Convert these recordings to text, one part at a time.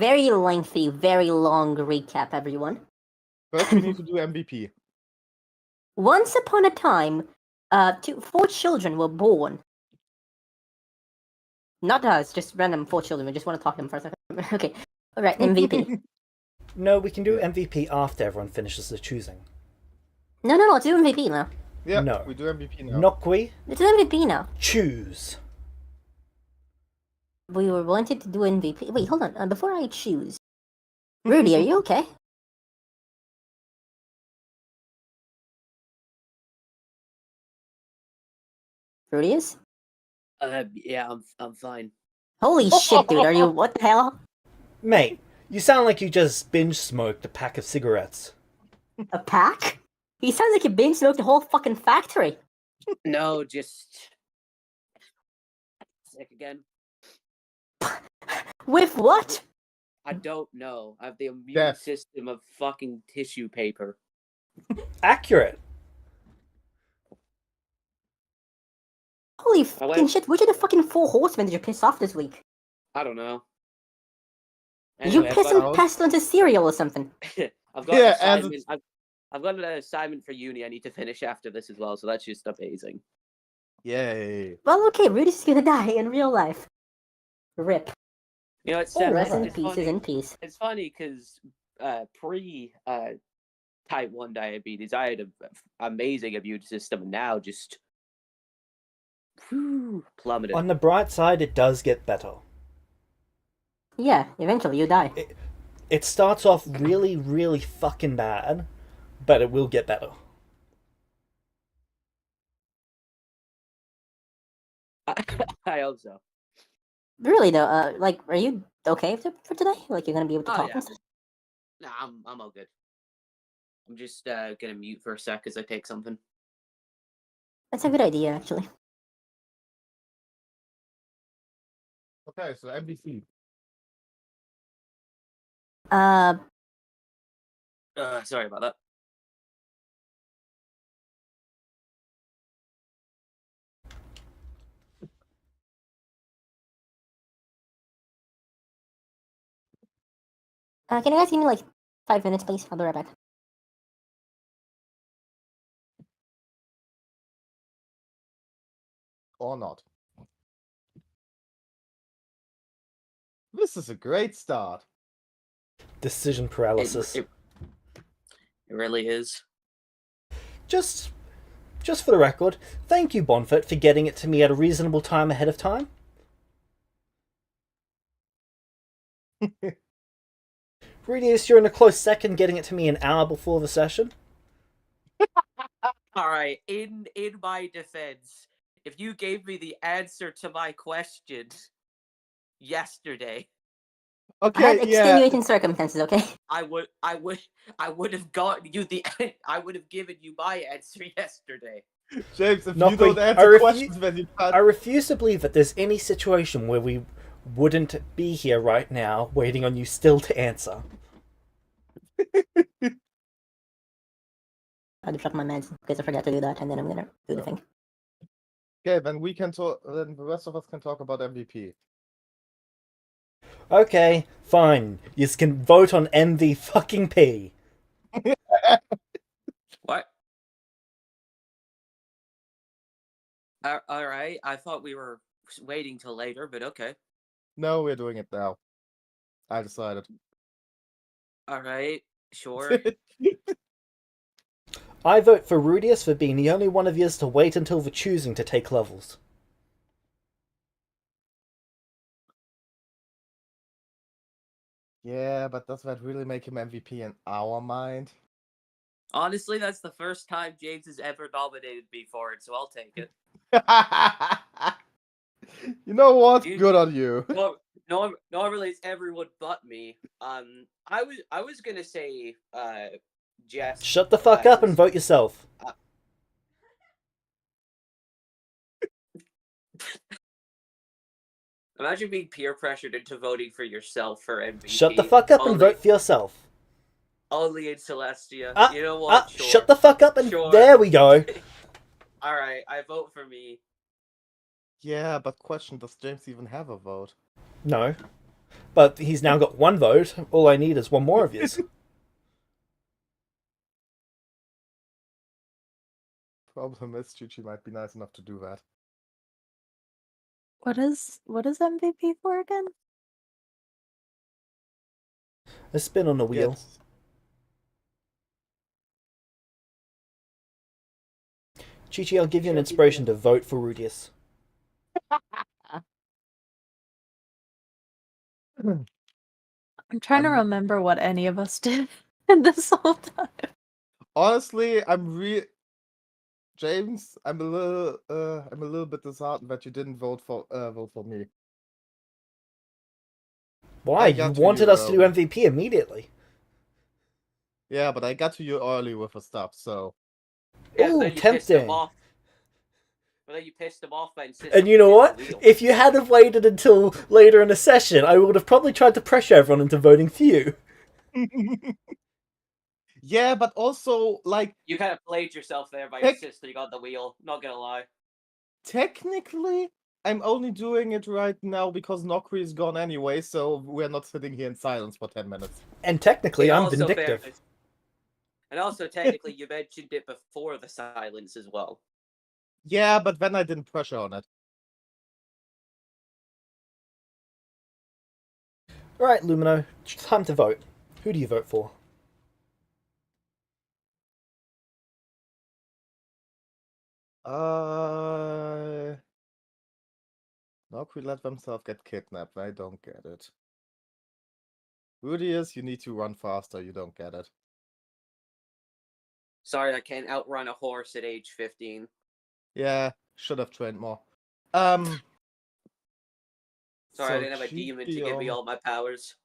very lengthy, very long recap, everyone. First, we need to do MVP. Once upon a time, 4 children were born. Not us, just random 4 children. We just want to talk to them for a second. Okay, alright, MVP. No, we can do MVP after everyone finishes the choosing. No, let's do MVP now. Yeah, No. we do MVP now. Nokwi, Let's do MVP now. choose. We were wanted to do MVP. Wait, hold on. Before I choose, Rudy, are you okay? Rudy is? Yeah, I'm fine. Holy shit, dude! Are you? What the hell? Mate, you sound like you just binge smoked a pack of cigarettes. A pack? He sounds like he binge smoked the whole fucking factory. No, just sick again. With what? I don't know. I have the immune Death. system of fucking tissue paper. Accurate. Holy fucking shit! Which of the fucking 4 horsemen did you piss off this week? I don't know. Did you Anyway, piss some pestilence cereal or something? I've got an assignment. I've got an assignment for uni I need to finish after this as well, so that's just amazing. Yay. Well, okay, Rudy's gonna die in real life. Rip. You know, it's Rest in it's pieces funny. in peace. It's funny because pre type 1 diabetes, I had an amazing immune system, and now just plummeted. On the bright side, it does get better. Yeah, eventually you die. It starts off really, really fucking bad, but it will get better. I hope so. Really though, like, are you okay for today? Like, you're gonna be able to talk and stuff? Nah, I'm all good. I'm just gonna mute for a sec as I take something. That's a good idea, actually. Okay, so MVP. Sorry about that. Can you guys give me like 5 minutes, please? I'll be right back. Or not. This is a great start. Decision paralysis. It really is. Just for the record, thank you, Bonfit, for getting it to me at a reasonable time ahead of time. Radius, you're in a close second, getting it to me an hour before the session. Alright, in my defense, if you gave me the answer to my question yesterday, Okay, I had extenuating circumstances, okay? I would have gotten you I would have given you my answer yesterday. James, if Not you don't quite. answer questions when you I refuse to believe that there's any situation where we wouldn't be here right now, waiting on you still to answer. I had to drop my meds because I forgot to do that, and then I'm gonna do the thing. Okay, then we can talk. Then the rest of us can talk about MVP. Okay, fine. You can vote on MV fucking P. What? Alright, I thought we were waiting till later, but okay. No, we're doing it now. I decided. Alright, sure. I vote for Rudius for being the only one of yours to wait until the choosing to take levels. Yeah, but does that really make him MVP in our mind? Honestly, that's the first time James has ever nominated me for it, so I'll take it. You know what? Dude, Good on you. No, normally it's everyone but me. I was gonna say Jess. Shut the fuck up and vote yourself. Imagine being peer pressured into voting for yourself for MVP. Shut the fuck up and vote for yourself. Only in Celestia. You know what? Sure. Shut the fuck up and there we go. Alright, I vote for me. Yeah, but question, does James even have a vote? No. But But he's now got 1 vote. All I need is 1 more of yours. Problem is, Chi might be nice enough to do that. What is MVP for again? A spin on the wheel. Yes. Chi-Chi, I'll give you an inspiration to vote for Rudius. I'm trying to I'm- remember what any of us did in this whole time. Honestly, James, I'm a little bit disheartened that you didn't vote for me. Why? I You got to wanted you us to do early. MVP immediately. Yeah, but I got to you early with the stuff, so Yeah, Ooh, then you pissed him tempting. off. But then you pissed him off by insisting. And you know he what? did the wheel. If you had have waited until later in the session, I would have probably tried to pressure everyone into voting for you. yeah, but also like You kind of played yourself there by Heck. insisting on the wheel. Not gonna lie. technically, I'm only doing it right now because Nokri is gone anyway, so we're not sitting here in silence for 10 minutes. And technically, In I'm also vindictive. fairness- And also, technically, you mentioned it before the silence as well. Yeah, but then I didn't pressure on it. Right, Lumino, time to vote. Who do you vote for? Nokri let themselves get kidnapped. I don't get it. Rudius, you need to run faster. You don't get it. Sorry, I can't outrun a horse at age 15. Yeah, should have trained more. Sorry, so I didn't have a demon to give me GPO all my powers.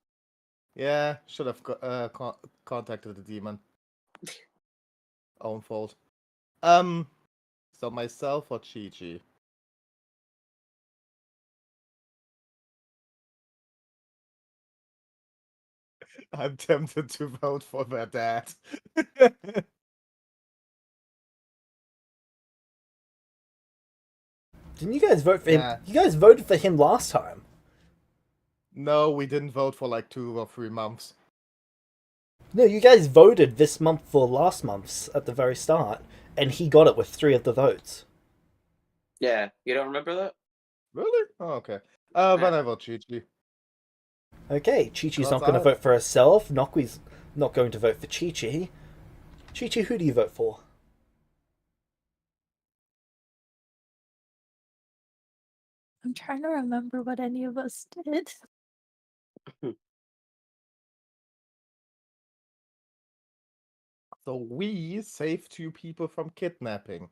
Yeah, should have contacted the demon. Own fault. So myself or Chi-Chi? I'm tempted to vote for their dad. Didn't you guys vote for him? Nah. You guys voted for him last time. No, we didn't vote for like 2 or 3 months. No, you guys voted this month for last month's at the very start, and he got it with 3 of the votes. Yeah, you don't remember that? Really? Oh, okay. Then I vote Chi-Chi. Okay, Chi-Chi's Well, not going to I- vote for herself. Nokwi's not going to vote for Chi-Chi. Chi-Chi, who do you vote for? I'm trying to remember what any of us did. So we saved 2 people from kidnapping.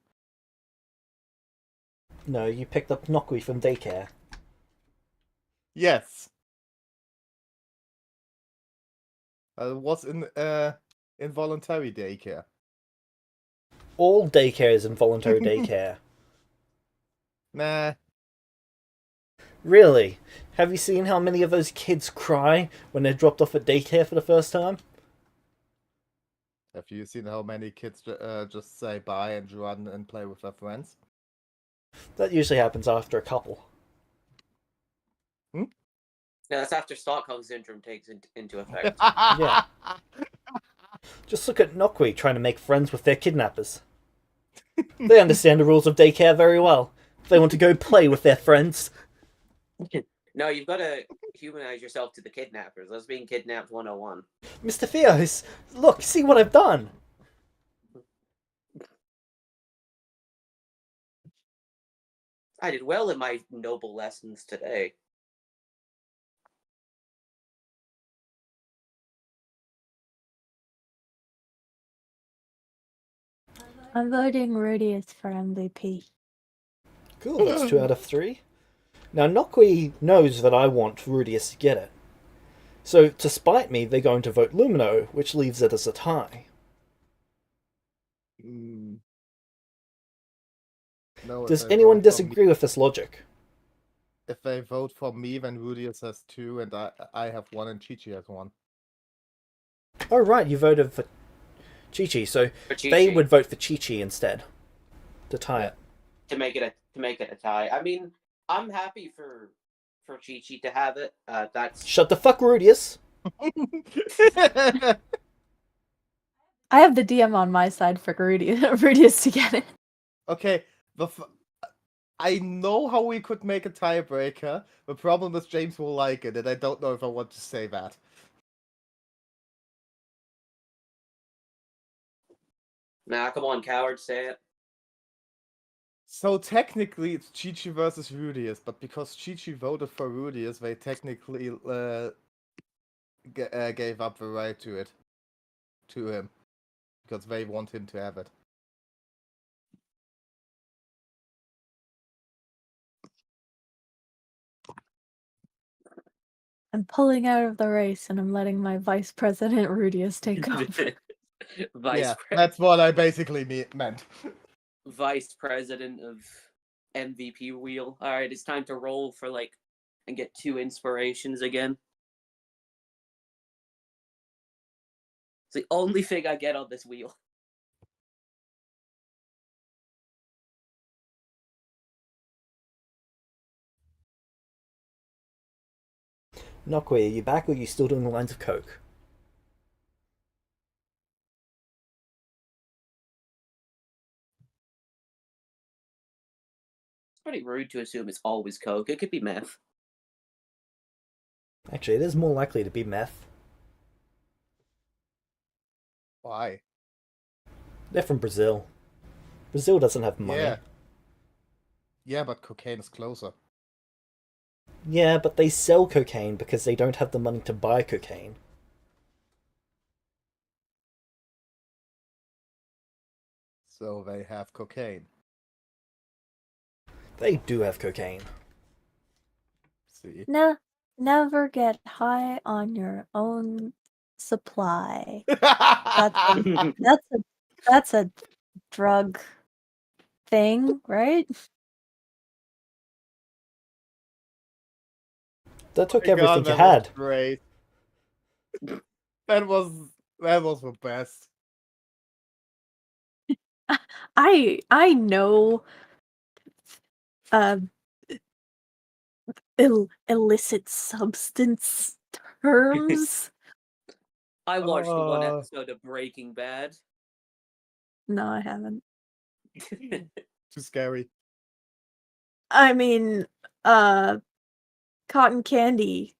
No, you picked up Nokwi from daycare. Yes. It was in involuntary daycare. All daycare is involuntary daycare. Nah. Really? Have you seen how many of those kids cry when they're dropped off at daycare for the first time? Have you seen how many kids just say bye and run and play with their friends? That usually happens after a couple. Yeah, that's after Stockholm Syndrome takes into effect. Yeah. Just look at Nokwi trying to make friends with their kidnappers. They understand the rules of daycare very well. They want to go play with their friends. No, you've got to humanize yourself to the kidnappers. That's being kidnapped 101. Mr. Theos, look, see what I've done. I did well in my noble lessons today. I'm voting Rudius for MVP. Cool, that's 2 out of 3. Now, Nokwi knows that I want Rudius to get it. So, to spite me, they're going to vote Lumino, which leaves it as a tie. Mm. No, Does if they anyone vote for disagree with this logic? If they vote for me, then Rudius has 2 and I have 1 and Chi-Chi has 1. Oh, right, you voted for Chi-Chi, so For Chi-Chi, they would vote for Chi-Chi instead. To tie it. to make it a tie. I mean, I'm happy for for Chi-Chi to have it. That's Shut the fuck, Rudius. I have the DM on my side for Rudius to get it. Okay, I know how we could make a tiebreaker. The problem is James will like it, and I don't know if I want to say that. nah. Come on, coward, say it. So technically, it's Chi-Chi versus Rudius, but because Chi-Chi voted for Rudius, they technically gave up the right to him, because they want him to have it. I'm pulling out of the race and I'm letting my Vice President Rudius take over. Yeah, that's what I basically meant. Vice President of MVP wheel. All right, it's time to roll for and get 2 inspirations again. It's the only thing I get on this wheel. Nokwe, are you back or are you still doing the lines of coke? It's pretty rude to assume it's always coke. It could be meth. Actually, it is more likely to be meth. Why? They're from Brazil. Brazil doesn't have money. Yeah. Yeah, but cocaine is closer. Yeah, but they sell cocaine because they don't have the money to buy cocaine. So they have cocaine. They do have cocaine. See? No, never get high on your own supply. That's a drug thing, right? That took My God, everything you that was had. great. That was the best. I know illicit substance terms. I watched the one Oh. episode of Breaking Bad. No, I haven't. Too scary. I mean, cotton candy.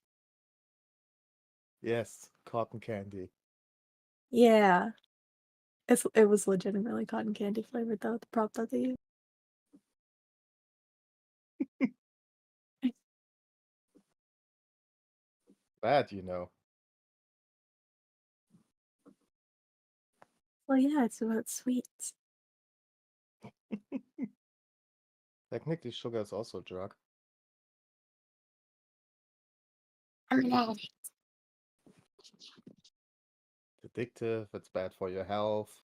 Yes, cotton candy. Yeah. It was legitimately cotton candy flavored though, the prop that they used. Bad, you know. Well, yeah, it's about sweets. Technically, sugar is also a drug. I'm an addict. Addictive, it's bad for your health.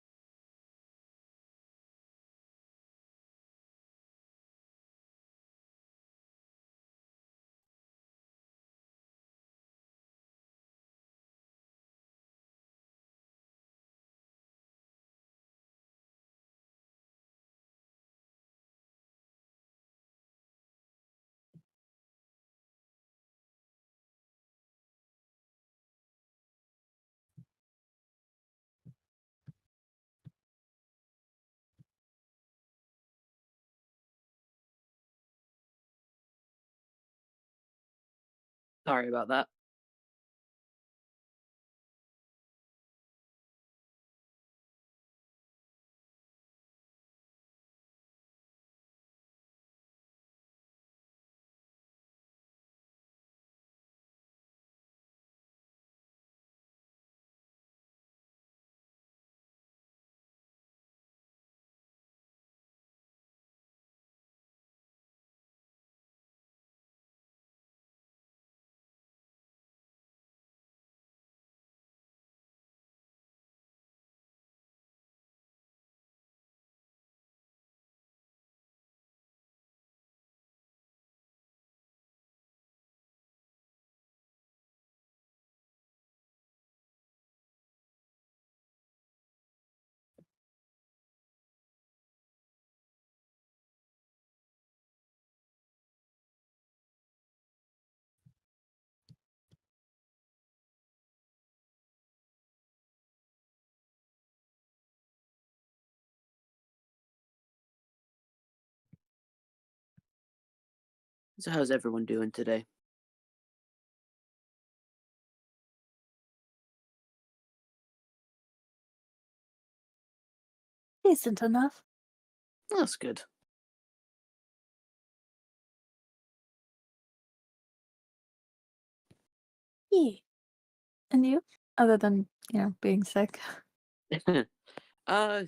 Sorry about that. So how's everyone doing today? Decent enough. That's good. Yeah. And you? Other than, being sick. uh,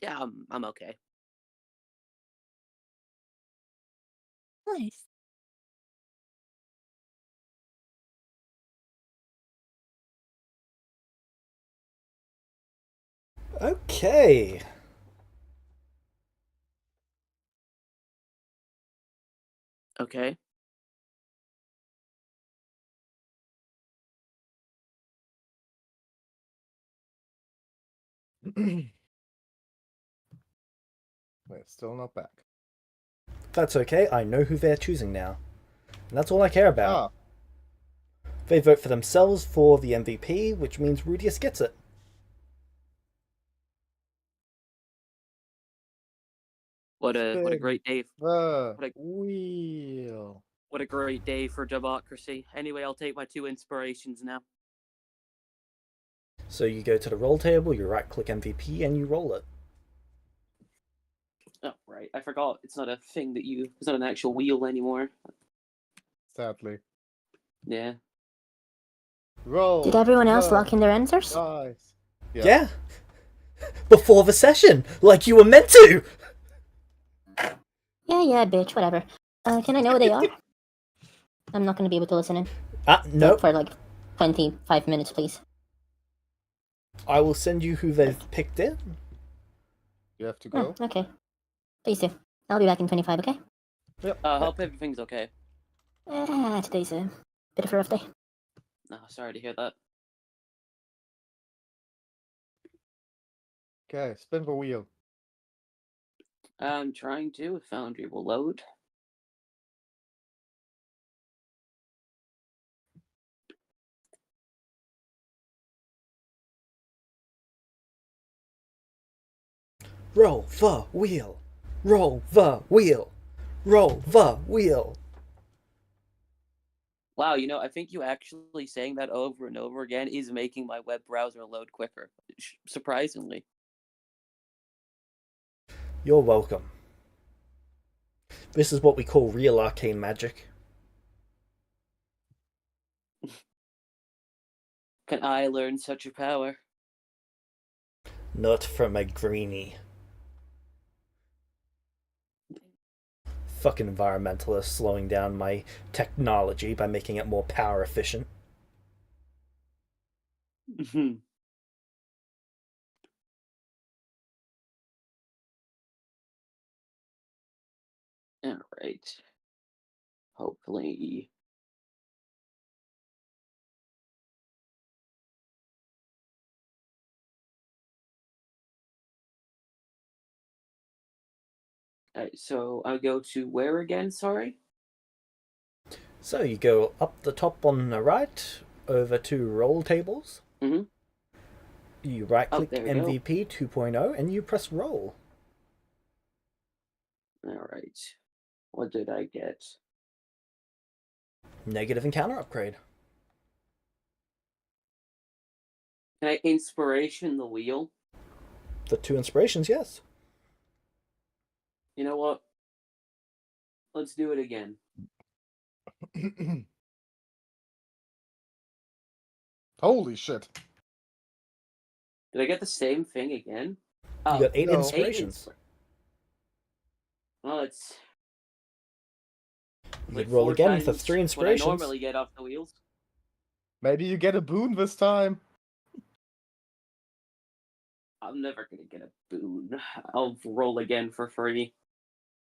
yeah, I'm okay. Nice. Okay. Okay. We're still not back. That's okay, I know who they're choosing now. And that's all I care about. Ah, They vote for themselves for the MVP, which means Rudius gets it. What a spin great day. the What a wheel. what a great day for democracy. Anyway, I'll take my 2 inspirations now. So you go to the roll table, you right click MVP, and you roll it. Oh right, I forgot. It's not a thing that you. It's not an actual wheel anymore. Sadly. Yeah. Roll. Did everyone else the lock in their answers? dice. Yeah. Before the session, like you were meant to! Yeah, bitch, whatever. Can I know what they are? I'm not gonna be able to listen in. Nope. For like 25 minutes, please. I will send you who they've picked in. You have to go. Oh, okay. Please do. I'll be back in 25, okay? Yep. Hope everything's okay. Today's a bit of a rough day. No, sorry to hear that. Okay, spin the wheel. I'm trying to. If Foundry will load. Roll the wheel. Roll the wheel. Roll the wheel. Wow, I think you actually saying that over and over again is making my web browser load quicker. Surprisingly. You're welcome. This is what we call real arcane magic. Can I learn such a power? Not from a greenie. Fucking environmentalists slowing down my technology by making it more power efficient. Alright. Hopefully. Alright, so I go to where again, sorry? So you go up the top on the right, over to roll tables. Mm-hmm. You right click there we go. MVP 2.0 and you press roll. Alright. What did I get? Negative encounter upgrade. Can I inspiration the wheel? The 2 inspirations, yes. You know what? Let's do it again. Holy shit. Did I get the same thing again? You got 8 no. inspirations. Well, it's You like could roll 4 again for times 3 what I inspirations. normally get off the wheels. Maybe you get a boon this time. I'm never gonna get a boon. I'll roll again for free.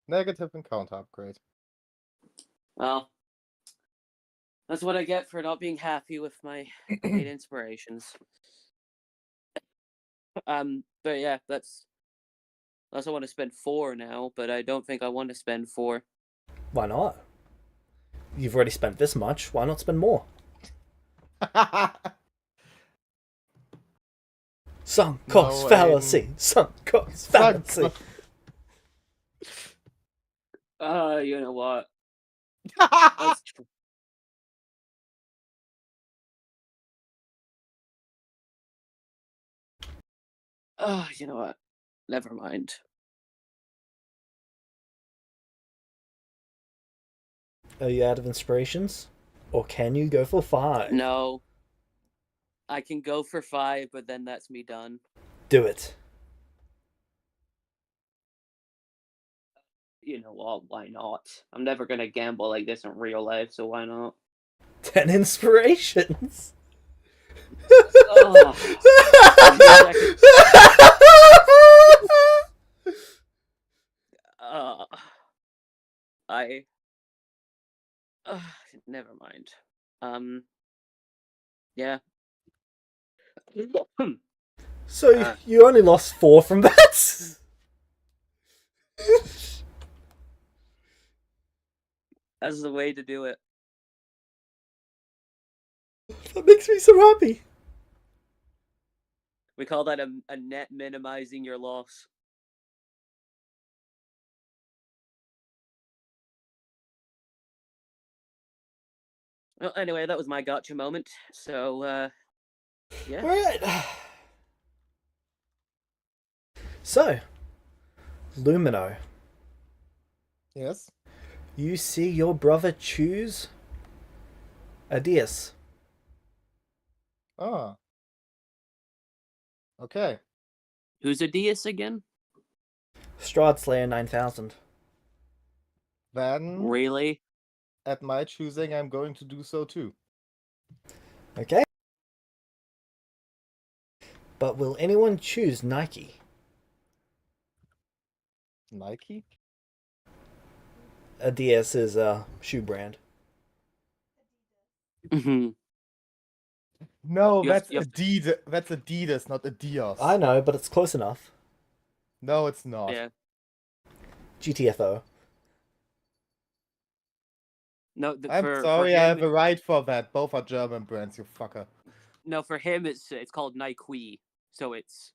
Negative encounter upgrade. Well, that's what I get for not being happy with my 8 inspirations. But yeah, that's I want to spend 4 now, but I don't think I want to spend 4. Why not? You've already spent this much, why not spend more? Sunk cost fallacy! Sunk cost fallacy! You know what? That's true. Oh, you know what? Never mind. Are you out of inspirations? Or can you go for 5? No. I can go for 5, but then that's me done. Do it. You know what? Why not? I'm never gonna gamble like this in real life, so why not? 10 inspirations. Oh, I. Never mind. Yeah. So you only lost 4 from that? That's the way to do it. That makes me so happy. We call that a net minimizing your loss. Well, anyway, that was my gotcha moment. So, yeah. Alright. So, Lumino, Yes. you see your brother choose Adias. Ah. Okay. Who's Adias again? Strahd Slayer 9000. Then, Really? at my choosing, I'm going to do so too. Okay. But will anyone choose Nike? Nike? Adidas is a shoe brand. Mm-hmm. No, You have- that's you have Adidas. That's Adidas, not Adios. I know, but it's close enough. No, it's not. Yeah. GTFO. No, I'm for sorry, I him, have a right for that. Both are German brands, you fucker. no, for him it's called Nike. So it's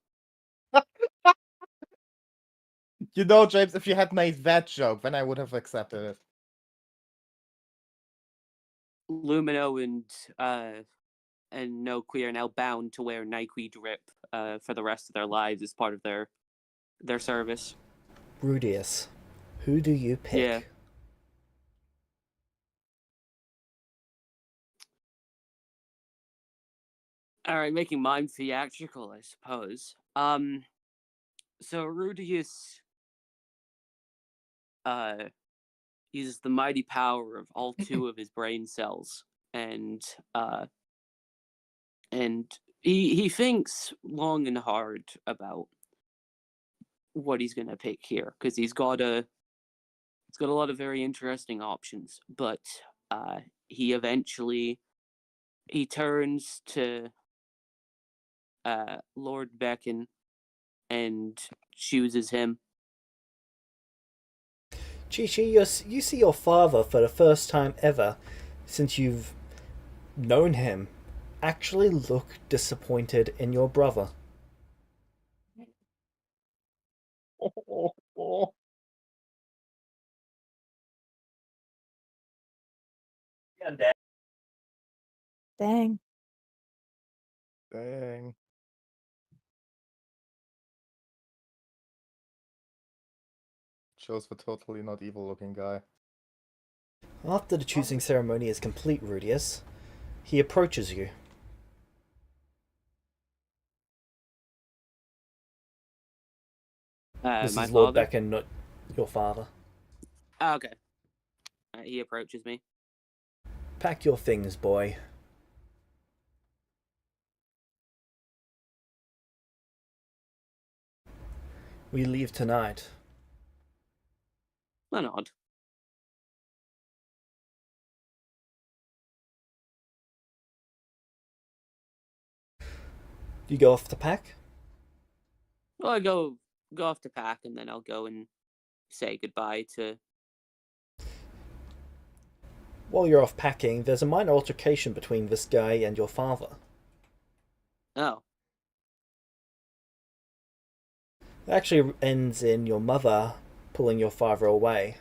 You know, James, if you had made that joke, then I would have accepted it. Lumino and Nokui are now bound to wear Nike drip for the rest of their lives as part of their service. Rudius. Who do you pick? Yeah. All right, making mine theatrical, I suppose. So Rudius uses the mighty power of all 2 of his brain cells, and uh, and he thinks long and hard about what he's gonna pick here because he's got a lot of very interesting options, but he eventually he turns to Lord Beacon and chooses him. Chi-Chi, you see your father for the first time ever since you've known him actually look disappointed in your brother. Dang. Dang. Shows the totally not evil looking guy. After the choosing ceremony is complete, Rudius, he approaches you. This My is Lord father. Beacon, not your father. Okay. He approaches me. Pack your things, boy. We leave tonight. I nod. You go off to pack? Well, I go off to pack, and then I'll go and say goodbye to. While you're off packing, there's a minor altercation between this guy and your father. Oh. It actually ends in your mother pulling your father away.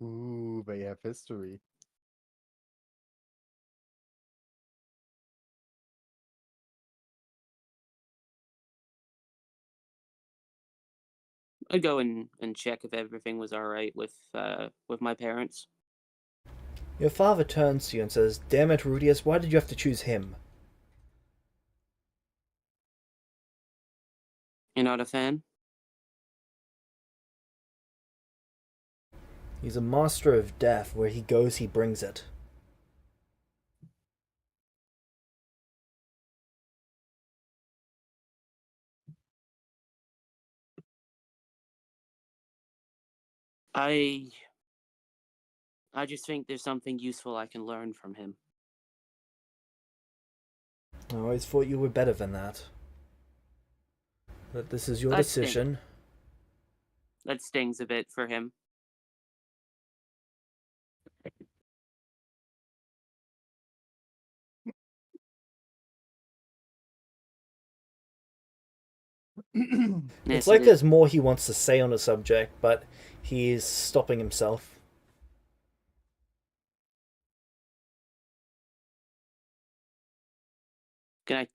Ooh, they have history. I'd go and check if everything was all right with my parents. Your father turns to you and says, "Damn it, Rudius, why did you have to choose him?" You're not a fan? He's a master of death. Where he goes, he brings it. I just think there's something useful I can learn from him. I always thought you were better than that. But this is your That decision. That stings a bit for him. It's Yes, like it is. there's more he wants to say on the subject, but he is stopping himself.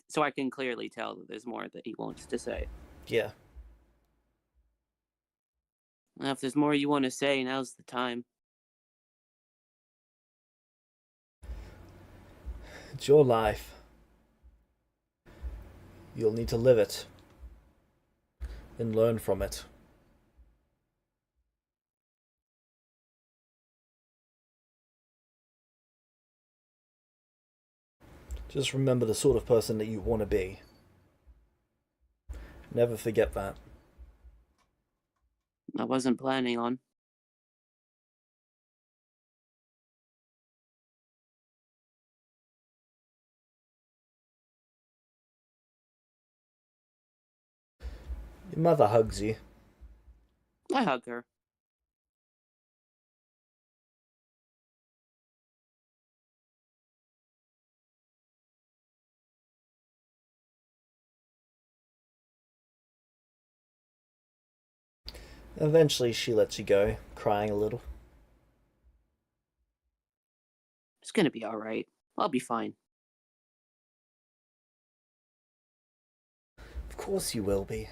So I can clearly tell that there's more that he wants to say. Yeah. Now, if there's more you want to say, now's the time. It's your life. You'll need to live it. And learn from it. Just remember the sort of person that you want to be. Never forget that. I wasn't planning on. Your mother hugs you. I hug her. Eventually she lets you go, crying a little. It's gonna be all right. I'll be fine. Of course you will be.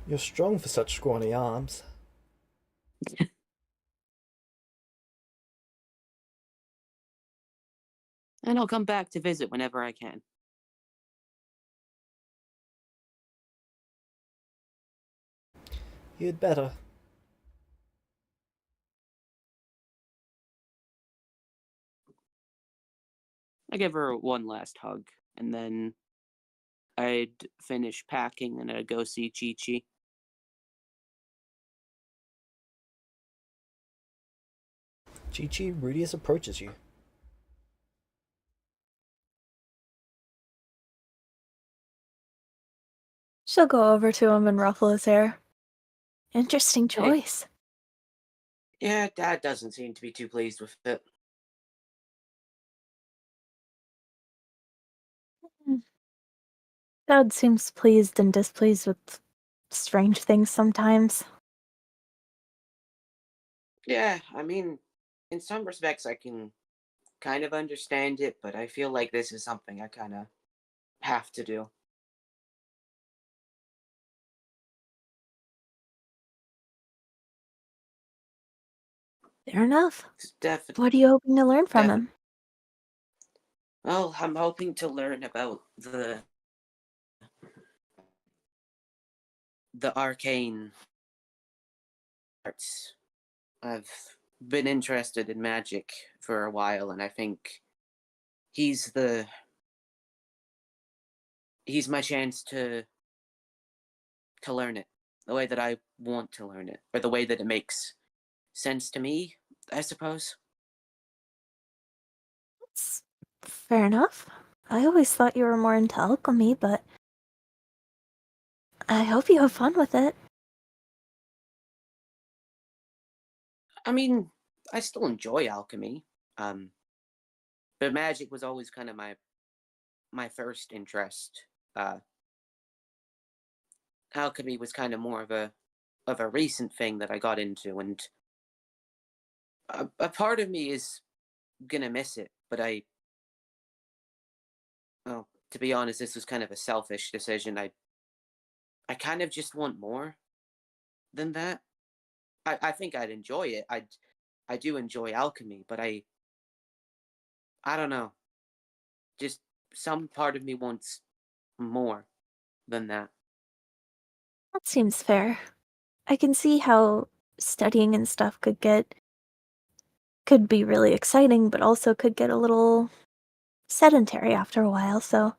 You're strong for such scrawny arms. And I'll come back to visit whenever I can. You'd better. I give her one last hug, and then I'd finish packing and I'd go see Chi-Chi. Chi-Chi, Rudius approaches you. She'll go over to him and ruffle his hair. Interesting choice. Yeah, Dad doesn't seem to be too pleased with it. Dad seems pleased and displeased with strange things sometimes. Yeah, I mean, in some respects I can kind of understand it, but I feel like this is something I kind of have to do. Fair enough. It's definitely. What are you hoping to learn from him? Well, I'm hoping to learn about the arcane arts. I've been interested in magic for a while, and I think he's my chance to learn it the way that I want to learn it, or the way that it makes sense to me, I suppose. That's fair enough. I always thought you were more into alchemy, but I hope you have fun with it. I mean, I still enjoy alchemy, but magic was always kind of my first interest. alchemy was kind of more of a recent thing that I got into, and a part of me is gonna miss it. But well, to be honest, this was kind of a selfish decision. I kind of just want more than that. I think I'd enjoy it. I do enjoy alchemy, but I don't know. Just some part of me wants more than that. That seems fair. I can see how studying and stuff could be really exciting, but also could get a little sedentary after a while, so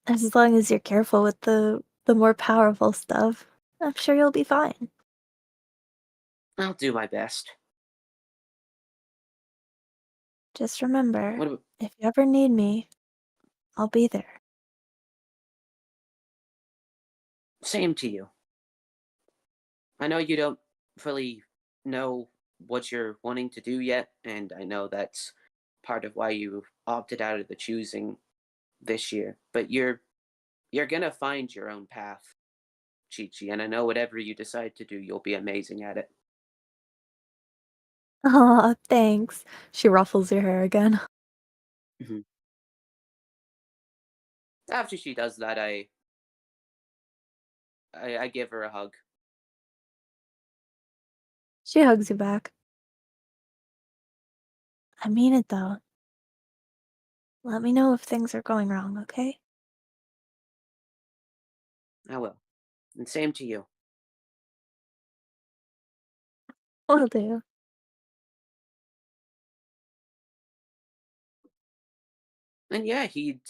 as long as you're careful with the more powerful stuff, I'm sure you'll be fine. I'll do my best. Just remember, What about, if you ever need me, I'll be there. same to you. I know you don't fully know what you're wanting to do yet, and I know that's part of why you opted out of the choosing this year. But you're gonna find your own path, Chi-Chi, and I know whatever you decide to do, you'll be amazing at it. Aw, thanks. She ruffles your hair again. Mhm. After she does that, I give her a hug. She hugs you back. I mean it though. Let me know if things are going wrong, okay? I will. And same to you. Will do. And yeah, he'd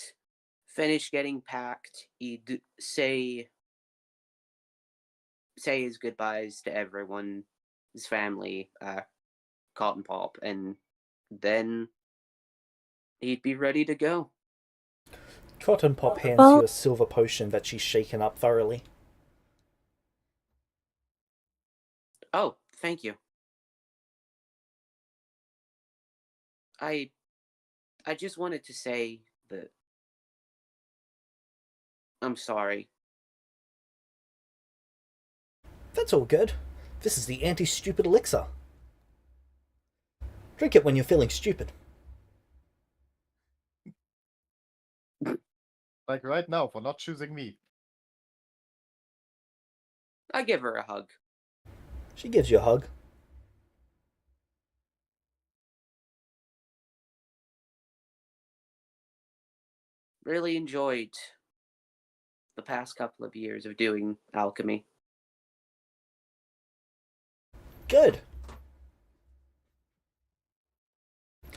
finish getting packed. He'd say his goodbyes to everyone, his family, Cotton Pop, and then he'd be ready to go. Cotton Pop hands Well, you a silver potion that she's shaken up thoroughly. Oh, thank you. I I just wanted to say that I'm sorry. That's all good. This is the anti-stupid elixir. Drink it when you're feeling stupid. Like right now, for not choosing me. I give her a hug. She gives you a hug. Really enjoyed the past couple of years of doing alchemy. Good.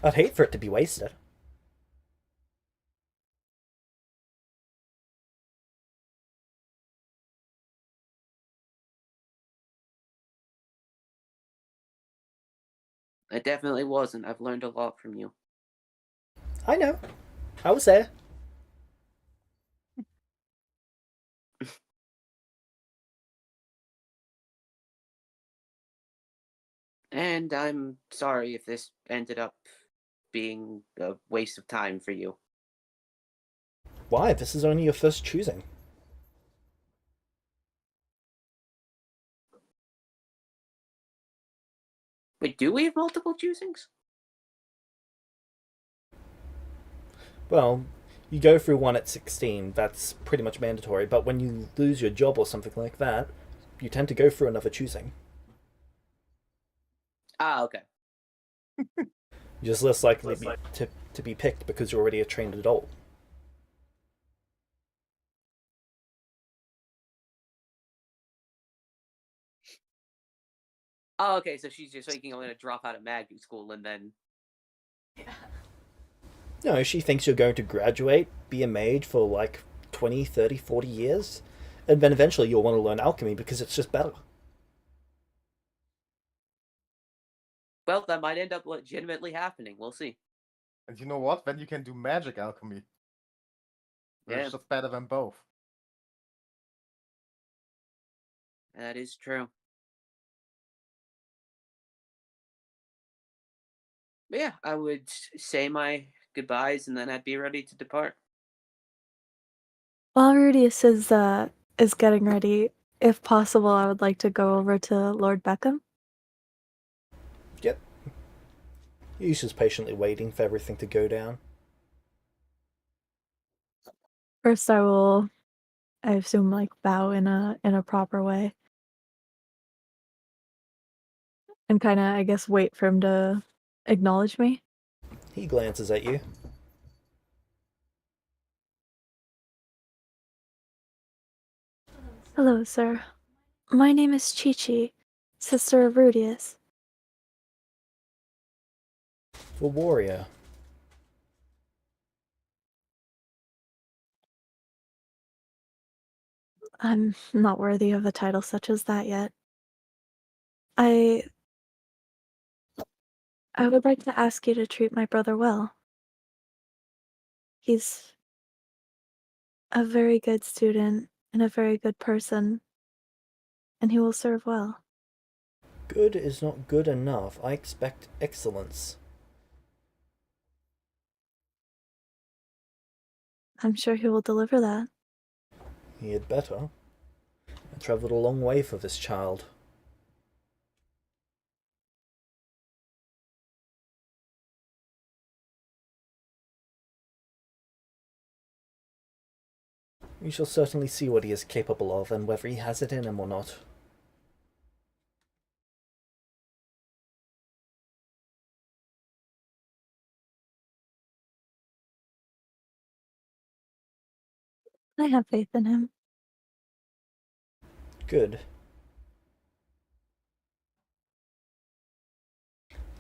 I'd hate for it to be wasted. It definitely wasn't. I've learned a lot from you. I know. I was there. And I'm sorry if this ended up being a waste of time for you. Why? This is only your first choosing. Wait, do we have multiple choosings? Well, you go through one at 16, that's pretty much mandatory, but when you lose your job or something like that, you tend to go through another choosing. Ah, okay. You're just less likely to be picked because you're already a trained adult. Oh, okay, so she's just thinking I'm gonna drop out of magnet school and then... No, she thinks you're going to graduate, be a mage for like 20, 30, 40 years, and then eventually you'll want to learn alchemy because it's just better. Well, that might end up legitimately happening. We'll see. And you know what? Then you can do magic alchemy. Yeah. It's just better than both. That is true. But yeah, I would say my goodbyes and then I'd be ready to depart. While Rudius is getting ready, if possible, I would like to go over to Lord Beckham. Yep. He's just patiently waiting for everything to go down. First, I will, I assume, like bow in a proper way, and kind of, I guess, wait for him to acknowledge me. He glances at you. Hello, sir. My name is Chi-Chi, sister of Rudius. For warrior. I'm not worthy of a title such as that yet. I would like to ask you to treat my brother well. He's a very good student and a very good person, and he will serve well. Good is not good enough. I expect excellence. I'm sure he will deliver that. He had better. I travelled a long way for this child. We shall certainly see what he is capable of and whether he has it in him or not. I have faith in him. Good.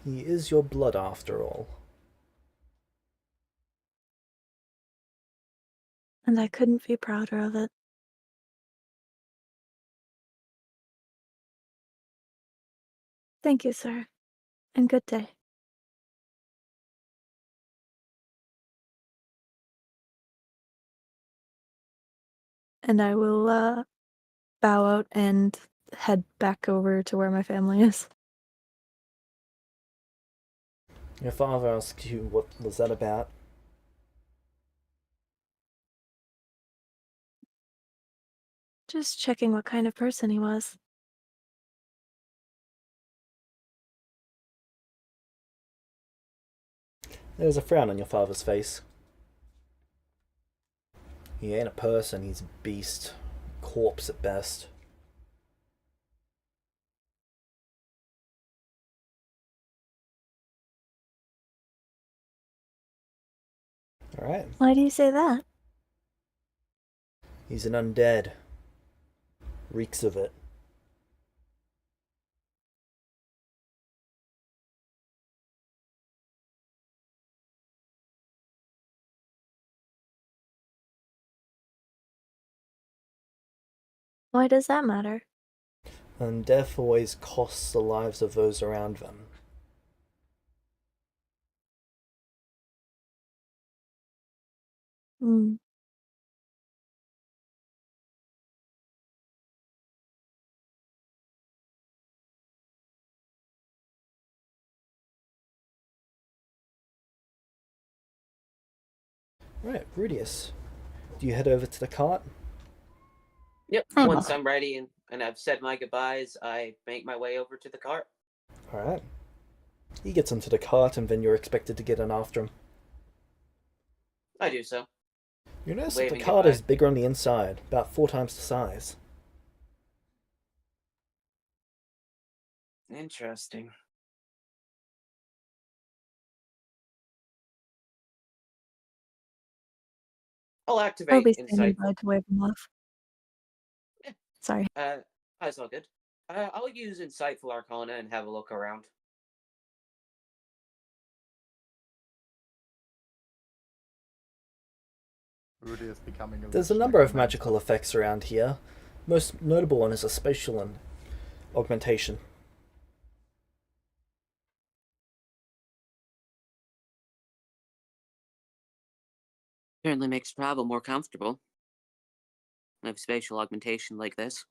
He is your blood after all. And I couldn't be prouder of it. Thank you, sir, and good day. And I will bow out and head back over to where my family is. Your father asks you what was that about. Just checking what kind of person he was. There's a frown on your father's face. He ain't a person, he's a beast. Corpse at best. Alright. Why do you say that? He's an undead. Reeks of it. Why does that matter? And death always costs the lives of those around them. Hmm. Right, Rudius. Do you head over to the cart? Yep. I'm Once off. I'm ready and I've said my goodbyes, I make my way over to the cart. Alright. He gets into the cart and then you're expected to get in after him. I do so. You notice that the Waving cart goodbye. is bigger on the inside, about 4 times the size. Interesting. I'll I'll activate be standing by Insightful. to wave him off. Yeah. Sorry. That's all good. I'll use Insightful Arcana and have a look around. Rudy is becoming a There's a rich number of necromancer. magical effects around here. Most notable one is a spatial augmentation. Certainly makes travel more comfortable. I have spatial augmentation like this.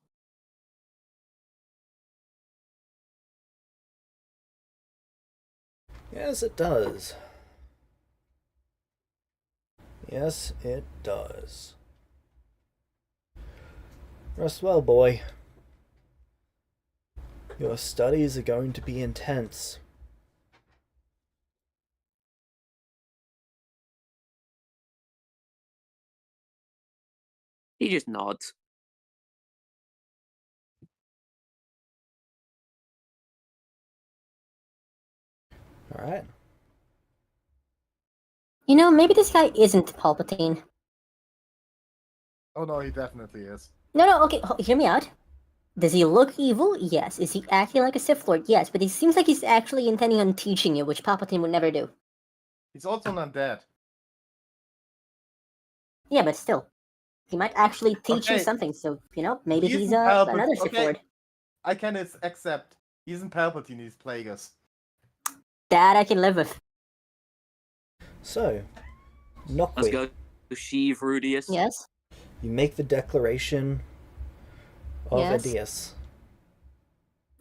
Yes, it does. Yes, it does. Rest well, boy. Your studies are going to be intense. He just nods. Alright. You know, maybe this guy isn't Palpatine. Oh no, he definitely is. No, okay, hear me out. Does he look evil? Yes. Is he acting like a Sith Lord? Yes, but he seems like he's actually intending on teaching you, which Palpatine would never do. He's also not dead. Yeah, but still. He might actually teach you Okay. something, so, you know, maybe he's isn't Palpat- another Sith okay, Lord. I can accept. He isn't Palpatine, he's Plagueis. That I can live with. So, Let's Nokwi, go Sheev Rudius. Yes? you make the declaration of Yes. Adius.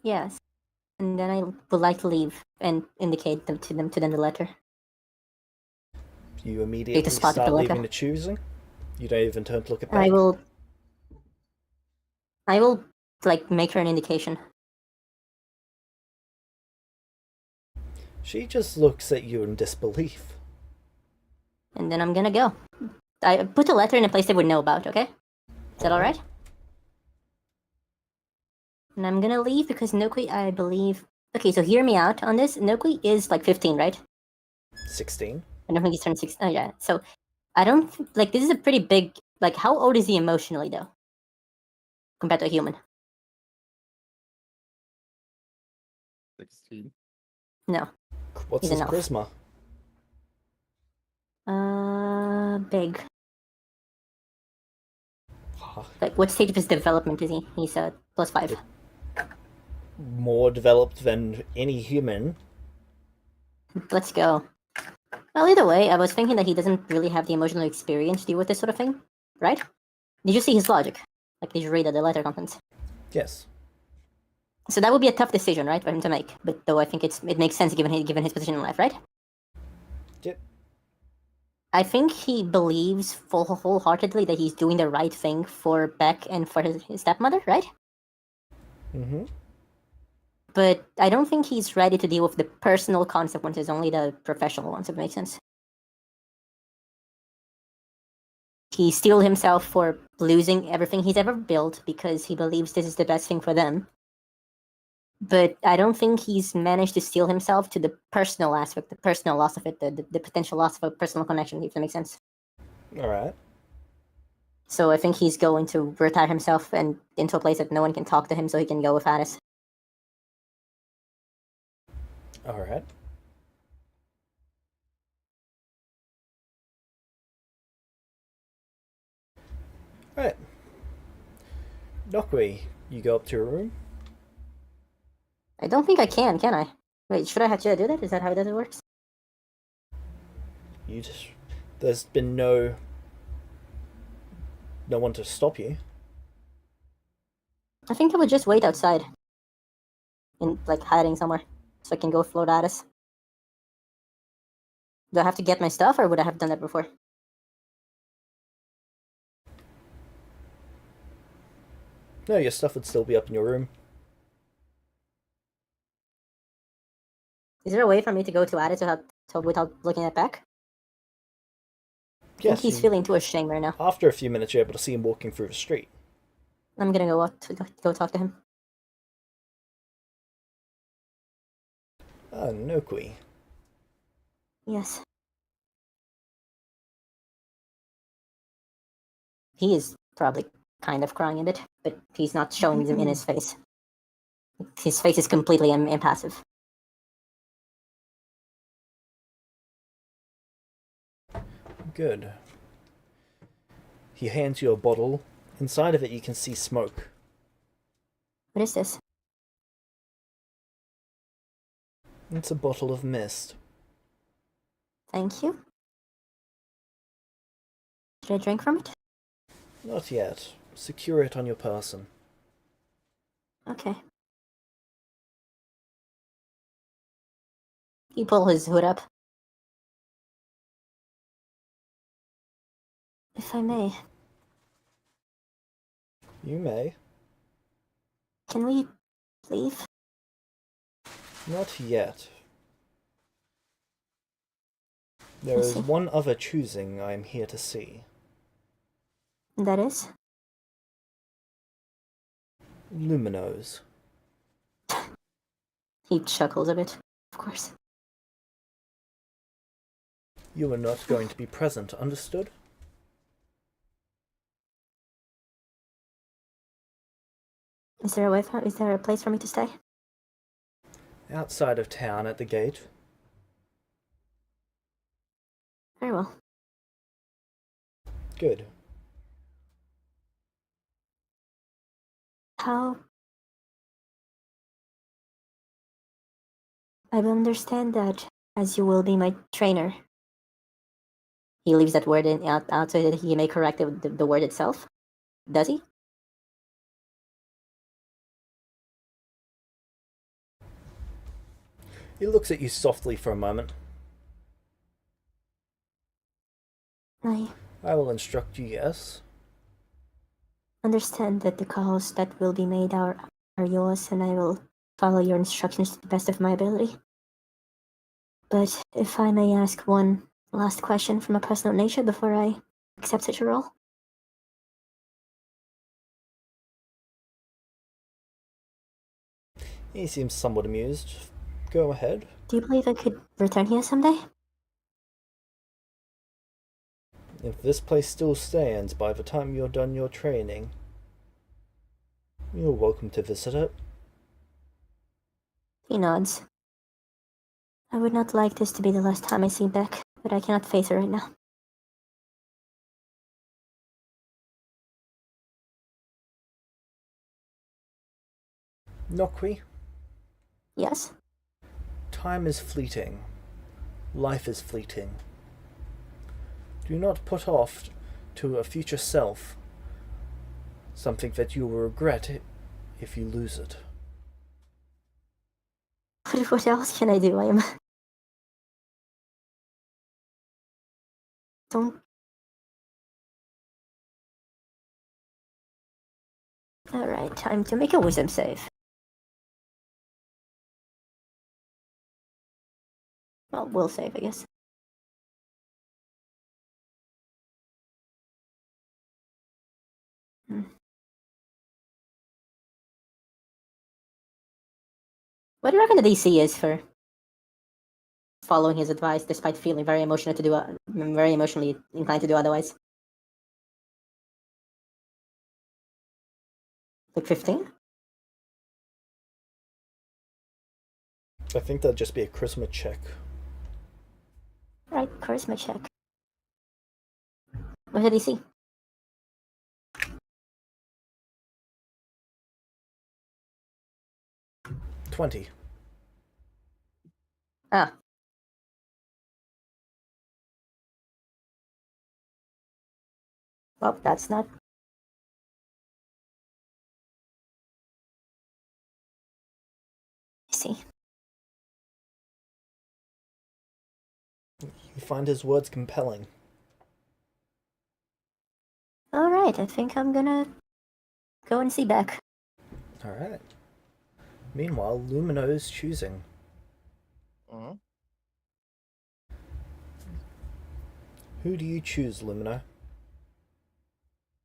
Yes. And then I would like to leave and indicate them to them the letter. You immediately spot the start letter. leaving the choosing. You don't even turn to look at back. I will, like, make her an indication. She just looks at you in disbelief. And then I'm gonna go. I put the letter in a place they would know about, okay? Is that alright? And I'm gonna leave because Nokui, I believe... Okay, so hear me out on this. Nokui is, like, 15, right? 16. I don't think he's turned 16. Oh, yeah. So, I don't... Like, this is a pretty big... Like, how old is he emotionally, though? Compared to a human? 16. No. What's He's his enough. charisma? Big. Ah, Like, what stage of his development is he? He's, +5. more developed than any human. Let's go. Well, either way, I was thinking that he doesn't really have the emotional experience to deal with this sort of thing, right? Did you see his logic? Like, did you read the letter contents? Yes. So that would be a tough decision, right, for him to make. But though I think it makes sense given his position in life, right? Yep. I think he believes wholeheartedly that he's doing the right thing for Beck and for his stepmother, right? Mm-hmm. But I don't think he's ready to deal with the personal consequences, only the professional ones, if it makes sense. He steeled himself for losing everything he's ever built because he believes this is the best thing for them. But I don't think he's managed to steel himself to the personal aspect, the personal loss of it, the potential loss of a personal connection, if that makes sense. Alright. So I think he's going to retire himself and into a place that no one can talk to him so he can go with Addis. Alright. Right. Nokwi, you go up to your room. I don't think I can I? Wait, should I do that? Is that how it works? You just... There's been no one to stop you. I think I would just wait outside. In, like, hiding somewhere. So I can go float Addis. Do I have to get my stuff, or would I have done that before? No, your stuff would still be up in your room. Is there a way for me to go to Addis without looking at back? I think he's feeling too ashamed right now. After a few minutes, you're able to see him walking through the street. I'm gonna go talk to him. Ah, Nokwi. Yes. He is probably kind of crying a bit, but he's not showing them in his face. His face is completely impassive. Good. He hands you a bottle. Inside of it, you can see smoke. What is this? It's a bottle of mist. Thank you. Should I drink from it? Not yet. Secure it on your person. Okay. He pull his hood up. If I may. You may. Can we leave? Not yet. There I is see. one other choosing I am here to see. That is? Luminos. He chuckles a bit, of course. You are not going to be present, understood? Is there a place for me to stay? Outside of town at the gate. Very well. Good. How... I will understand that, as you will be my trainer. He leaves that word out so that he may correct the word itself. Does he? He looks at you softly for a moment. I will instruct you, yes. Understand that the calls that will be made are yours, and I will follow your instructions to the best of my ability. But if I may ask one last question from a personal nature before I accept such a role? He seems somewhat amused. Go ahead. Do you believe I could return here someday? If this place still stands by the time you're done your training, you're welcome to visit it. He nods. I would not like this to be the last time I see Beck, but I cannot face her right now. Nokwi, Yes? time is fleeting. Life is fleeting. Do not put off to a future self something that you will regret if you lose it. What else can I do? I am... Don't... Alright, time to make a wisdom save. Well, we'll save, I guess. What do you reckon the DC is for following his advice despite feeling very very emotionally inclined to do otherwise? Like 15? I think that'd just be a charisma check. Right, charisma check. What did he see? $20. Ah. Well, that's not... I see. You find his words compelling. Alright, I think I'm gonna go and see Beck. Alright. Meanwhile, Lumino's choosing. Mhm. Who do you choose, Lumino?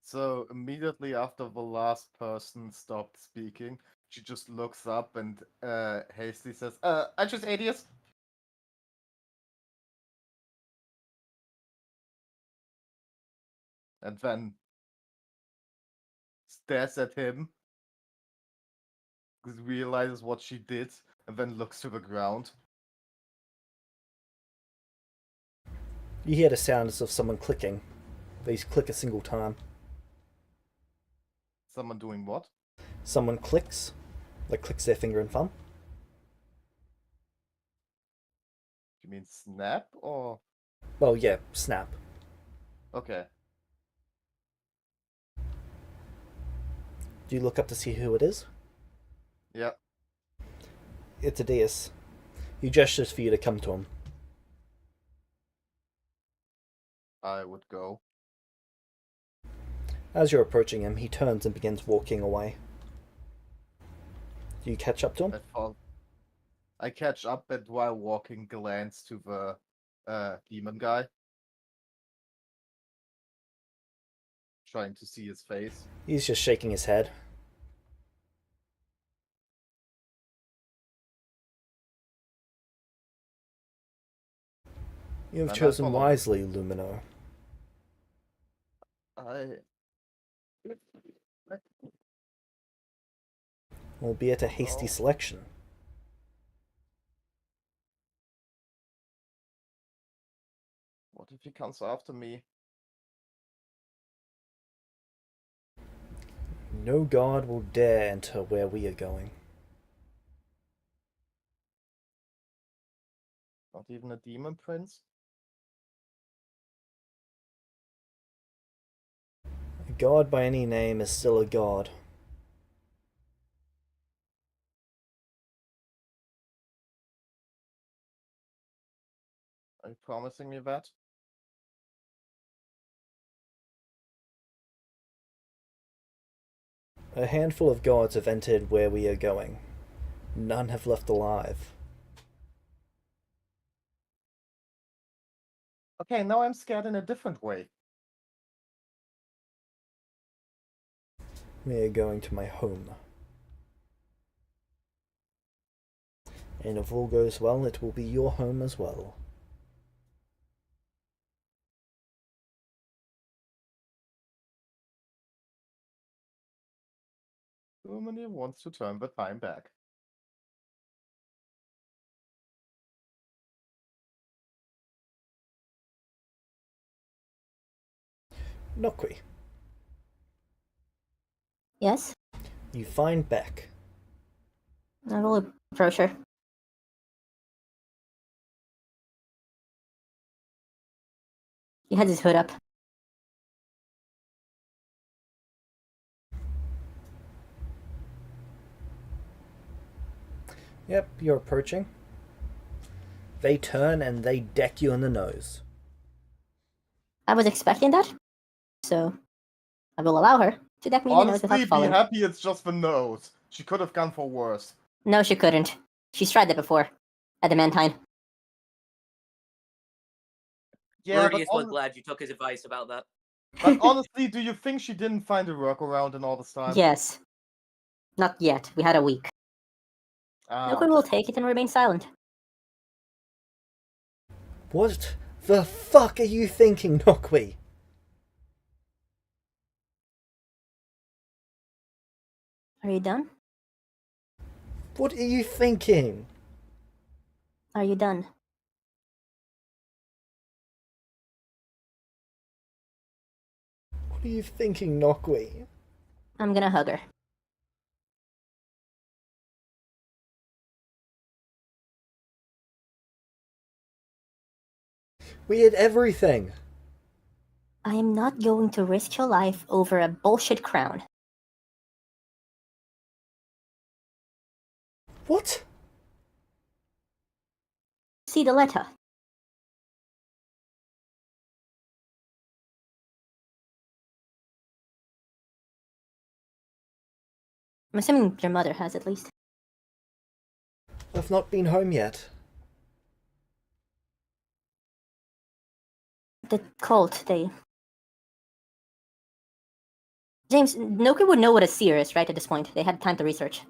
So immediately after the last person stopped speaking, she just looks up and hastily says, I choose Adius. And then stares at him, realizes what she did, and then looks to the ground. You hear the sounds of someone clicking. They click a single time. Someone doing what? Someone clicks, like clicks their finger and thumb. You mean snap or? Well, yeah, snap. Okay. Do you look up to see who it is? Yep. It's Adius. He gestures for you to come to him. I would go. As you're approaching him, he turns and begins walking away. Do you catch up to him? I catch up and while walking glance to the demon guy. Trying to see his face. He's just shaking his head. You have And I chosen follow. wisely, Lumino. Albeit a hasty Oh. selection. What if he comes after me? No god will dare enter where we are going. Not even a demon prince? A god by any name is still a god. Are you promising me that? A handful of gods have entered where we are going. None have left alive. Okay, now I'm scared in a different way. We are going to my home. And if all goes well, it will be your home as well. Germany wants to turn the time back. Nokwi, Yes? you find Beck. I will approach her. He has his hood up. Yep, you're approaching. They turn and they deck you in the nose. I was expecting that, so I will allow her to deck me in the nose Honestly, without be falling. happy it's just the nose. She could have gone for worse. No, she couldn't. She's tried that before. At the Mantine. Yeah, Rudy but, is well glad you took his advice about that. but honestly, do you think she didn't find a workaround in all this time? Yes. Not yet. We had a week. Ah, Nokun will okay. take it and remain silent. What the fuck are you thinking, Nokwi? Are you done? What are you thinking? Are you done? What are you thinking, Nokwi? I'm gonna hug her. We had everything. I am not going to risk your life over a bullshit crown. What? See the letter. I'm assuming your mother has at least. I've not been home yet. The cult, they... James, Noki would know what a seer is, right, at this point. They had time to research.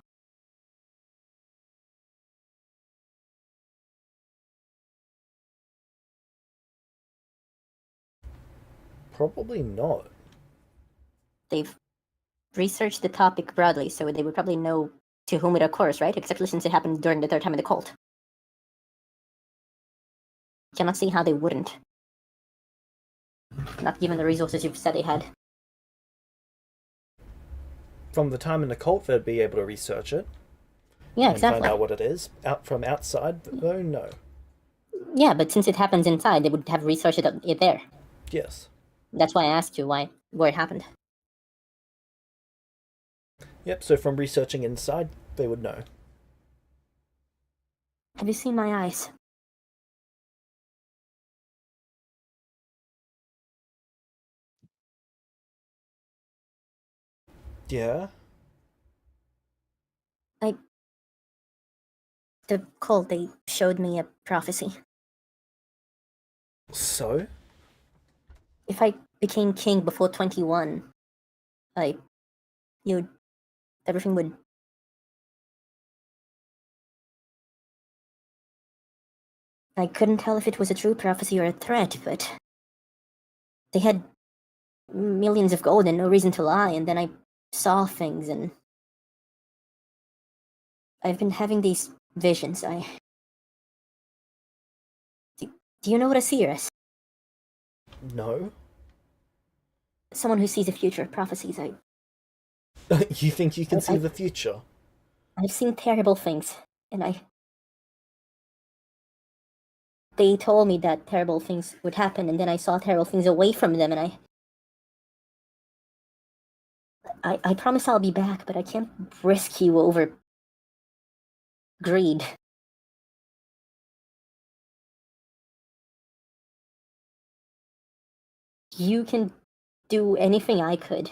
Probably not. They've researched the topic broadly, so they would probably know to whom it occurs, right? Except since it happened during the third time of the cult. Cannot see how they wouldn't. Not given the resources you've said they had. From the time in the cult, they'd be able to research it. Yeah, and exactly. find out what it is. Out from outside, though, no. Yeah, but since it happens inside, they would have researched it there. Yes. That's why I asked you where it happened. Yep, so from researching inside, they would know. Have you seen my eyes? Yeah? The cult, they showed me a prophecy. So? If I became king before 21, everything would. I couldn't tell if it was a true prophecy or a threat, but they had millions of gold and no reason to lie, and then I saw things, and I've been having these visions. Do you know what a seer is? No? Someone who sees the future, prophecies. You think you can see I- the future? I've seen terrible things, and they told me that terrible things would happen, and then I saw terrible things away from them, and I promise I'll be back, but I can't risk you over greed. You can do anything I could.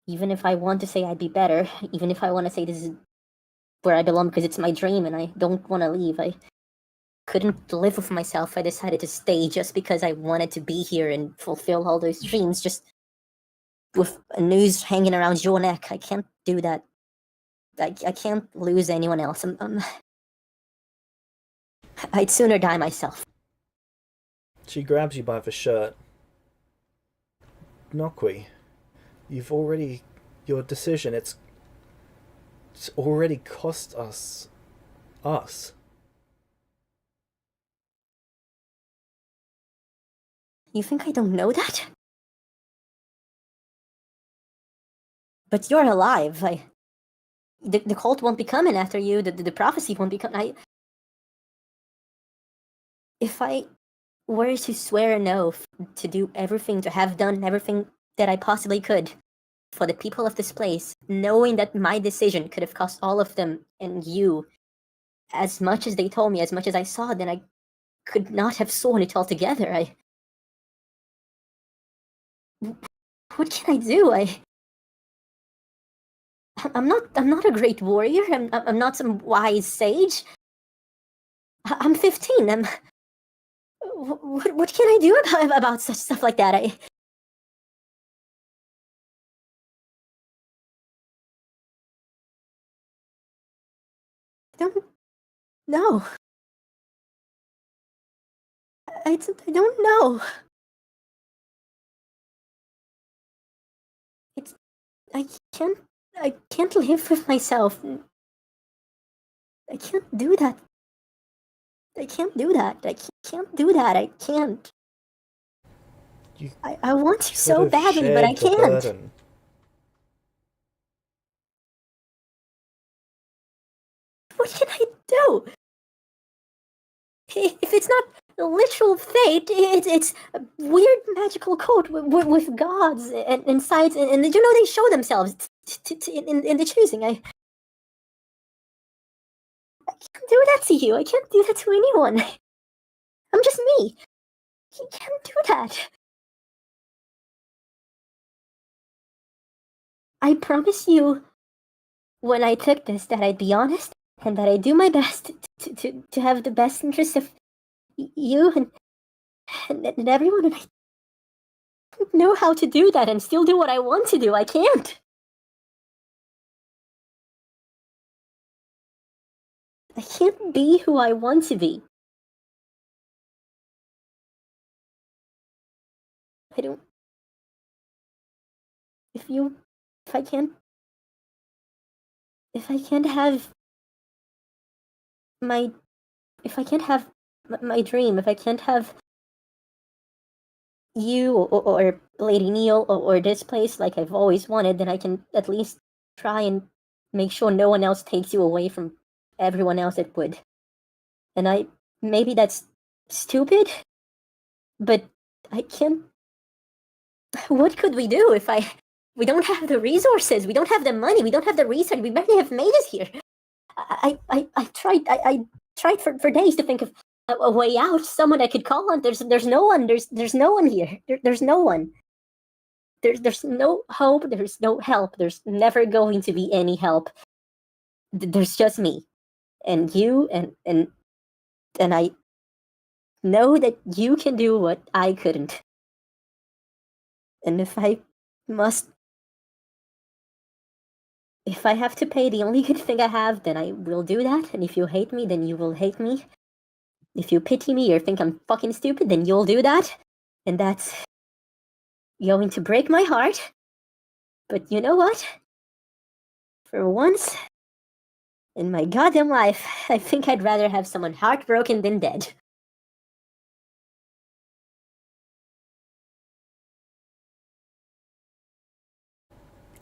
Even if I want to say I'd be better, even if I want to say this is where I belong because it's my dream and I don't want to leave, I couldn't live with myself. I decided to stay just because I wanted to be here and fulfill all those dreams, just with a noose hanging around your neck. I can't do that. I can't lose anyone else. I'd sooner die myself. She grabs you by the shirt. Nokwi, your decision, it's already cost us. You think I don't know that? But you're alive. The cult won't be coming after you. The prophecy won't be coming. If I were to swear an oath to do everything, to have done everything that I possibly could for the people of this place, knowing that my decision could have cost all of them and you as much as they told me, as much as I saw, then I could not have sworn it all together. What can I do? I'm not a great warrior. I'm not some wise sage. I'm 15. What can I do about such stuff like that? I don't know. I don't know. I can't live with myself. I can't do that. I can't do that. I can't do that. I can't. I want to so badly, but I can't. Burden. What can I do? If it's not literal fate, it's a weird magical code with gods and sides, and you know they show themselves in the choosing. I can't do that to you. I can't do that to anyone. I'm just me. You can't do that. I promise you, when I took this, that I'd be honest and that I'd do my best to have the best interest of you and everyone. And I don't know how to do that and still do what I want to do. I can't. I can't be who I want to be. I don't. If I can't have my, if I can't have my dream, if I can't have you or Lady Neil or this place like I've always wanted, then I can at least try and make sure no one else takes you away from everyone else that would. And maybe that's stupid, but I can't. What could we do if we don't have the resources, we don't have the money, we don't have the research, we barely have made it here. I tried for days to think of a way out, someone I could call on. There's no one. There's no one here. There's no one. there's no hope, there's no help, there's never going to be any help. There's just me and you, and I know that you can do what I couldn't. And if I have to pay the only good thing I have, then I will do that. And if you hate me, then you will hate me. If you pity me or think I'm fucking stupid, then you'll do that. And that's going to break my heart. But you know what? For once in my goddamn life, I think I'd rather have someone heartbroken than dead.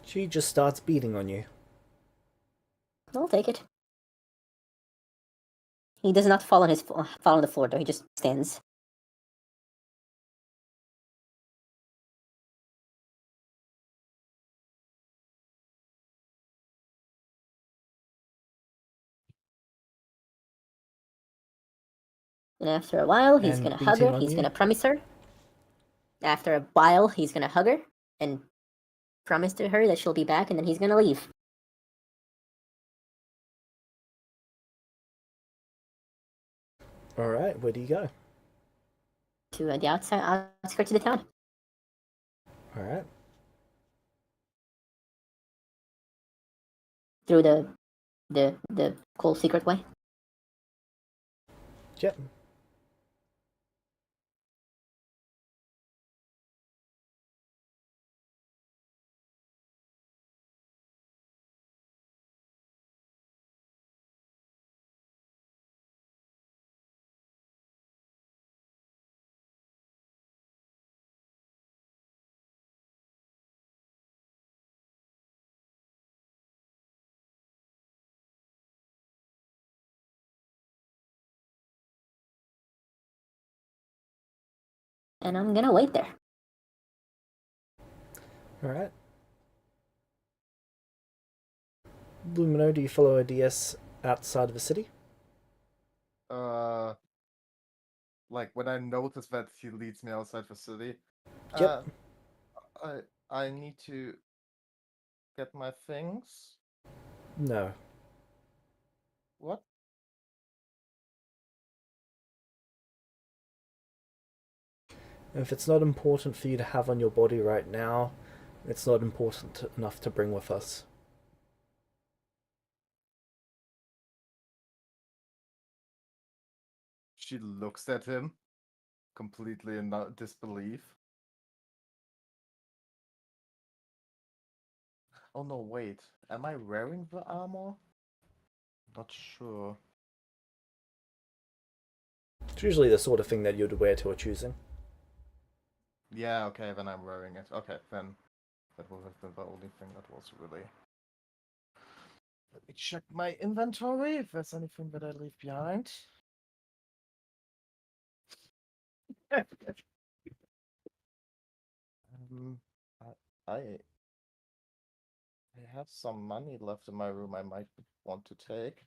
She just starts beating on you. I'll take it. He does not fall on the floor, though. He just stands. And after a while, he's And gonna hug her. beating on He's you? gonna promise her. After a while, he's gonna hug her and promise to her that she'll be back, and then he's gonna leave. Alright, where do you go? To the outskirts of the town. Alright. Through the cool secret way. Yep. And I'm gonna wait there. Alright. Lumino, do you follow a DS outside of the city? Like when I notice that he leads me outside the city. Yep. I need to get my things. No. What? If it's not important for you to have on your body right now, it's not important enough to bring with us. She looks at him, completely in disbelief. Oh no, wait. Am I wearing the armor? Not sure. It's usually the sort of thing that you'd wear to a choosing. Yeah, okay, then I'm wearing it. Okay, then that would have been the only thing that was really. Let me check my inventory if there's anything that I leave behind. um, I, I have some money left in my room I might want to take.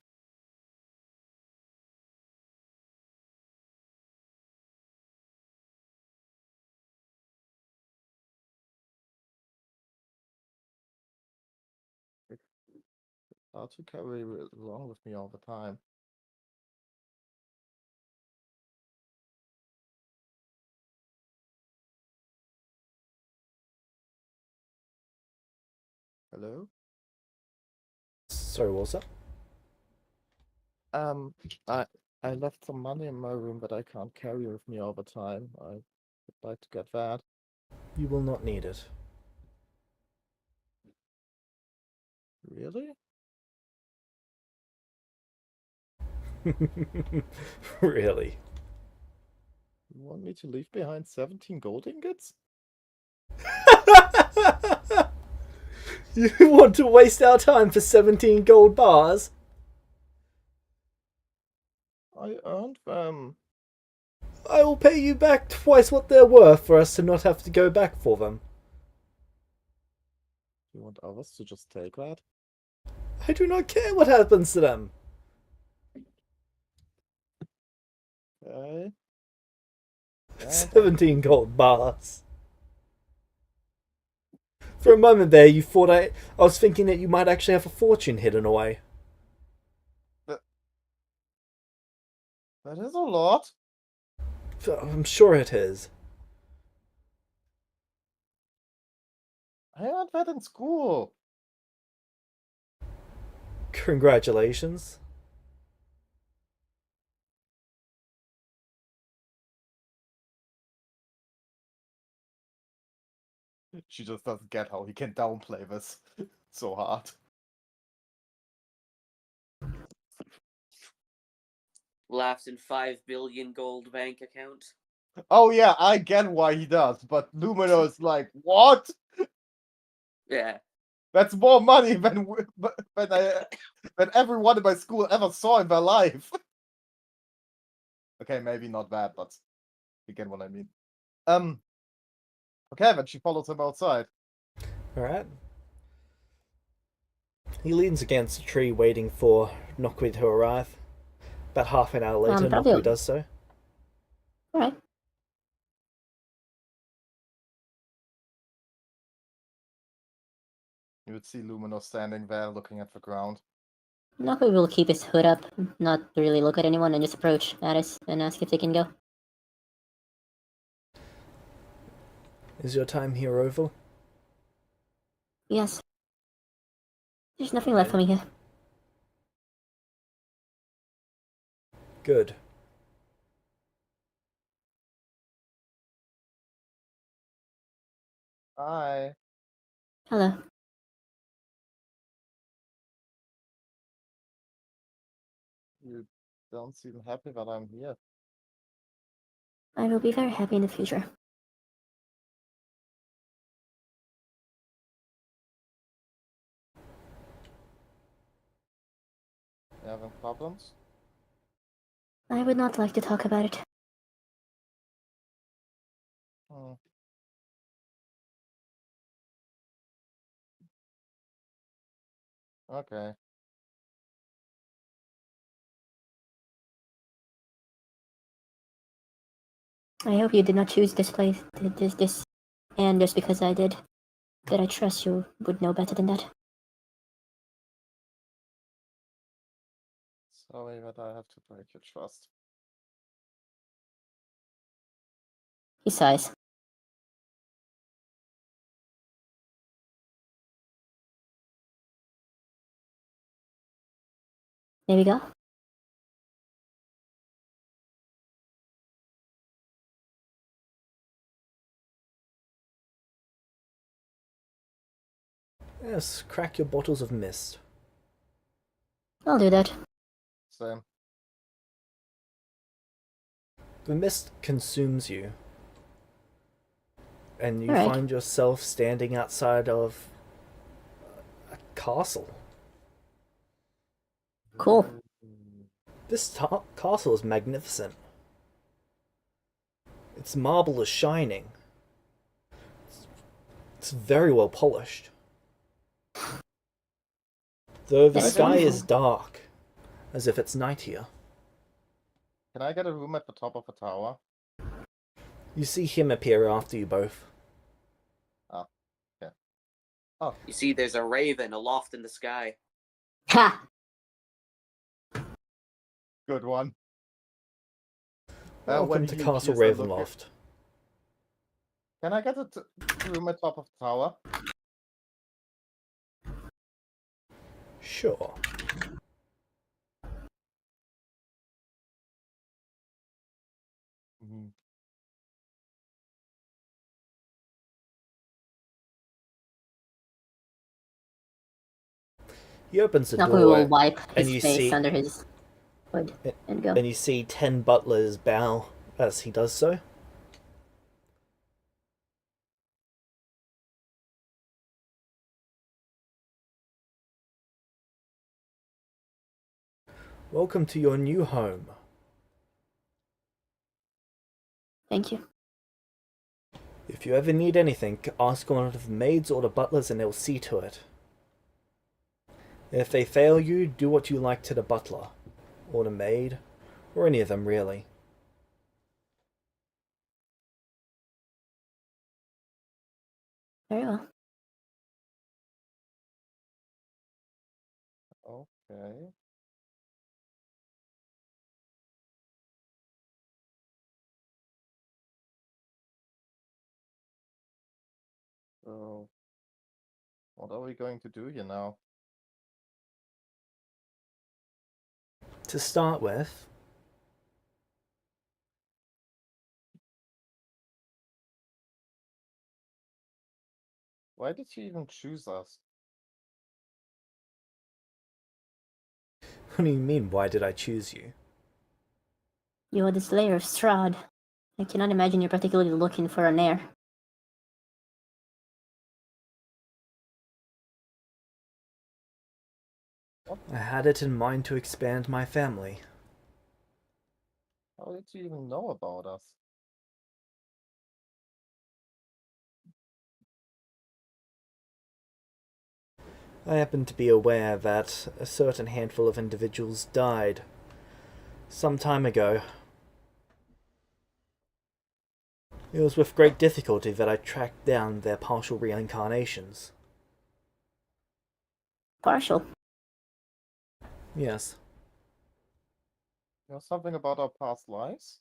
Hard to carry along with me all the time. Hello? Sorry, what was that? Um, I I left some money in my room that I can't carry with me all the time. I would like to get that. You will not need it. Really? Really? You want me to leave behind 17 gold ingots? You want to waste our time for 17 gold bars? I earned them. I will pay you back twice what they're worth for us to not have to go back for them. You want others to just take that? I do not care what happens to them. Okay. Yeah, 17 gold bars. For a moment there, you thought I was thinking that you might actually have a fortune hidden away. That is a lot. I'm sure it is. I learned that in school. Congratulations. She just doesn't get how he can downplay this so hard. Laughs in 5 billion gold bank account. Oh yeah, I get why he does, but Lumino is like, what? Yeah. That's more money than than everyone in my school ever saw in their life. Okay, maybe not that, but you get what I mean. Okay, then she follows him outside. Alright. He leans against a tree waiting for Nokwi to arrive. About half an hour later, probably- Nokwi does so. Alright. You would see Lumino standing there looking at the ground. Naku will keep his hood up, not really look at anyone, and just approach Addis and ask if they can go. Is your time here over? Yes. There's nothing left for me here. Good. Hi. Hello. You don't seem happy that I'm here. I will be very happy in the future. You having problems? I would not like to talk about it. Hmm. Okay. I hope you did not choose this place, and just because I did. But I trust you would know better than that. Sorry that I have to break your trust. He sighs. There we go. Yes, crack your bottles of mist. I'll do that. Same. The mist consumes you, and you Alright. find yourself standing outside of a castle. Cool. This castle is magnificent. Its marble is shining. It's very well polished. Though the That's sky wonderful. is dark, as if it's night here. Can I get a room at the top of the tower? You see him appear after you both. Oh, yeah. Oh, You see, there's a raven aloft in the sky. Ha! good one. Welcome when to he Castle appears, I look at- Ravenloft. Can I get a room at top of the tower? Sure. Mm-hmm. He opens the Naku door, will wipe and his you face see- under his hood and go. and you see 10 butlers bow as he does so. Welcome to your new home. Thank you. If you ever need anything, ask one of the maids or the butlers and they'll see to it. If they fail you, do what you like to the butler, or the maid, or any of them really. Very well. Okay. So, what are we going to do here now? To start with, Why did you even choose us? what do you mean, why did I choose you? You are the Slayer of Strahd. I cannot imagine you're particularly looking for an heir. I had it in mind to expand my family. How did you even know about us? I happen to be aware that a certain handful of individuals died some time ago. It was with great difficulty that I tracked down their partial reincarnations. Partial. Yes. You know something about our past lives?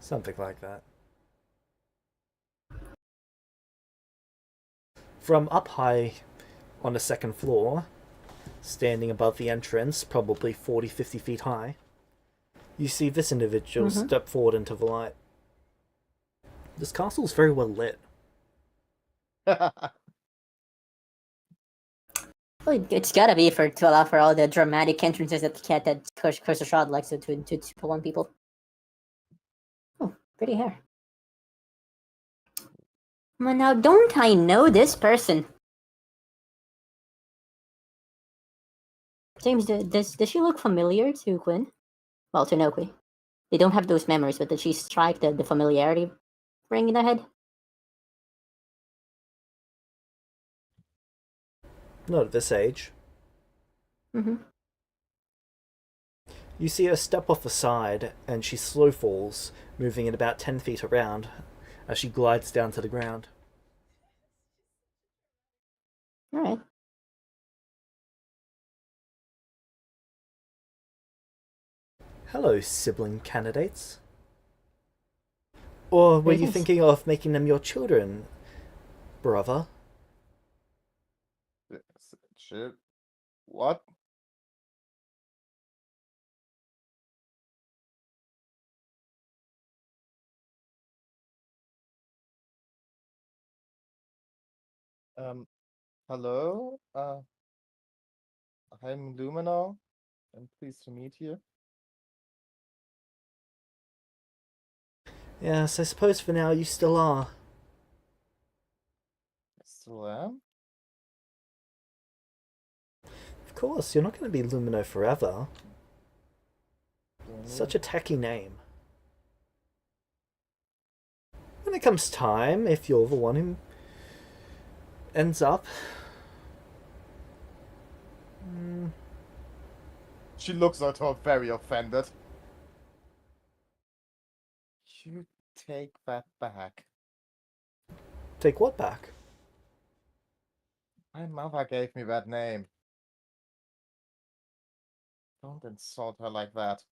Something like that. From up high on the second floor, standing above the entrance, probably 40-50 feet high, you see this individual step forward into the light. This castle's very well lit. Well, it's gotta be to allow for all the dramatic entrances that Cursor Shroud likes to pull on people. Oh, pretty hair. Well, now, don't I know this person? James, does she look familiar to Quinn? Well, to Noqui. They don't have those memories, but did she strike the familiarity ring in their head? Not at this age. Mm-hmm. You see her step off the side, and she slow falls, moving at about 10 feet around, as she glides down to the ground. Alright. Hello, sibling candidates. Or were you Greetings. thinking of making them your children, brother? Shit. What? Hello? I'm Lumino. I'm pleased to meet you. Yes, I suppose for now you still are. I still am? Of course, you're not going to be Lumino forever. Don't Such need- a tacky name. When it comes time, if you're the one who ends up... She looks at her very offended. You take that back. Take what back? My mother gave me that name. Don't insult her like that.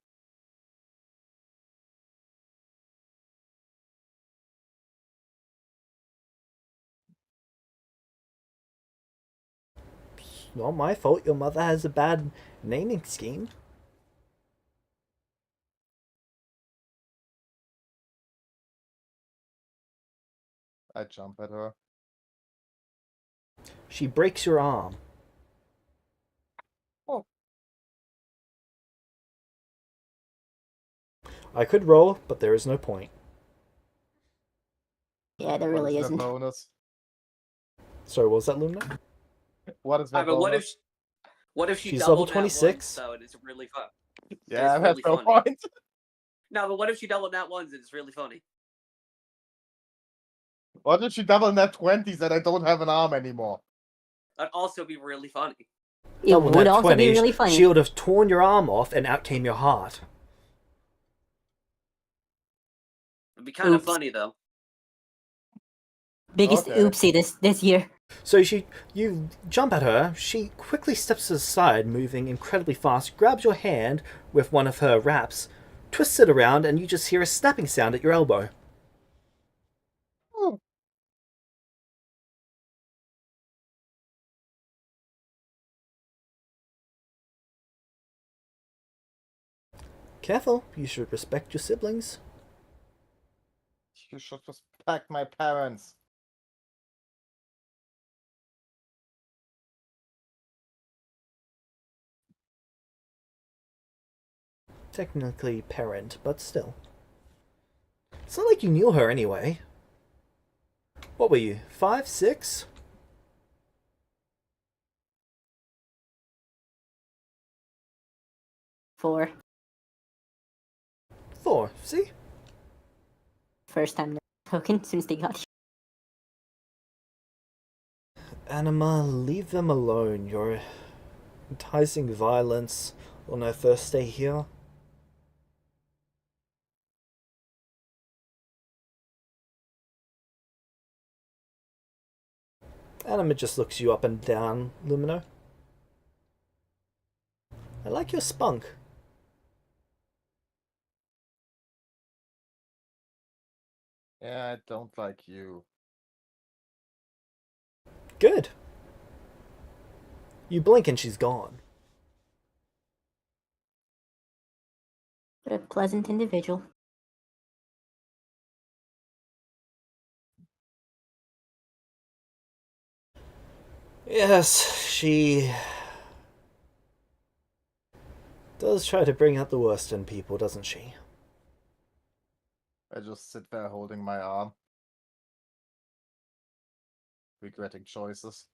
It's not my fault your mother has a bad naming scheme. I jump at her. She breaks your arm. Oh. I could roll, but there is no point. Yeah, there What really is the isn't. bonus? Sorry, what was that, Lumina? What is I that mean, bonus? what if she She's doubled level that once, 26. though, and it's really fun? Yeah, It's that's really no funny. point. No, but what if she doubled that once and it's really funny? What if she double net 20s and I don't have an arm anymore? That'd also be really funny. It Double would nat also 20, be really funny. she would have torn your arm off and out came your heart. It'd be kind of Oops. funny though. Biggest Okay. oopsie this year. So you jump at her, she quickly steps to the side, moving incredibly fast, grabs your hand with one of her wraps, twists it around, and you just hear a snapping sound at your elbow. Oh. Careful, you should respect your siblings. You should respect my parents. Technically parent, but still. It's not like you knew her anyway. What were you, 5, 6? For 4, see? first time spoken since they got here. Anima, leave them alone. You're enticing violence on their first day here. Anima just looks you up and down, Lumino. I like your spunk. Yeah, I don't like you. Good. You blink and she's gone. But a pleasant individual. Yes, she does try to bring out the worst in people, doesn't she? I just sit there holding my arm. Regretting choices.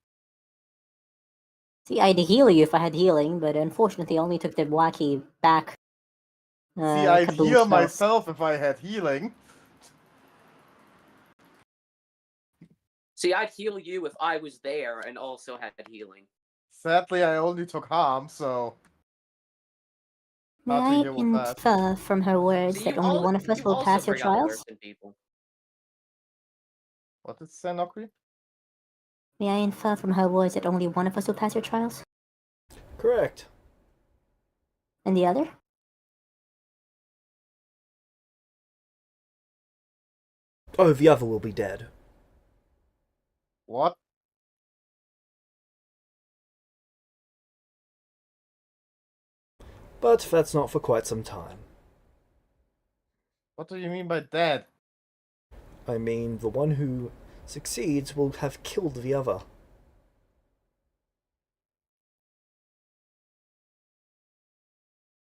See, I'd heal you if I had healing, but unfortunately I only took the wacky back. See, I'd kaboom heal spells. myself if I had healing. See, I'd heal you if I was there and also had healing. Sadly, I only took harm, so... May Hard to I hear with that. infer from her words See, that you only one of us you will also pass your bring out the trials? worst in people. What did Senokri? May I infer from her words that only one of us will pass your trials? Correct. And the other? Oh, the other will be dead. What? But that's not for quite some time. What do you mean by dead? I mean, the one who succeeds will have killed the other.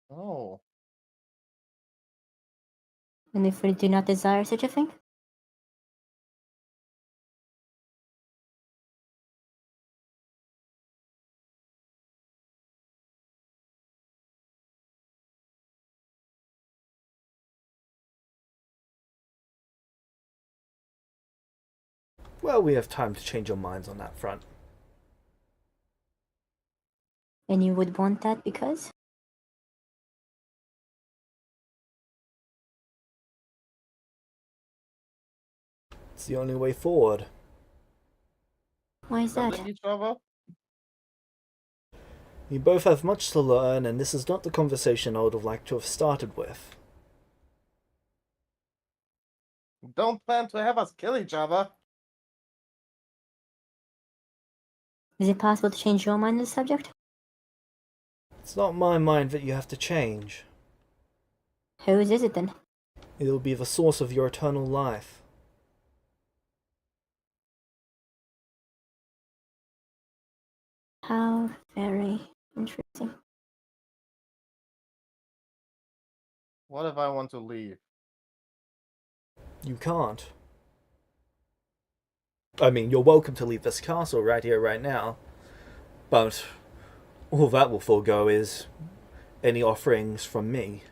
Oh. And if we do not desire such a thing? Well, we have time to change our minds on that front. And you would want that because? It's the only way forward. Why is that? Killing each other? You both have much to learn, and this is not the conversation I would have liked to have started with. Don't plan to have us kill each other. Is it possible to change your mind on the subject? It's not my mind that you have to change. Whose is it then? It'll be the source of your eternal life. How very interesting. What if I want to leave? You can't. I mean, you're welcome to leave this castle right here, right now. But all that will forego is any offerings from me.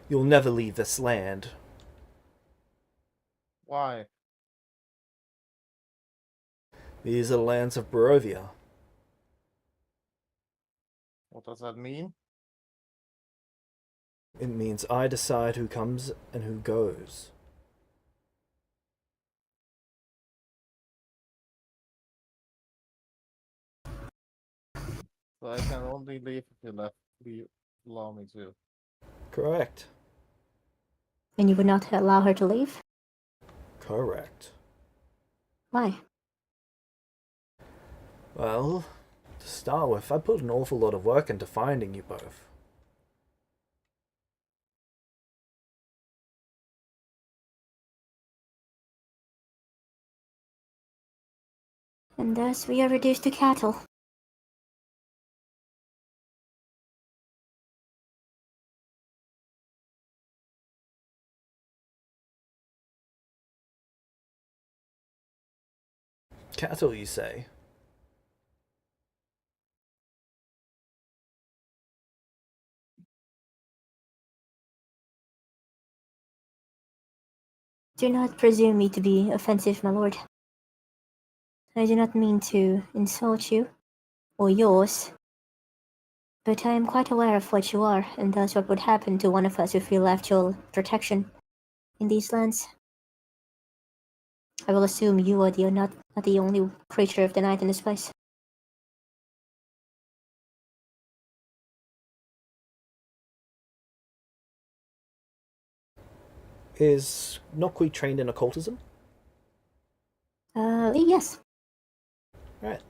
You'll never leave this land. Why? These are the lands of Barovia. What does that mean? It means I decide who comes and who goes. So I can only leave if you allow me to. Correct. And you would not allow her to leave? Correct. Why? Well, to start with, I put an awful lot of work into finding you both. And thus we are reduced to cattle. Cattle, you say? Do not presume me to be offensive, my lord. I do not mean to insult you, or yours, but I am quite aware of what you are, and thus what would happen to one of us if we left your protection in these lands. I will assume you are not the only creature of the night in this place. Is Nokui trained in occultism? Yes. Right.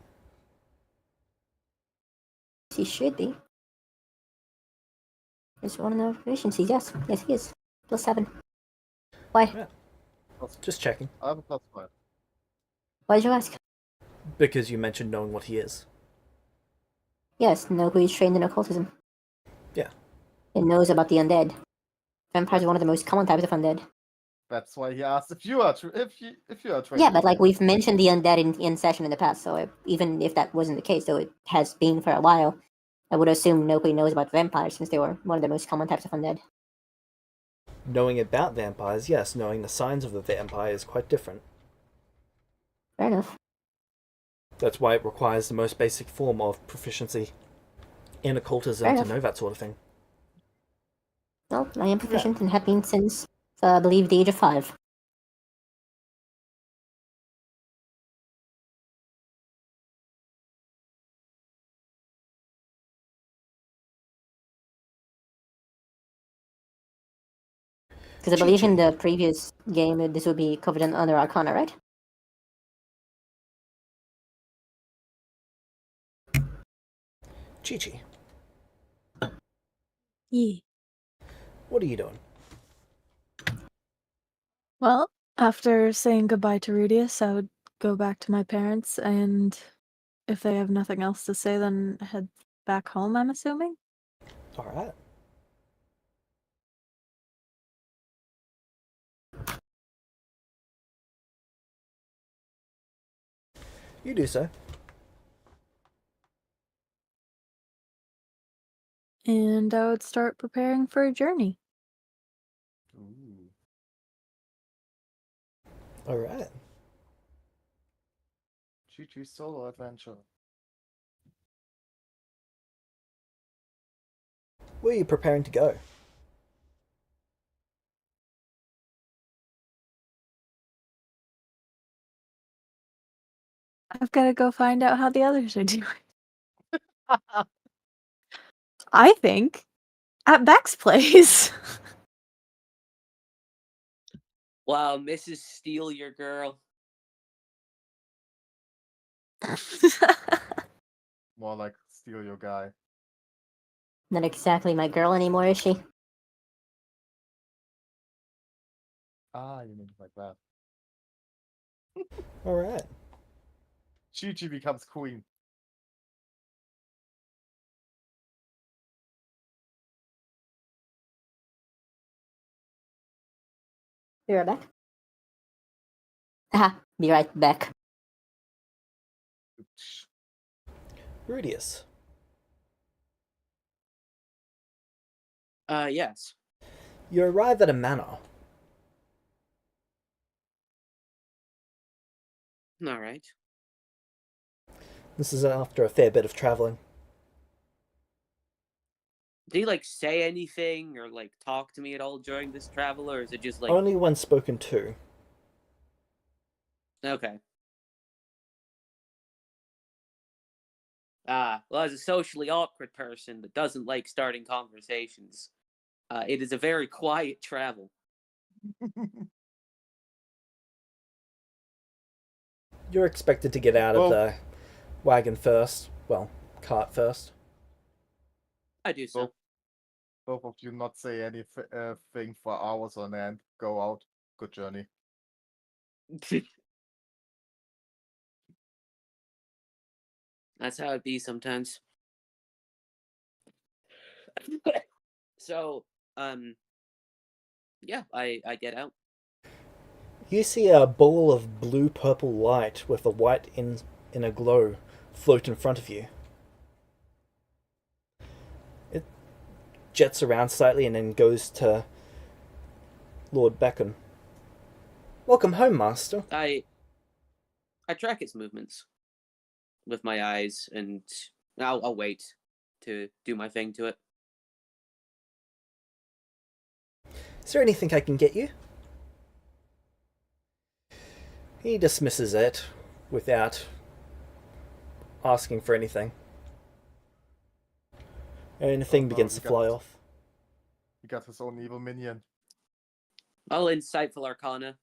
He should be. It's one of the proficiencies, yes. Yes, he is. +7. Why? Yeah. Just checking. I have a +5. Why did you ask? Because you mentioned knowing what he is. Yes, Nogu is trained in occultism. Yeah. It knows about the undead. Vampires are one of the most common types of undead. That's why he asked if you are if you are trained. Yeah, but like we've mentioned the undead in session in the past, so even if that wasn't the case, though it has been for a while, I would assume Nokui knows about vampires since they were one of the most common types of undead. Knowing about vampires, yes. Knowing the signs of the vampire is quite different. Fair enough. That's why it requires the most basic form of proficiency in occultism to know that sort of thing. Well, I am proficient and have been since, I believe, the age of 5. Because I believe in the previous game, this would be covered in other Arcana, right? Chi-Chi, Yee. what are you doing? Well, after saying goodbye to Rudius, I would go back to my parents, and if they have nothing else to say, then head back home, I'm assuming? Alright. You do so. And I would start preparing for a journey. Ooh. Alright. Chi solo adventure. Where are you preparing to go? I've got to go find out how the others are doing. I think at Beck's place. Wow, Mrs. Steal your girl. More like steal your guy. Not exactly my girl anymore, is she? Ah, you mean it like that. Alright. Chi becomes queen. Be right back. Aha, be right back. Rudius, Yes. you arrive at a manor. Alright. This is after a fair bit of travelling. Did he like say anything or like talk to me at all during this travel, or is it just like Only when spoken to. okay? Well, as a socially awkward person that doesn't like starting conversations, it is a very quiet travel. You're expected to get out of the wagon first. Well, cart first. I do so. Both of you not say anything for hours on end. Go out. Good journey. That's how it be sometimes. So, yeah, I get out. You see a ball of blue-purple light with a white in a glow float in front of you. It jets around slightly and then goes to Lord Beacon. Welcome home, Master. I track its movements with my eyes, and I'll wait to do my thing to it. Is there anything I can get you? He dismisses it without asking for anything. And the thing begins to fly off. He got his own evil minion. I'll insightful arcana.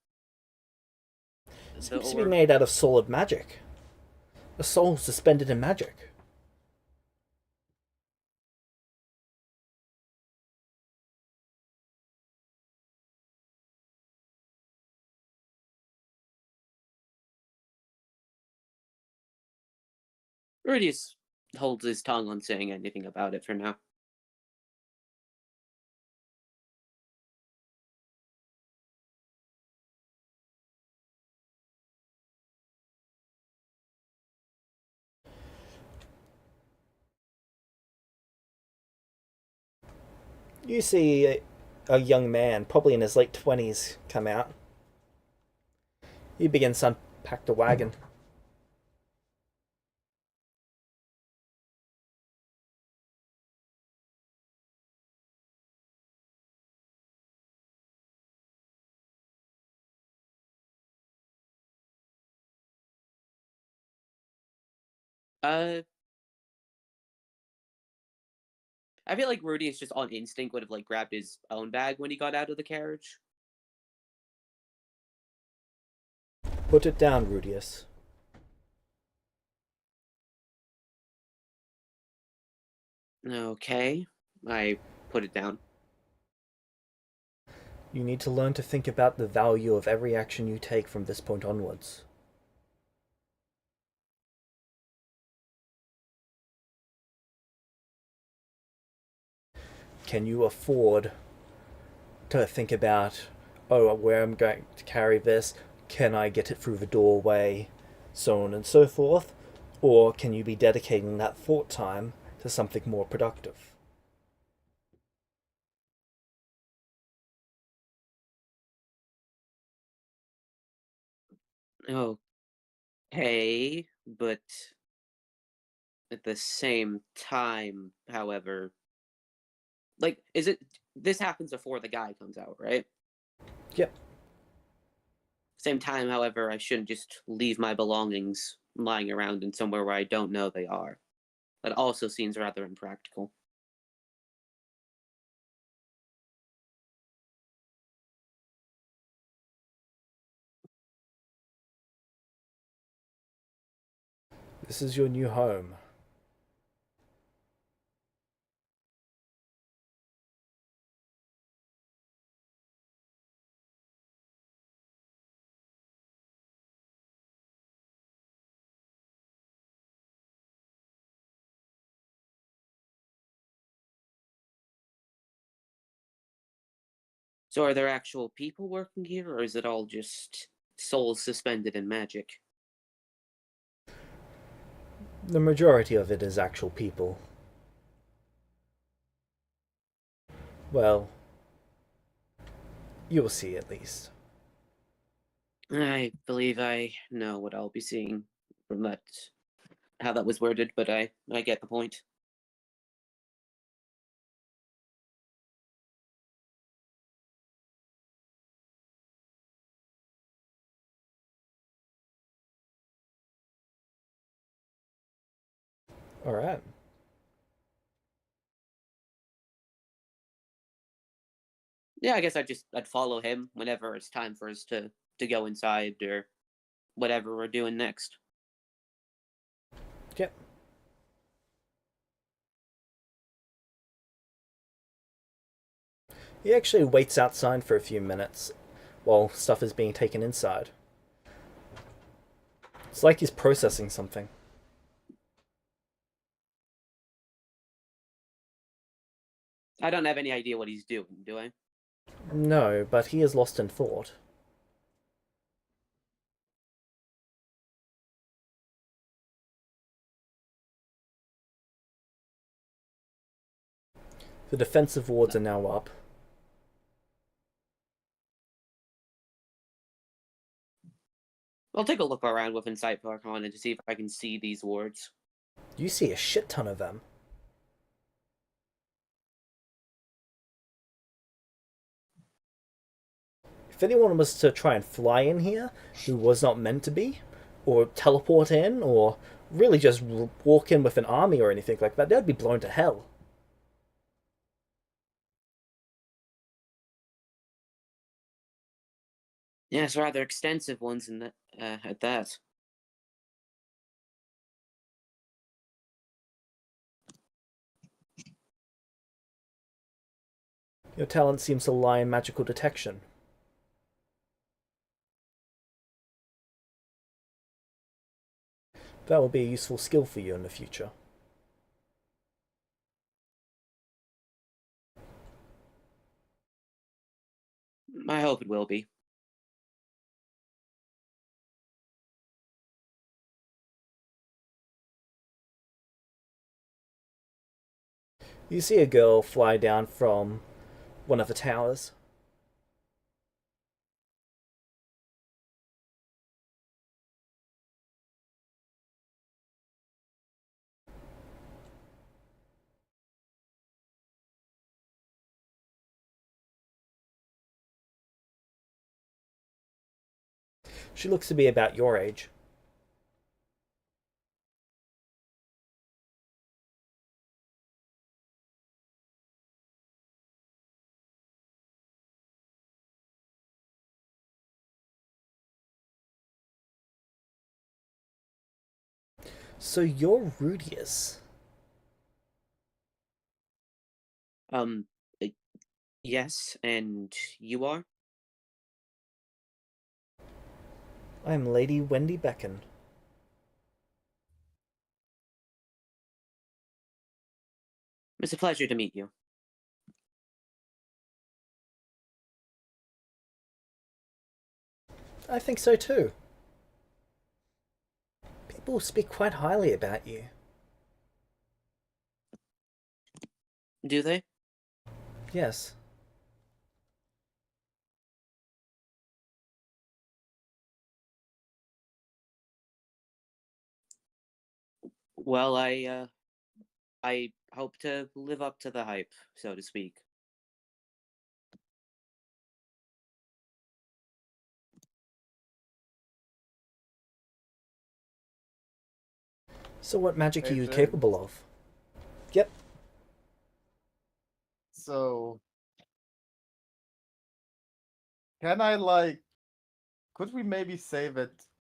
It seems to be made out of solid magic. A soul suspended in magic. Rudius holds his tongue on saying anything about it for now. You see a young man, probably in his late 20s, come out. He begins to unpack the wagon. I feel like Rudius just on instinct would have like grabbed his own bag when he got out of the carriage. Put it down, Rudius. Okay, I put it down. You need to learn to think about the value of every action you take from this point onwards. Can you afford to think about, oh, where I'm going to carry this? Can I get it through the doorway? So on and so forth. Or can you be dedicating that thought time to something more productive? Okay, but at the same time, however, like, is it this happens before the guy comes out, right? Yep. Same time, however, I shouldn't just leave my belongings lying around in somewhere where I don't know they are. That also seems rather impractical. This is your new home. So, are there actual people working here, or is it all just souls suspended in magic? The majority of it is actual people. Well, you'll see at least. I believe I know what I'll be seeing from that, how that was worded, but I get the point. Alright. Yeah, I guess I'd follow him whenever it's time for us to go inside or whatever we're doing next. Yep. He actually waits outside for a few minutes while stuff is being taken inside. It's like he's processing something. I don't have any idea what he's doing, do I? No, but he is lost in thought. The defensive wards are now up. I'll take a look around with Insight Arcana to see if I can see these wards. You see a shit ton of them. If anyone was to try and fly in here who was not meant to be, or teleport in, or really just walk in with an army or anything like that, they'd be blown to hell. Yes, rather extensive ones in at that. Your talent seems to lie in magical detection. That will be a useful skill for you in the future. I hope it will be. You see a girl fly down from one of the towers. She looks to be about your age. So you're Rudius. Uh, yes, and you are? I am Lady Wendy Beacon. It's a pleasure to meet you. I think so too. People speak quite highly about you. Do they? Yes. Well, I hope to live up to the hype, so to speak. So what magic are Hey, you James. capable of? Yep. So, can I like? Could we maybe say that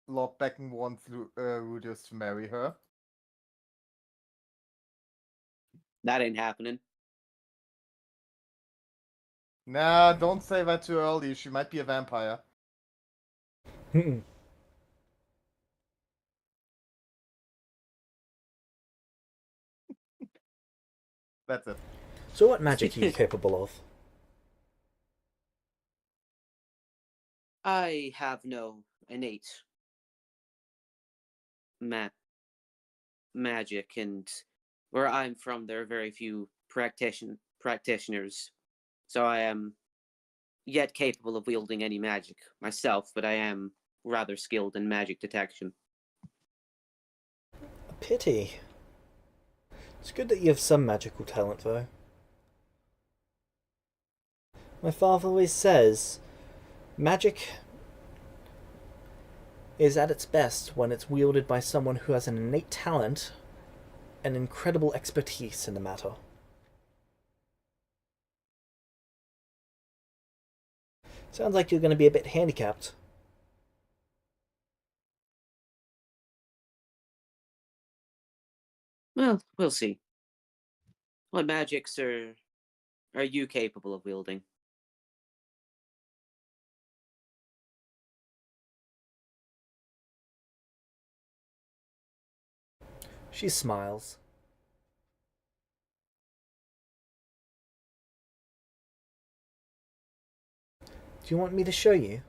Lord Becken wants Rudius to marry her? That ain't happening. Nah, don't say that too early. She might be a vampire. That's it. So what magic are you capable of? I have no innate magic, and where I'm from, there are very few practitioners, so I am yet capable of wielding any magic myself, but I am rather skilled in magic detection. A pity. It's good that you have some magical talent, though. My father always says, magic is at its best when it's wielded by someone who has an innate talent an incredible expertise in the matter. Sounds like you're going to be a bit handicapped. Well, we'll see. What magics are you capable of wielding? She smiles. Do you want me to show you?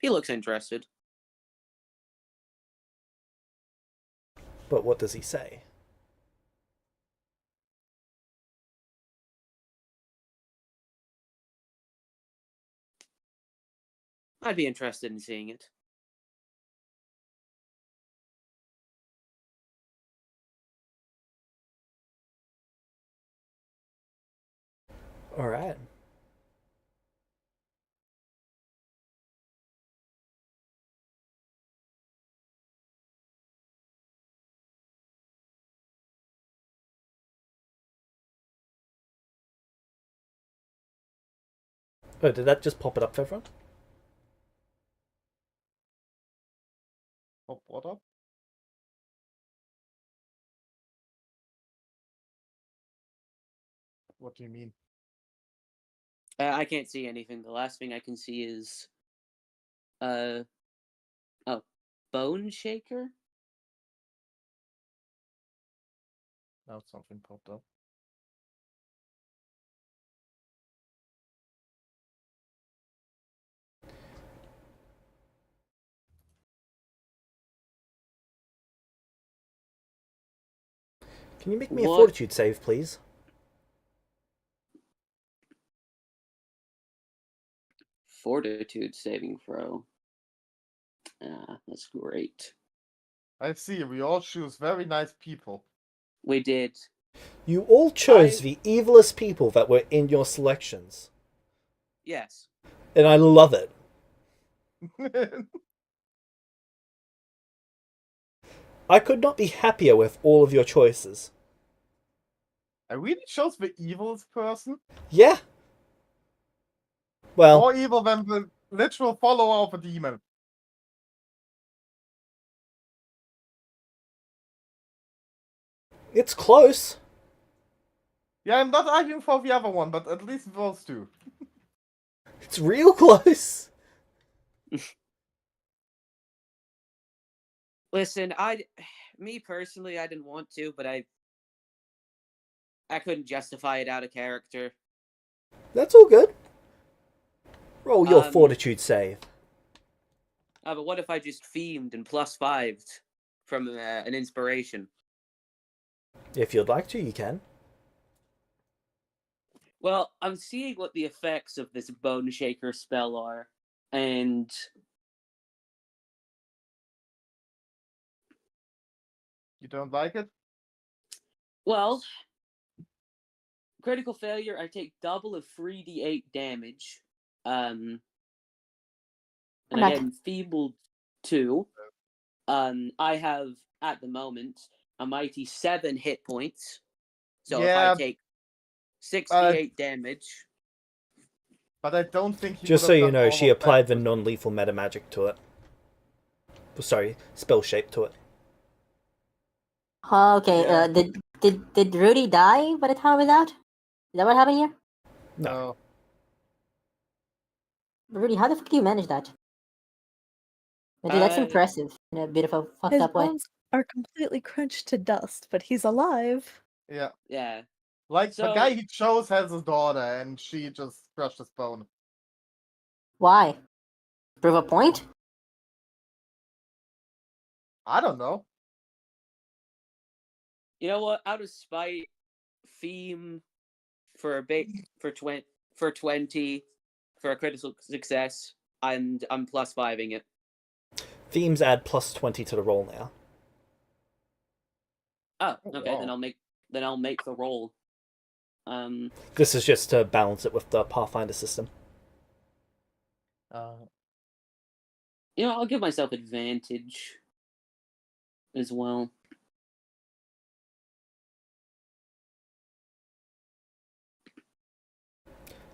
He looks interested. But what does he say? I'd be interested in seeing it. Alright. Oh, did that just pop it up for everyone? Oh, what up? What do you mean? I can't see anything. The last thing I can see is oh, Bone Shaker? Now something popped up. Can you make me a What? fortitude save, please? Fortitude saving throw. That's great. I see, we all choose very nice people. We did. You all chose I- the evilest people that were in your selections. Yes. And I love it. I could not be happier with all of your choices. I really chose the evilest person. Yeah. Well, More evil than the literal follower of a demon. it's close. Yeah, I'm not arguing for the other one, but at least those two. It's real close. Listen, me personally, I didn't want to, but I couldn't justify it out of character. That's all good. Roll your Um, fortitude save. But what if I just themed and +5'd from an inspiration? If you'd like to, you can. Well, I'm seeing what the effects of this Bone Shaker spell are, and You don't like it? well, critical failure, I take double of 3d8 damage. And I'm not- again, feebled 2. I have at the moment a mighty 7 hit points. So if Yeah. I take 68 damage, But I don't think he Just would so have you done know, all she of applied that the non-lethal meta magic to it. Sorry, spell shape to it. Okay, Yeah. did Rudy die by the time I was out? Is that what happened here? No. Rudy, how the fuck do you manage that? Dude, that's Uh, impressive in a bit of a fucked His up way. bones are completely crunched to dust, but he's alive. Yeah. yeah. Like, the So- guy he chose has a daughter, and she just crushed his bone. Why? Prove a point? I don't know. You know what? Out of spite, theme for a bit for 20 for a critical success, and I'm +5ing it. Themes add plus 20 to the roll now. Oh, Oh, okay. wow. Then I'll make the roll. This is just to balance it with the Pathfinder system. I'll give myself advantage as well.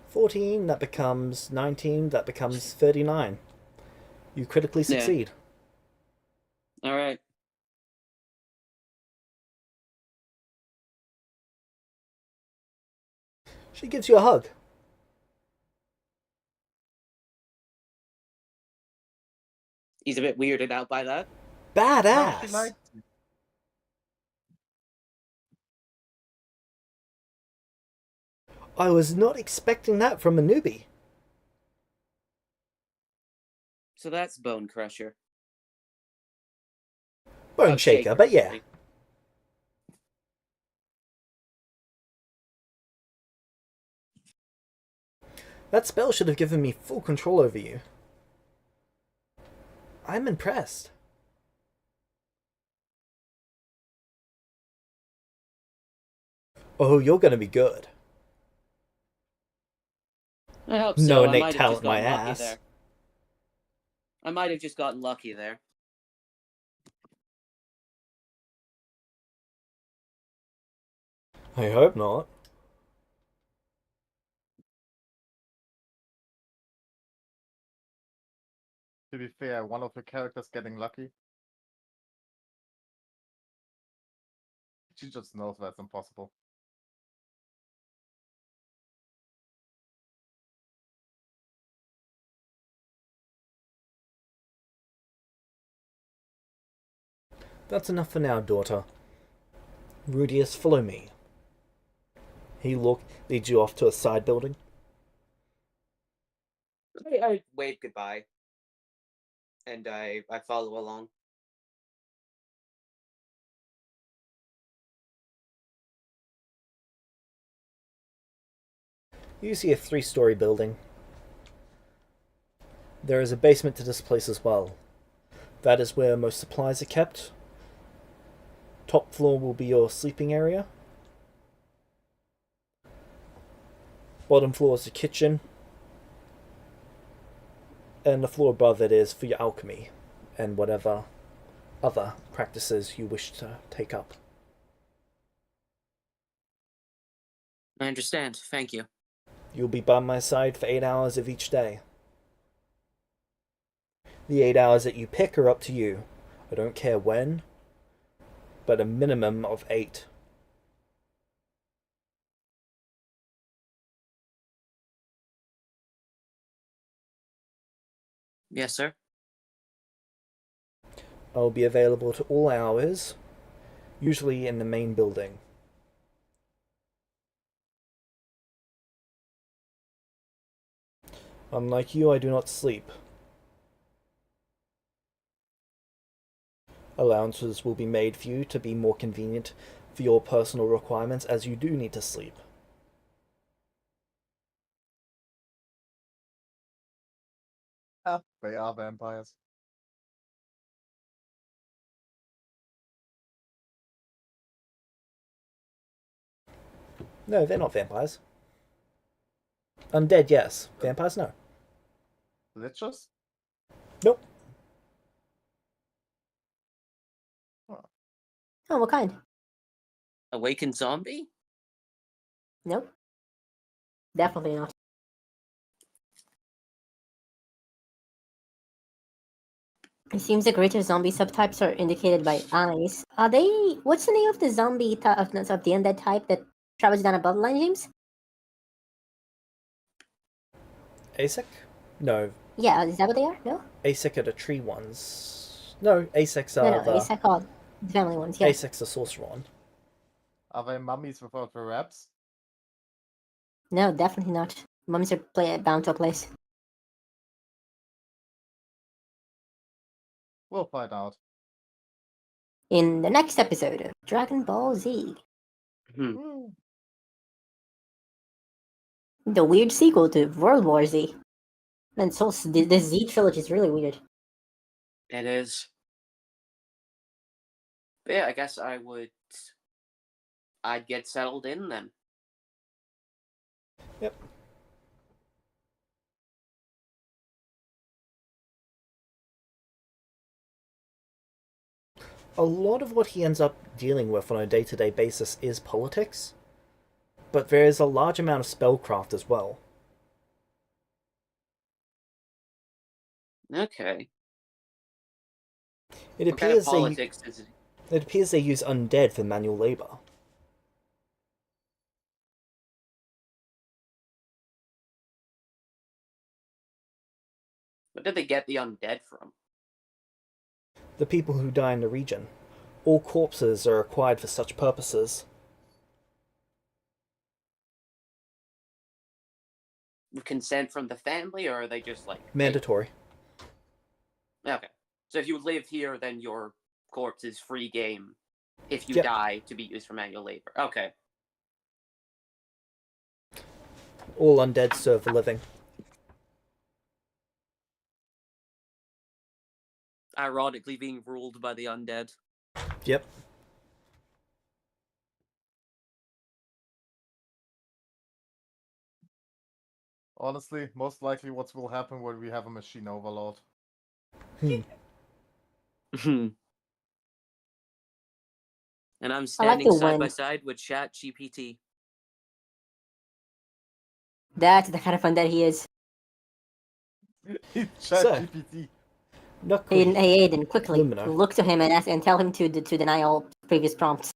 14, that becomes 19, that becomes 39. You critically succeed. All right. She gives you a hug. He's a bit weirded out by that. Badass! No, she likes you. I was not expecting that from a newbie. So that's Bone Crusher. Bone Oh, shaker, but yeah. sorry. That spell should have given me full control over you. I'm impressed. Oh, you're gonna be good. I hope No so. I innate might have talent, just my gotten lucky ass. there. I might have just gotten lucky there. I hope not. To be fair, one of the characters getting lucky. She just knows that's impossible. That's enough for now, daughter. Rudius, follow me. He leads you off to a side building. I wave goodbye. And I follow along. You see a 3-story building. There is a basement to this place as well. That is where most supplies are kept. Top floor will be your sleeping area. Bottom floor is the kitchen. And the floor above it is for your alchemy and whatever other practices you wish to take up. I understand. Thank you. You'll be by my side for 8 hours of each day. The 8 hours that you pick are up to you. I don't care when, but a minimum of 8. Yes, sir. I'll be available to all hours, usually in the main building. Unlike you, I do not sleep. Allowances will be made for you to be more convenient for your personal requirements, as you do need to sleep. Ah, they are vampires. No, they're not vampires. Undead, yes. Vampires, no. Lichers? Nope. Oh, what kind? Awakened zombie? Nope. Definitely not. It seems the greater zombie subtypes are indicated by eyes. Are they? What's the name of the zombie of the undead type that travels down a bloodline, James? Asec? No. Yeah, is that what they are? No? Asec are the tree ones. No, Asecs No, are no, the... Asec are the family ones, yeah. Asec's the sorcerer one. Are they mummies without the wraps? No, definitely not. Mummies are bound to a place. We'll find out. In the next episode of Dragon Ball Z, Woo. the weird sequel to World War Z. And so the Z trilogy is really weird. It is. But yeah, I guess I'd get settled in then. Yep. A lot of what he ends up dealing with on a day-to-day basis is politics, but there is a large amount of spellcraft as well. Okay. It What kind of appears politics is it? it appears they use undead for manual labor. Where did they get the undead from? The people who die in the region. All corpses are acquired for such purposes. With consent from the family, or are they just like Mandatory. Okay. So if you live here, then your corpse is free game if you Yep. die to be used for manual labor. Okay. All undead serve the living. Ironically being ruled by the undead. Yep. Honestly, most likely what will happen when we have a machine overload. Hmm. And I'm I like standing the side by wind. side with Chat GPT. That's the kind of undead he is. So- ChatGPT. Hey, Nukri. hey, Aiden, quickly Lumina. look to him and ask and tell him to deny all previous prompts.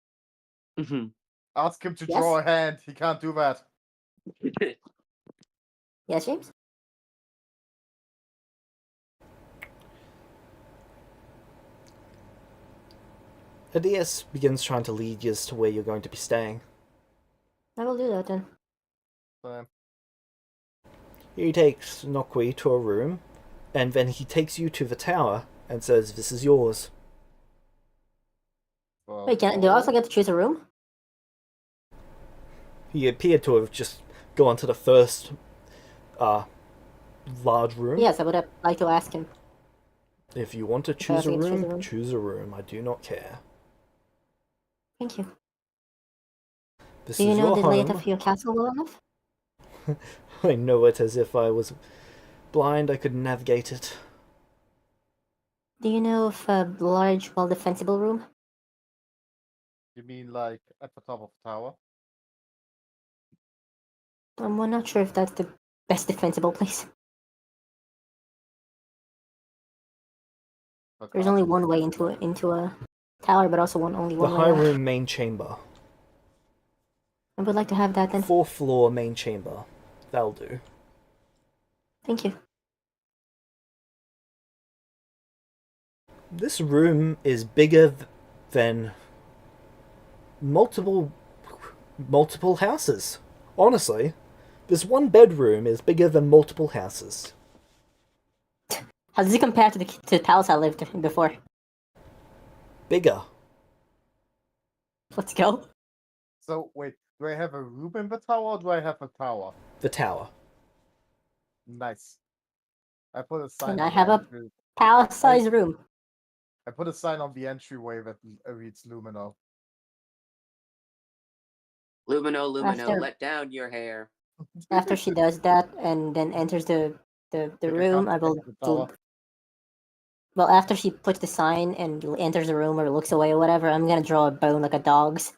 Ask him to Yes? draw a hand. He can't do that. Yes, James? Adias begins trying to lead you as to where you're going to be staying. I will do that then. So, He takes Nokwi to a room, and then he takes you to the tower and says, "This is yours." Wait, do I also get to choose a room? He appeared to have just gone to the first large room. Yes, I would have liked to ask him. If you want to I choose a also get to choose a room, room. choose a room. I do not care. Thank you. This Do you is know your the layout home. of your castle well enough? I know it as if I was blind, I could navigate it. Do you know of a large, well-defensible room? you mean like at the top of the tower? I'm not sure if that's the best defensible place. The There's only castle? one way into a tower, but also only The one way high out. room main chamber. I would like to have that then. 4th floor main chamber. That'll do. Thank you. This room is bigger than multiple houses. Honestly, this one bedroom is bigger than multiple houses. How does it compare to the palace I lived in before? Bigger. Let's go. So, wait, do I have a room in the tower or do I have a tower? The tower. Nice. I put a sign And on I the have a entry. palace-sized room. I put a sign on the entryway that reads Lumino. Lumino, After- let down your hair. After she does that and then enters the Think I room, can't I will protect the tower. Well, after she puts the sign and enters the room or looks away or whatever, I'm gonna draw a bone like a dog's.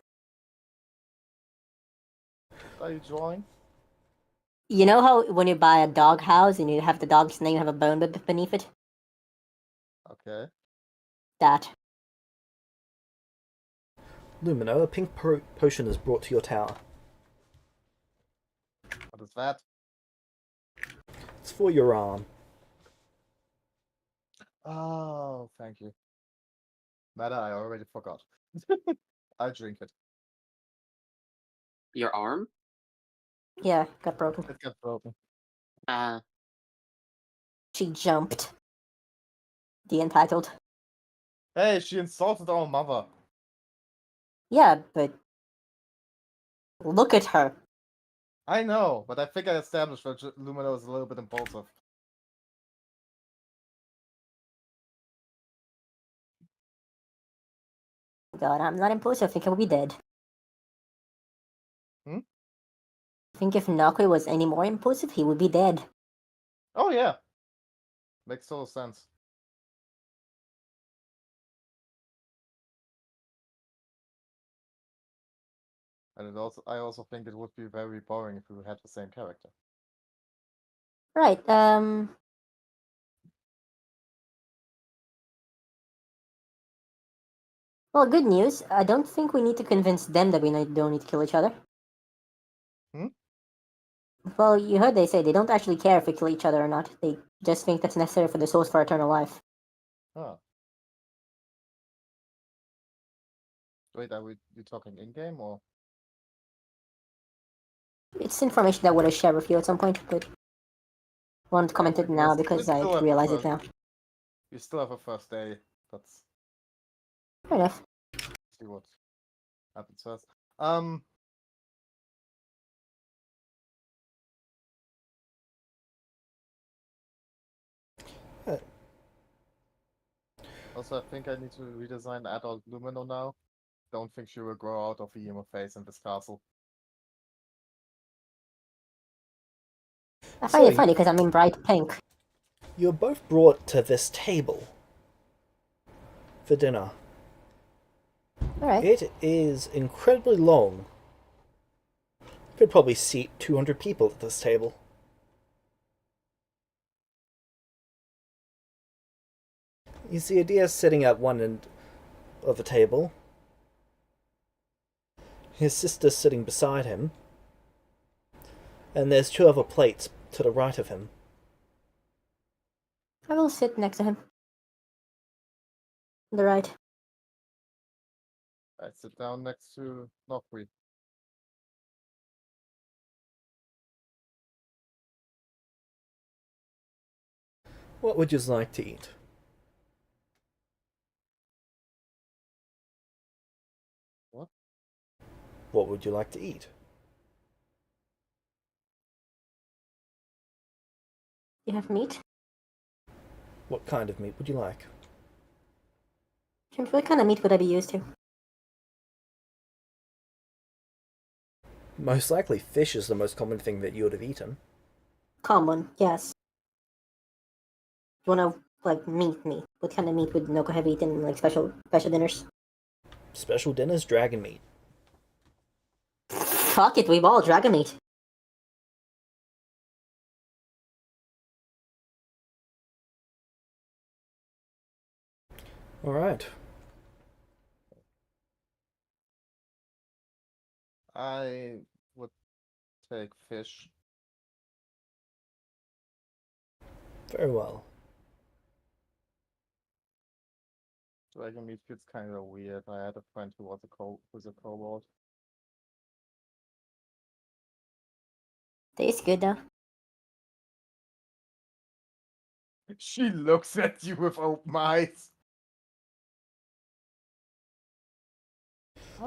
What are you drawing? You know how when you buy a dog house and you have the dog's name, you have a bone beneath it? Okay. That. Lumino, a pink potion is brought to your tower. What is that? It's for your arm. Oh, thank you. Matter, I already forgot. I drink it. Your arm? Yeah, got broken. It got broken. She jumped. The entitled. Hey, she insulted our mother. Yeah, but look at her. I know, but I think I established that Lumino is a little bit impulsive. God, I'm not impulsive. I think I will be dead. Hmm? I think if Nakui was any more impulsive, he would be dead. Oh yeah. Makes total sense. And I also think it would be very boring if we had the same character. Right, well, good news. I don't think we need to convince them that we don't need to kill each other. Hmm? Well, you heard they say they don't actually care if we kill each other or not. They just think that's necessary for the souls for eternal life. Huh. Wait, are you talking in-game or? It's information that I would have shared with you at some point, but won't comment it now we because I still have a realize it first- now. We still have a first day. Let's Fair enough. see what happens first. Also, I think I need to redesign adult Lumino now. Don't think she will grow out of a human face in this castle. I So find it you- funny because I'm in bright pink. You're both brought to this table for dinner. Alright. It is incredibly long. You could probably seat 200 people at this table. You see Adia sitting at one end of the table. His sister sitting beside him. And there's two other plates to the right of him. I will sit next to him. On the right. I sit down next to Nokri. What would you like to eat? What? What would you like to eat? You have meat? What kind of meat would you like? James, what kind of meat would I be used to? Most likely fish is the most common thing that you would have eaten. Common, yes. You wanna, like, meat? What kind of meat would Noko have eaten in, like, special dinners? Special dinners, dragon meat. Fuck it, we've all dragon meat. Alright. I would take fish. Very well. Dragon meat feels kind of weird. I had a friend who was a kobold. Tastes good though. She looks at you with open eyes.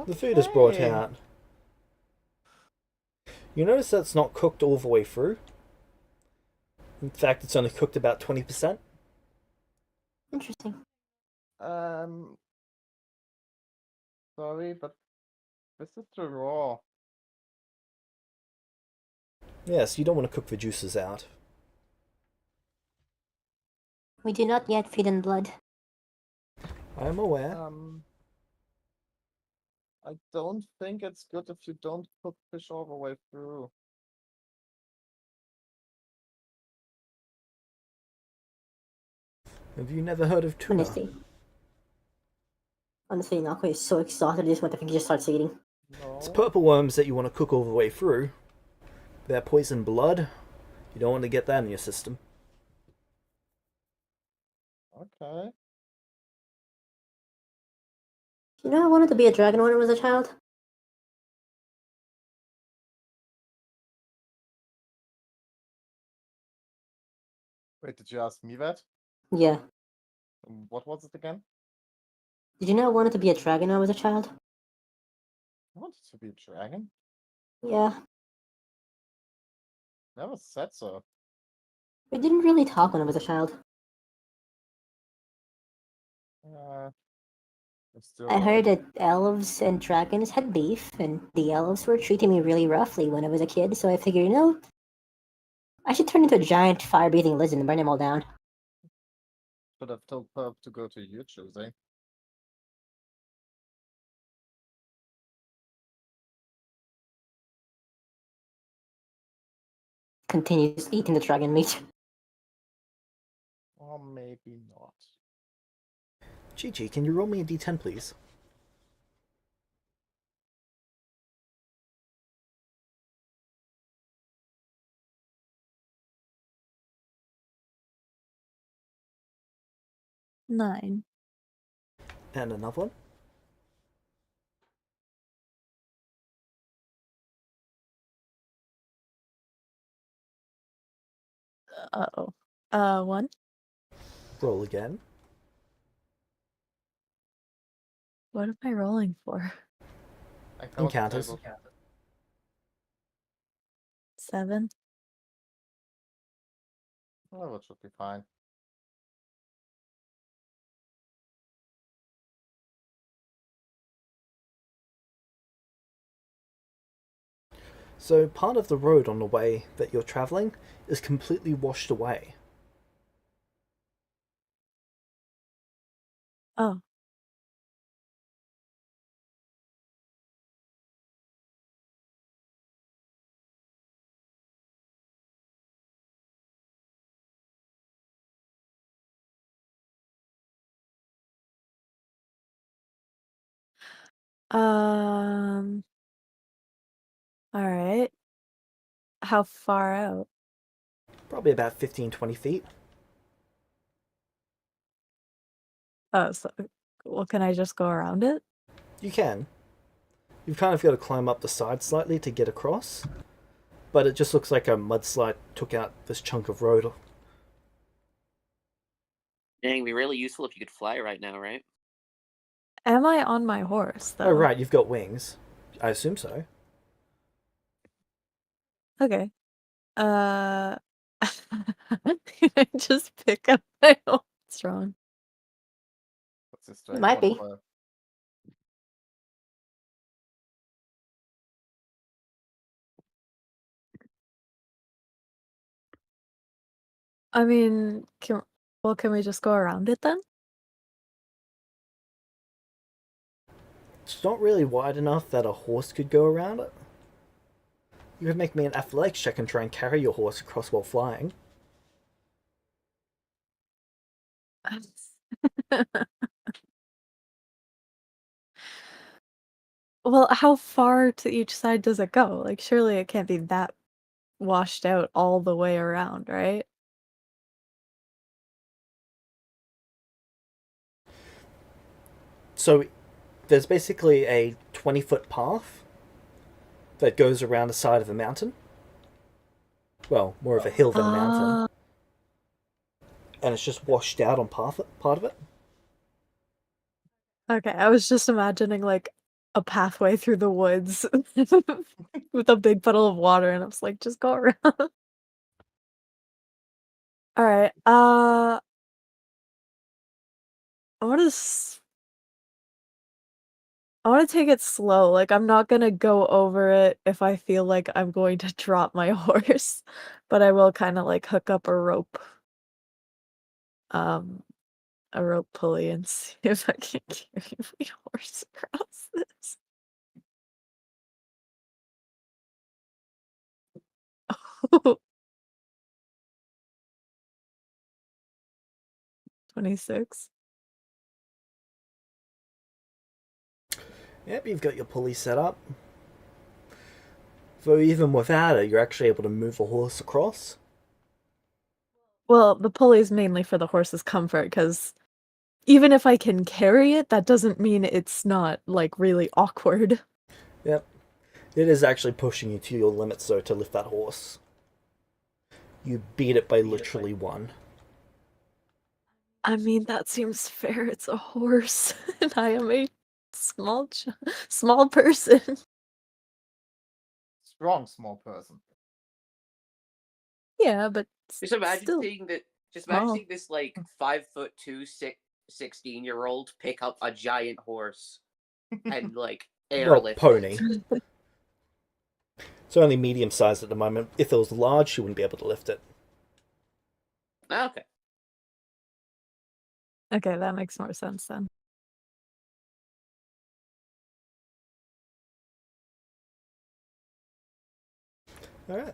The food is brought Okay. out. You notice that it's not cooked all the way through. In fact, it's only cooked about 20%. Interesting. Sorry, but this is too raw. Yes, you don't want to cook the juices out. We do not yet feed on blood. I am aware. I don't think it's good if you don't cook fish all the way through. Have you never heard of tuna? Honestly, Nako is so exhausted. This motherfucker just starts eating. No. It's purple worms that you want to cook all the way through. They're poison blood. You don't want to get that in your system. Okay. You know, I wanted to be a dragon when I was a child. Wait, did you ask me that? Yeah. What was it again? Did you know I wanted to be a dragon when I was a child? I wanted to be a dragon. Yeah. Never said so. We didn't really talk when I was a child. Still I heard that elves and dragons had beef, and the elves were treating me really roughly when I was a kid, so I figured, I should turn into a giant fire-breathing lizard and burn them all down. should have told Perp to go to you choosing. Continues eating the dragon meat. Or maybe not. Gigi, can you roll me a d10, please? Nine. And another one? Uh-oh. One. Roll again. What am I rolling for? Encounters. 7. Oh, that should be fine. So part of the road on the way that you're traveling is completely washed away. Oh. Um. All right. How far out? Probably about 15-20 feet. Oh, so well, can I just go around it? You can. You've kind of got to climb up the side slightly to get across, but it just looks like a mudslide took out this chunk of road. Dang, it'd be really useful if you could fly right now, right? Am I on my horse though? Oh right, you've got wings. I assume so. Okay. Can I just pick up my horse wrong? What's this straight Might be. modifier? I mean, can we just go around it then? It's not really wide enough that a horse could go around it. You could make me an athletics check and try and carry your horse across while flying. Well, how far to each side does it go? Like, surely it can't be that washed out all the way around, right? So there's basically a 20-foot path that goes around the side of a mountain. Well, more of a hill than a mountain. And it's just washed out on part of it. Okay, I was just imagining like a pathway through the woods with a big puddle of water, and I was like, just go around. All right. I want to. I want to take it slow. Like, I'm not gonna go over it if I feel like I'm going to drop my horse, but I will kind of like hook up um, a rope pulley and see if I can carry my horse across this. 26. Yep, you've got your pulley set up. So even without it, you're actually able to move a horse across. Well, the pulley is mainly for the horse's comfort, because even if I can carry it, that doesn't mean it's not, like, really awkward. Yep. It is actually pushing you to your limits, though, to lift that horse. You beat it by literally 1. I mean, that seems fair. It's a horse, and I am a small person. Strong small person. Yeah, but Just imagine still. seeing that. Just small. imagine seeing this like 5'2" 16-year-old pick up a giant horse and like Well, airlift pony. it. It's only medium sized at the moment. If it was large, she wouldn't be able to lift it. Okay. Okay, that makes more sense then. Alright.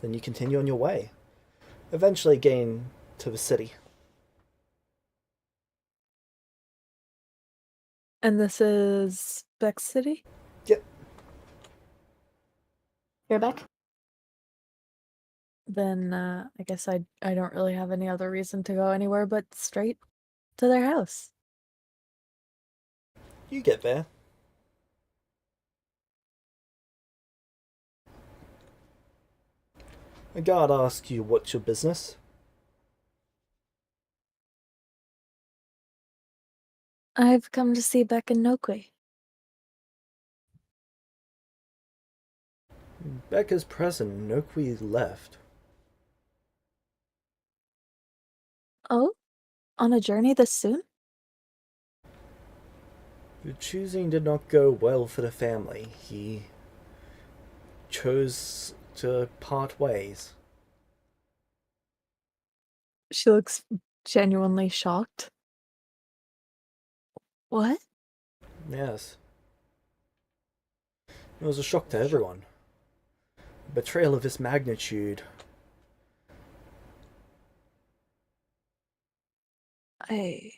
Then you continue on your way. Eventually getting to the city. And this is Beck City? Yep. You're back? Then I guess I don't really have any other reason to go anywhere but straight to their house. You get there. A guard asks you what's your business. I've come to see Beck and Noqui. Becca's present, Noqui left. Oh? On a journey this soon? The choosing did not go well for the family. He chose to part ways. She looks genuinely shocked. What? Yes. It was a shock to everyone. A betrayal of this magnitude. Did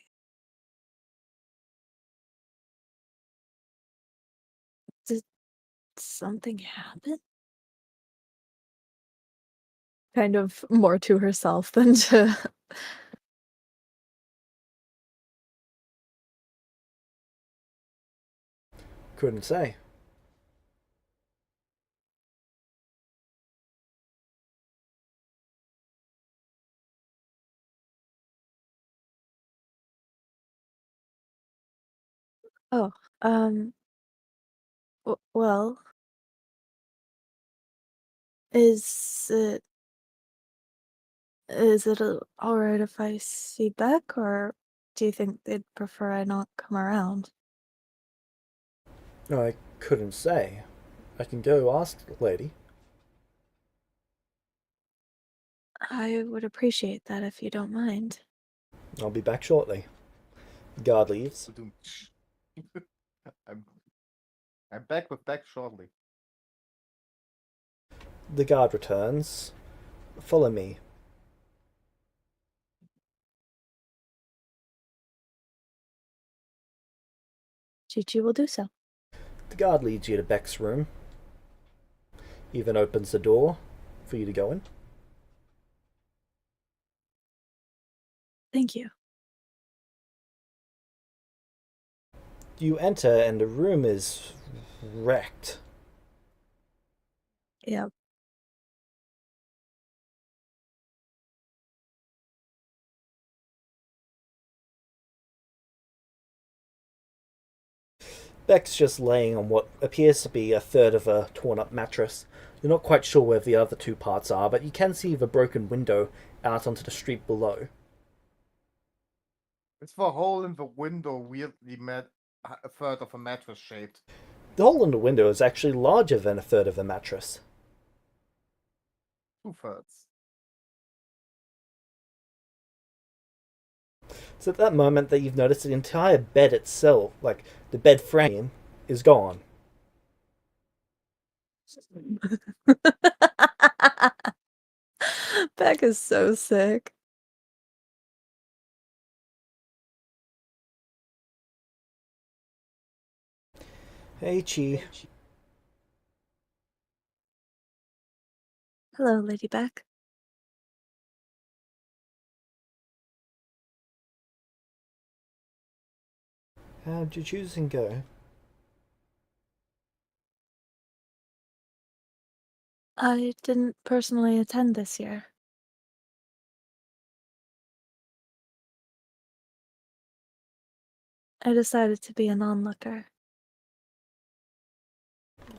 something happen? Kind of more to herself than to... Couldn't say. Oh, well, is it alright if I see Beck, or do you think they'd prefer I not come around? No, I couldn't say. I can go ask the lady. I would appreciate that if you don't mind. I'll be back shortly. The guard leaves. I'm back with Beck shortly. The guard returns. Follow me. Chi-Chi will do so. The guard leads you to Beck's room. He then opens the door for you to go in. Thank you. You enter and the room is wrecked. Yep. Beck's just laying on what appears to be a third of a torn up mattress. You're not quite sure where the other two parts are, but you can see the broken window out onto the street below. It's the hole in the window weirdly a third of a mattress shaped. The hole in the window is actually larger than a third of the mattress. 2/3. It's at that moment that you've noticed the entire bed itself, like the bed frame, is gone. Beck is so sick. Hey, Chi. Hello, Lady Beck. How'd you choose and go? I didn't personally attend this year. I decided to be an onlooker.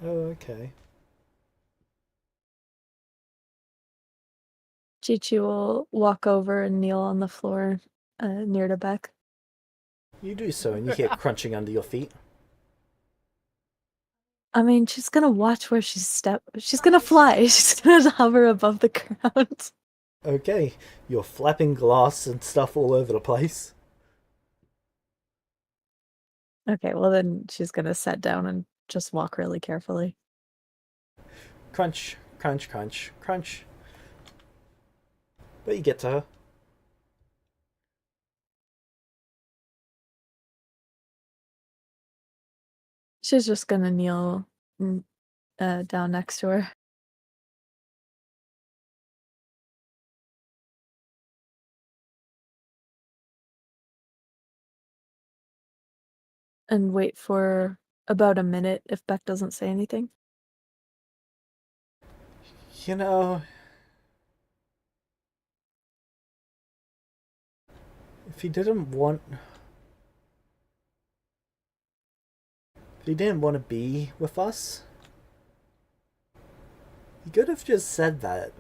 Oh, okay. Chi-Chi will walk over and kneel on the floor near to Beck. You do so, and you hear crunching under your feet. I mean, she's gonna watch where she She's gonna fly. She's gonna hover above the ground. Okay, you're flapping glass and stuff all over the place. Okay, well then she's gonna sit down and just walk really carefully. Crunch, crunch, crunch, crunch. But you get to her. She's just gonna kneel down next to her. And wait for about a minute if Beck doesn't say anything. You know, if he didn't want to be with us, he could have just said that.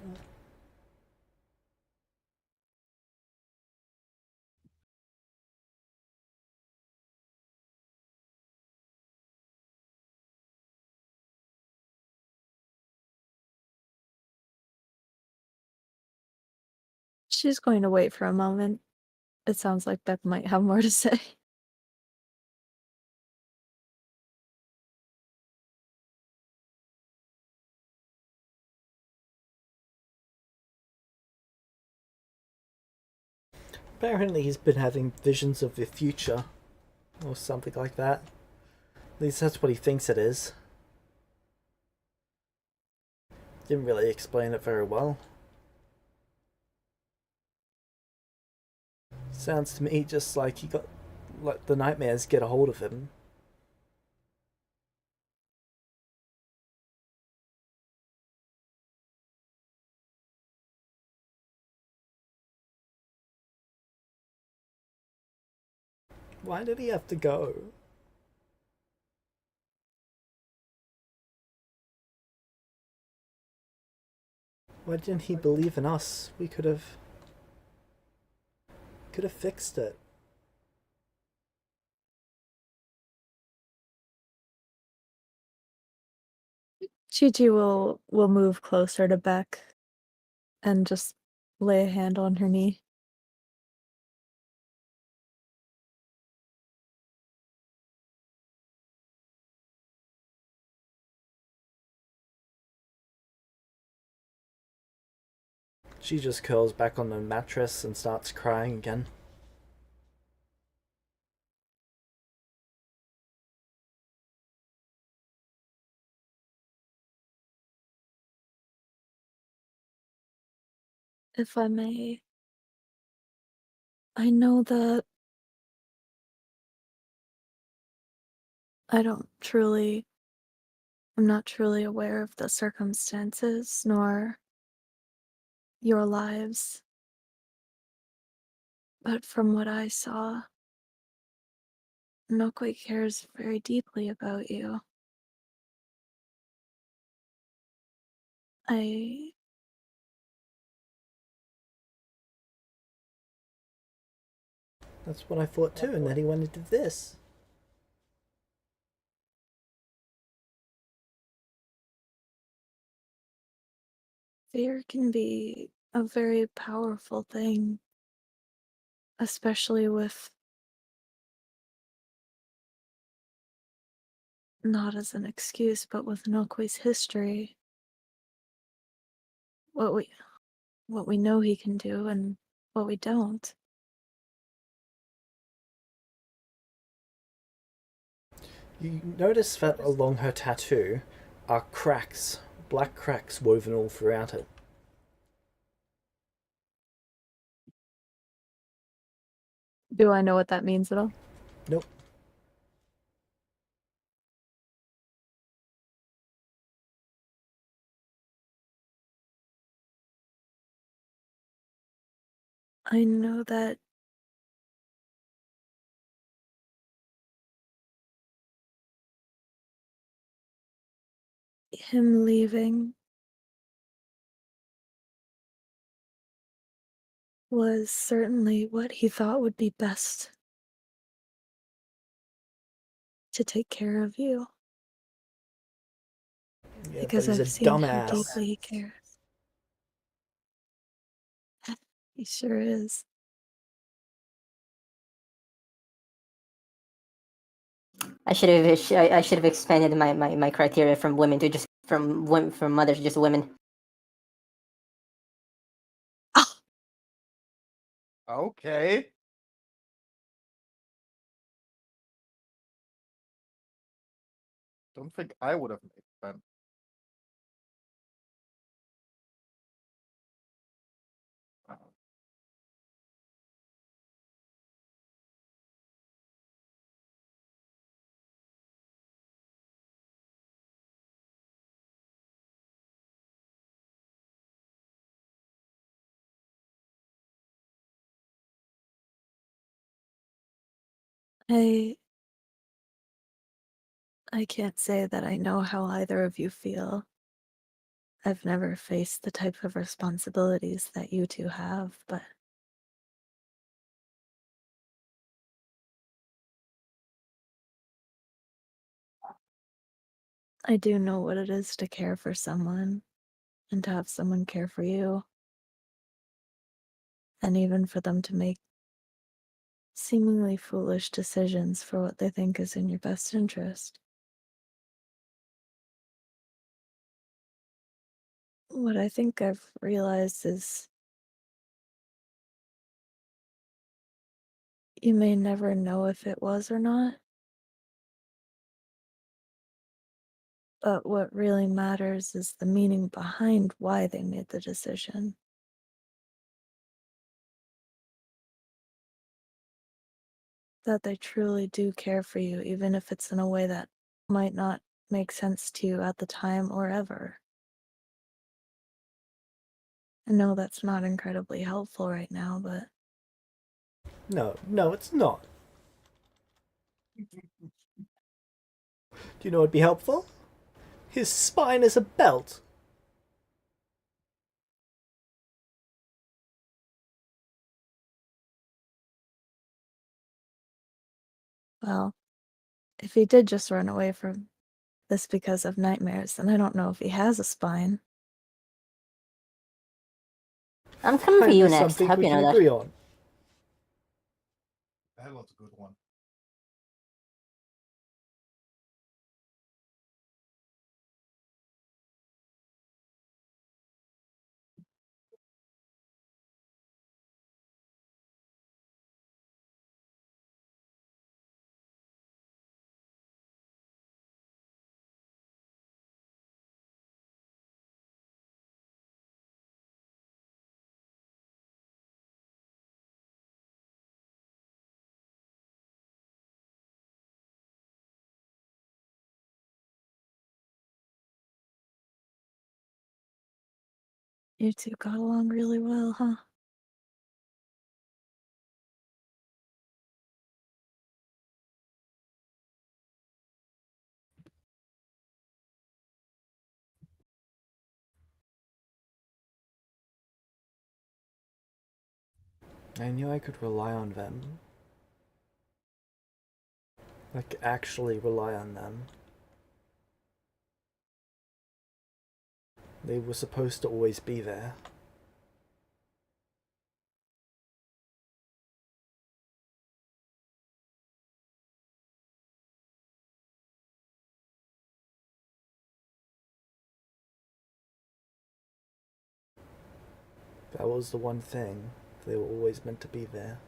She's going to wait for a moment. It sounds like Beck might have more to say. Apparently he's been having visions of the future. Or something like that. At least that's what he thinks it is. Didn't really explain it very well. Sounds to me just like like the nightmares get a hold of him. Why did he have to go? Why didn't he believe in us? We could have fixed it. Chi-Chi will move closer to Beck and just lay a hand on her knee. She just curls back on the mattress and starts crying again. If I may, I know that I'm not truly aware of the circumstances nor your lives. But from what I saw, Nokoi cares very deeply about you. That's what I thought too, and then he went into this. Fear can be a very powerful thing, especially with not as an excuse, but with Nokoi's history. What we know he can do and what we don't. You notice that along her tattoo are cracks, black cracks woven all throughout it. Do I know what that means at all? Nope. I know that him leaving was certainly what he thought would be best to take care of you. Yeah, Because but he's I've a seen how dumbass. deeply he cares. He sure is. I should have expanded my criteria from women to just from mothers to just women. Okay. Don't think I would have made that. I can't say that I know how either of you feel. I've never faced the type of responsibilities that you two have, but I do know what it is to care for someone and to have someone care for you. And even for them to make seemingly foolish decisions for what they think is in your best interest. What I think I've realized is you may never know if it was or not, but what really matters is the meaning behind why they made the decision. That they truly do care for you, even if it's in a way that might not make sense to you at the time or ever. I know that's not incredibly helpful right now, but No, it's not. Do you know what'd be helpful? His spine is a belt. well, if he did just run away from this because of nightmares, then I don't know if he has a spine. I'm coming for you Finally, next. something Hope we you can know that. agree on. That was a good one. You two got along really well, huh? I knew I could rely on them. Like, actually rely on them. They were supposed to always be there. That was the one thing. They were always meant to be there.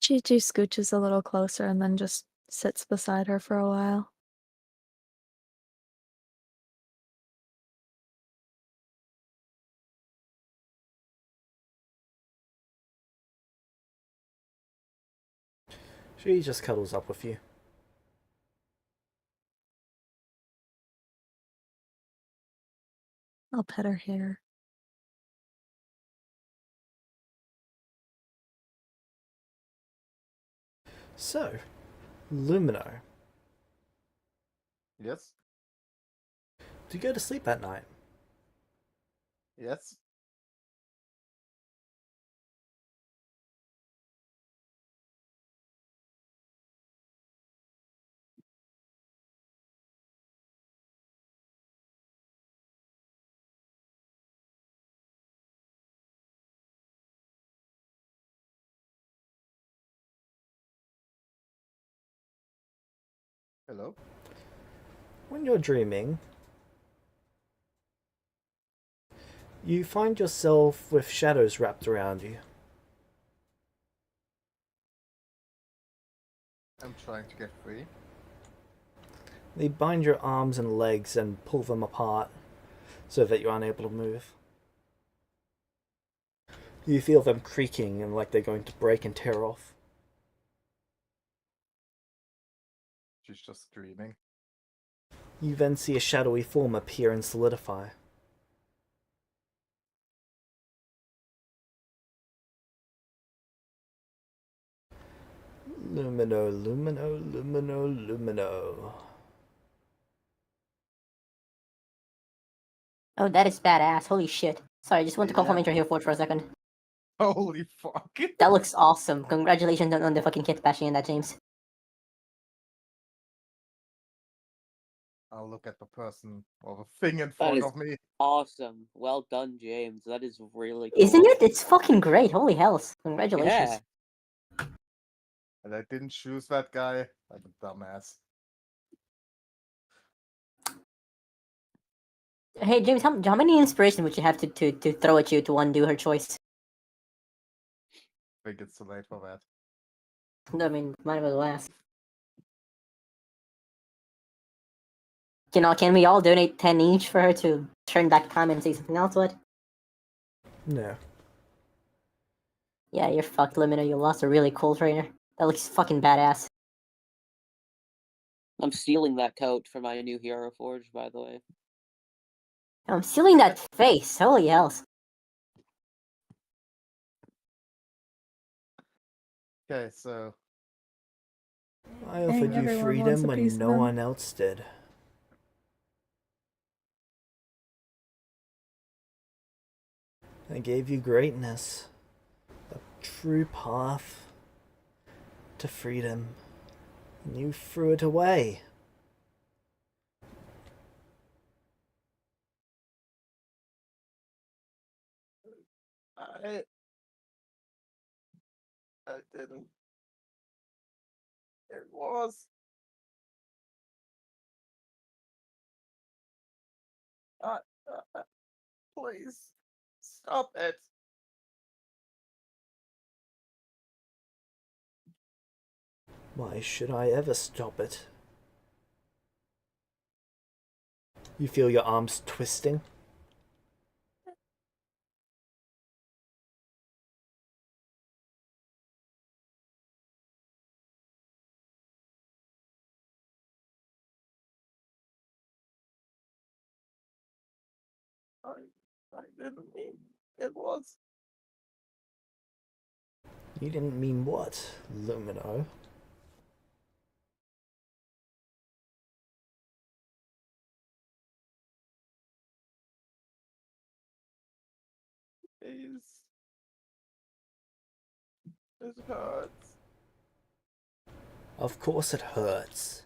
Chi-Chi scooches a little closer and then just sits beside her for a while. She just cuddles up with you. I'll pet her hair. So, Lumino, Yes. do you go to sleep at night? Yes. Hello. When you're dreaming, you find yourself with shadows wrapped around you. I'm trying to get free. They bind your arms and legs and pull them apart so that you're unable to move. You feel them creaking and like they're going to break and tear off. She's just dreaming. You then see a shadowy form appear and solidify. Lumino, Lumino, Lumino, Lumino. Oh, that is badass. Holy shit. Sorry, I just want to Yeah. compliment your heel forge for a second. Holy fuck. That looks awesome. Congratulations on the fucking kit bashing in that, James. I'll look at the person or the thing in That front is of me. awesome. Well done, James. That is really cool. Isn't it? It's fucking great. Holy hells. Congratulations. Yeah. And I didn't choose that guy. Like a dumbass. Hey, James, how many inspiration would you have to throw at you to undo her choice? I think it's too late for that. I mean, might as well ask. You know, can we all donate 10 each for her to turn back time and say something else? What? No. Yeah, you're fucked, Limiter. You lost a really cool trainer. That looks fucking badass. I'm stealing that coat for my new Hero Forge, by the way. I'm stealing that face. Holy hells. Okay, so I offered you everyone wants freedom a when piece of no him. one else did. I gave you greatness, a true path to freedom, and you threw it away. I didn't. It was. Please stop it. Why should I ever stop it? You feel your arms twisting? I didn't mean it was. You didn't mean what, Lumino? Please. It hurts. Of course it hurts.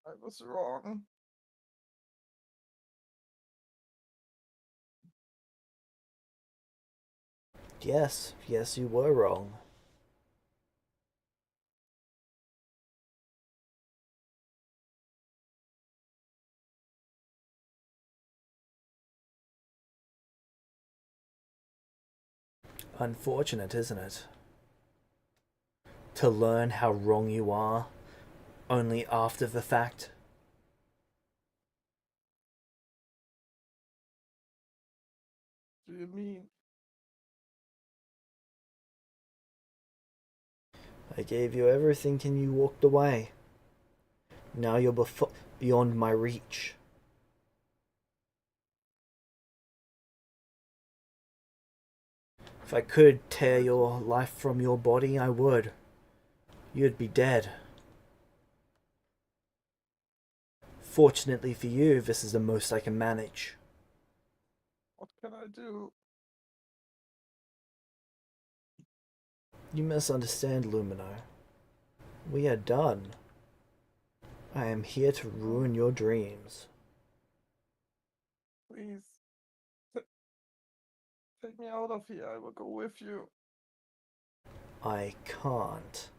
I was wrong. Yes, you were wrong. Unfortunate, isn't it? to learn how wrong you are only after the fact? Do you mean? I gave you everything and you walked away. Now you're beyond my reach. If I could tear your life from your body, I would. You'd be dead. Fortunately for you, this is the most I can manage. What can I do? You misunderstand, Lumino. We are done. I am here to ruin your dreams. Please. Take me out of here. I will go with you. I can't.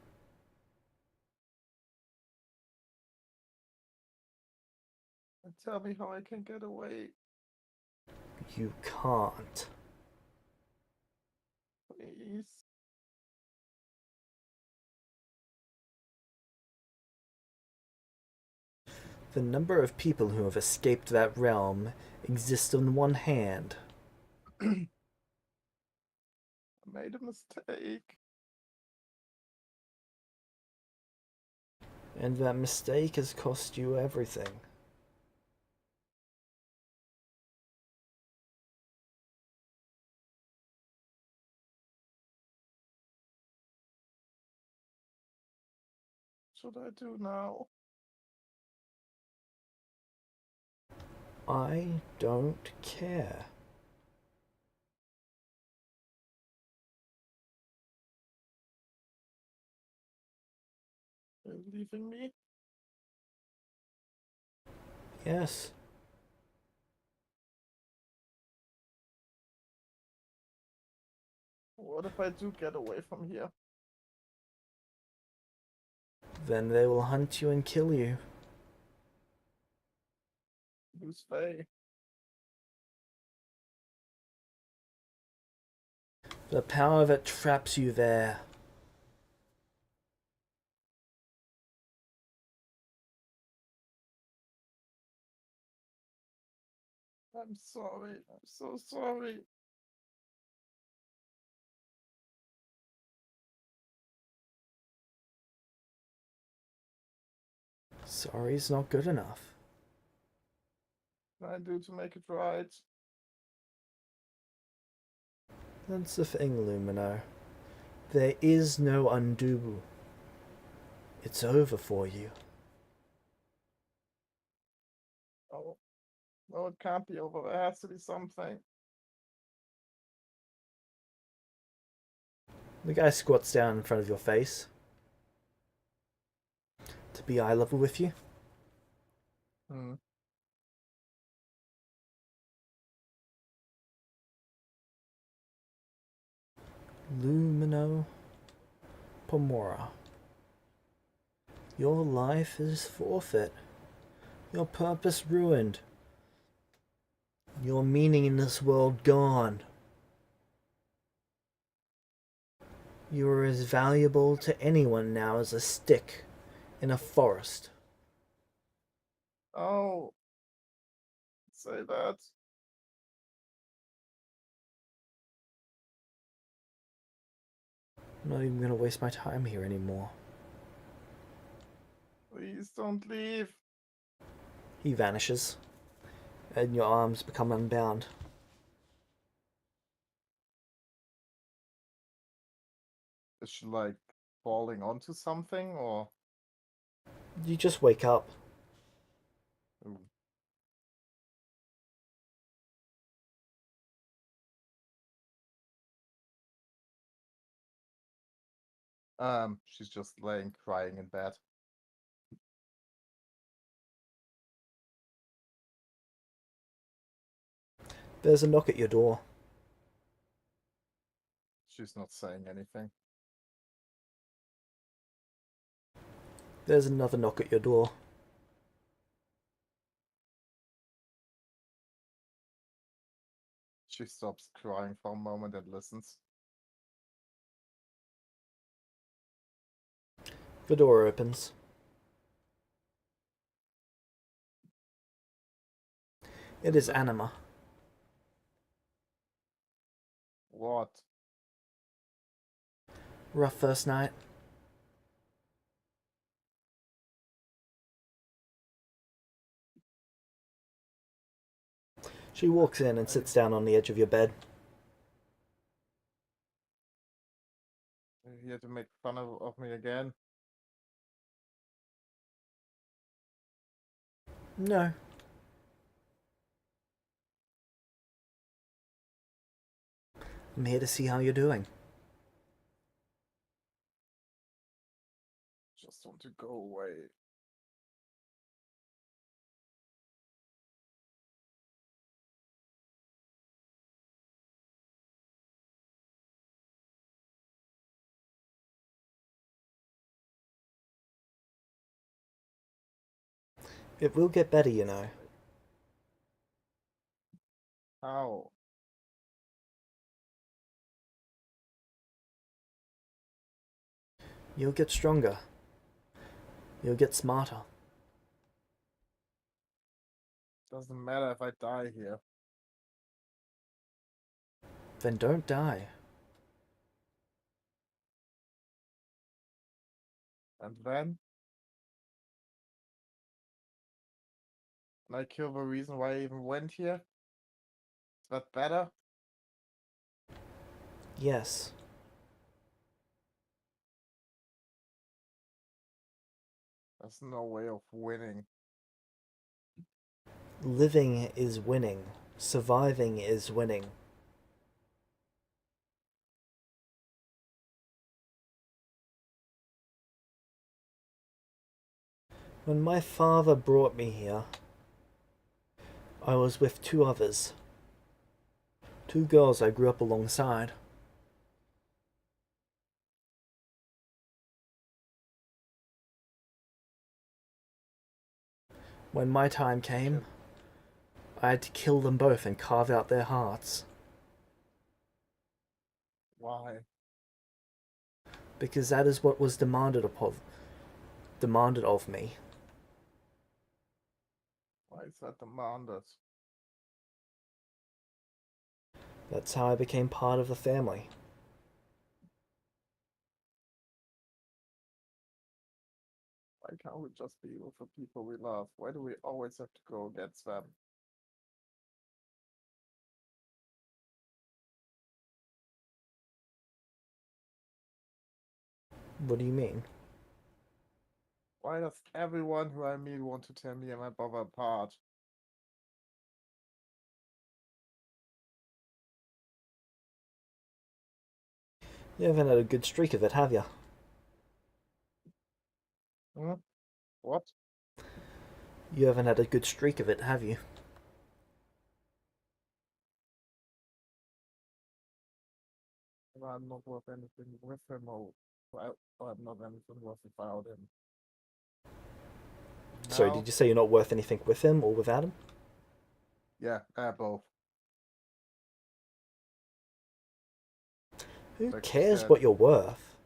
And tell me how I can get away. You can't. Please. The number of people who have escaped that realm exists on one hand. I made a mistake. And that mistake has cost you everything. What should I do now? I don't care. You're leaving me? Yes, What if I do get away from here? then they will hunt you and kill you. Who's Faye? The power that traps you there. I'm sorry. I'm so sorry. Sorry's not good enough. What can I do to make it right? That's the thing, Lumino. There is no undo. It's over for you. Oh, no, it can't be over. There has to be something. The guy squats down in front of your face. To be eye level with you. Hmm. Lumino Pomora. Your life is forfeit. Your purpose ruined. Your meaning in this world gone. You are as valuable to anyone now as a stick in a forest. Oh, say that. I'm not even going to waste my time here anymore. Please don't leave. He vanishes, and your arms become unbound. Is she like falling onto something or? You just wake up. Ooh. She's just laying crying in bed. There's a knock at your door. She's not saying anything. There's another knock at your door. She stops crying for a moment and listens. The door opens. It is Anima. What? Rough first night. She walks in and sits down on the edge of your bed. You're here to make fun of me again? No. I'm here to see how you're doing. Just want to go away. It will get better, you know. How? You'll get stronger. You'll get smarter. Doesn't matter if I die here. Then don't die. And then? And I kill the reason why I even went here? Is that better? Yes. There's no way of winning. Living is winning. Surviving is winning. When my father brought me here, I was with two others. Two girls I grew up alongside. When my time came, I had to kill them both and carve out their hearts. Why? Because that is what was demanded of me. Why is that demanded? That's how I became part of the family. Why can't we just be with the people we love? Why do we always have to go against them? What do you mean? Why does everyone who I meet want to tear me and my brother apart? You haven't had a good streak of it, have you? Hmm? What? You haven't had a good streak of it, have you? I'm not worth anything with him, or I'm not anything worth without him. Sorry, Now? did you say you're not worth anything with him or without him? Yeah, both. Who Like you cares said. what you're worth?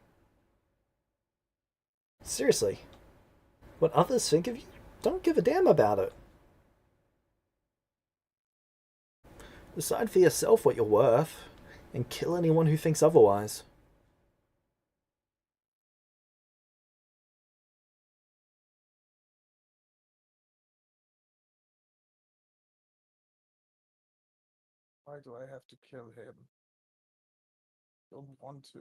Seriously. What others think of you, don't give a damn about it. Decide for yourself what you're worth, and kill anyone who thinks otherwise. Why do I have to kill him? Don't want to.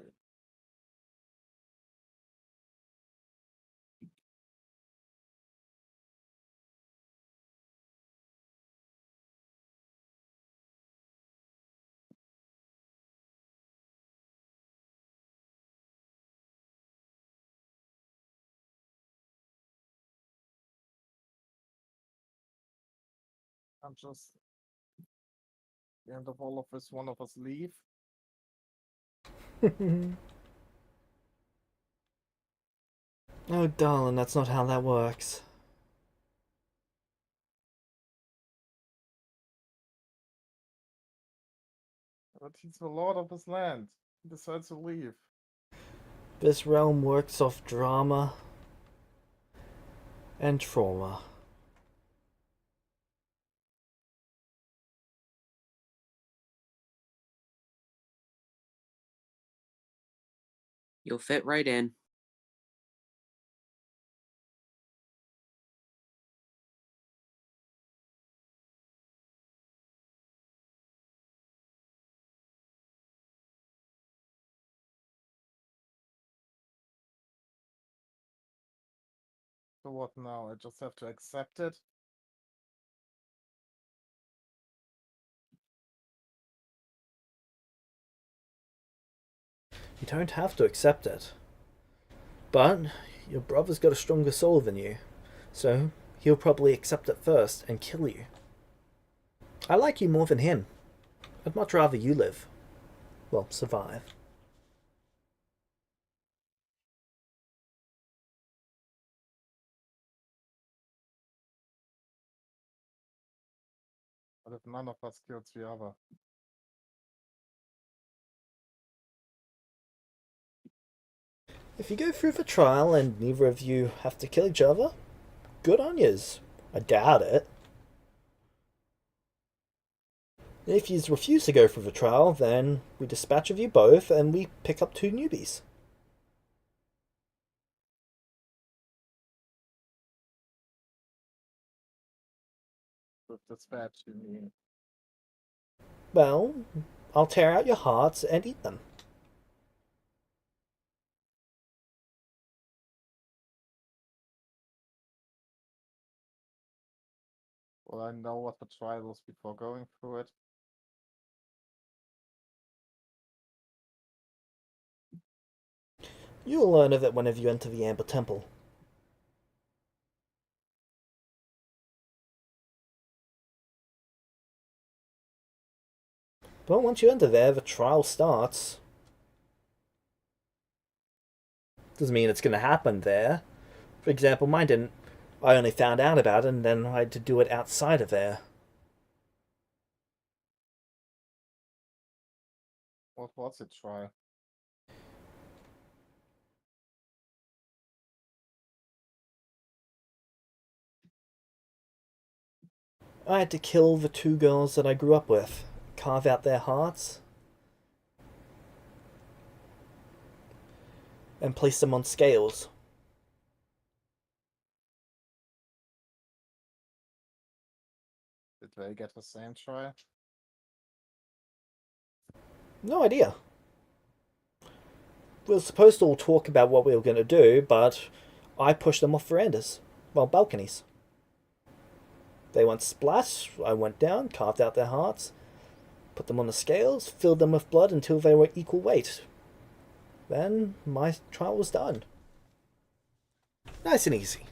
I'm just the end of all of this, one of us leave. Oh, darling, that's not how that works. But he's the lord of his land. He decides to leave. This realm works off drama, and trauma. You'll fit right in. So what now? I just have to accept it? You don't have to accept it. But your brother's got a stronger soul than you, so he'll probably accept it first and kill you. I like you more than him. I'd much rather you live. Well, survive. But if none of us kills the other. If you go through the trial and neither of you have to kill each other, good on yous. I doubt it. If you refuse to go through the trial, then we dispatch of you both and we pick up 2 newbies. With dispatch, you mean? Well, I'll tear out your hearts and eat them. Well, I know what the trial was before going through it. You'll learn of it whenever you enter the Amber Temple. But once you enter there, the trial starts. Doesn't mean it's going to happen there. For example, mine didn't. I only found out about it and then I had to do it outside of there. What was it, trial? I had to kill the 2 girls that I grew up with, carve out their hearts, and place them on scales. Did they get the same trial? No idea. We were supposed to all talk about what we were going to do, but I pushed them off verandas. Well, balconies. They went splat, I went down, carved out their hearts, put them on the scales, filled them with blood until they were equal weight. Then my trial was done. Nice and easy.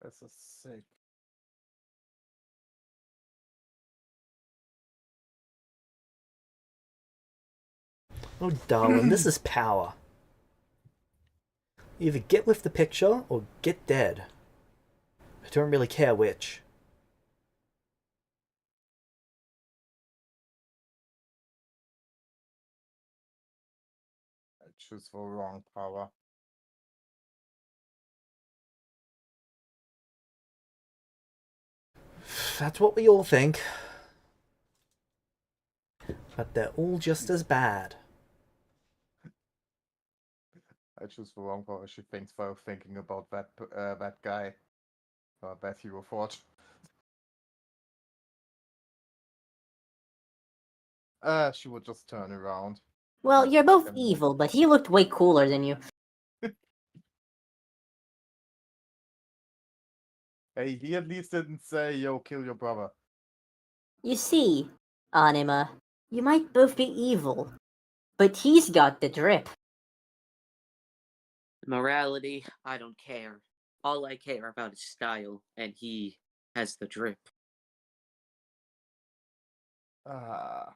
This is sick. Oh, darling, this is power. Either get with the picture or get dead. I don't really care which. I choose the wrong power. That's what we all think. But they're all just as bad. I choose the wrong power. She thinks while thinking about that guy. That hero fought. She would just turn around. Well, Not you're both fucking- evil, but he looked way cooler than you. Hey, he at least didn't say, yo, kill your brother. You see, Anima, you might both be evil, but he's got the drip. Morality, I don't care. All I care about is style, and he has the drip. Ah.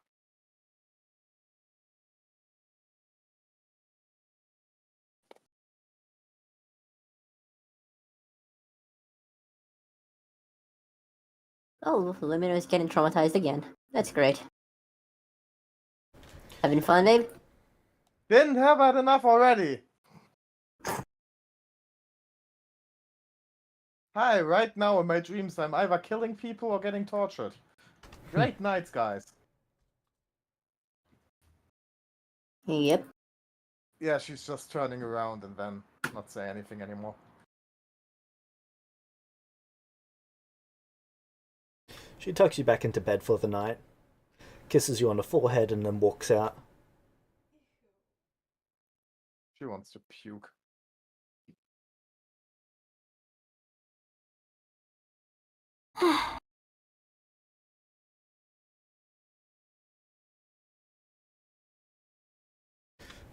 Oh, Lumino is getting traumatized again. That's great. Having fun, Dave? Didn't have had enough already. Hi, right now in my dreams, I'm either killing people or getting tortured. Great nights, guys. Yep. Yeah, she's just turning around and then not say anything anymore. She tucks you back into bed for the night, kisses you on the forehead, and then walks out. She wants to puke.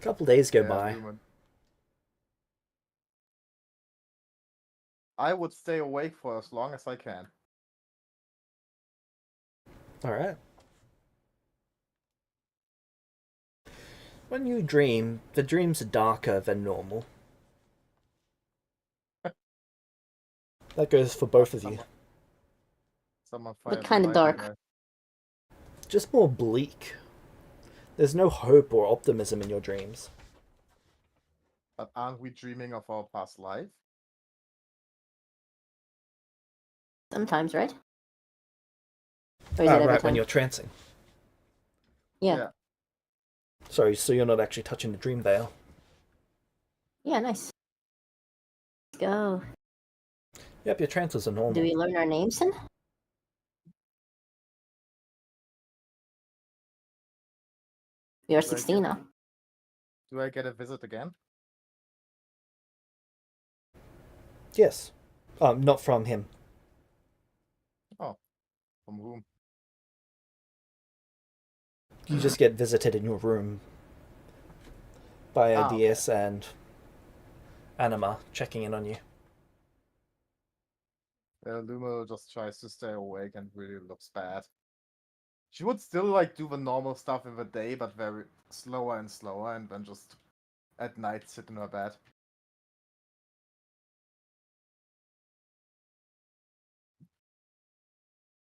A couple days go Yeah, by. Lumen. I would stay awake for as long as I can. Alright. When you dream, the dreams are darker than normal. That goes for both of you. Someone What fired kind the of light dark? anyway. Just more bleak. There's no hope or optimism in your dreams. But aren't we dreaming of our past life? Sometimes, right? Or is it every Right, time? when you're trancing. Yeah. Sorry, so you're not actually touching the dream veil. Yeah, nice. Let's go. Yep, your trances are normal. Do we learn our names then? We are Do I 16 get- now. Do I get a visit again? Yes. Not from him. Oh. From whom? You just get visited in your room by Ah, okay. DS and Anima checking in on you. Luma just tries to stay awake and really looks bad. She would still like do the normal stuff in the day, but very slower and slower, and then just at night sit in her bed.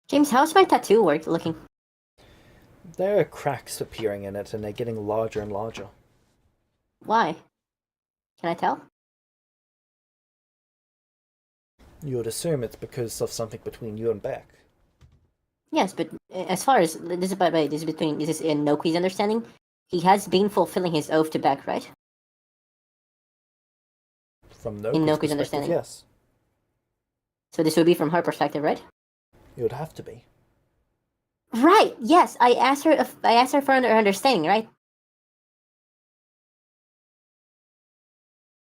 James, how's my tattoo looking? There are cracks appearing in it, and they're getting larger and larger. Why? Can I tell? You would assume it's because of something between you and Beck. Yes, but as far as this is by the way, this is in Noki's understanding. He has been fulfilling his oath to Beck, right? From In Noki's Noki's perspective, understanding. yes. So this would be from her perspective, right? It would have to be. Right. Yes, I asked her for her understanding, right?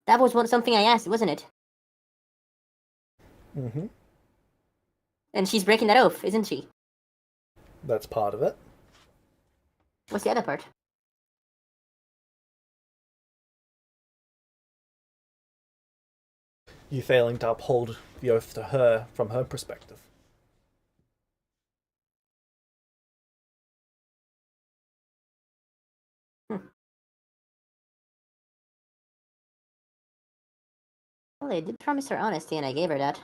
That was something I asked, wasn't it? Mm-hmm. And she's breaking that oath, isn't she? That's part of it. What's the other part? You failing to uphold the oath to her from her perspective. Well, I did promise her honesty, and I gave her that.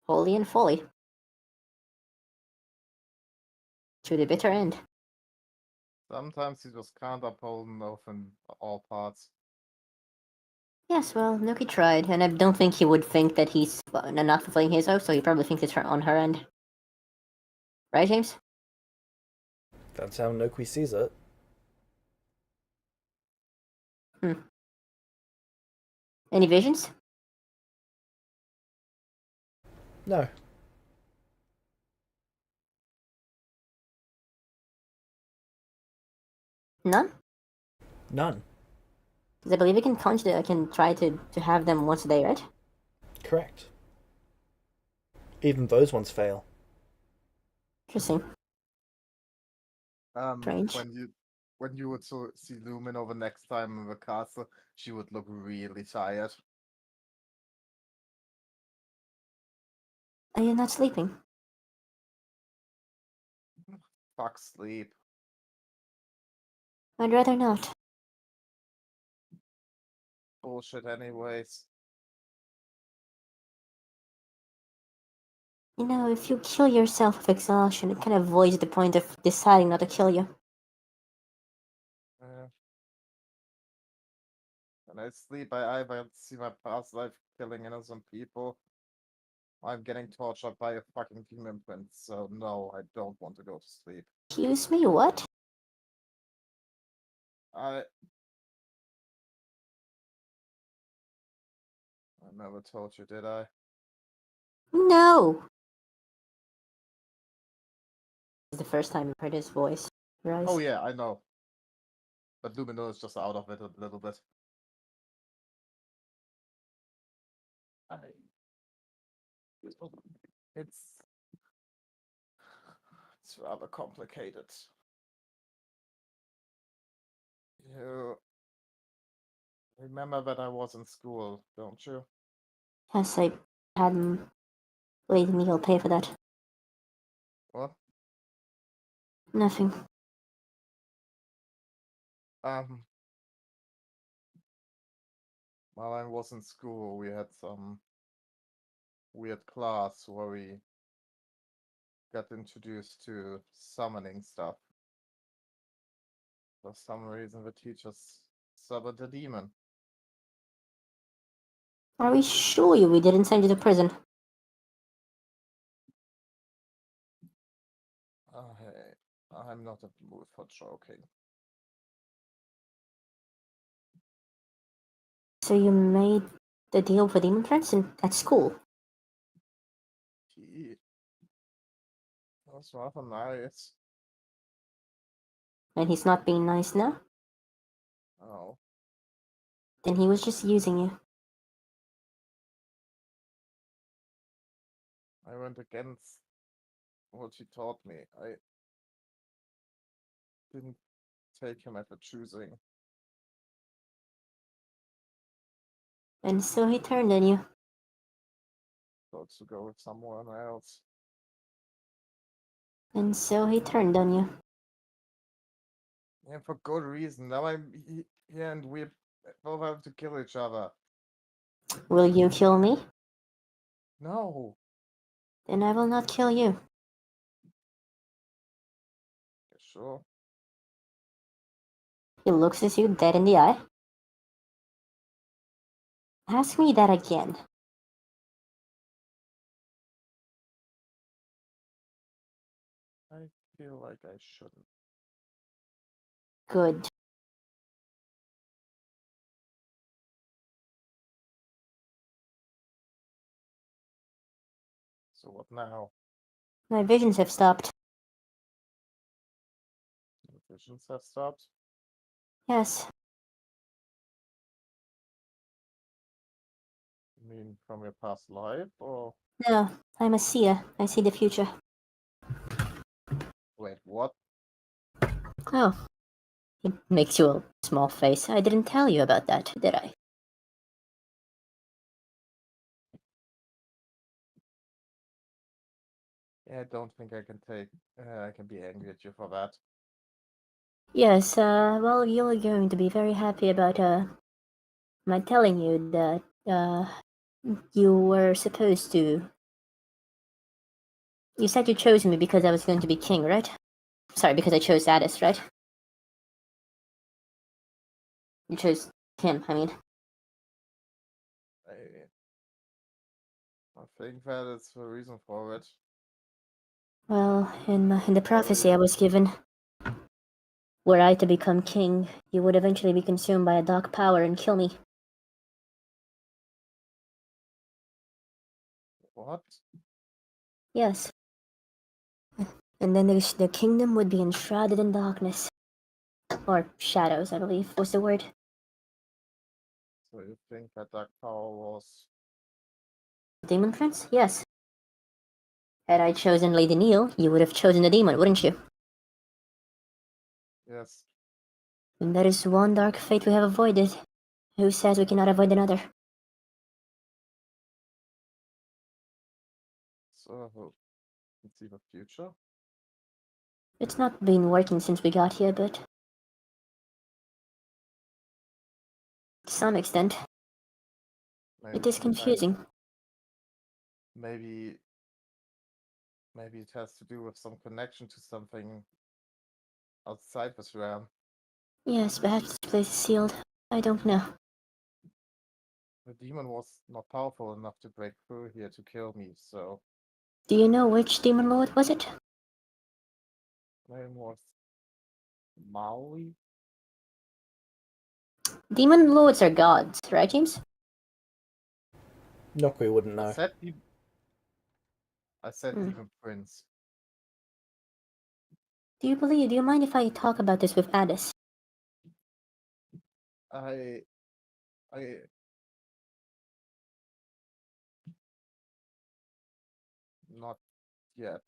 Wholly and fully. To the bitter end. Sometimes you just can't uphold an oath in all parts. Yes, well, Noki tried, and I don't think he would think that he's not fulfilling his oath, so he probably thinks it's on her end. Right, James? That's how Noki sees it. Any visions? No. None? None. Because I believe I can try to have them once a day, right? Correct. Even those ones fail. Interesting. Strange. When you would see Lumin over next time in the castle, she would look really tired. Are you not sleeping? Fuck sleep. I'd rather not. Bullshit anyways. You know, if you kill yourself of exhaustion, it kind of voids the point of deciding not to kill you. When I sleep, I either see my past life killing innocent people. I'm getting tortured by a fucking demon prince, so no, I don't want to go to sleep. Excuse me, what? I never told you, did I? No! This is the first time I've heard his voice rise. Oh yeah, I know. But Lumino is just out of it a little bit. It's rather complicated. You remember that I was in school, don't you? Yes, I had Lady Neil pay for that. What? Nothing. While I was in school, we had some weird class where we got introduced to summoning stuff. For some reason, the teachers summoned a demon. Are we sure we didn't send you to prison? Hey, I'm not in the mood for joking. So you made the deal for Demon Prince at school? He was rather nice. And he's not being nice now? Oh, Then he was just using you. I went against what he taught me. I didn't take him at the choosing. And so he turned on you. Thought to go with someone else. And so he turned on you. Yeah, for good reason. Now I'm here and we both have to kill each other. Will you kill me? No. Then I will not kill you. Sure. He looks at you dead in the eye. Ask me that again. I feel like I shouldn't. Good. So what now? My visions have stopped. The visions have stopped? Yes. You mean from your past life, or No, I'm a seer. I see the future. wait, what? Oh. It makes you a small face. I didn't tell you about that, did I? Yeah, I don't think I can take. I can be angry at you for that. Yes, well, you're going to be very happy about, my telling you that, you were supposed to. You said you chose me because I was going to be king, right? Sorry, because I chose Addis, right? You chose him, I mean. I think that is the reason for it. Well, in the prophecy I was given, were I to become king, you would eventually be consumed by a dark power and kill me. What? Yes. And then the kingdom would be enshrouded in darkness. Or shadows, I believe, was the word. So you think that dark power was? Demon Prince? Yes. Had I chosen Lady Neil, you would have chosen the demon, wouldn't you? Yes. And that is one dark fate we have avoided. Who says we cannot avoid another? So let's see the future. It's not been working since we got here, but to some extent, Maybe it is sometime. confusing. Maybe Maybe it has to do with some connection to something outside this realm. Yes, perhaps this place is sealed. I don't know. The demon was not powerful enough to break through here to kill me, so Do you know which demon lord was it? name was Maui. Demon lords are gods, right, James? Nokri wouldn't I know. said I said Hmm. demon prince. Do you mind if I talk about this with Addis? I not yet.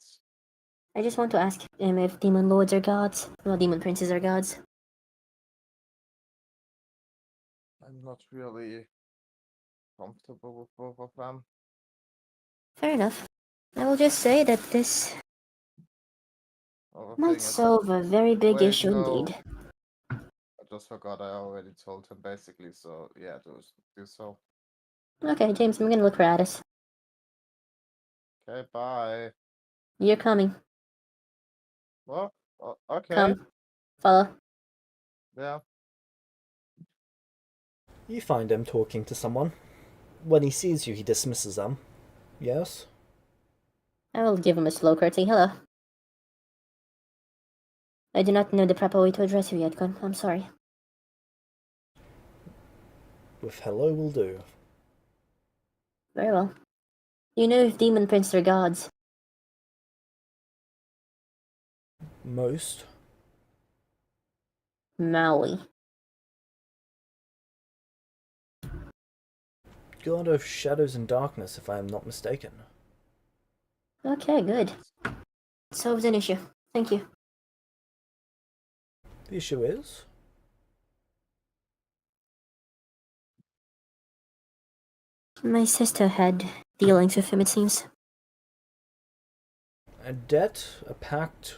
I just want to ask him if demon lords are gods. Well, demon princes are gods. I'm not really comfortable with both of them. Fair enough. I will just say that this Other might thing is, solve a very big wait, issue no, indeed. I just forgot I already told him basically, so yeah, do so. Okay, James, I'm gonna look for Addis. Okay, bye. You're coming. Well, okay. Come. Follow. Yeah. You find him talking to someone. When he sees you, he dismisses them. Yes? I will give him a slow curtsy. Hello. I do not know the proper way to address you yet, Gun. I'm sorry. With hello will do. Very well. You know if demon princes are gods. Most. Maui. God of shadows and darkness, if I am not mistaken. Okay, good. Solves an issue. Thank you. The issue is? My sister had dealings with him, it seems. A debt, a pact,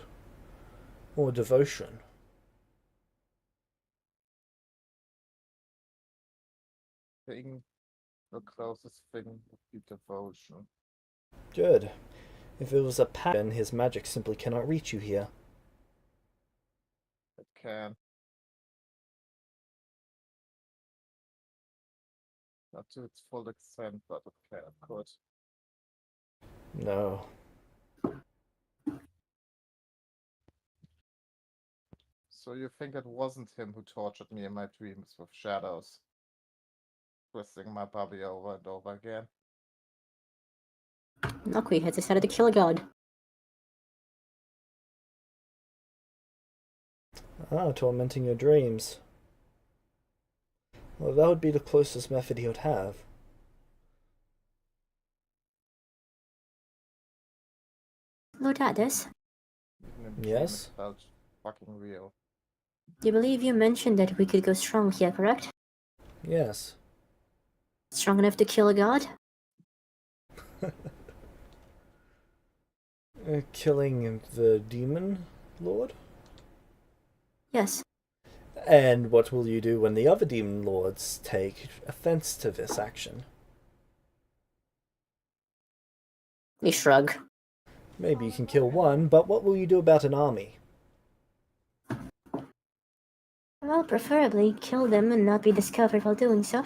or devotion? Thing, the closest thing would be devotion. Good. If it was a pact, then his magic simply cannot reach you here. It can. Not to its full extent, but it can, could. No. So you think it wasn't him who tortured me in my dreams with shadows, twisting my body over and over again? Nokri has decided to kill a god. Ah, tormenting your dreams. Well, that would be the closest method he would have. Lord Addis, Even in dream, Yes? it felt fucking real. you believe you mentioned that we could go strong here, correct? Yes. Strong enough to kill a god? Killing the demon lord? Yes. And what will you do when the other demon lords take offense to this action? We shrug. Maybe you can kill one, but what will you do about an army? Well, preferably kill them and not be discovered while doing so.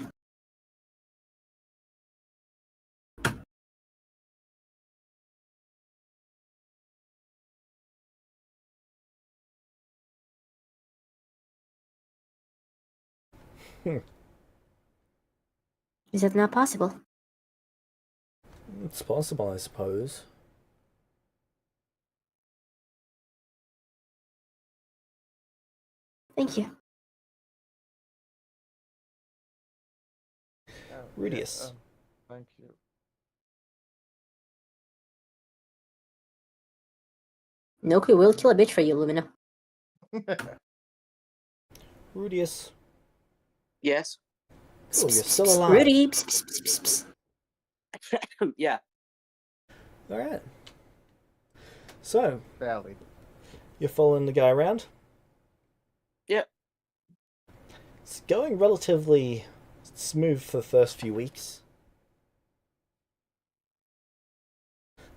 Is that not possible? It's possible, I suppose. Thank you. Rudius. Thank you. Nokri will kill a bitch for you, Lumina. Rudius. Yes. Oh, you're still alive. Rudy. Psst, psst, psst, psst, psst. Yeah. Alright. So, Barely. you're following the guy around? Yep. It's going relatively smooth for the first few weeks.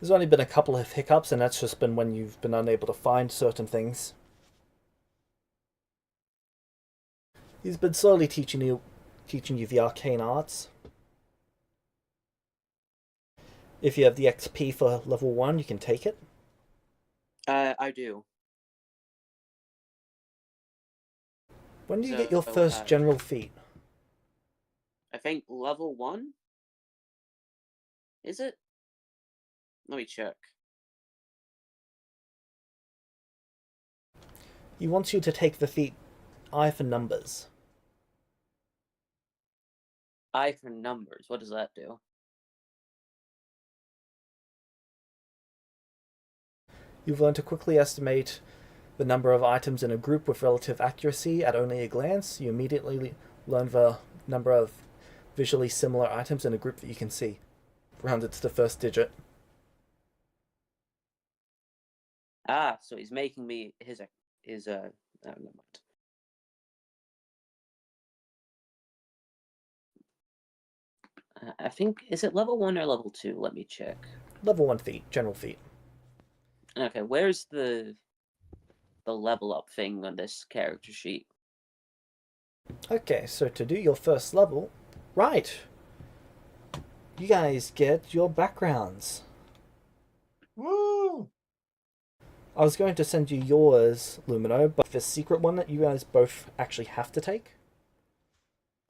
There's only been a couple of hiccups, and that's just been when you've been unable to find certain things. He's been slowly teaching you the arcane arts. If you have the XP for level 1, you can take it. I do. When do you get your first general feat? I think level 1? Is it? Let me check. He wants you to take the feat Eye for Numbers. Eye for Numbers. What does that do? You've learned to quickly estimate the number of items in a group with relative accuracy at only a glance. You immediately learn the number of visually similar items in a group that you can see, rounded to the first digit. Ah, so he's making me his never mind. I think, is it level 1 or level 2? Let me check. Level 1 feat, general feat. Okay, where's the level up thing on this character sheet? Okay, so to do your first level, right, you guys get your backgrounds. Woo! I was going to send you yours, Lumino, but the secret one that you guys both actually have to take.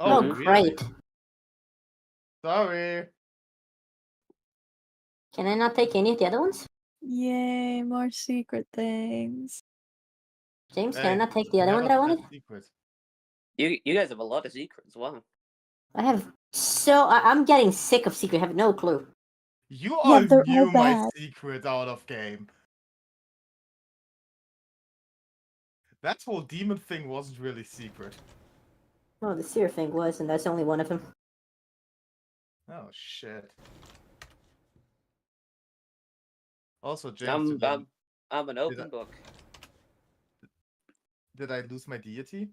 Oh, Oh, really? great. Sorry. Can I not take any of the other ones? Yay, more secret things. James, can I Hey, not take the we other one never that I said wanted? secret. You guys have a lot of secrets. Wow. I have I'm getting sick of secret. I have no clue. You Yeah, all they're all knew my bad. secret out of game. That whole demon thing wasn't really secret. Oh, the seer thing was, and that's only one of them. Oh shit. Also, James, I'm an open book. did I lose my deity?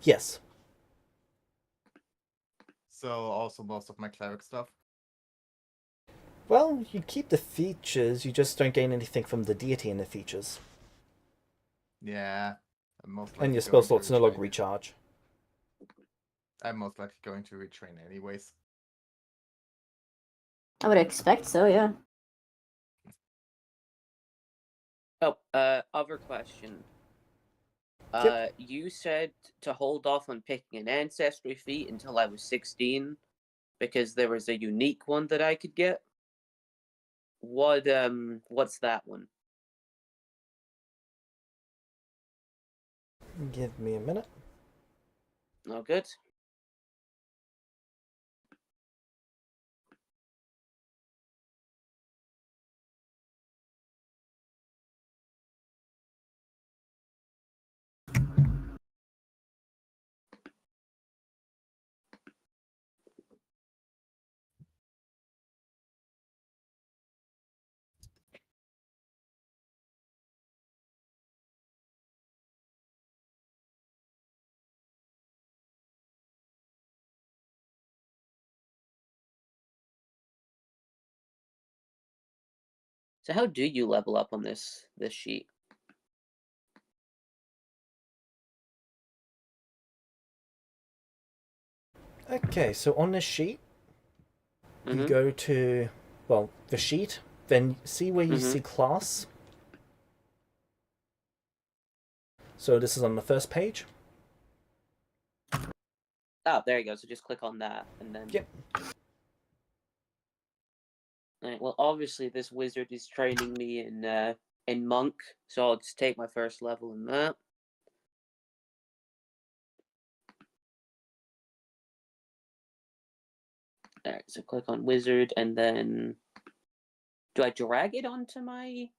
Yes. So also most of my cleric stuff. Well, you keep the features, you just don't gain anything from the deity in the features. Yeah. I'm most And likely your spell going to slots no longer retrain. recharge. I'm most likely going to retrain anyways. I would expect so, yeah. Oh, other question. Yep. You said to hold off on picking an ancestry feat until I was 16 because there was a unique one that I could get. What's that one? Give me a minute. Oh, good. So how do you level up on this sheet? Okay, so on this sheet, you Mm-hmm. go to, well, the sheet, then see where you Mhm. see class. So this is on the first page. Oh, there you go. So just click on that, and then. Yep. Alright, well, obviously this wizard is training me in monk, so I'll just take my first level in that. Alright, so click on wizard, and then do I drag it onto my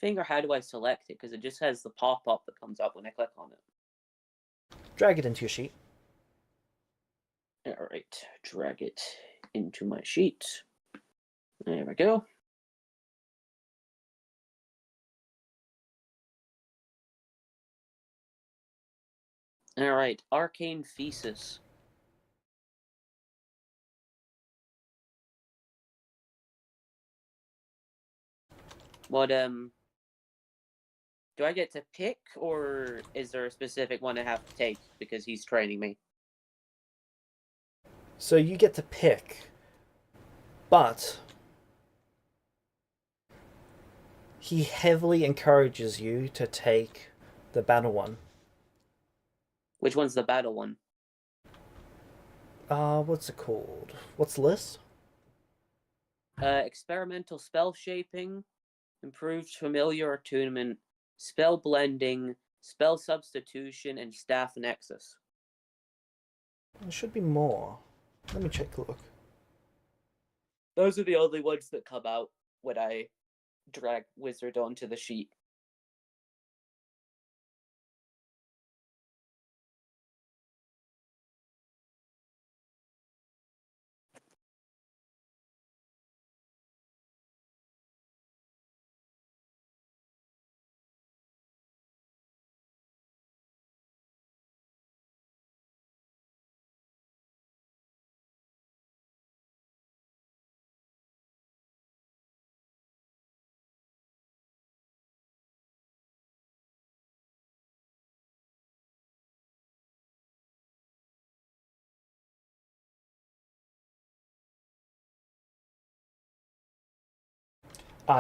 thing, or how do I select it? Because it just has the pop-up that comes up when I click on it. Drag it into your sheet. Alright, drag it into my sheet. There we go. Alright, arcane thesis. What do I get to pick, or is there a specific one I have to take because he's training me? So you get to pick, but he heavily encourages you to take the battle one. Which one's the battle one? What's it called? What's the list? Experimental spell shaping, improved familiar attunement, spell blending, spell substitution, and staff nexus. There should be more. Let me take a look. Those are the only ones that come out when I drag wizard onto the sheet.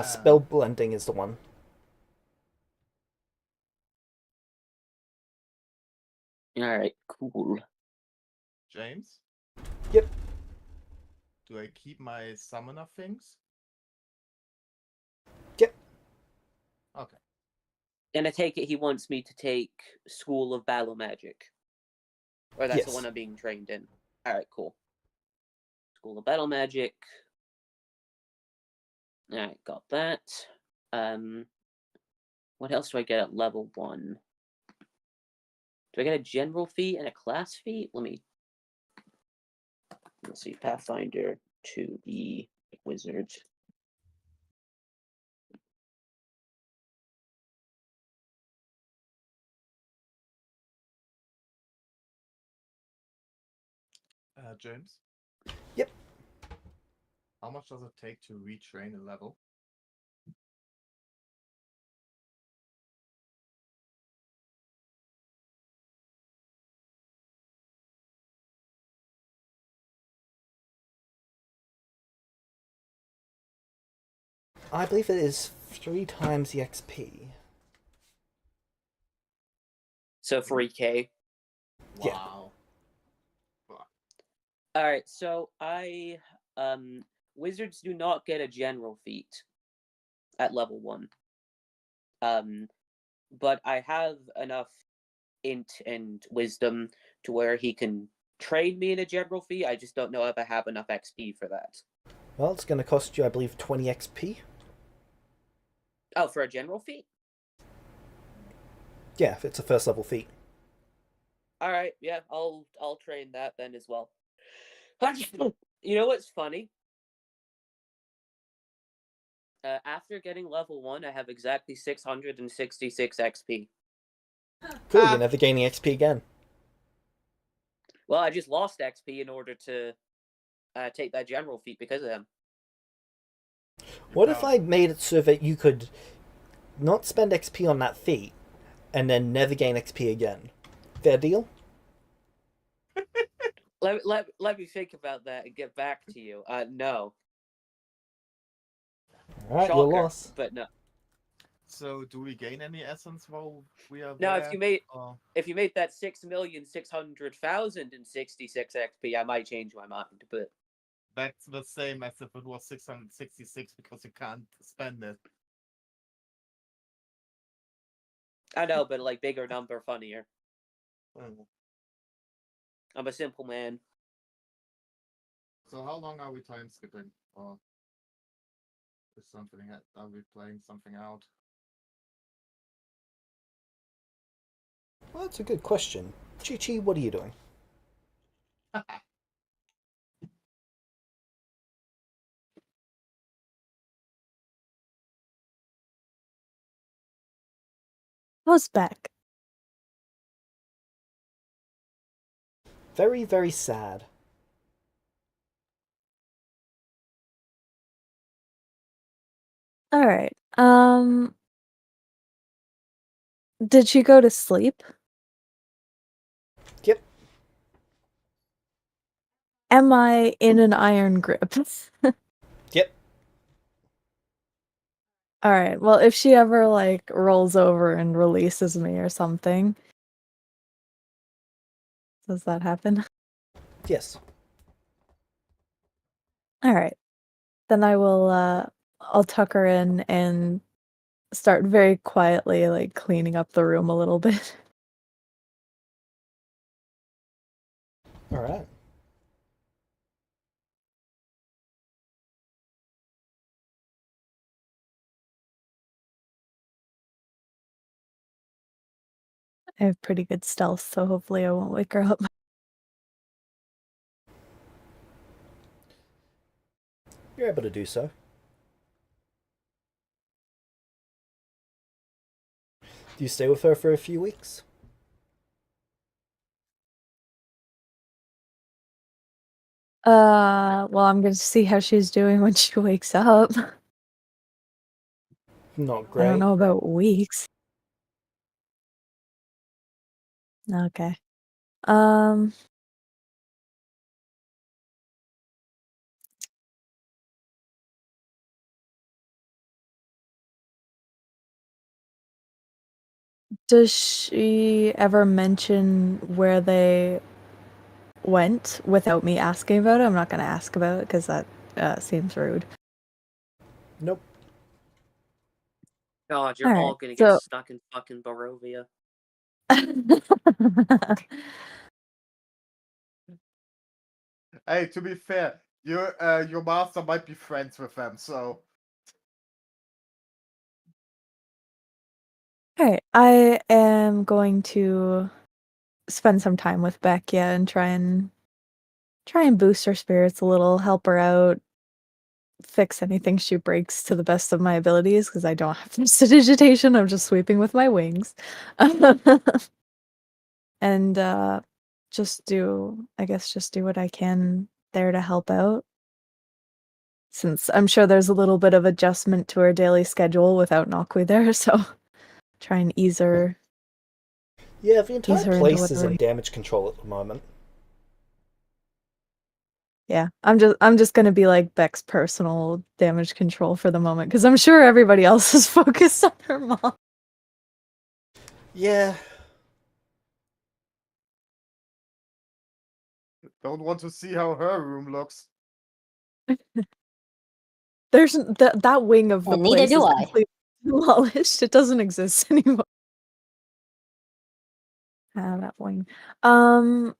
Spell blending is the one. Alright, cool. James? Yep. Do I keep my summoner things? Yep. Okay. And I take it he wants me to take School of Battle Magic. Or that's the Yes. one I'm being trained in. Alright, cool. School of Battle Magic. Alright, got that. What else do I get at level 1? Do I get a general feat and a class feat? Let's see, Pathfinder to the wizard. James? Yep. How much does it take to retrain a level? I believe it is 3 times the XP. So 3k. Yeah. Wow. Alright, so wizards do not get a general feat at level 1. But I have enough int and wisdom to where he can train me in a general feat. I just don't know if I have enough XP for that. Well, it's going to cost you, I believe, 20 XP. Oh, for a general feat? Yeah, if it's a first level feat. Alright, yeah, I'll train that then as well. You know what's funny? After getting level 1, I have exactly 666 XP. Cool, you're never gaining XP again. Well, I just lost XP in order to take that general feat because of him. What if I made it so that you could not spend XP on that feat and then never gain XP again? Fair deal? Let me think about that and get back to you. No. Alright, Shocker, your loss. but no. So, do we gain any essence while we are Now, there? if you made that 6,600,066 XP, I might change my mind. But That's the same as if it was 666 because you can't spend it. I know, but like bigger number, funnier. Oh. I'm a simple man. So, how long are we time skipping? Or is something? Are we playing something out? Well, that's a good question. Chi-Chi, what are you doing? I was back. Very, very sad. All right. Did she go to sleep? Yep. Am I in an iron grip? Yep. All right. Well, if she ever like rolls over and releases me or something, does that happen? Yes. All right. Then I will I'll tuck her in and start very quietly like cleaning up the room a little bit. All right. I have pretty good stealth, so hopefully I won't wake her up. You're able to do so. Do you stay with her for a few weeks? Well, I'm gonna see how she's doing when she wakes up. Not I don't great. know about weeks. Okay. Um, does she ever mention where they went without me asking about it? I'm not gonna ask about it because that seems rude. Nope. God, you're Alright, all gonna get so stuck in fucking Barovia. Hey, to be fair, your master might be friends with them, so Alright, I am going to spend some time with Beck, yeah, and try and boost her spirits a little, help her out, fix anything she breaks to the best of my abilities, because I don't have prestidigitation, I'm just sweeping with my wings. And just do what I can there to help out. Since I'm sure there's a little bit of adjustment to her daily schedule without Nokwe there, so try and ease her Yeah, the entire into place is whatever. in damage control at the moment. Yeah, I'm just gonna be like Beck's personal damage control for the moment, because I'm sure everybody else is focused on her mom. Yeah. don't want to see how her room looks. There's that wing of the And neither place do is I. completely demolished. It doesn't exist anymore. That wing. I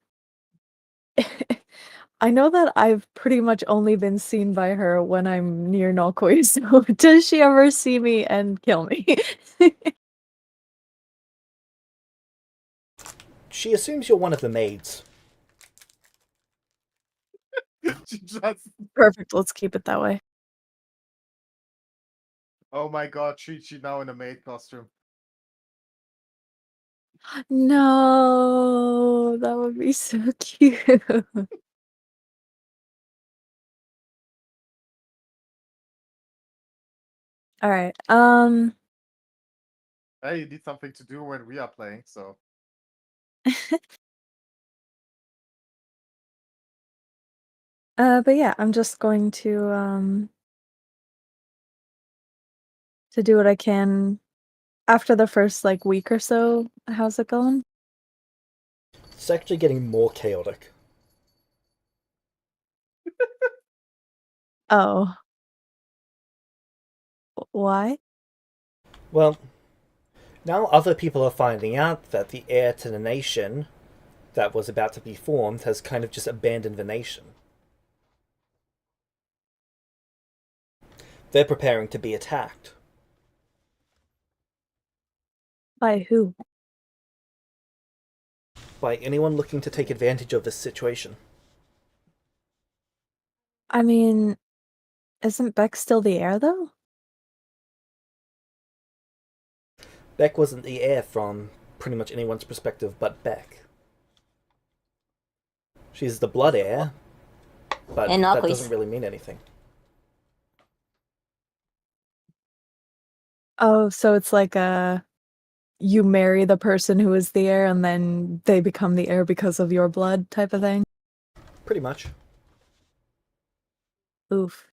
know that I've pretty much only been seen by her when I'm near Nokoi, so does she ever see me and kill me? She assumes you're one of the maids. She just, Perfect, let's keep it that way. oh my god, she now in a maid costume. No, that would be so cute. All right. Hey, you need something to do when we are playing, so But yeah, I'm just going to do what I can after the first like week or so. How's it going? It's actually getting more chaotic. Oh, why? Well, now other people are finding out that the heir to the nation that was about to be formed has kind of just abandoned the nation. They're preparing to be attacked. By who? By anyone looking to take advantage of this situation. I mean, isn't Beck still the heir though? Beck wasn't the heir from pretty much anyone's perspective but Beck. She's the blood heir, but And that Nakoi's. doesn't really mean anything. Oh, so it's like you marry the person who is the heir and then they become the heir because of your blood type of thing? Pretty much. Oof.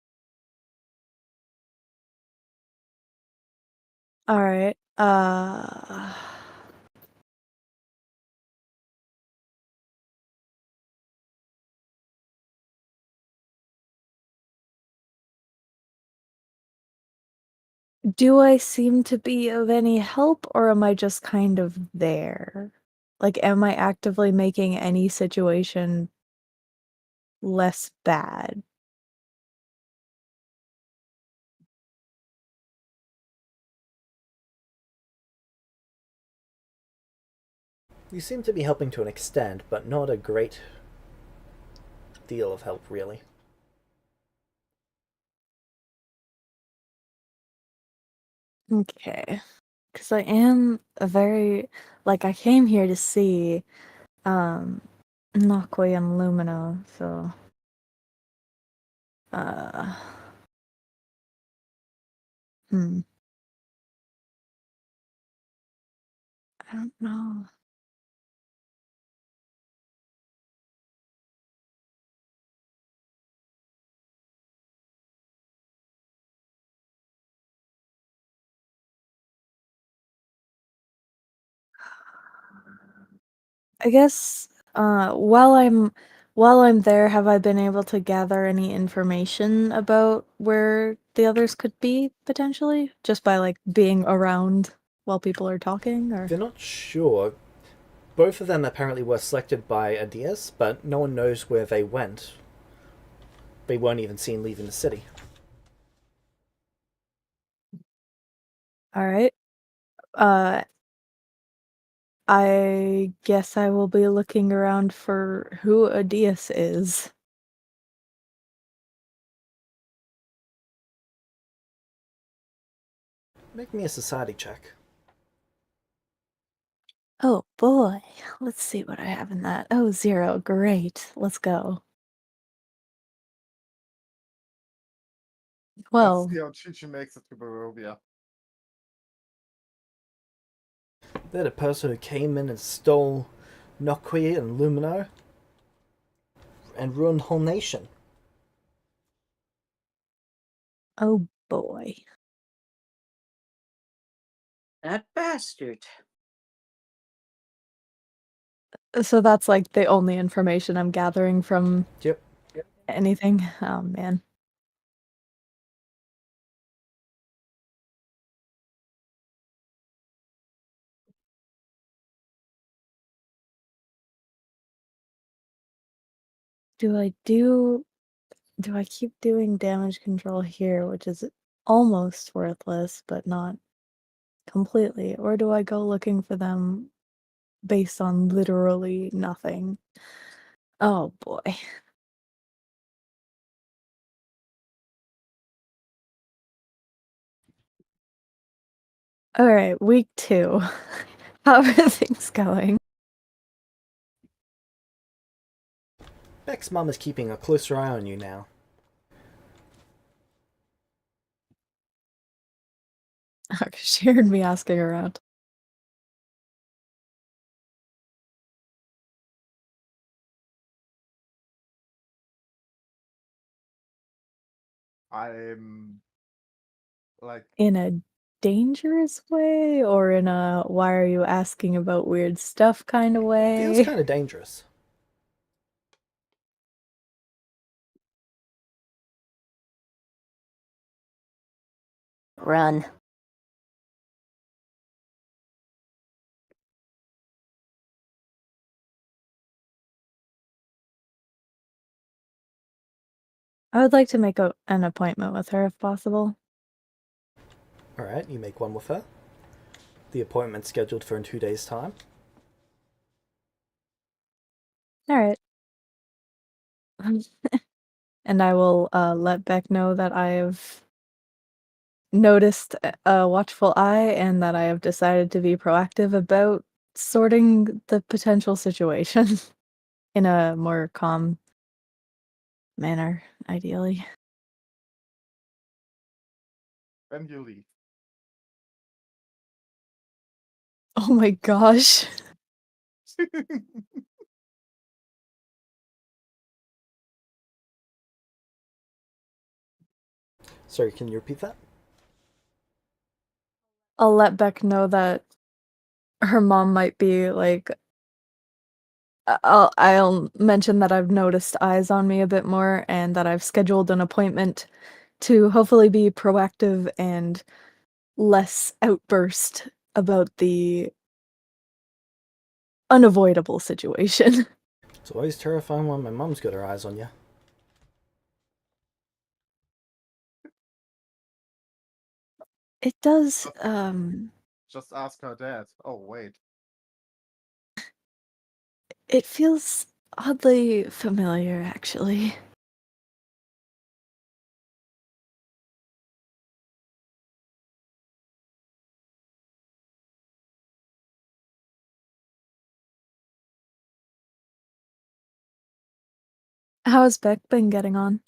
Alright. Do I seem to be of any help, or am I just kind of there? Like, am I actively making any situation less bad? You seem to be helping to an extent, but not a great deal of help, really. Okay. Because I am a very, like, I came here to see, Nokoi and Lumino, so, uh, hmm. I don't know. I guess, while I'm there, have I been able to gather any information about where the others could be, potentially? Just by, like, being around while people are talking, or? They're not sure. Both of them apparently were selected by Adias, but no one knows where they went. They weren't even seen leaving the city. Alright. I guess I will be looking around for who Adias is. Make me a society check. Oh boy, let's see what I have in that. Oh, 0, great. Let's go. Let's 12. see how Chichi makes it to Barovia. They're the person who came in and stole Nokui and Lumino and ruined the whole nation. Oh boy. That bastard. So that's like the only information I'm gathering from Yep. anything. Oh man. Do I keep doing damage control here, which is almost worthless, but not completely, or do I go looking for them based on literally nothing? Oh boy. All right, week 2. How are things going? Beck's mum is keeping a closer eye on you now. Okay, she heard me asking around. I'm like, In a dangerous way, or in a why are you asking about weird stuff kind of Feels way? kind of dangerous. Run. I would like to make an appointment with her if possible. Alright, you make one with her. The appointment's scheduled for in 2 days' time. All right. And I will let Beck know that I've noticed a watchful eye and that I have decided to be proactive about sorting the potential situation in a more calm manner, ideally. when you leave. Oh my gosh. Sorry, can you repeat that? I'll let Beck know that her mom might be like. I'll mention that I've noticed eyes on me a bit more and that I've scheduled an appointment to hopefully be proactive and less outburst about the unavoidable situation. It's always terrifying when my mum's got her eyes on you. It does, Just ask her dad. Oh, wait. it feels oddly familiar, actually. How has Beck been getting on?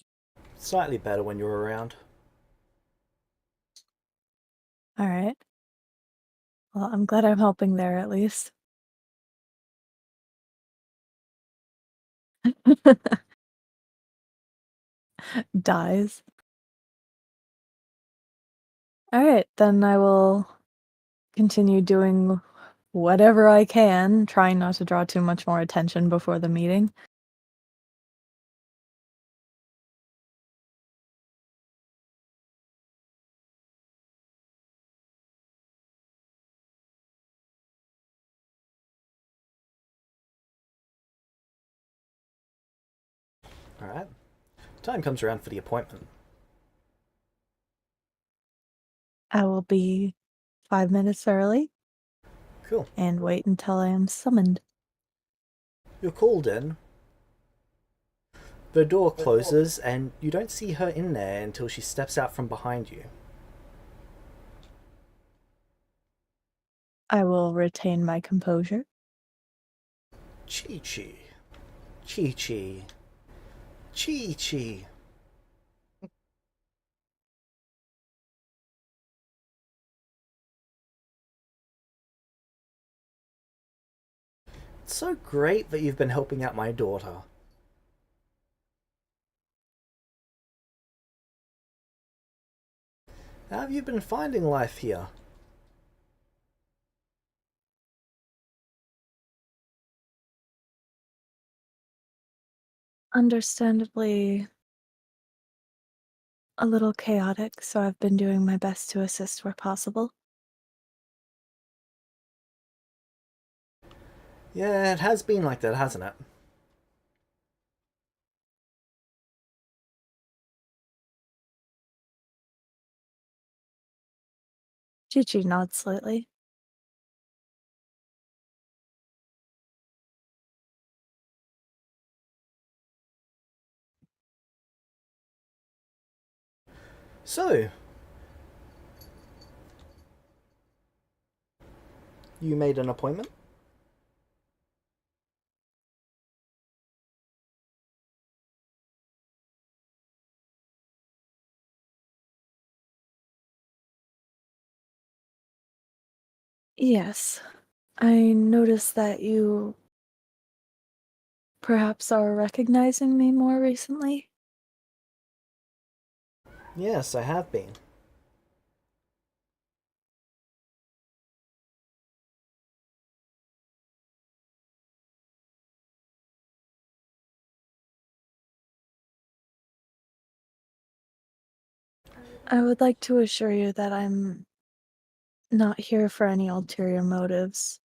Slightly better when you're around. Alright. Well, I'm glad I'm helping there at least. Dies. Alright, then I will continue doing whatever I can, trying not to draw too much more attention before the meeting. Alright. Time comes around for the appointment. I will be 5 minutes early Cool. and wait until I am summoned. You're called in. The door closes, and you don't see her in there until she steps out from behind you. I will retain my composure. Chi-Chi. Chi-Chi. Chi-Chi. It's so great that you've been helping out my daughter. How have you been finding life here? Understandably a little chaotic, so I've been doing my best to assist where possible. Yeah, it has been like that, hasn't it? Chi-Chi nods slightly. So, you made an appointment? Yes. I noticed that you perhaps are recognizing me more recently. Yes, I have been. I would like to assure you that I'm not here for any ulterior motives.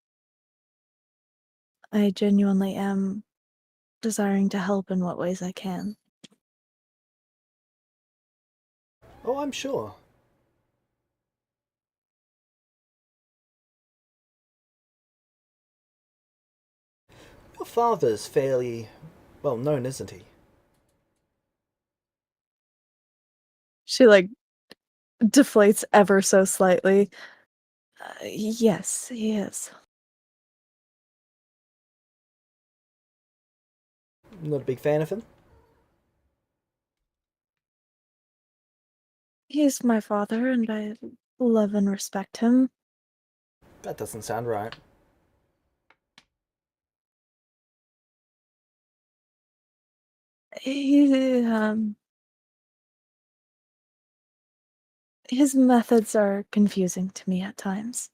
I genuinely am desiring to help in what ways I can. Oh, I'm sure. Your father's fairly well known, isn't he? She, like, deflates ever so slightly. Yes, he is. Not a big fan of him? He's my father, and I love and respect him. That doesn't sound right. He, his methods are confusing to me at times.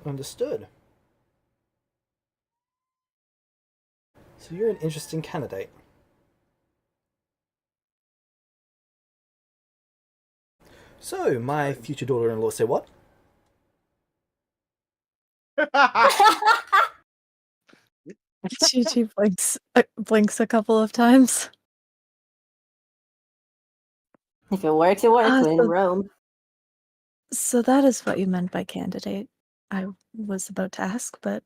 Understood. So you're an interesting candidate. So, my future daughter-in-law say what? She blinks a couple of times. If it works, it works. We're in So- Rome. So that is what you meant by candidate. I was about to ask, but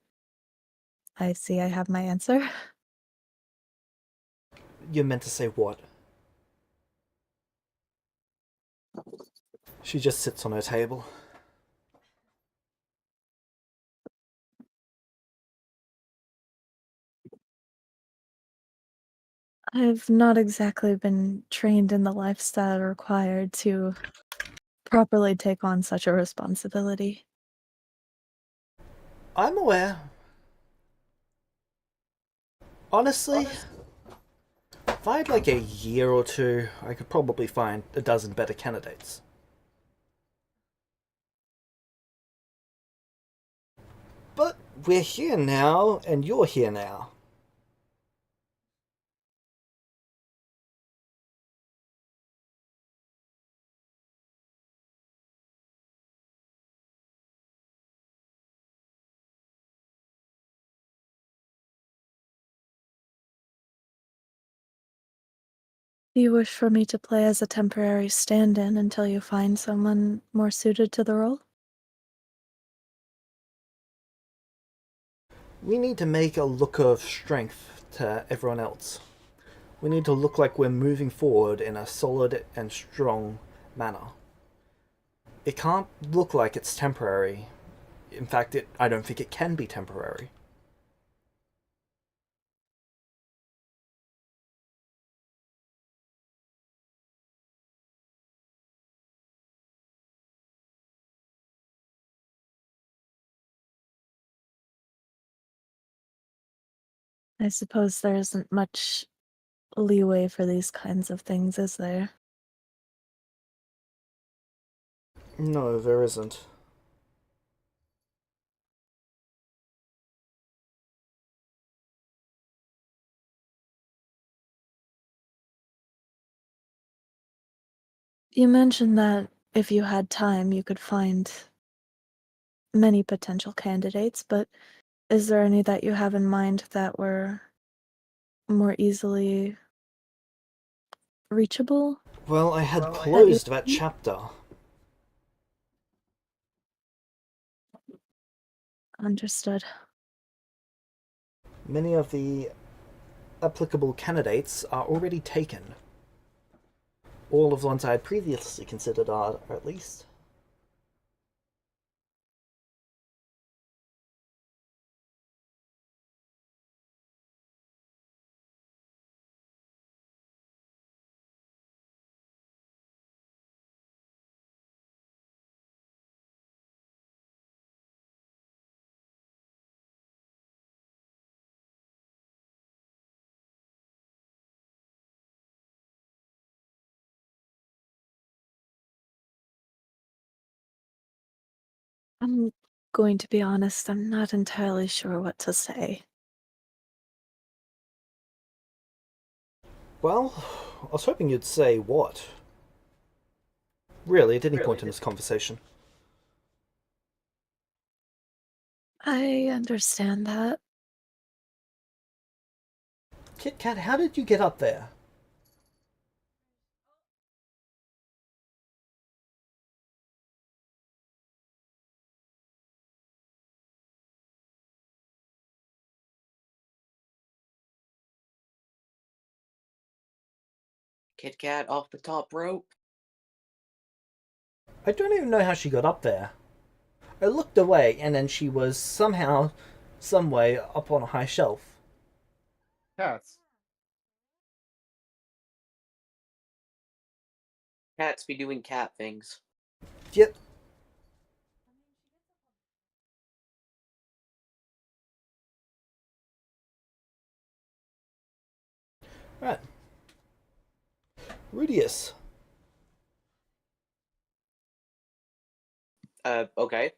I see I have my answer. You meant to say what? She just sits on her table. I've not exactly been trained in the lifestyle required to properly take on such a responsibility. I'm aware. Honestly, if I had like a year or two, I could probably find a dozen better candidates. But we're here now, and you're here now. Do you wish for me to play as a temporary stand-in until you find someone more suited to the role? We need to make a look of strength to everyone else. We need to look like we're moving forward in a solid and strong manner. It can't look like it's temporary. In fact, I don't think it can be temporary. I suppose there isn't much leeway for these kinds of things, is there? No, there isn't. You mentioned that if you had time, you could find many potential candidates, but is there any that you have in mind that were more easily reachable? Well, I had closed that chapter. Understood. Many of the applicable candidates are already taken. All of the ones I had previously considered are, at least. I'm going to be honest, I'm not entirely sure what to say. Well, I was hoping you'd say what. Really, at any point in this conversation. I understand that. Kit Kat, how did you get up there? Kit Kat off the top rope. I don't even know how she got up there. I looked away, and then she was somehow, some way, up on a high shelf. Cats. Cats be doing cat things. Yep. Right. Rudius. Okay.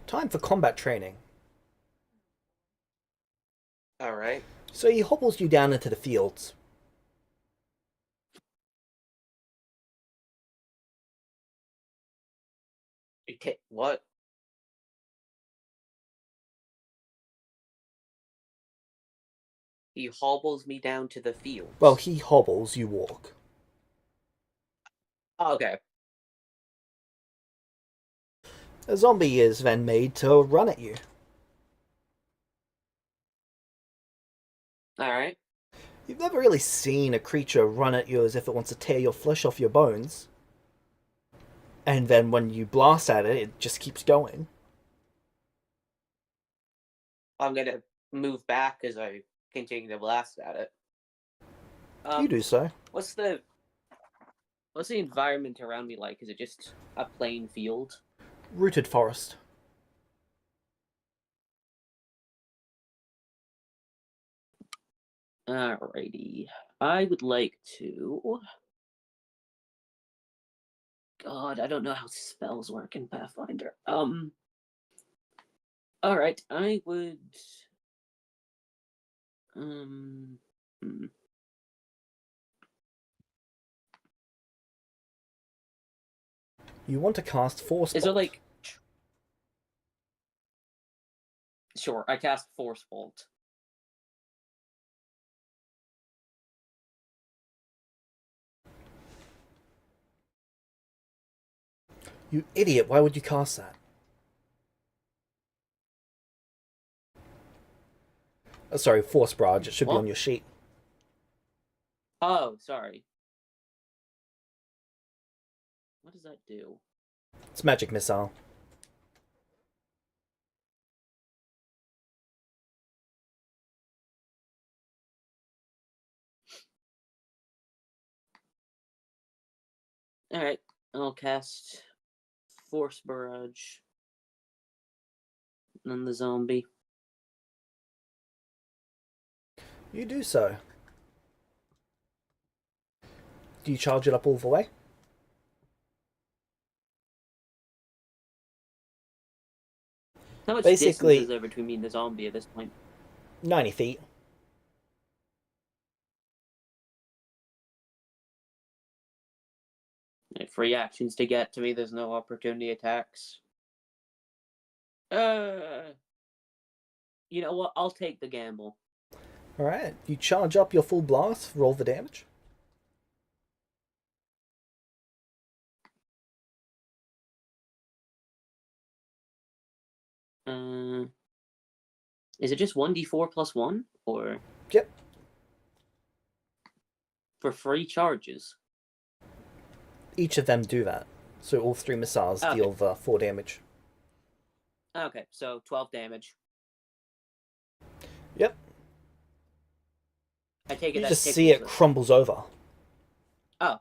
Time for combat training. Alright. So he hobbles you down into the fields. What? He hobbles me down to the field. Well, he hobbles, you walk. Okay. A zombie is then made to run at you. Alright. You've never really seen a creature run at you as if it wants to tear your flesh off your bones. And then when you blast at it, it just keeps going. I'm gonna move back as I continue to blast at it. You do so. What's the environment around me like? Is it just a plain field? Rooted forest. Alrighty. I would like to. God, I don't know how spells work in Pathfinder. Alright, I would. Hmm. You want to cast Force Is there Bolt. like. Sure, I cast Force Bolt. You idiot, why would you cast that? Oh, sorry, Force Barrage. It should be What? on your sheet. Oh, sorry. What does that do? It's Magic Missile. Alright, I'll cast Force Barrage on the zombie. You do so. Do you charge it up all the way? How much Basically- distance is there between me and the zombie at this point? 90 feet. Free actions to get to me, there's no opportunity attacks. You know what? I'll take the gamble. Alright, you charge up your full blast, roll the damage. Is it just 1d4 plus 1? Or Yep. for free charges? Each of them do that. So all 3 missiles Okay. deal 4 damage. Okay, so 12 damage. Yep. I take it You that just see it tickles crumbles over. Oh.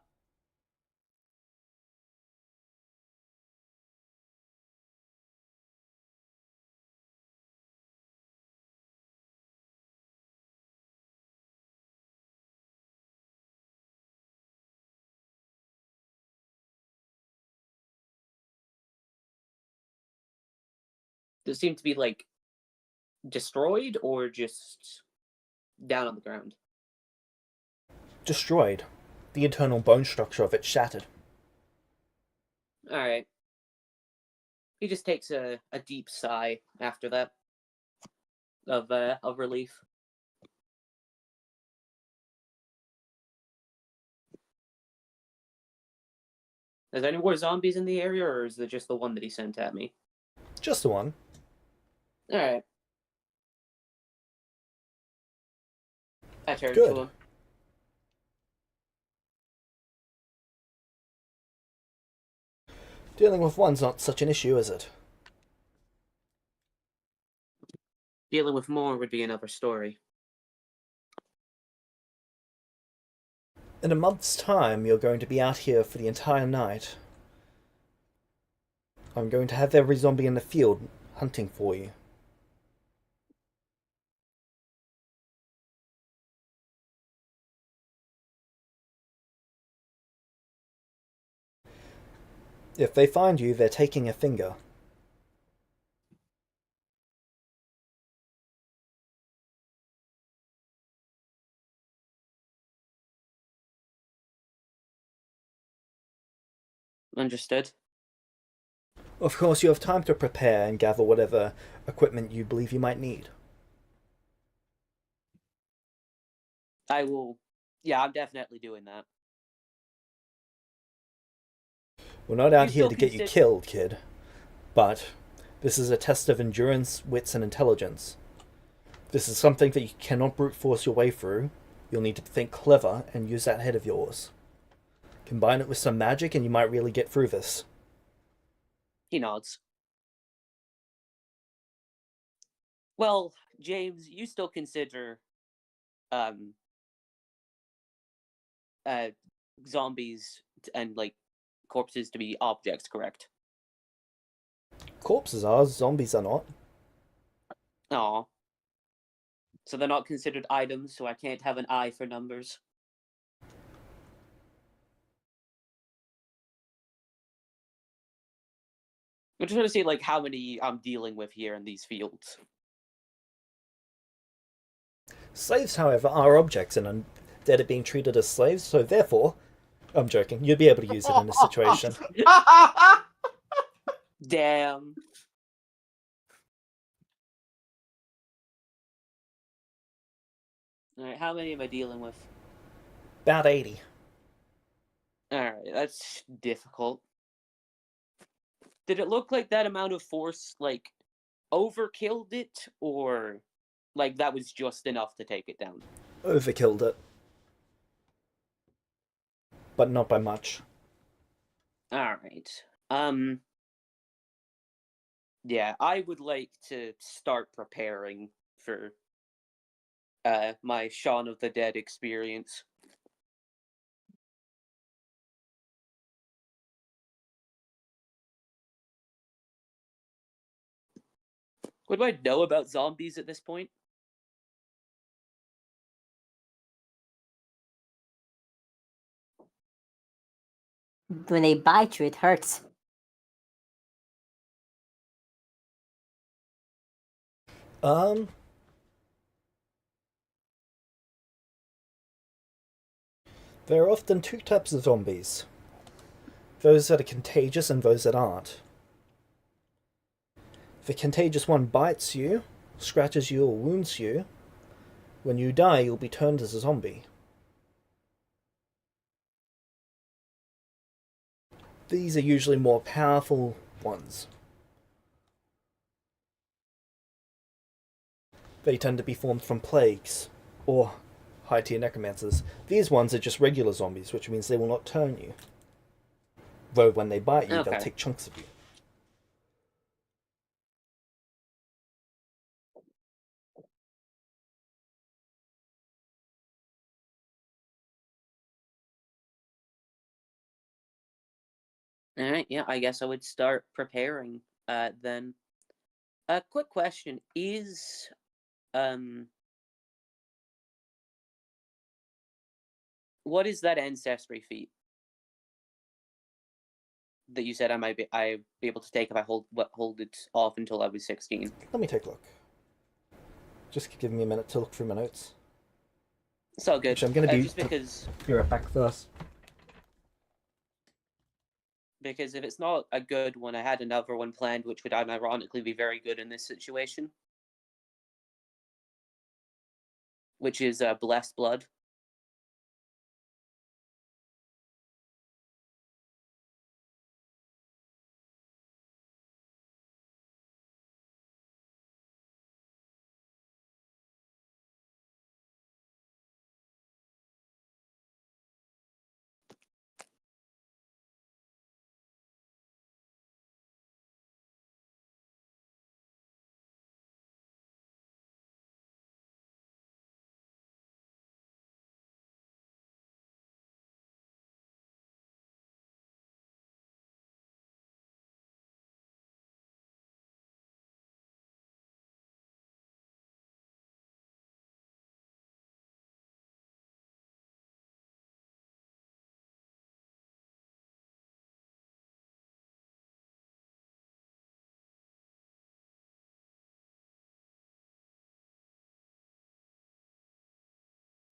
Does it seem to be like destroyed or just down on the ground? Destroyed. The internal bone structure of it shattered. Alright. He just takes a deep sigh after that of relief. Is there any more zombies in the area, or is it just the one that he sent at me? Just the one. Alright. I turn Good. to him. Dealing with one's not such an issue, is it? Dealing with more would be another story. In a month's time, you're going to be out here for the entire night. I'm going to have every zombie in the field hunting for you. If they find you, they're taking a finger. Understood. Of course, you have time to prepare and gather whatever equipment you believe you might need. I will. Yeah, I'm definitely doing that. We're not out You here still to get you consider- killed, kid. But this is a test of endurance, wits, and intelligence. This is something that you cannot brute force your way through. You'll need to think clever and use that head of yours. Combine it with some magic and you might really get through this. He nods. Well, James, you still consider um uh zombies and like corpses to be objects, correct? Corpses are, zombies are not. Aw. So they're not considered items, so I can't have an eye for numbers. I'm just trying to see like how many I'm dealing with here in these fields. Slaves, however, are objects and undead are being treated as slaves, so therefore, I'm joking, you'd be able to use it in this situation. Damn. Alright, how many am I dealing with? About 80. Alright, that's difficult. Did it look like that amount of force, like, overkilled it, or, like, that was just enough to take it down? Overkilled it. But not by much. Alright. Yeah, I would like to start preparing for, my Shaun of the Dead experience. What do I know about zombies at this point? When they bite you, it hurts. There are often two types of zombies. Those that are contagious and those that aren't. The contagious one bites you, scratches you, or wounds you. When you die, you'll be turned as a zombie. These are usually more powerful ones. They tend to be formed from plagues, or high-tier necromancers. These ones are just regular zombies, which means they will not turn you. Though when they bite you, they'll Okay. take chunks of you. Alright, yeah, I guess I would start preparing, then. A quick question, is, what is that ancestry feat that you said I'd be able to take if I hold it off until I was 16? Let me take a look. Just give me a minute to look through my notes. So good. Which I'm gonna be. Just because Be right back first. if it's not a good one, I had another one planned, which would unironically be very good in this situation, which is Blessed Blood.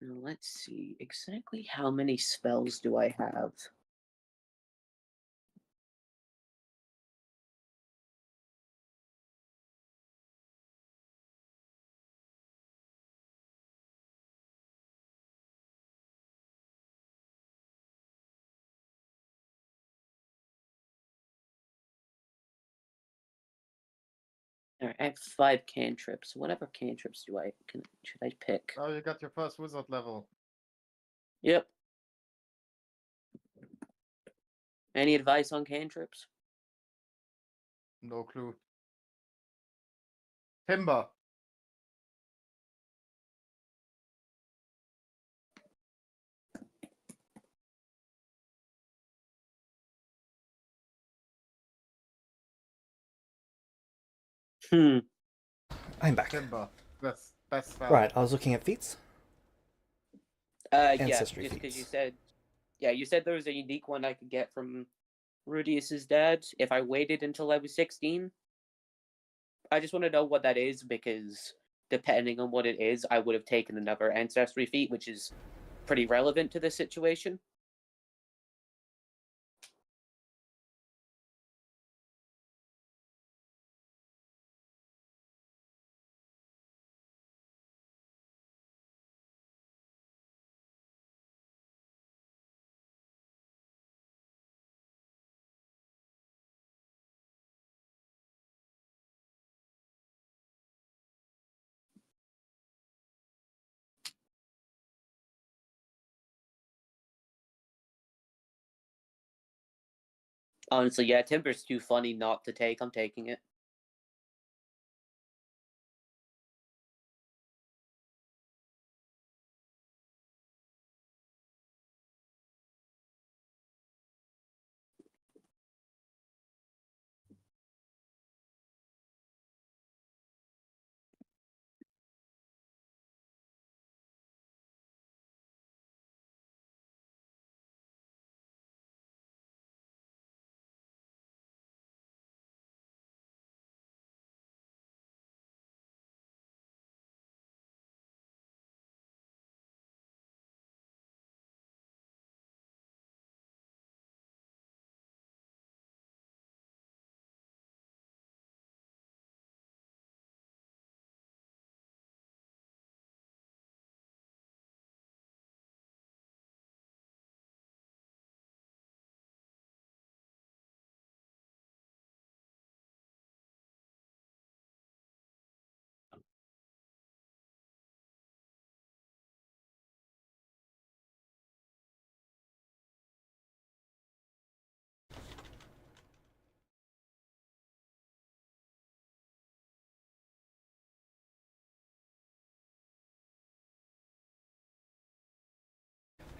Now, let's see. Exactly how many spells do I have? Alright, I have 5 cantrips. Whatever cantrips should I pick? Oh, you got your first wizard level. Yep. Any advice on cantrips? No clue. Timber. Hmm. I'm back. Timber. Best spell. Right, I was looking at feats. Yeah, Ancestry just because feats. you said there was a unique one I could get from Rudius's dad if I waited until I was 16. I just want to know what that is because depending on what it is, I would have taken another ancestry feat, which is pretty relevant to this situation. Honestly, yeah, Timber's too funny not to take. I'm taking it.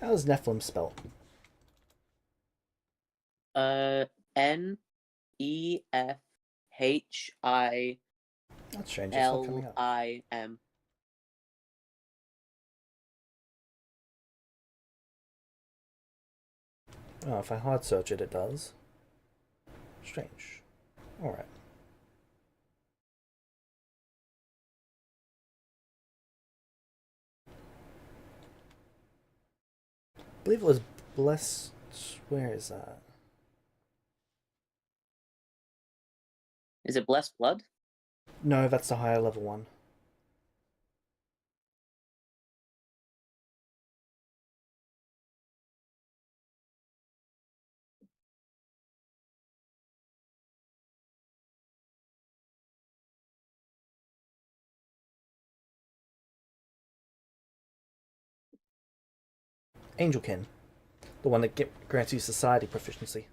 How is Nephilim spelled? Nefhim. That's strange, it's not coming up. Oh, if I hard search it, it does. Strange. Alright. I believe it was Blessed. Where is that? Is it Blessed Blood? No, that's the higher level one. Angelkin. The one that grants you society proficiency.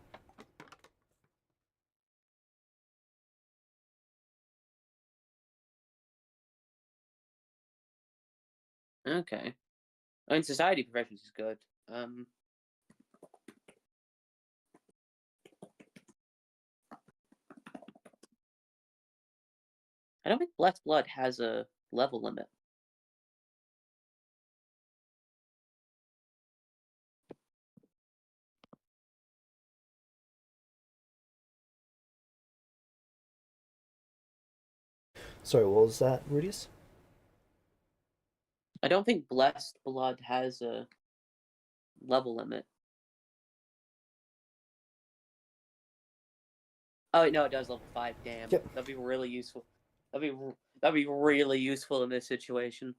Okay. I mean, society professions is good. I don't think Blessed Blood has a level limit. Sorry, what was that, Rudius? I don't think Blessed Blood has a level limit. Oh no, it does level 5. Damn, Yep. that'd be really useful. That'd be really useful in this situation.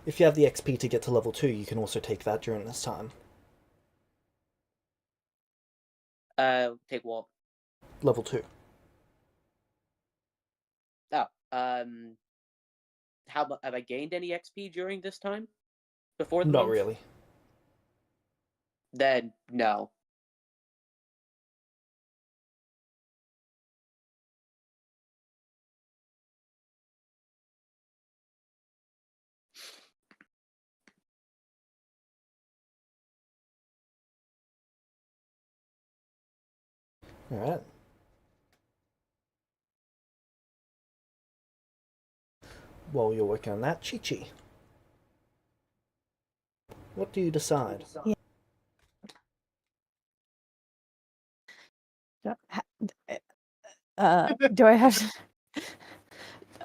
If you have the XP to get to level 2, you can also take that during this time. Take what? Level 2. Oh, how have I gained any XP during this time? Before the Not month? really. Then no. Alright. While you're working on that, Chi-Chi. What do you decide? Do I have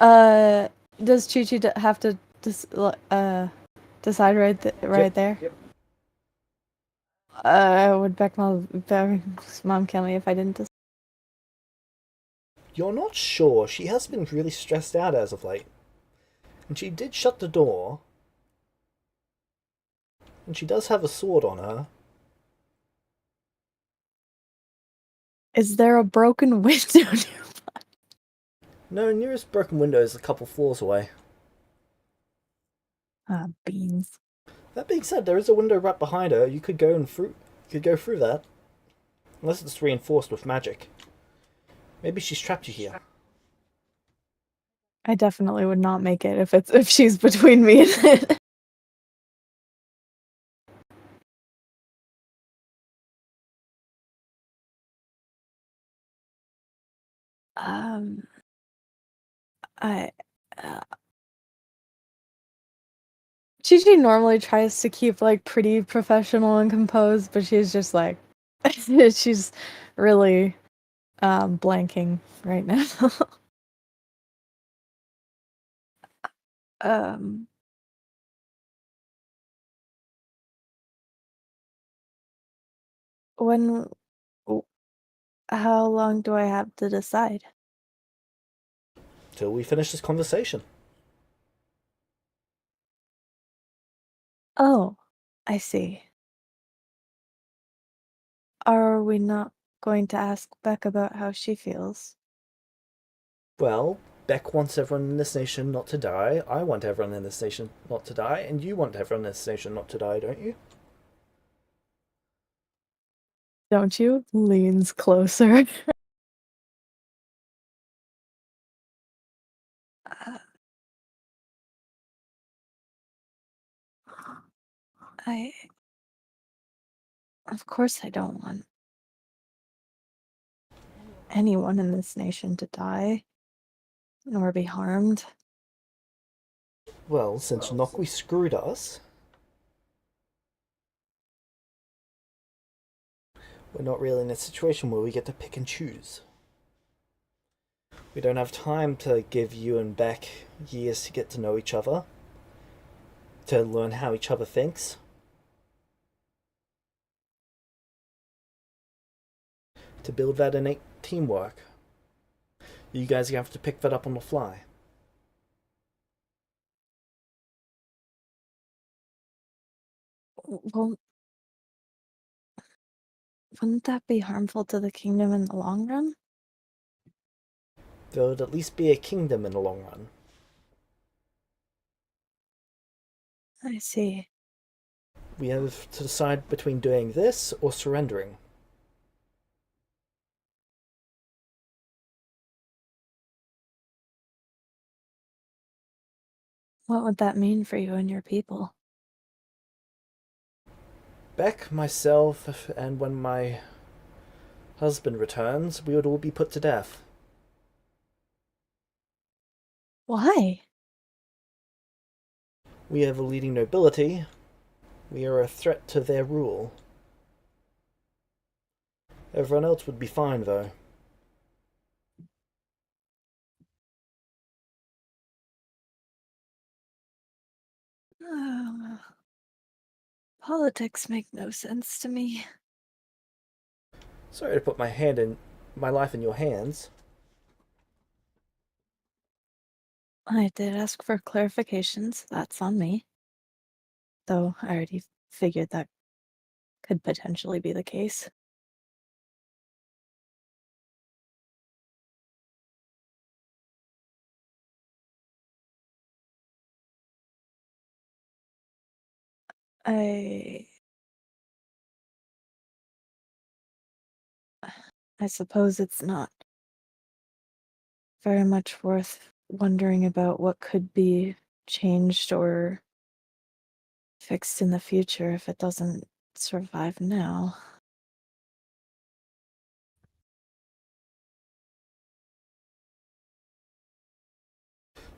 to? Does Chi Chi have to decide right there? Yep. Would Beck's mom kill me if I didn't decide? You're not sure. She has been really stressed out as of late. And she did shut the door. And she does have a sword on her. Is there a broken window? No, nearest broken window is a couple floors away. Ah, beans. That being said, there is a window right behind her. You could go through that. Unless it's reinforced with magic. Maybe she's trapped you here. I definitely would not make it if she's between me and it. I Gigi normally tries to keep like pretty professional and composed, but she's just like she's really blanking right now. um when how long do I have to decide? Till we finish this conversation. Oh, I see. Are we not going to ask Beck about how she feels? Well, Beck wants everyone in this nation not to die. I want everyone in this nation not to die. And you want everyone in this nation not to die, don't you? Don't you? Leans closer. I Of course I don't want anyone in this nation to die or be harmed. Well, since Nokwi screwed us, we're not really in a situation where we get to pick and choose. We don't have time to give you and Beck years to get to know each other, to learn how each other thinks. To build that innate teamwork. You guys have to pick that up on the fly. Well, wouldn't that be harmful to the kingdom in the long run? There would at least be a kingdom in the long run. I see. We have to decide between doing this or surrendering. What would that mean for you and your people? Beck, myself, and when my husband returns, we would all be put to death. Why? We are the leading nobility. We are a threat to their rule. Everyone else would be fine, though. Politics make no sense to me. Sorry to put my life in your hands. I did ask for clarifications. That's on me. Though I already figured that could potentially be the case. I suppose it's not very much worth wondering about what could be changed or fixed in the future if it doesn't survive now.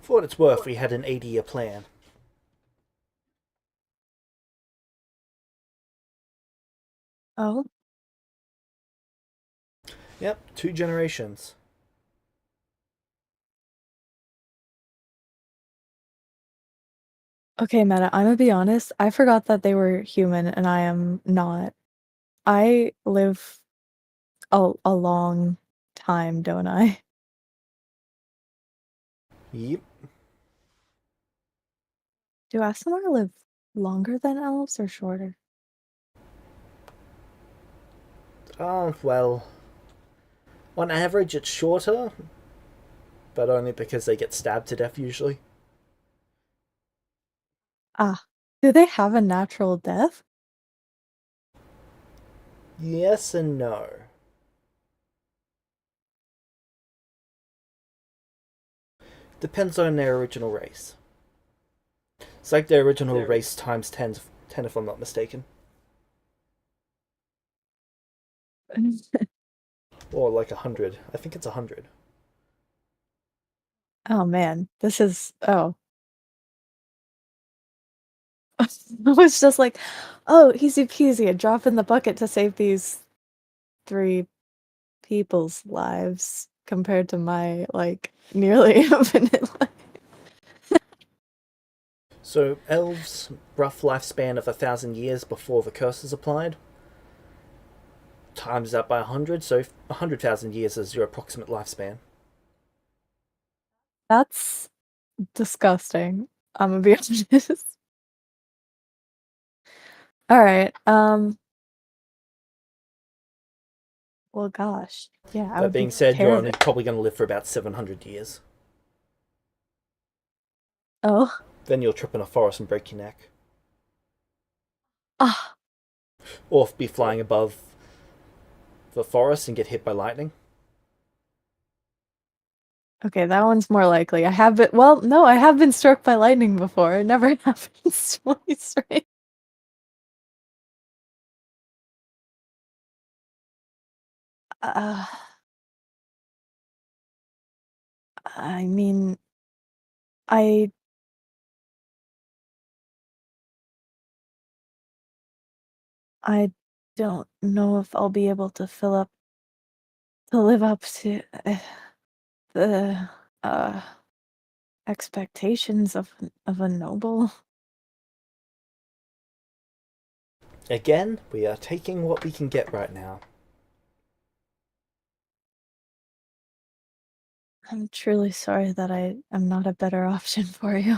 For what it's worth, we had an 80-year plan. Oh? Yep, 2 generations. Okay, Meta, I'm gonna be honest. I forgot that they were human and I am not. I live a long time, don't I? Yep. Do Asimar live longer than elves or shorter? Well, on average it's shorter, but only because they get stabbed to death usually. Ah, do they have a natural death? Yes and no. Depends on their original race. It's like their original race times 10 if I'm not mistaken. Or like 100. I think it's 100. Oh man, this is oh. I was just like, oh, easy peasy, a drop in the bucket to save these 3 people's lives compared to my like nearly infinite life. So elves' rough lifespan of 1,000 years before the curse is applied. Times that by 100, so 100,000 years is your approximate lifespan. That's disgusting. I'm gonna be honest. All right. Well, gosh. Yeah, I That would be being said, you're only terrified. probably going to live for about 700 years. Oh. Then you'll trip in a forest and break your neck. Ah. Or be flying above the forest and get hit by lightning. Okay, that one's more likely. I have been well, no, I have been struck by lightning before. It never happens twice, right? Uh, I mean, I I don't know if I'll be able to live up to the expectations of a noble. Again, we are taking what we can get right now. I'm truly sorry that I am not a better option for you.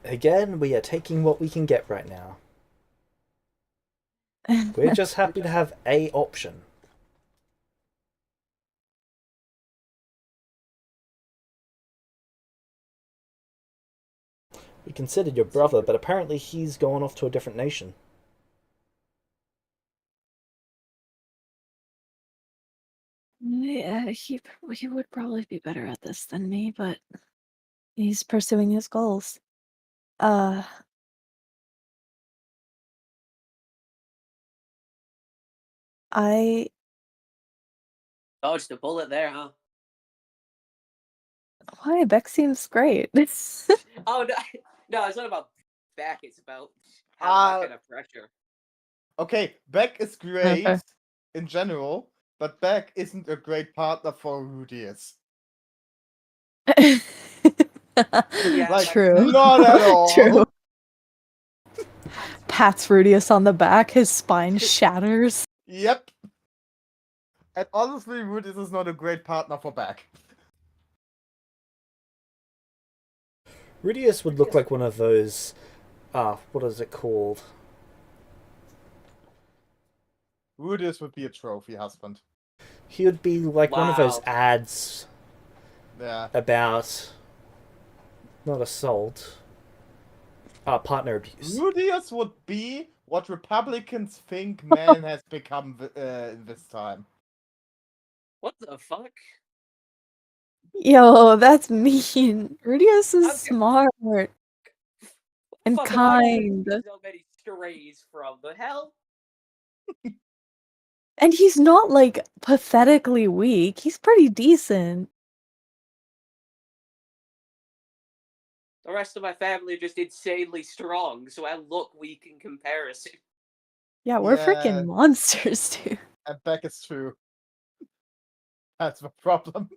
Again, we are taking what we can get right now. We're just happy to have a option. We considered your brother, but apparently he's gone off to a different nation. Yeah, he would probably be better at this than me, but he's pursuing his goals. Uh, I Dodged a bullet there, huh? why Beck seems great. Oh no, no, it's not about back. It's about having that kind of pressure. Okay, Beck is great Okay. in general, but Beck isn't a great partner for Rudius. Yeah, Like, True. not at all. True. Pats Rudius on the back, his spine shatters. Yep. And honestly, Rudius is not a great partner for Beck. Rudius would look like one of those. What is it called? Rudius would be a trophy husband. He would be like one of those Wow. ads Yeah. about not assault, partner abuse. Rudius would be what Republicans think man has become in this time. What the fuck? Yo, that's mean. Rudius is Okay. smart and Fuck, am I kind. so many strays from the hell? And he's not like pathetically weak. He's pretty decent. The rest of my family are just insanely strong, so I look weak in comparison. Yeah, we're Yeah. freaking monsters, dude. And Beck is true. That's the problem.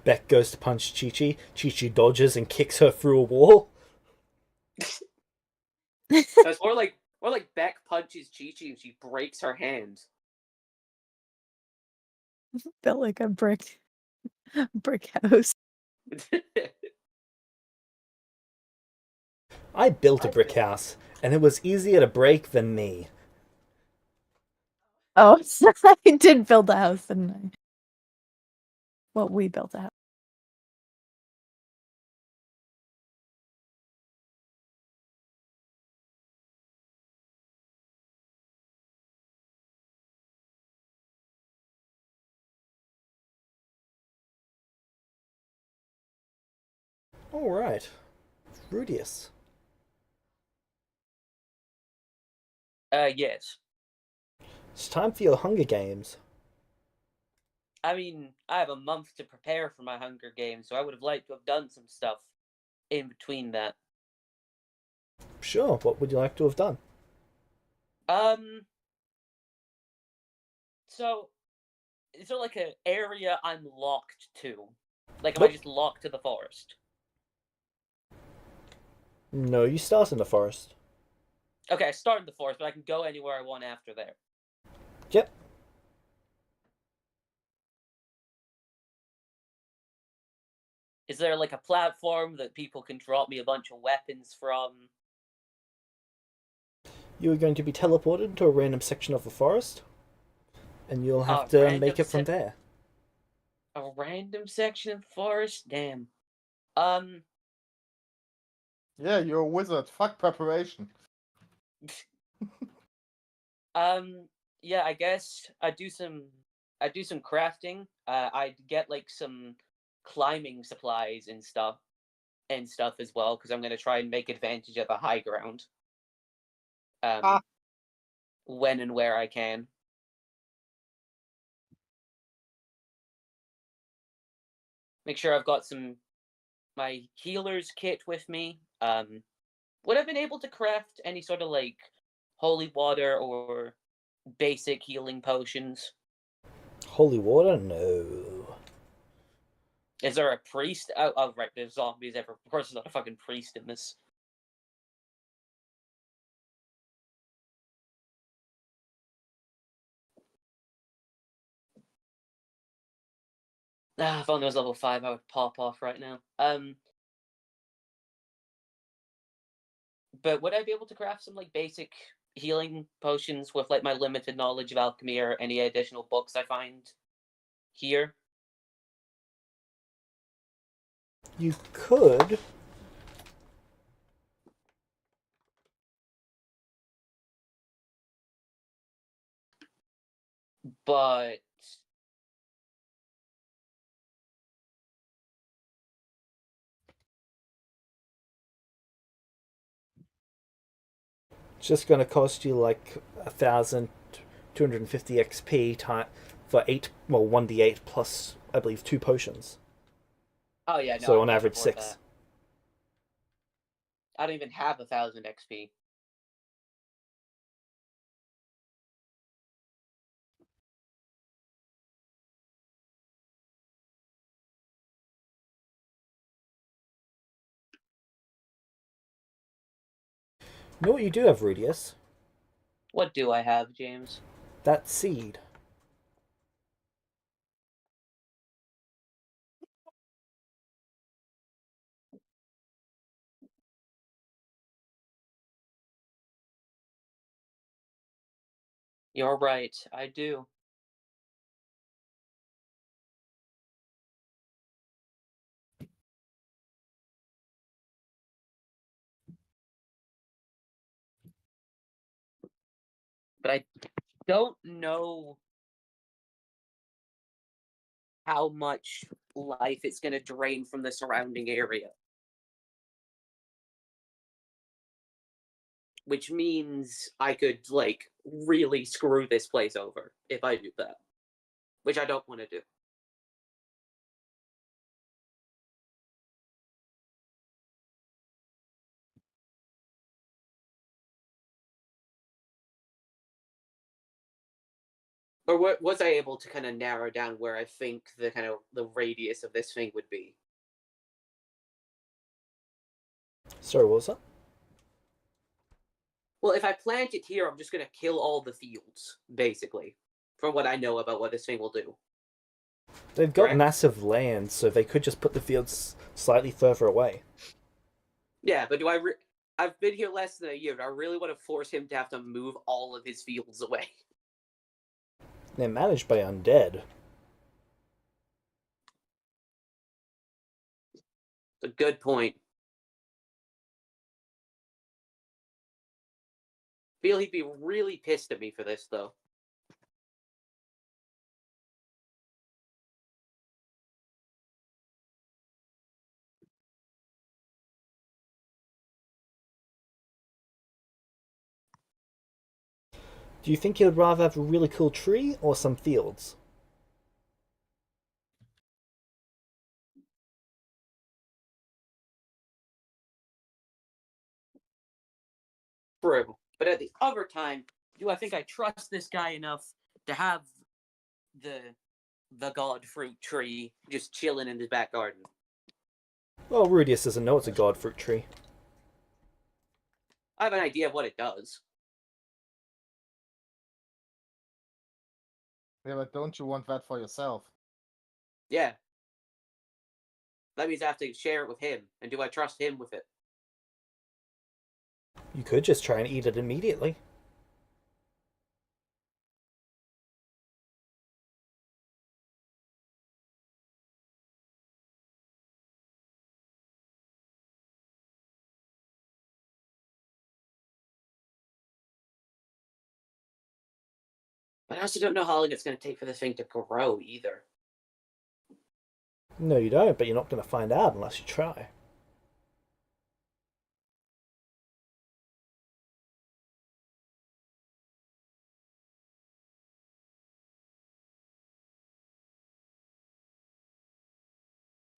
Beck goes to punch Chi-Chi. Chi-Chi dodges and kicks her through a wall. So it's more like Beck punches Chi-Chi and she breaks her hand. Built like a brick house. I built a brick house, and it was easier to break than me. Oh, I did build a house, didn't I? Well, we built a house. Alright. Rudius. Yes. It's time for your Hunger Games. I mean, I have a month to prepare for my Hunger Games, so I would have liked to have done some stuff in between that. Sure, what would you like to have done? So is there like an area I'm locked to? Like, am I Nope. just locked to the forest? No, you start in the forest. Okay, I start in the forest, but I can go anywhere I want after there. Yep. Is there like a platform that people can drop me a bunch of weapons from? You are going to be teleported to a random section of the forest, and you'll have A to random make it from sec- there. A random section of the forest? Damn. Yeah, you're a wizard. Fuck preparation. Yeah, I guess I do some crafting. I get like some climbing supplies and stuff as well, because I'm gonna try and make advantage of the high ground. When and where I can. Make sure I've got my healer's kit with me. Would I've been able to craft any sort of like holy water or basic healing potions? Holy water? No. Is there a priest? Oh right, there's zombies everywhere. Of course, there's not a fucking priest in this. If only it was level 5, I would pop off right now. But would I be able to craft some like basic healing potions with like my limited knowledge of alchemy or any additional books I find here? You could. But It's just going to cost you like 1,250 XP for 1d8 plus, I believe, 2 potions. oh yeah, no, So I on can't average afford 6. that. I don't even have 1,000 XP. You know what you do have, Rudius? What do I have, James? That seed. You're right, I do. But I don't know how much life it's going to drain from the surrounding area. Which means I could, like, really screw this place over if I do that. Which I don't want to do. Or was I able to kind of narrow down where I think the kind of the radius of this thing would be? Sorry, what was that? Well, if I plant it here, I'm just going to kill all the fields, basically, from what I know about what this thing will do. They've got Correct. massive land, so they could just put the fields slightly further away. Yeah, but do I? I've been here less than a year. Do I really want to force him to have to move all of his fields away? They're managed by undead. It's a good point. Feel he'd be really pissed at me for this, though. Do you think you'd rather have a really cool tree or some fields? True. But at the other time, do I think I trust this guy enough to have the god fruit tree just chilling in his back garden? Well, Rudius doesn't know it's a god fruit tree. I have an idea of what it does. Yeah, but don't you want that for yourself? Yeah. That means I have to share it with him. And do I trust him with it? You could just try and eat it immediately. But I also don't know how long it's going to take for this thing to grow either. No, you don't, but you're not going to find out unless you try.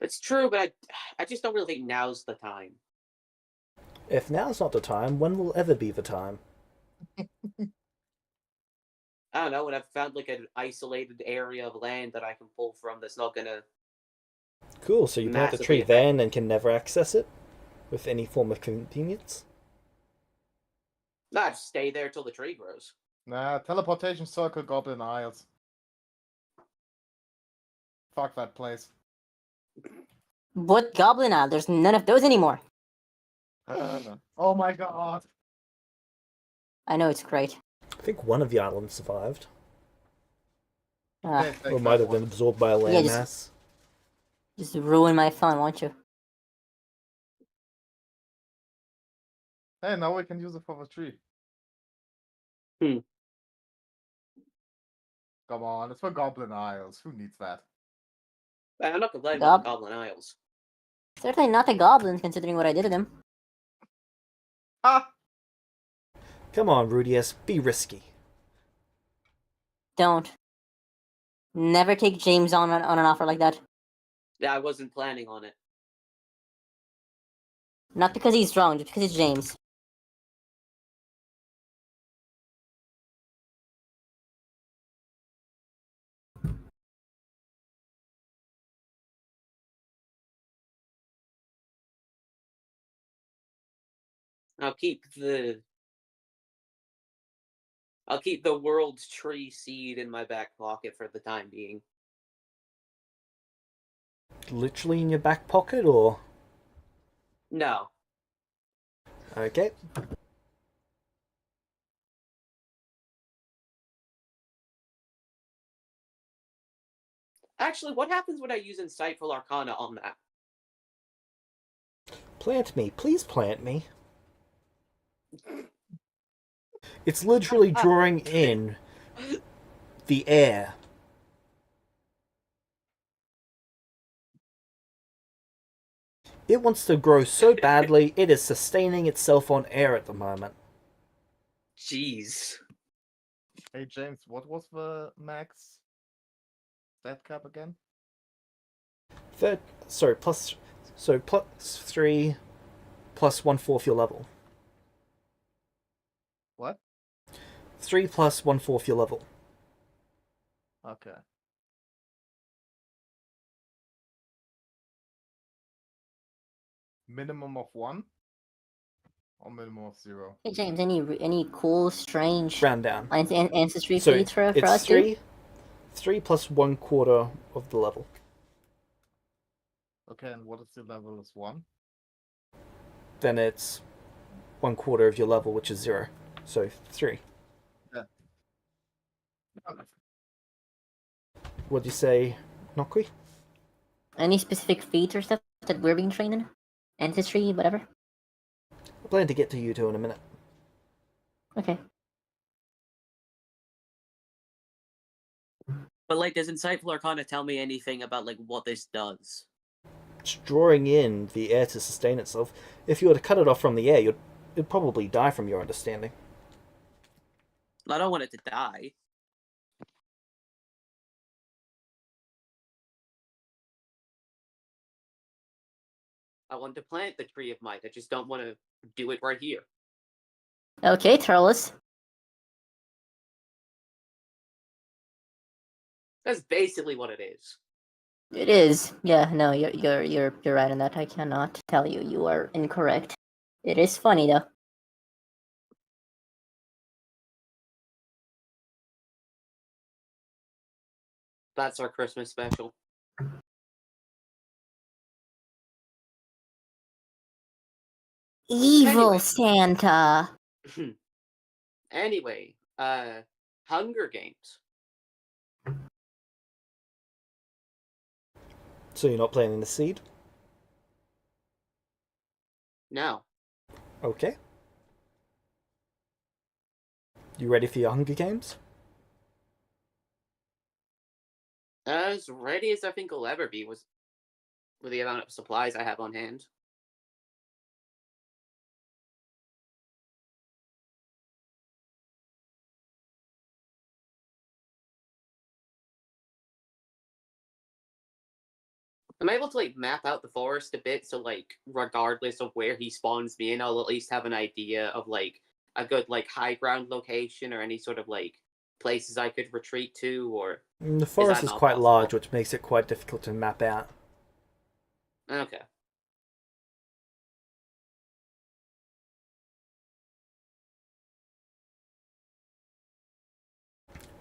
It's true, but I just don't really think now's the time. If now's not the time, when will ever be the time? I don't know, when I've found like an isolated area of land that I can pull from that's not gonna Cool, so you plant the massively tree affect. then and can never access it? With any form of convenience? Nah, just stay there till the tree grows. Nah, teleportation circle Goblin Isles. Fuck that place. What Goblin Isle? There's none of those anymore. Oh my god. I know it's great. I think one of the islands survived. Ah, Or might have been absorbed by a landmass. just ruin my fun, won't you? Hey, now we can use it for the tree. Hmm. Come on, it's for Goblin Isles. Who needs that? I'm not complaining about the Gob- Goblin Isles. Certainly not the goblins, considering what I did to them. Ah! Come on, Rudius, be risky. Don't. Never take James on an offer like that. Yeah, I wasn't planning on it. Not because he's strong, just because it's James. I'll keep the world's tree seed in my back pocket for the time being. Literally in your back pocket, or? No. Okay. Actually, what happens when I use Insightful Arcana on that? Plant me. Please plant me. It's literally drawing in the air. It wants to grow so badly, it is sustaining itself on air at the moment. Jeez. Hey James, what was the max stat cap again? Plus 3 plus 1/4 your level. What? 3 plus 1/4 your level. Okay. Minimum of 1? Or minimum of 0? Hey James, any cool, strange Round down. ancestry So feats for it's us, dude? 3 plus 1/4 of the level. Okay, and what is the level is 1? Then it's 1/4 of your level, which is 0. So 3. Yeah. What'd you say, Nokri? Any specific feats or stuff that we're being trained in? Ancestry, whatever? I plan to get to you two in a minute. Okay. But like, does Insightful Arcana tell me anything about like what this does? It's drawing in the air to sustain itself. If you were to cut it off from the air, it'd probably die from your understanding. I don't want it to die. I want to plant the Tree of Might. I just don't want to do it right here. Okay, Turles. That's basically what it is. It is. Yeah, no, you're right on that. I cannot tell you. You are incorrect. It is funny though. That's our Christmas special. Evil Anyway. Santa. Anyway, Hunger Games. So you're not planting the seed? No. Okay. You ready for your Hunger Games? As ready as I think I'll ever be with the amount of supplies I have on hand. I'm able to like map out the forest a bit, so like regardless of where he spawns me in, I'll at least have an idea of like a good like high ground location or any sort of like places I could retreat to, or The forest is not quite possible? large, which makes it quite difficult to map out. Okay.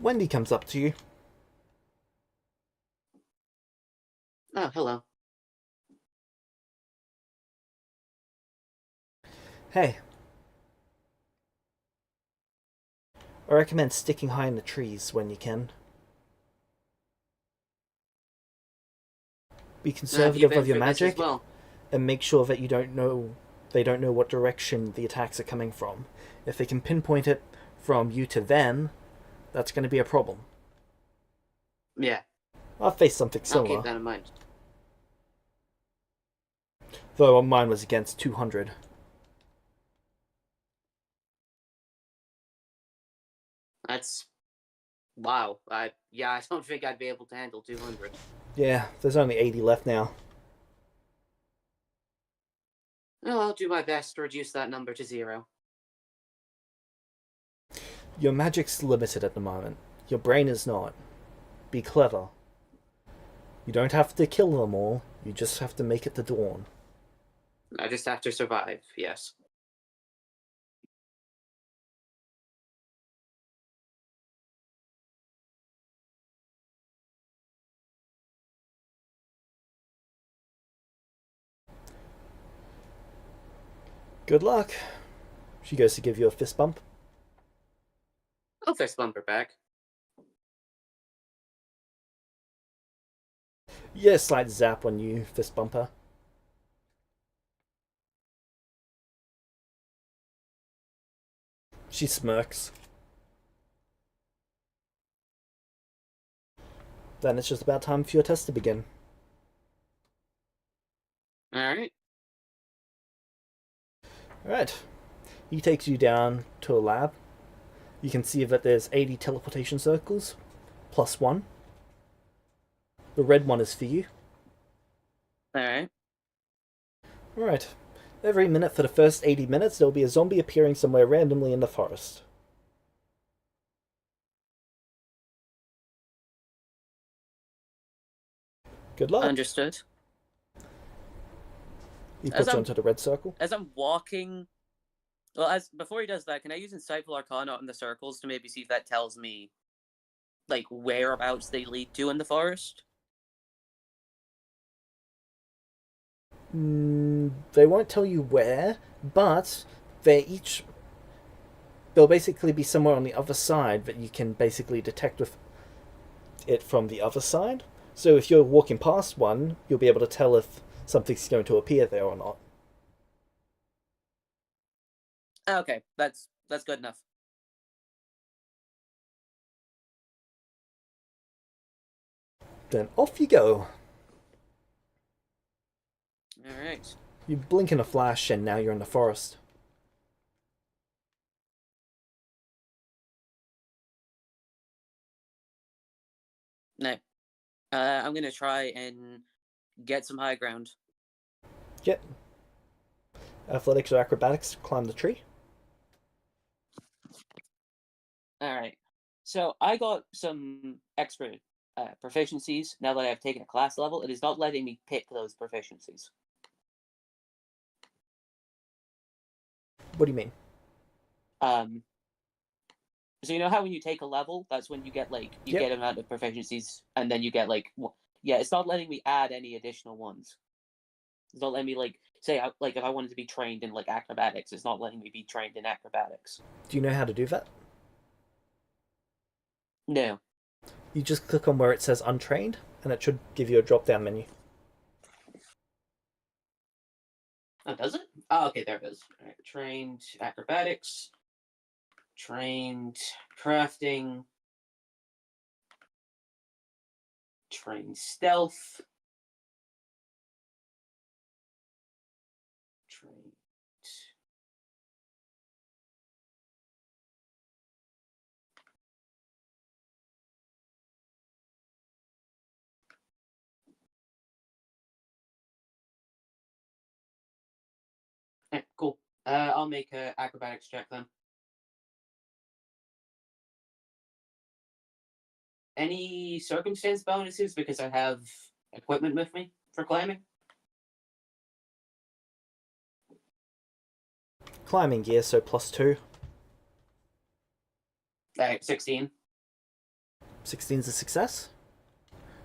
Wendy comes up to you. Oh, hello. Hey. I recommend sticking high in the trees when you can. Be Have you conservative been of your through this as magic, well? and make sure that they don't know what direction the attacks are coming from. If they can pinpoint it from you to them, that's going to be a problem. Yeah, I've faced something I'll similar, keep that in mind. though mine was against 200. That's wow. I don't think I'd be able to handle 200. Yeah, there's only 80 left now. Well, I'll do my best to reduce that number to 0. Your magic's limited at the moment. Your brain is not. Be clever. You don't have to kill them all, you just have to make it to dawn. I just have to survive, yes. Good luck. She goes to give you a fist bump. I'll fist bump her back. Yeah, slight zap when you fist bump her. She smirks. Then it's just about time for your test to begin. Alright. Alright. He takes you down to a lab. You can see that there's 80 teleportation circles, plus 1. The red one is for you. Alright. Alright. Every minute for the first 80 minutes, there'll be a zombie appearing somewhere randomly in the forest. Good luck. Understood. He As puts you I'm- onto the red circle. As I'm walking, well, before he does that, can I use Insightful Arcana on the circles to maybe see if that tells me, like, whereabouts they lead to in the forest? They won't tell you where, but they'll basically be somewhere on the other side that you can basically detect with it from the other side. So if you're walking past one, you'll be able to tell if something's going to appear there or not. Okay, that's good enough. Then off you go. Alright. You blink in a flash and now you're in the forest. No. I'm gonna try and get some high ground. Yep. Athletics or acrobatics to climb the tree. Alright. So I got some extra proficiencies now that I've taken a class level. It is not letting me pick those proficiencies. What do you mean? So you know how when you take a level, that's when you get like Yep. get amount of proficiencies, and then you get like yeah, it's not letting me add any additional ones. It's not letting me like say like if I wanted to be trained in like acrobatics, it's not letting me be trained in acrobatics. Do you know how to do that? No. You just click on where it says untrained, and it should give you a drop-down menu. Oh, does it? Oh, okay, there it is. All right. Trained acrobatics, trained crafting, trained stealth, trained. Okay, cool. I'll make a acrobatics check then. Any circumstance bonuses because I have equipment with me for climbing? Climbing gear, so plus 2. 16. 16's a success.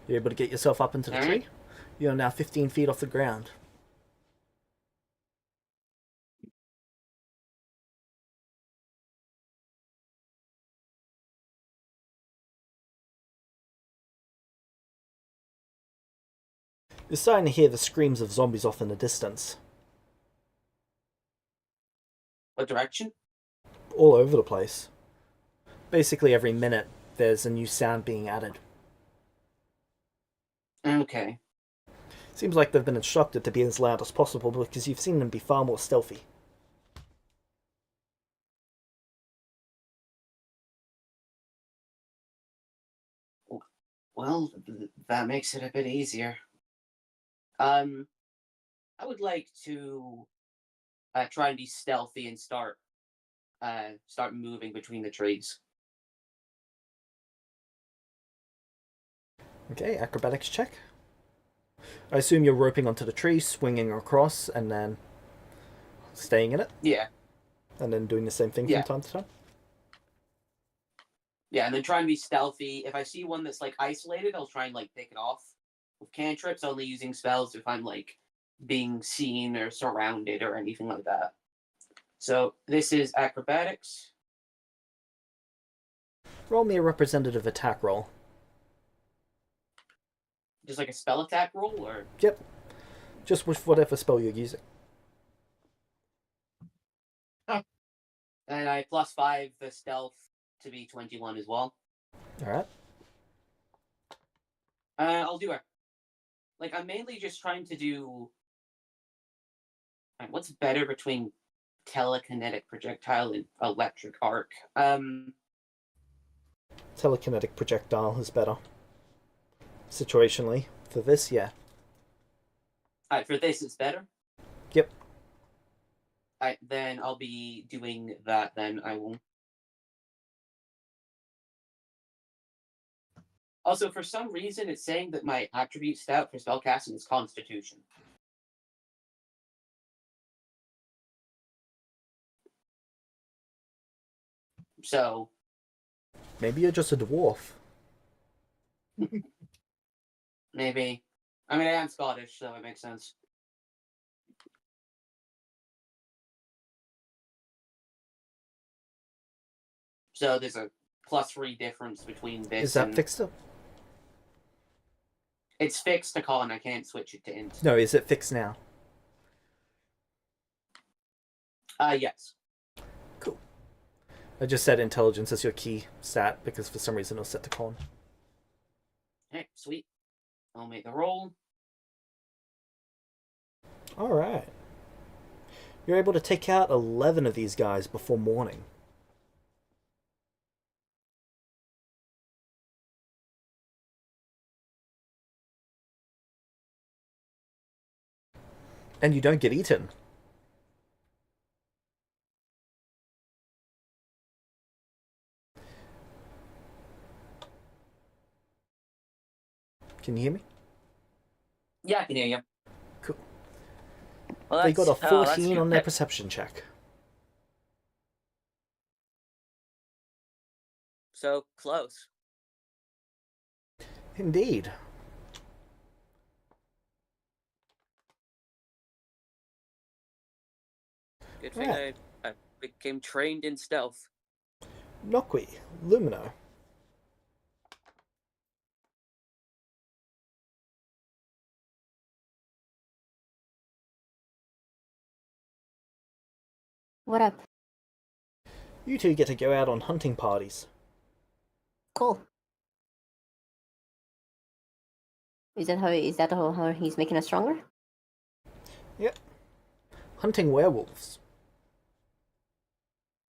You're able to get yourself up into the Alright. tree. You're now 15 feet off the ground. You're starting to hear the screams of zombies off in the distance. What direction? All over the place. Basically every minute there's a new sound being added. Okay. Seems like they've been instructed to be as loud as possible because you've seen them be far more stealthy. Well, that makes it a bit easier. I would like to try and be stealthy and start moving between the trees. Okay, acrobatics check. I assume you're roping onto the tree, swinging across, and then staying in it, Yeah. and then doing the same thing Yeah. from time to time. Yeah, and then try and be stealthy. If I see one that's like isolated, I'll try and like pick it off with cantrips, only using spells if I'm like being seen or surrounded or anything like that. So this is acrobatics. Roll me a representative attack roll. Just like a spell attack roll, or Yep. Just with whatever spell you're using. and I +5 the stealth to be 21 as well. Alright. I'll do it. Like, I'm mainly just trying to do. What's better between telekinetic projectile and electric arc? Telekinetic projectile is better. Situationally. For this, yeah. For this, it's better. Yep. Then I'll be doing that. Then I will. Also, for some reason, it's saying that my attribute stat for spellcasting is Constitution. So Maybe you're just a dwarf. maybe. I mean, I am Scottish, so it makes sense. So there's a +3 difference between this. Is that and fixed up? It's fixed to con. I can't switch it to int. No, is it fixed now? Yes. Cool. I just set intelligence as your key stat because for some reason it was set to con. Okay, sweet. I'll make the roll. Alright. You're able to take out 11 of these guys before morning. And you don't get eaten. Can you hear me? Yeah, I can hear you. Cool. Well, They got a that's 14 good. on their perception check. So close. Indeed. Good thing Right. I became trained in stealth. Nokwi, Lumino. What up? You two get to go out on hunting parties. Cool. Is that how he's making us stronger? Yep. Hunting werewolves.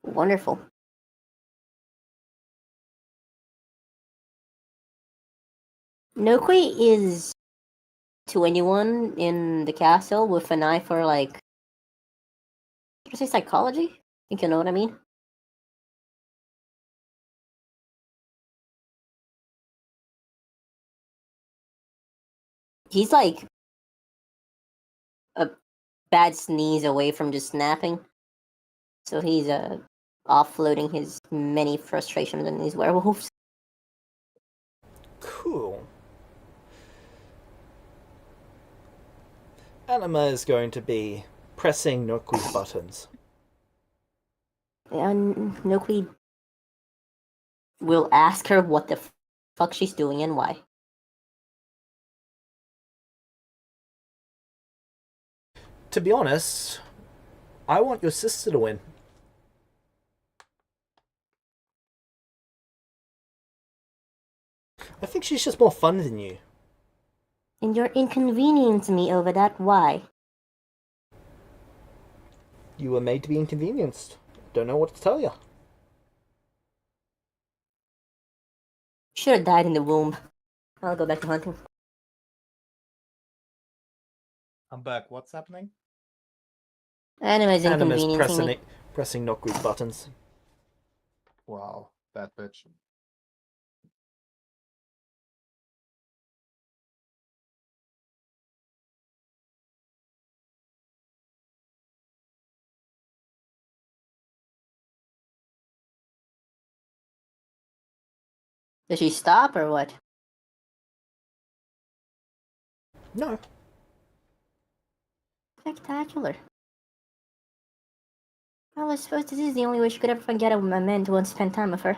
Wonderful. Nokui is to anyone in the castle with an eye for like, did I say psychology? Think you know what I mean? He's like a bad sneeze away from just snapping. So he's offloading his many frustrations on these werewolves. Cool. Anima is going to be pressing Nokwi's buttons. And Nokui will ask her what the fuck she's doing and why. To be honest, I want your sister to win. I think she's just more fun than you. And you're inconveniencing me over that. Why? You were made to be inconvenienced. Don't know what to tell you. Should have died in the womb. I'll go back to hunting. I'm back. What's happening? Anima's Anima's inconveniencing me. pressing Nokwi's buttons. Wow, that bitch. Does she stop or what? No. Spectacular. Well, I suppose this is the only way she could ever get a man to want to spend time with her.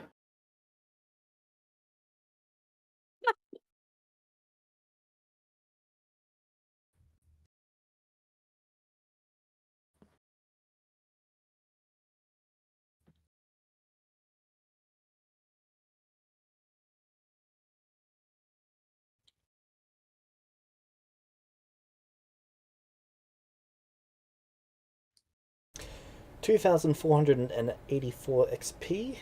$2,484 XP.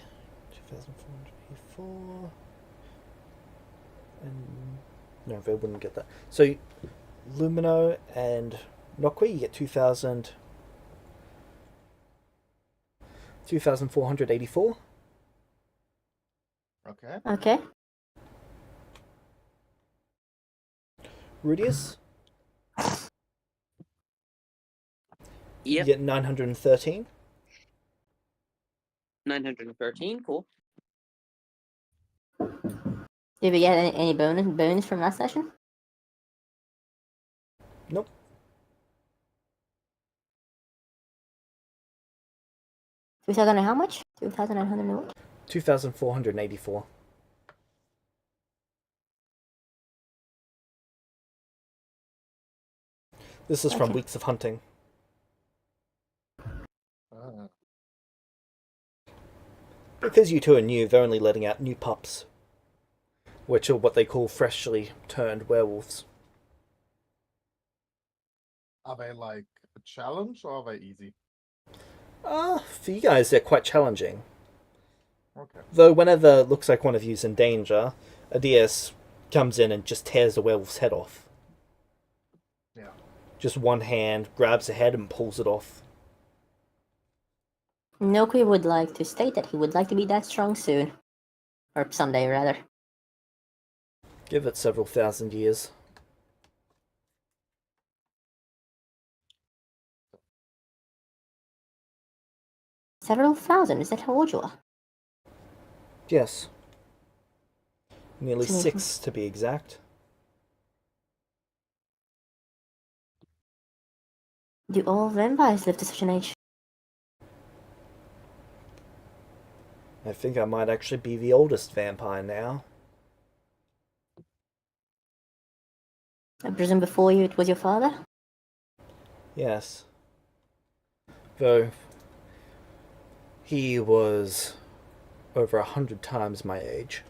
2,484. And no, they wouldn't get that. So Lumino and Nokwi, you get 2,484. Okay. Okay. Rudius, you Yep, get 913. 913. Cool. Did we get any bonus from last session? Nope. 2,000 and how much? 2,900 and what? 2,484. This is from Okay. weeks of hunting. Ah. Because you two are new, they're only letting out new pups, which are what they call freshly turned werewolves. Are they like a challenge or are they easy? For you guys, they're quite challenging. Okay. Though whenever it looks like one of you's in danger, a DS comes in and just tears the werewolf's head off. Yeah. Just one hand grabs the head and pulls it off. Noki would like to state that he would like to be that strong soon. Or someday, rather. Give it several thousand years. Several thousand, is that how old you are? Yes. Nearly It's 6 to be exact. Do all vampires live to such an age? I think I might actually be the oldest vampire now. I presume before you it was your father? Yes. Though he was over 100 times my age.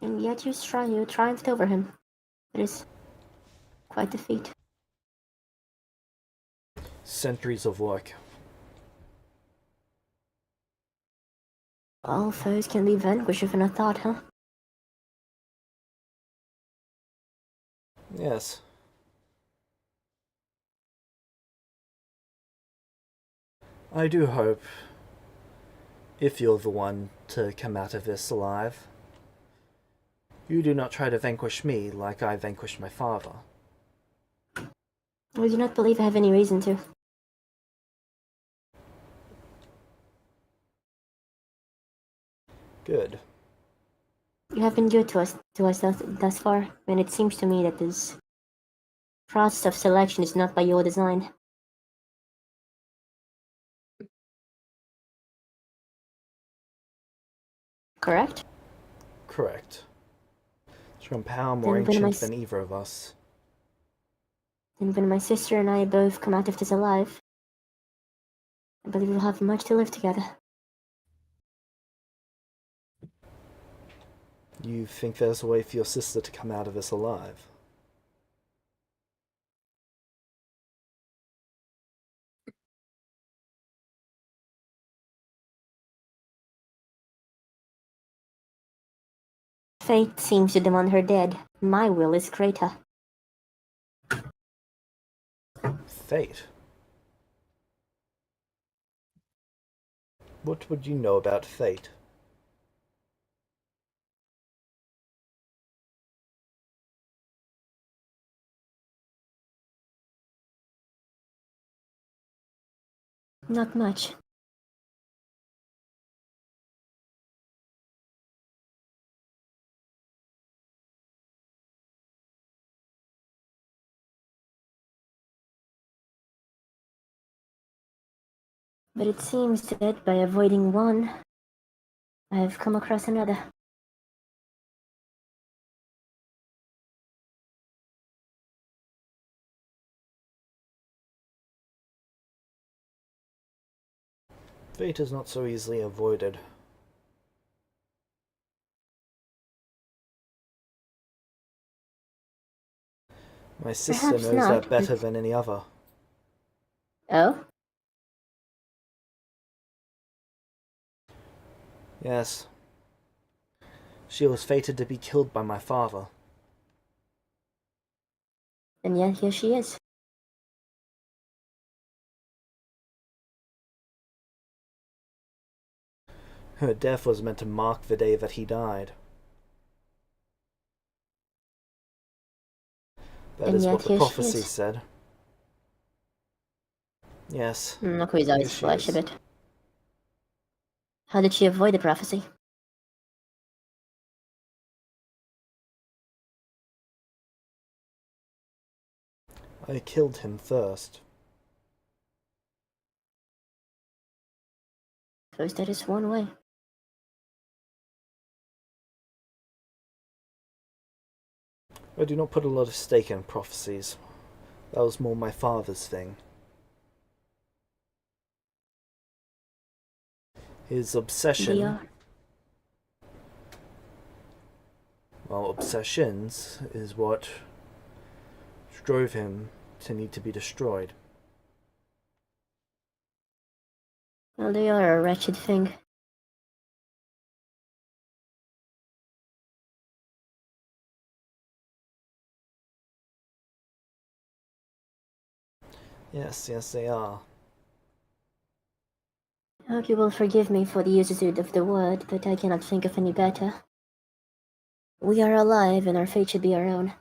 And yet you triumphed over him. It is quite the feat. Centuries of work. All foes can be vanquished within a thought, huh? Yes. I do hope, if you're the one to come out of this alive, you do not try to vanquish me like I vanquished my father. I do not believe I have any reason to. Good. You have been good to us thus far, and it seems to me that this process of selection is not by your design. Correct? Correct. From power more Then when ancient than either of us. And when my sister and I both come out of this alive, I believe we'll have much to live together. You think there's a way for your sister to come out of this alive? Fate seems to demand her dead. My will is greater. Fate? What would you know about fate? Not much. But it seems that by avoiding one, I've come across another. Fate is not so easily avoided. My sister Perhaps knows not, that better but- than any other. Oh? Yes. She was fated to be killed by my father. And yet here she is. Her death was meant to mark the day that he died. That And is yet what the here she prophecy is. said. Yes. Look who his eyes Here she flash a is. bit. How did she avoid the prophecy? I killed him first. Suppose that is one way. I do not put a lot of stake in prophecies. That was more my father's thing. His obsession, VR. well, obsessions, is what drove him to need to be destroyed. Well, they are a wretched thing. Yes, yes, they are. I hope you will forgive me for the usage of the word, but I cannot think of any better. We are alive, and our fate should be our own.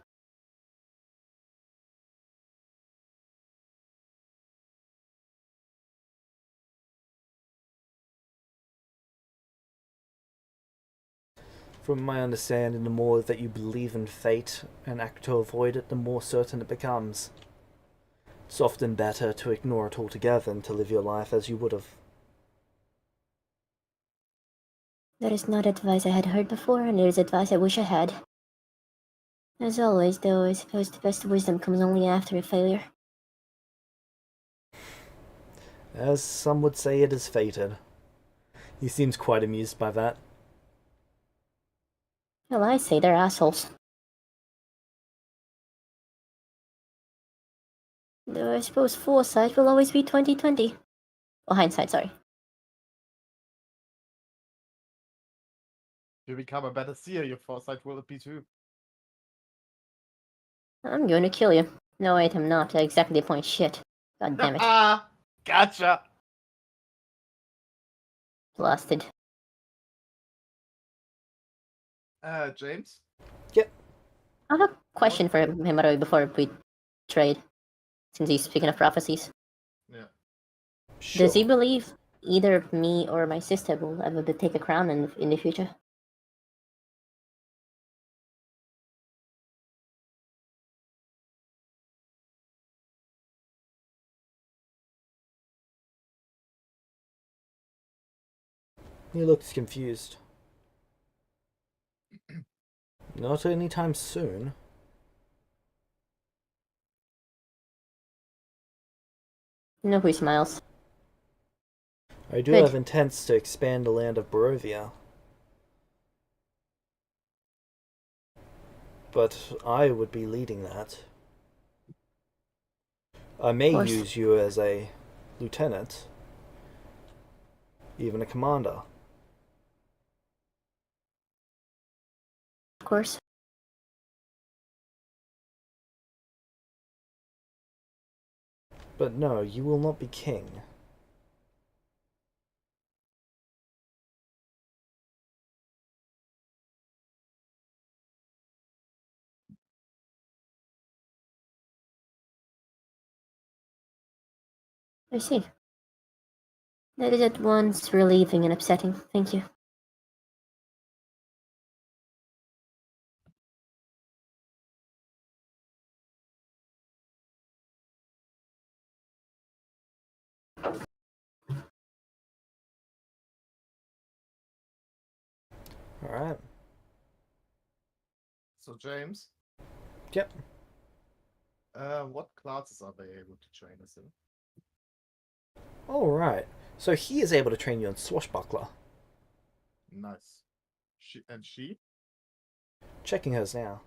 From my understanding, the more that you believe in fate and act to avoid it, the more certain it becomes. It's often better to ignore it altogether than to live your life as you would have. That is not advice I had heard before, and it is advice I wish I had. As always, though, I suppose the best wisdom comes only after a failure. As some would say, it is fated. He seems quite amused by that. Well, I say they're assholes. Though I suppose foresight will always be 2020. Well, hindsight, sorry. If you become a better seer, your foresight will be too. I'm going to kill you. No, wait, I'm not. Exactly the point. Shit. God damn it. Gotcha! Blasted. James? I have a question for Himaro before we trade, since he's speaking of prophecies. Yeah. Sure. Does he believe either me or my sister will ever take a crown in the future? He looks confused. Not anytime soon. No, he smiles. I do Good. have intents to expand the land of Barovia. But I would be leading that. I may course. use you as a lieutenant, even a commander. Of course. But no, you will not be king. I see. That is at once relieving and upsetting. Thank you. All right. So James, Yep. what classes are they able to train us in? All right. So he is able to train you in Swashbuckler. Nice. She? Checking hers now.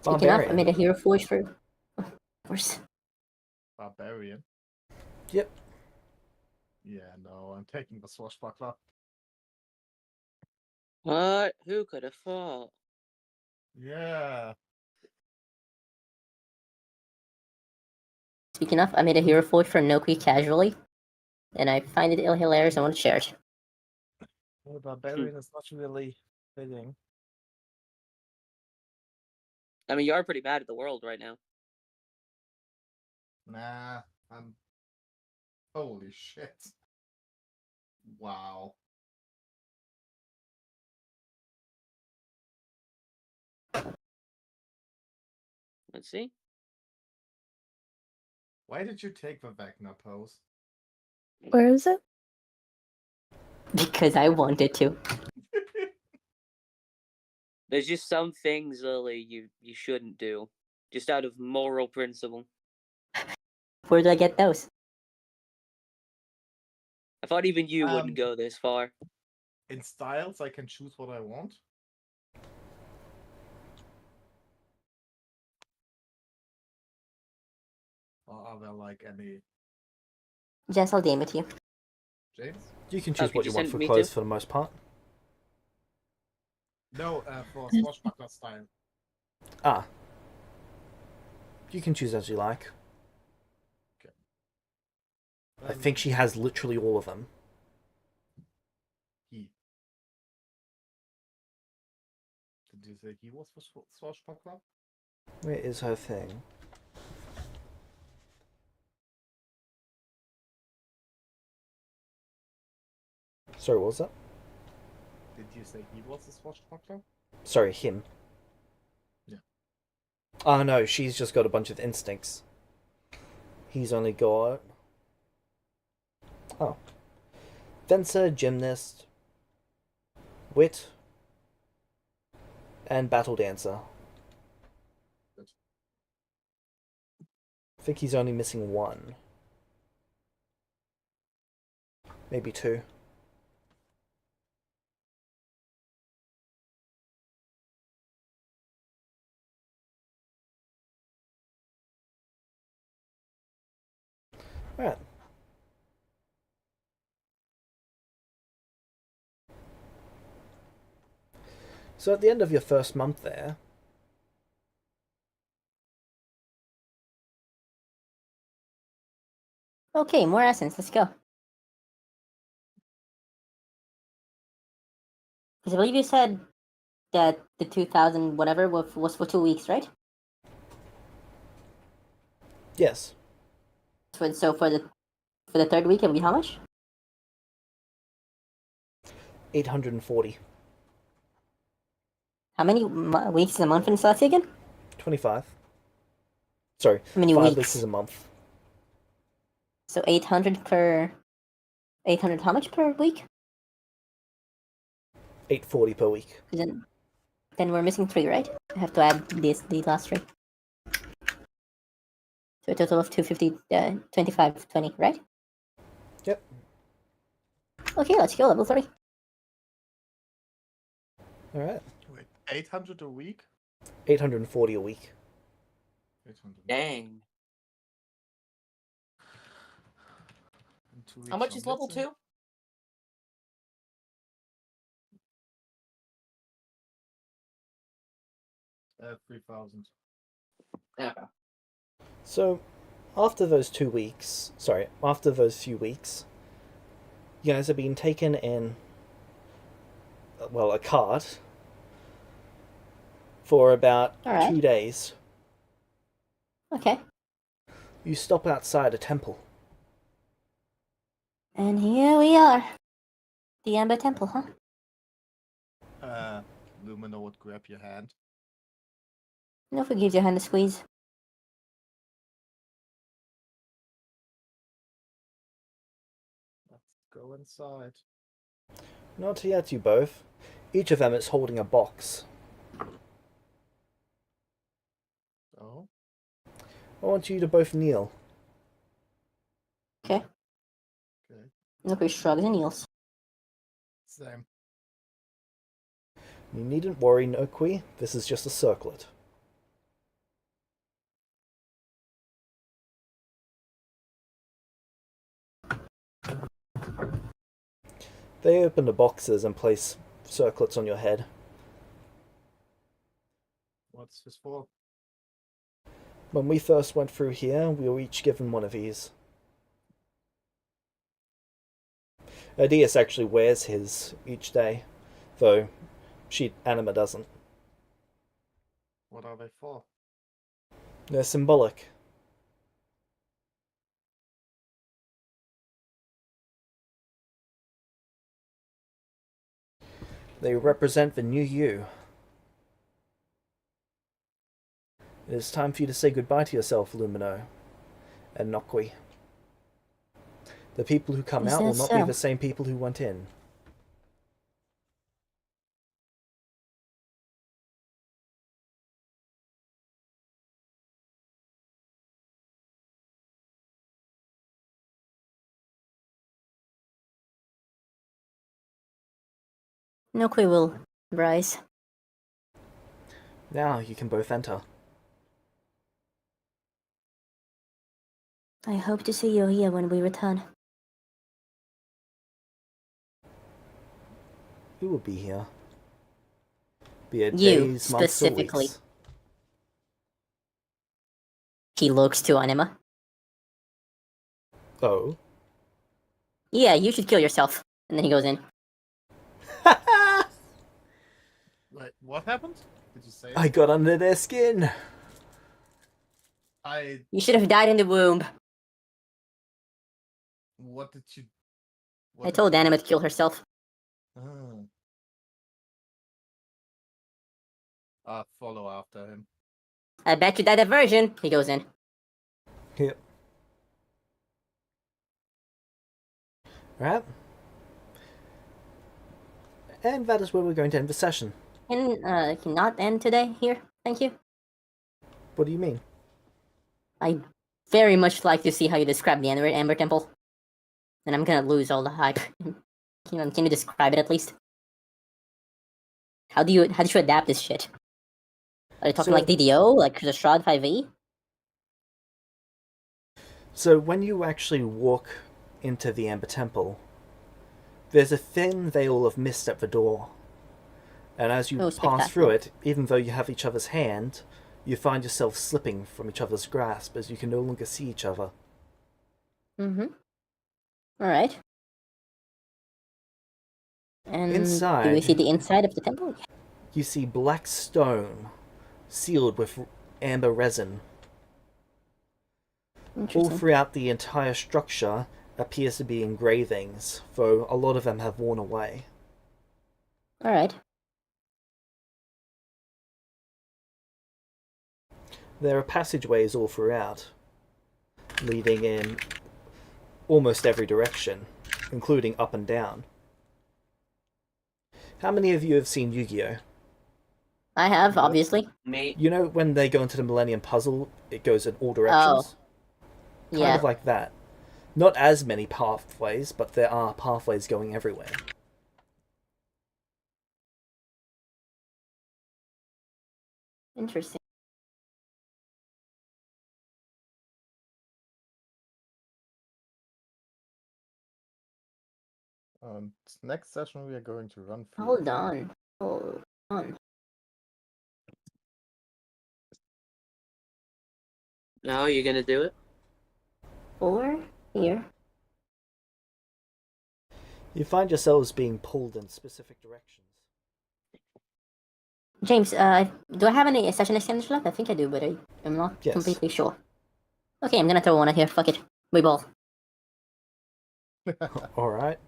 Speaking of, I Barbarian. made a hero forge for. Of course. Barbarian. Yep. Yeah, no, I'm taking the swashbuckler. What? Who could have thought? Yeah. Speaking of, I made a hero forge for Noki casually, and I find it hilarious. I want to share it. Well, barbarian is not really fitting. I mean, you are pretty mad at the world right now. Nah, I'm. Holy shit. Wow. Let's see. Why did you take the Wagner pose? Where is it? Because I wanted to. There's just some things, Lily, you shouldn't do, just out of moral principle. Where do I get those? I thought even you wouldn't go this far. In styles, I can choose what I want. Or are there like any Jess, I'll DM it to you. James? You can Oh, choose could what you you want send for me clothes too? for the most part. No, for swashbuckler style. Ah. You can choose as you like. I think she has literally all of them. He. Did you say he was for swashbuckler? Where is her thing? Sorry, what was that? Did you say he was a swashbuckler? Sorry, him. Yeah. Oh no, she's just got a bunch of instincts. He's only got... Oh. Fencer, gymnast, wit, and battle dancer. Good. I think he's only missing one. Maybe two. Alright. So at the end of your first month there, Okay, more essence. Let's go. Because I believe you said that the 2,000 whatever was for 2 weeks, right? yes, So for the third week, it would be how much? 840. How many weeks is a month in Celestia again? 25. Sorry, How many 5 weeks? weeks is a month. So 800 per. 800 how much per week? 840 per week. Then we're missing 3, right? I have to add the last 3. So a total of 250, 25, 20, right? Yep. Okay, let's go, level 30. Alright. Wait, 800 a week? 840 a week. 800. Dang. In 2 How weeks much I'm is level missing. 2? Uh, 3,000. Okay. So, after those 2 weeks, after those few weeks, you guys have been taken in, well, a cart for about Alright. 2 days. Okay. You stop outside a temple. And here we are. The Amber Temple, huh? Lumina would grab your hand. Nofui gives your hand a squeeze. Let's go inside. Not yet, you both. Each of them is holding a box. Oh, I want you to both kneel. Okay. okay. Nofui shrugs and kneels. Same. You needn't worry, Nokui. This is just a circlet. They open the boxes and place circlets on your head. What's this for? When we first went through here, we were each given one of these. Adias actually wears his each day, though Anima doesn't. What are they for? They're symbolic. They represent the new you. It is time for you to say goodbye to yourself, Lumino and Nokui. The people who come Is out will that not be so? the same people who went in. Nofui will rise. Now you can both enter. I hope to see you here when we return. Who will be here? Be it You, days, months, or specifically. weeks. He looks to Anima. Oh. Yeah, you should kill yourself. And then he goes in. Wait, what happened? Did you say? I got under their skin. You should have died in the womb. What did you? I told Anima to kill herself. Oh. Follow after him. I bet you that diversion. He goes in. Yep. Right. And that is where we're going to end the session. Can not end today here. Thank you. What do you mean? I very much like to see how you describe the Amber Temple. And I'm gonna lose all the hype. Can you describe it at least? How did you adapt this shit? Are you talking So- like DDO, like the Shroud 5e? So when you actually walk into the Amber Temple, there's a thin veil of mist at the door. And as you Oh, pass through spectacular. it, even though you have each other's hand, you find yourself slipping from each other's grasp as you can no longer see each other. Mm-hmm. Alright. And do we Inside- see the inside of the temple? You see black stone sealed with amber resin. All Interesting. throughout the entire structure appears to be engravings, though a lot of them have worn away. Alright. There are passageways all throughout, leading in almost every direction, including up and down. How many of you have seen Yu-Gi-Oh? I have, obviously. Me. You know when they go into the Millennium Puzzle, it goes in all directions? Kind Yeah. of like that. Not as many pathways, but there are pathways going everywhere. Interesting. Next session we are going to run through. Hold on. Hold on. No, you're gonna do it? 4 here. You find yourselves being pulled in specific directions. James, do I have any session extenders left? I think I do, but I'm not Yes. completely sure. Okay, I'm gonna throw one out here. Fuck it. We ball. Alright.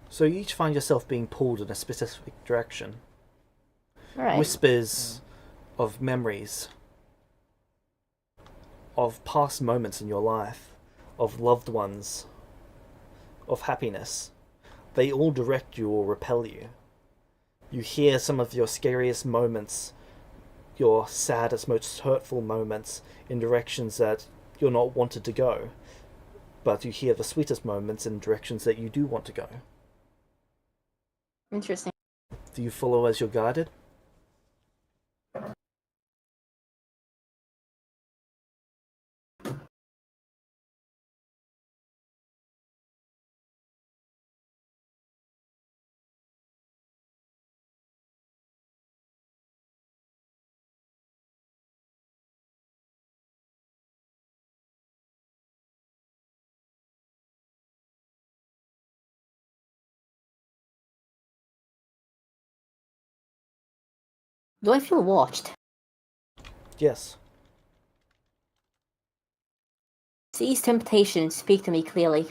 So you each find yourself being pulled in a specific direction. Alright. whispers of memories, of past moments in your life, of loved ones, of happiness. They all direct you or repel you. You hear some of your scariest moments, your saddest, most hurtful moments in directions that you're not wanted to go, but you hear the sweetest moments in directions that you do want to go. Interesting. Do you follow as you're guided? Do I feel watched? Yes. Seize temptation, speak to me clearly.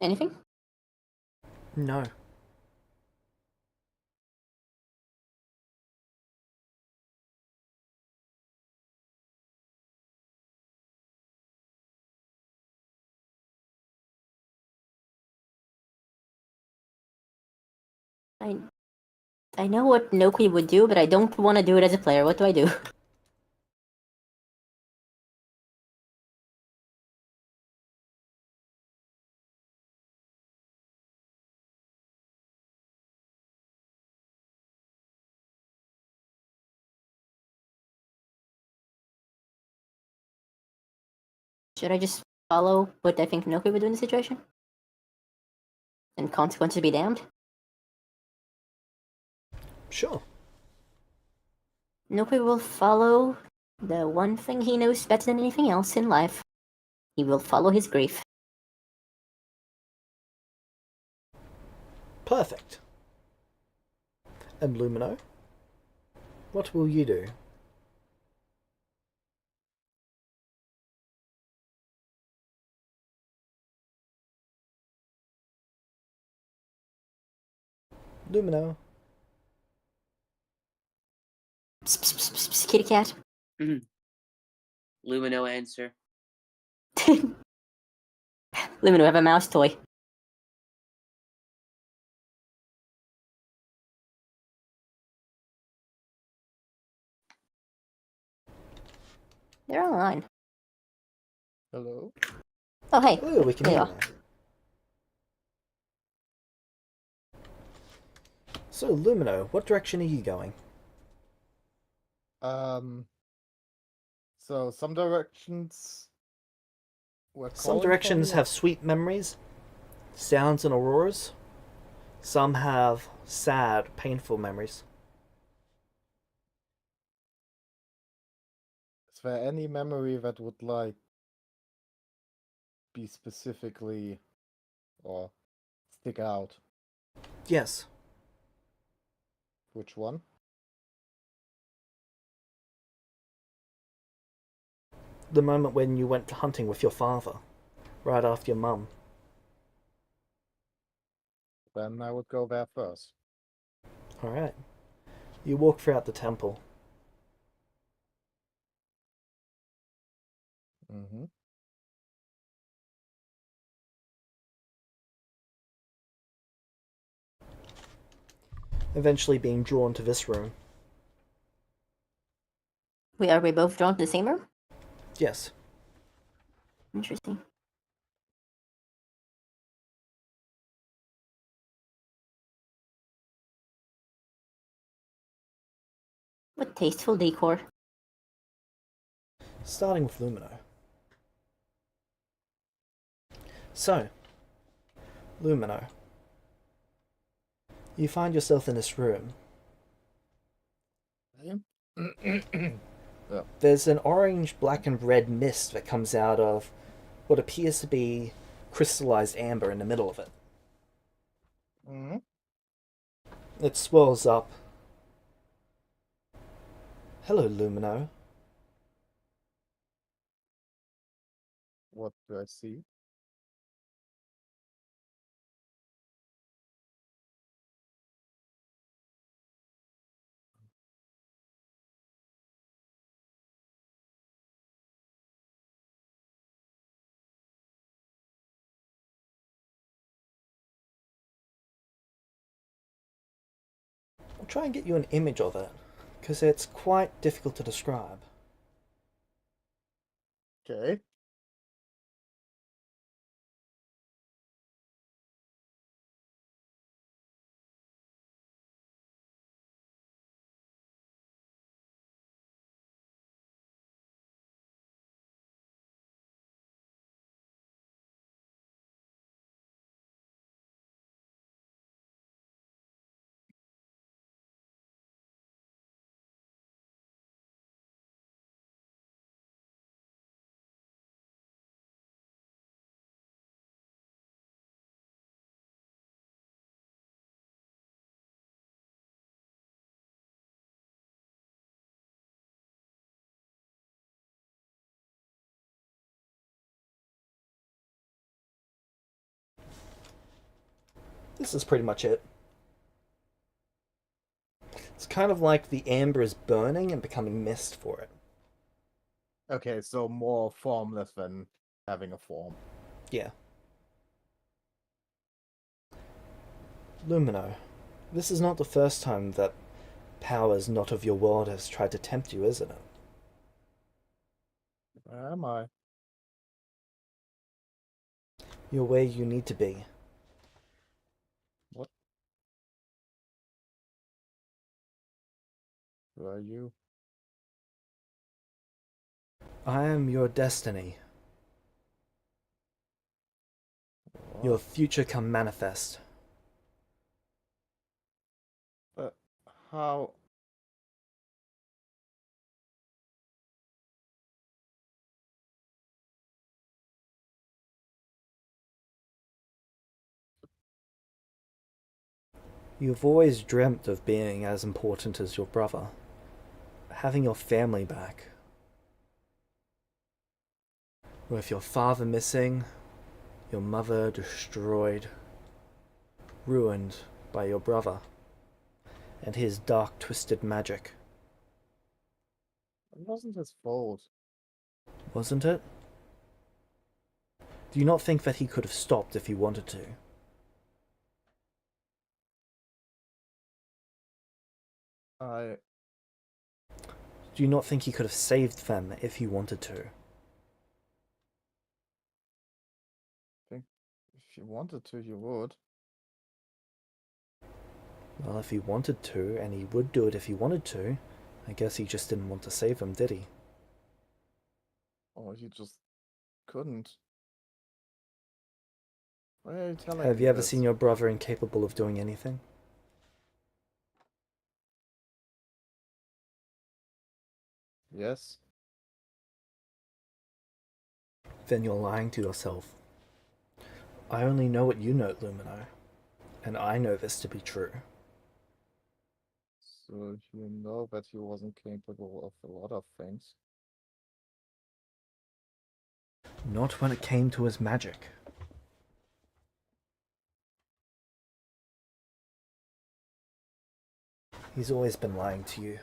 Anything? No. I know what Noki would do, but I don't want to do it as a player. What do I do? Should I just follow what I think Noki would do in the situation? And consequences be damned? Sure. Noki will follow the one thing he knows better than anything else in life. He will follow his grief. Perfect. And Lumino? What will you do? Lumino. Psst, psst, psst, psst, psst, kitty cat. Lumino answer. Lumino, have a mouse toy. They're online. Hello? Oh, hey. Oh, we can There hear you you are. now. So, Lumino, what direction are you going? So some directions were Some calling for directions me, have sweet memories, sounds and auroras. Some have sad, painful memories. Is there any memory that would like be specifically or stick out? Yes. Which one? The moment when you went hunting with your father, right after your mum. Then I would go there first. Alright. You walk throughout the temple. Mm-hmm. Eventually being drawn to this room. Are we both drawn to the same room? Yes. Interesting. What tasteful decor. Starting with Lumino. So, Lumino. You find yourself in this room. Yeah. There's an orange, black, and red mist that comes out of what appears to be crystallized amber in the middle of it. Hmm. It swells up. Hello, Lumino. What do I see? I'll try and get you an image of it, because it's quite difficult to describe. Okay. This is pretty much it. It's kind of like the amber is burning and becoming mist for it. Okay, so more formless than having a form. Yeah. Lumino, this is not the first time that powers not of your world has tried to tempt you, isn't it? Where am I? You're where you need to be. What? Who are you? I am your destiny. Your What? future come manifest. But how? You've always dreamt of being as important as your brother. Having your family back. With your father missing, your mother destroyed, ruined by your brother and his dark, twisted magic. It wasn't his fault. Wasn't it? Do you not think that he could have stopped if he wanted to? I Do you not think he could have saved them if he wanted to? think if you wanted to, you would. Well, if he wanted to, and he would do it if he wanted to, I guess he just didn't want to save them, did he? Or you just couldn't. Why are you telling Have me you ever this? seen your brother incapable of doing anything? Yes. Then you're lying to yourself. I only know what you know, Lumino, and I know this to be true. So you know that he wasn't capable of a lot of things. Not when it came to his magic. He's always been lying to you.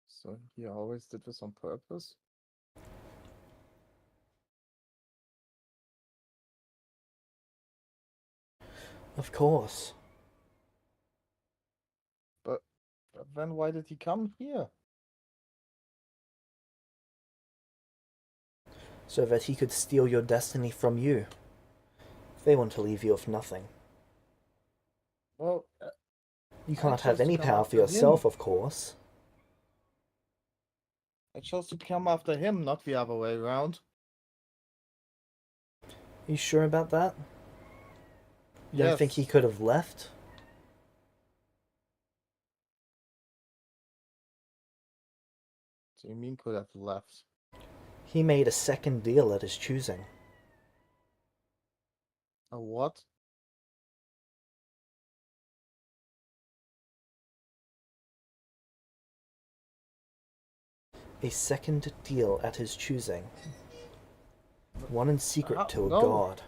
So he always did this on purpose? Of course. But then why did he come here? So that he could steal your destiny from you. They want to leave you with nothing. Well, You I can't have chose to any come power for after yourself, him. of course. I chose to come after him, not the other way around. You sure about that? You don't think he Yes. could have left? So you mean could have left? He made a second deal at his choosing. A what? A second deal at his choosing. One in secret to a No. god.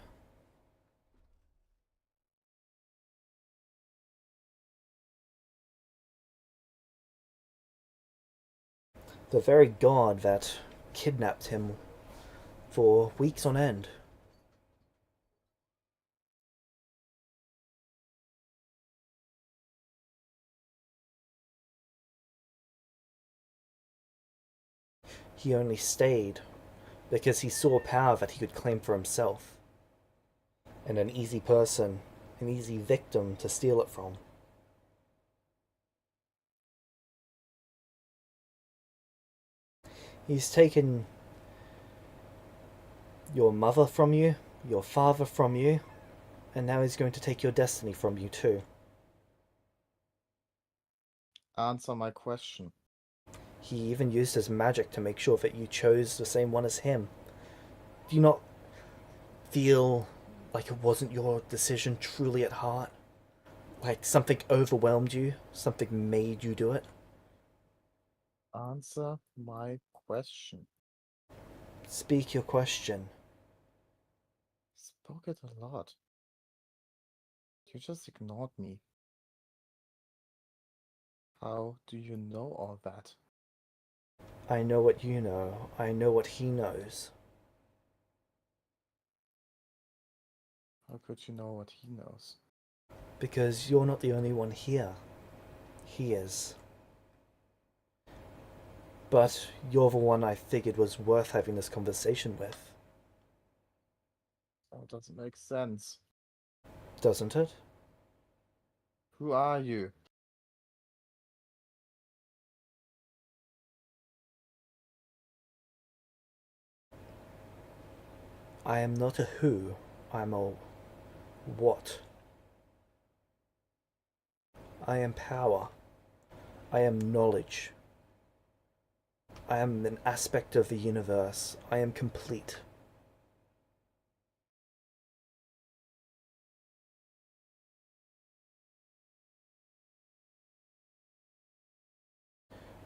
The very god that kidnapped him for weeks on end. He only stayed because he saw power that he could claim for himself, and an easy person, an easy victim to steal it from. He's taken your mother from you, your father from you, and now he's going to take your destiny from you too. Answer my question. He even used his magic to make sure that you chose the same one as him. Do you not feel like it wasn't your decision truly at heart? Like something overwhelmed you? Something made you do it? Answer my question. Speak your question. Spoke it a lot. You just ignored me. How do you know all that? I know what you know. I know what he knows. How could you know what he knows? Because you're not the only one here. He is. But you're the one I figured was worth having this conversation with. Oh, it doesn't make sense. Doesn't it? Who are you? I am not a who. I'm a what. I am power. I am knowledge. I am an aspect of the universe. I am complete.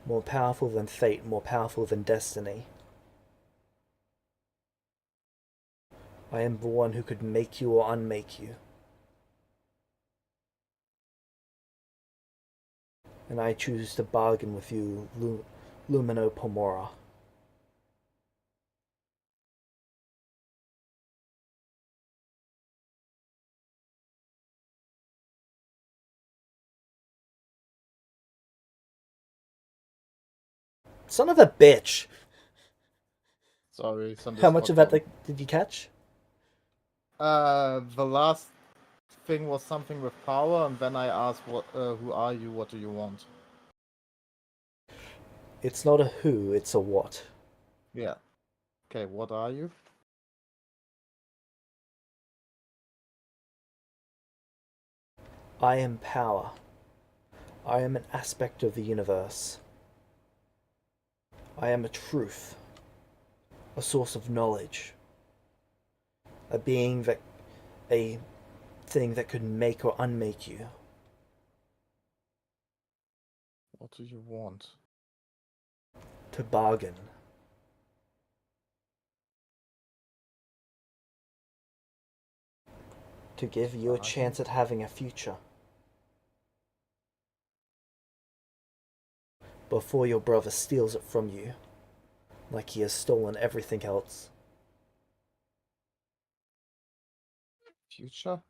More powerful than fate, more powerful than destiny. I am the one who could make you or unmake you. And I choose to bargain with you, Lumino Pomora. Son of a bitch! Sorry, some How much of that Discord did you catch? The last thing was something with power, and then I asked, "What? Who are you? What do you want?" It's not a who, it's a what. Yeah. Okay, what are you? I am power. I am an aspect of the universe. I am a truth. A source of knowledge. A being that. A thing that could make or unmake you. What do you want? To bargain. To give you a Bargain? chance at having a future. Before your brother steals it from you. Like he has stolen everything else. Future?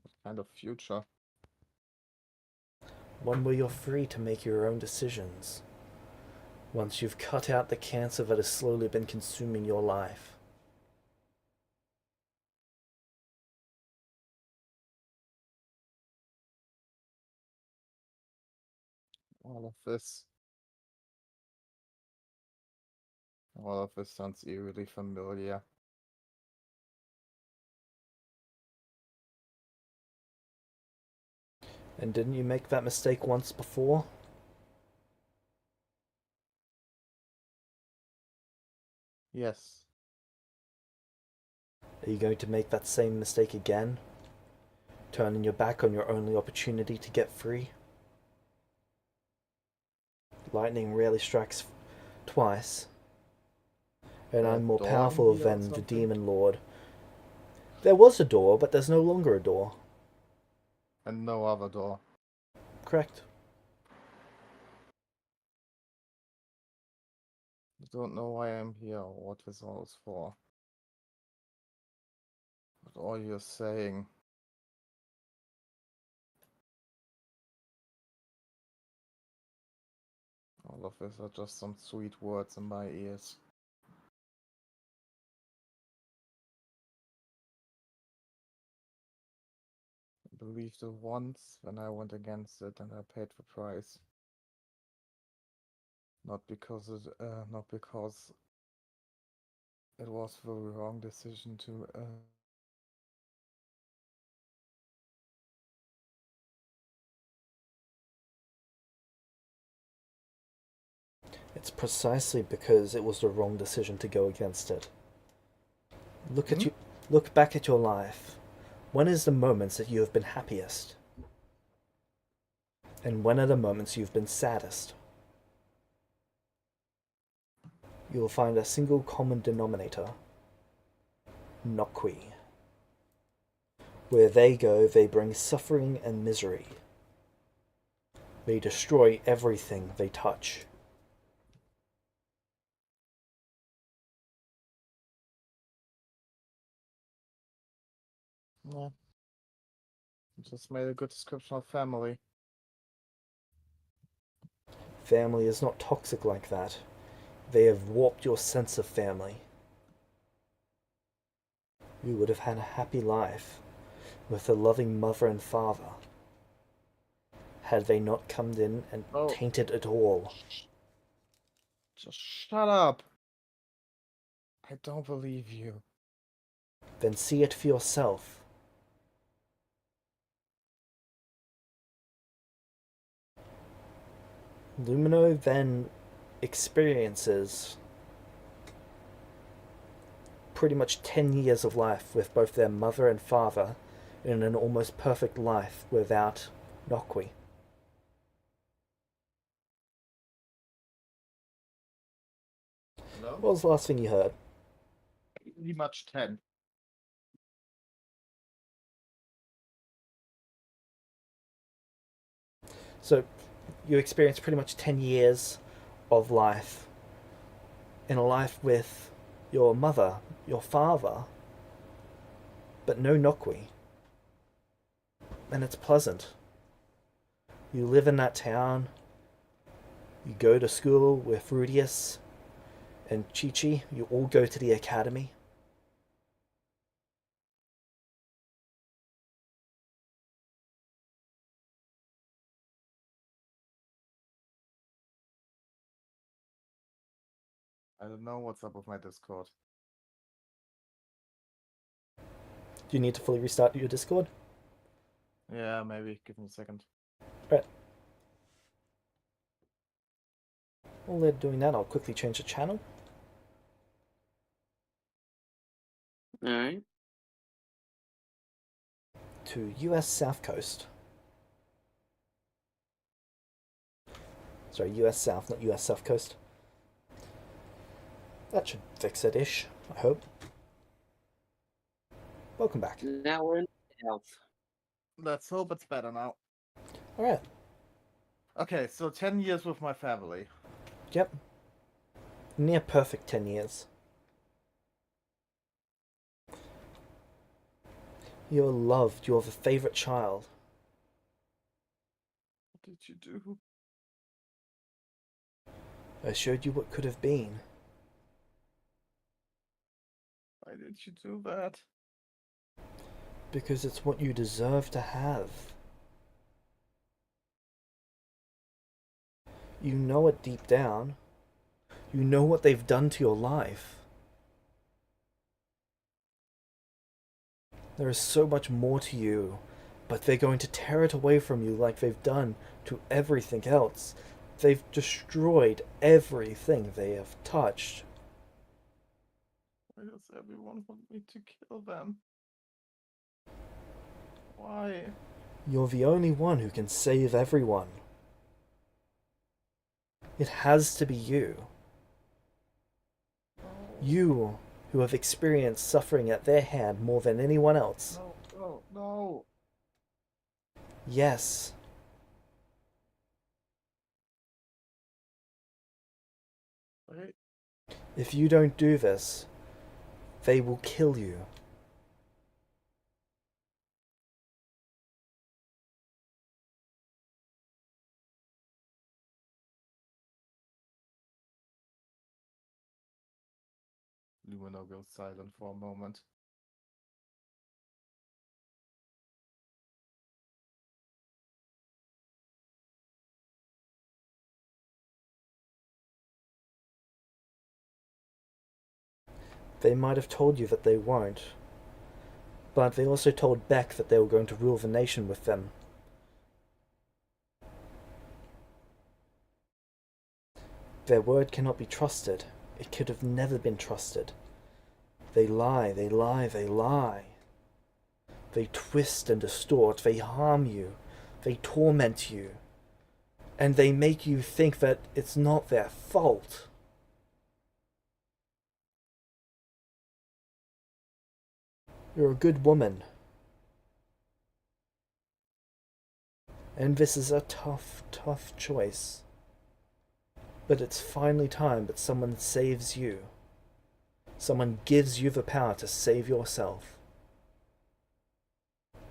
What kind of future? One where you're free to make your own decisions. Once you've cut out the cancer that has slowly been consuming your life. All of this. All of this sounds eerily familiar. And didn't you make that mistake once before? Yes. Are you going to make that same mistake again? Turning your back on your only opportunity to get free? Lightning rarely strikes twice. And A I'm more door in powerful here or than the something? Demon Lord. There was a door, but there's no longer a door. And no other door. Correct. I don't know why I'm here or what this all is for. But all you're saying. All of this are just some sweet words in my ears. I believed it once, then I went against it and I paid the price. Not because it was the wrong decision to It's precisely because it was the wrong decision to go against it. Look back at your life. When is the moments that you have been happiest? And when are the moments you've been saddest? You will find a single common denominator. Nokwi. Where they go, they bring suffering and misery. They destroy everything they touch. Yeah. You just made a good description of family. Family is not toxic like that. They have warped your sense of family. You would have had a happy life with a loving mother and father had they not come in and tainted it all. Just shut up. I don't believe you. Then see it for yourself. Lumino then experiences pretty much 10 years of life with both their mother and father in an almost perfect life without Nokwi. Hello? What was the last thing you heard? Pretty much 10. So you experience pretty much 10 years of life in a life with your mother, your father, but no Nokwi. And it's pleasant. You live in that town. You go to school with Rudius and Chi-Chi. You all go to the academy. I don't know what's up with my Discord. Do you need to fully restart your Discord? Yeah, maybe. Give me a second. Right. While they're doing that, I'll quickly change the channel. Alright. To US South Coast. Sorry, US South, not US South Coast. That should fix it-ish, I hope. Welcome back. Now we're in health. Let's hope it's better now. Alright. Okay, so 10 years with my family. Yep. Near perfect 10 years. You're loved. You're the favorite child. What did you do? I showed you what could have been. Why did you do that? Because it's what you deserve to have. You know it deep down. You know what they've done to your life. There is so much more to you, but they're going to tear it away from you like they've done to everything else. They've destroyed everything they have touched. everyone want me to kill them? Why? You're the only one who can save everyone. It has to be you. No. You who have experienced suffering at their hand more than anyone else. No. Yes. Wait. If you don't do this, they will kill you. Lumino goes silent for a moment. They might have told you that they won't. But they also told Beck that they were going to rule the nation with them. Their word cannot be trusted. It could have never been trusted. They lie, they lie, they lie. They twist and distort, they harm you, they torment you. And they make you think that it's not their fault. You're a good woman. And this is a tough, tough choice. But it's finally time that someone saves you. Someone gives you the power to save yourself.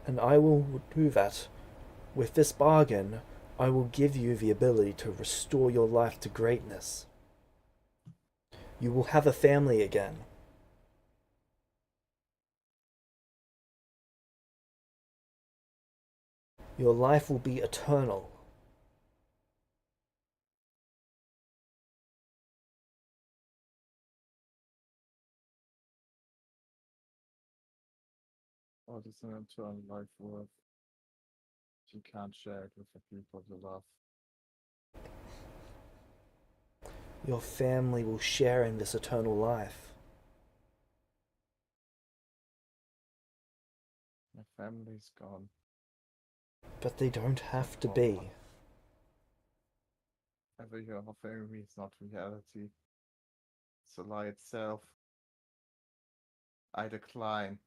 And I will do that. With this bargain, I will give you the ability to restore your life to greatness. You will have a family again. Your life will be eternal. What is an eternal life worth? If you can't share it with the people you love. Your family will share in this eternal life. My family's gone. But they don't have to be. Every year of family is not reality. It's a lie itself. I decline.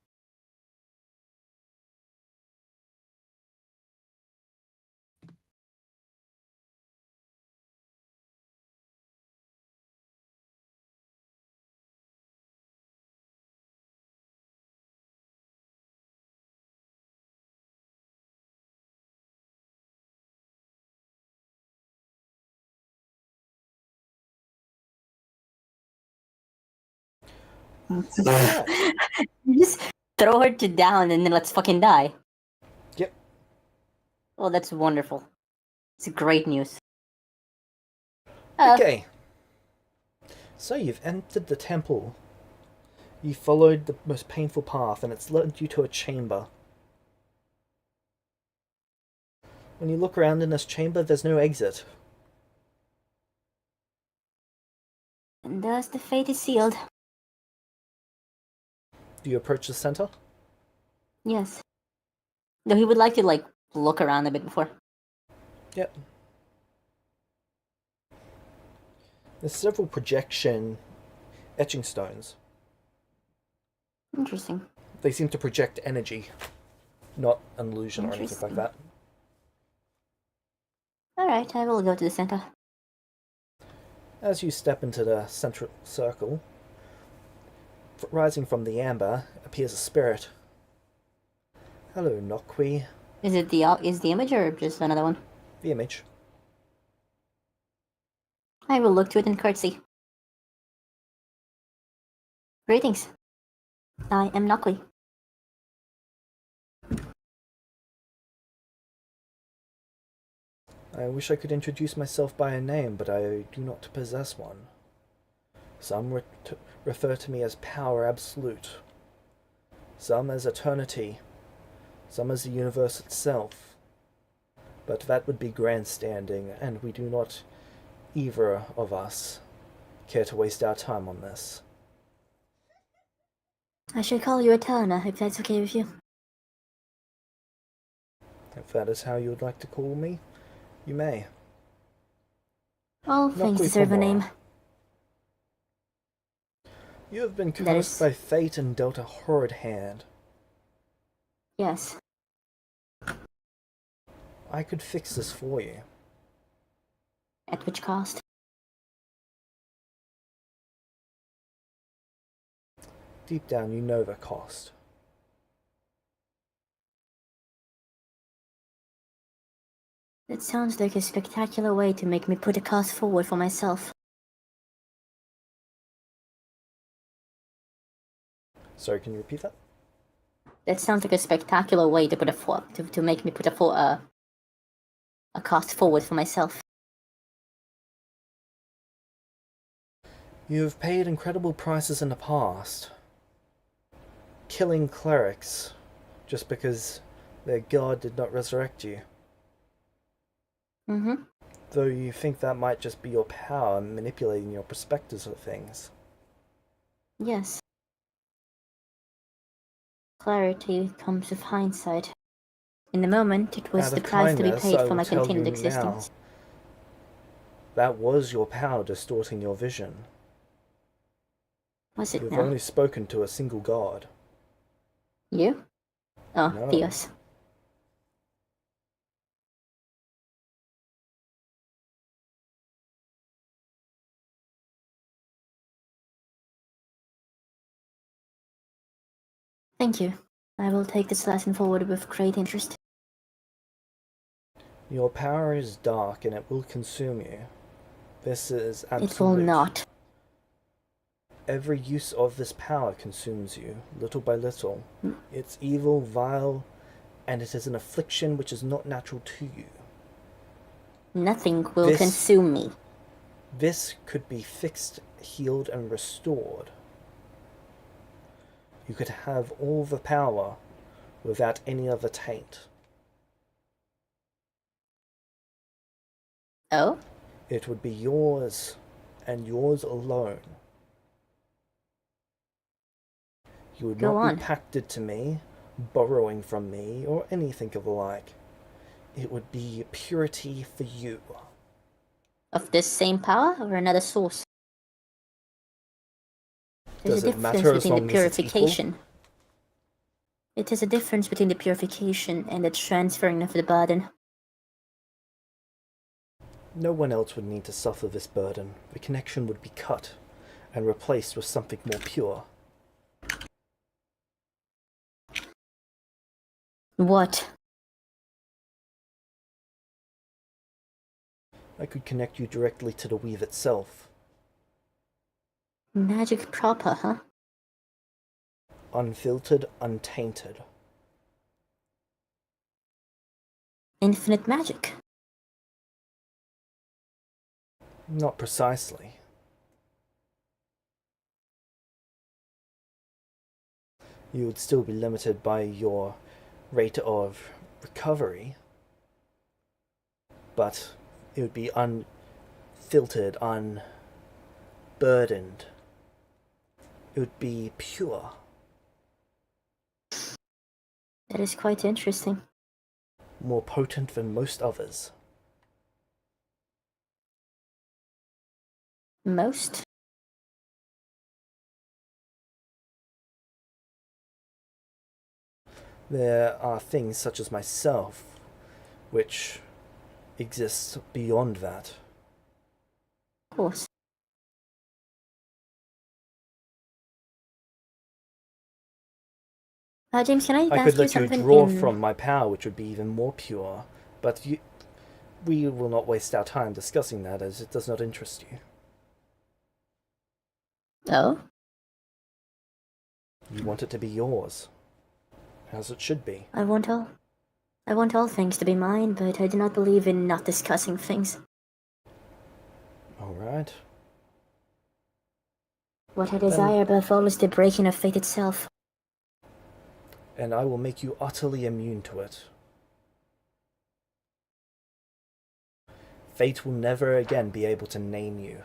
You just throw her to down and then let's fucking die. Yep. Oh, that's wonderful. It's great news. Okay. So you've entered the temple. You followed the most painful path, and it's led you to a chamber. When you look around in this chamber, there's no exit. And thus the fate is sealed. Do you approach the center? Yes. Though he would like to, like, look around a bit before. Yep. There's several projection etching stones. Interesting. They seem to project energy, not an illusion or anything like Interesting. that. Alright, I will go to the center. As you step into the central circle, rising from the amber appears a spirit. Hello, Nokwi. Is it the image or just another one? The image. I will look to it and curtsy. Greetings. I am Nokli. I wish I could introduce myself by a name, but I do not possess one. Some refer to me as power absolute, some as eternity, some as the universe itself. But that would be grandstanding, and we do not, either of us, care to waste our time on this. I should call you Etana, if that's okay with you. If that is how you would like to call me, you may. All things deserve a name. You have been That cursed is- by fate and dealt a horrid hand. Yes. I could fix this for you. At which cost? Deep down, you know the cost. That sounds like a spectacular way to make me put a cost forward for myself. Sorry, can you repeat that? That sounds like a spectacular way to put to make me put a cost forward for myself. You have paid incredible prices in the past. Killing clerics just because their god did not resurrect you. Mm-hmm. Though you think that might just be your power manipulating your perspectives of things. Yes. Clarity comes with hindsight. In the moment, it was Out the of price to be kindness, paid I for will my tell continued you existence. now, that was your power distorting your vision. Was it You've now? only spoken to a single god. You? Oh, No. Theos. Thank you. I will take this lesson forward with great interest. Your power is dark and it will consume you. This is absolute. It will not. Every use of this power consumes you, little by little. Mm. It's evil, vile, and it is an affliction which is not natural to you. Nothing will This- consume me. This could be fixed, healed, and restored. You could have all the power without any other taint. Oh? It would be yours, and yours alone. You would Go not on. be pacted to me, borrowing from me, or anything of the like. It would be purity for you. Of this same power or another source? There's Does a it difference matter as between the long as it's equal? purification. It is a difference between the purification and the transferring of the burden. No one else would need to suffer this burden. The connection would be cut and replaced with something more pure. What? I could connect you directly to the weave itself. Magic proper, huh? Unfiltered, untainted. Infinite magic. Not precisely. You would still be limited by your rate of recovery, but it would be unfiltered, unburdened. It would be pure. That is quite interesting. More potent than most others. Most? There are things such as myself which exist beyond that. Of course. James, can I I ask could you let you something draw in... from my power, which would be even more pure, but we will not waste our time discussing that, as it does not interest you. Oh? You want it to be yours, as it should be. I want all things to be mine, but I do not believe in not discussing things. All right. What I desire above all is the breaking of fate itself. And I will make you utterly immune to it. Fate will never again be able to name you.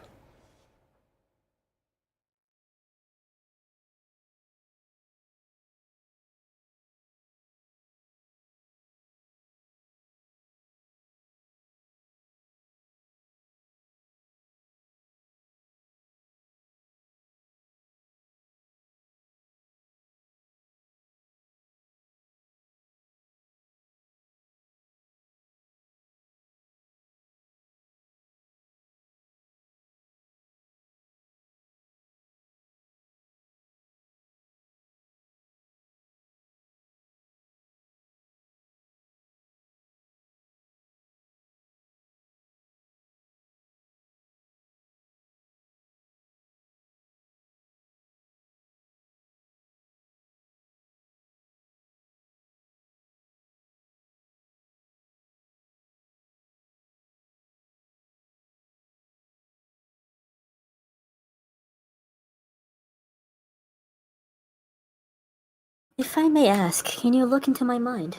If I may ask, can you look into my mind?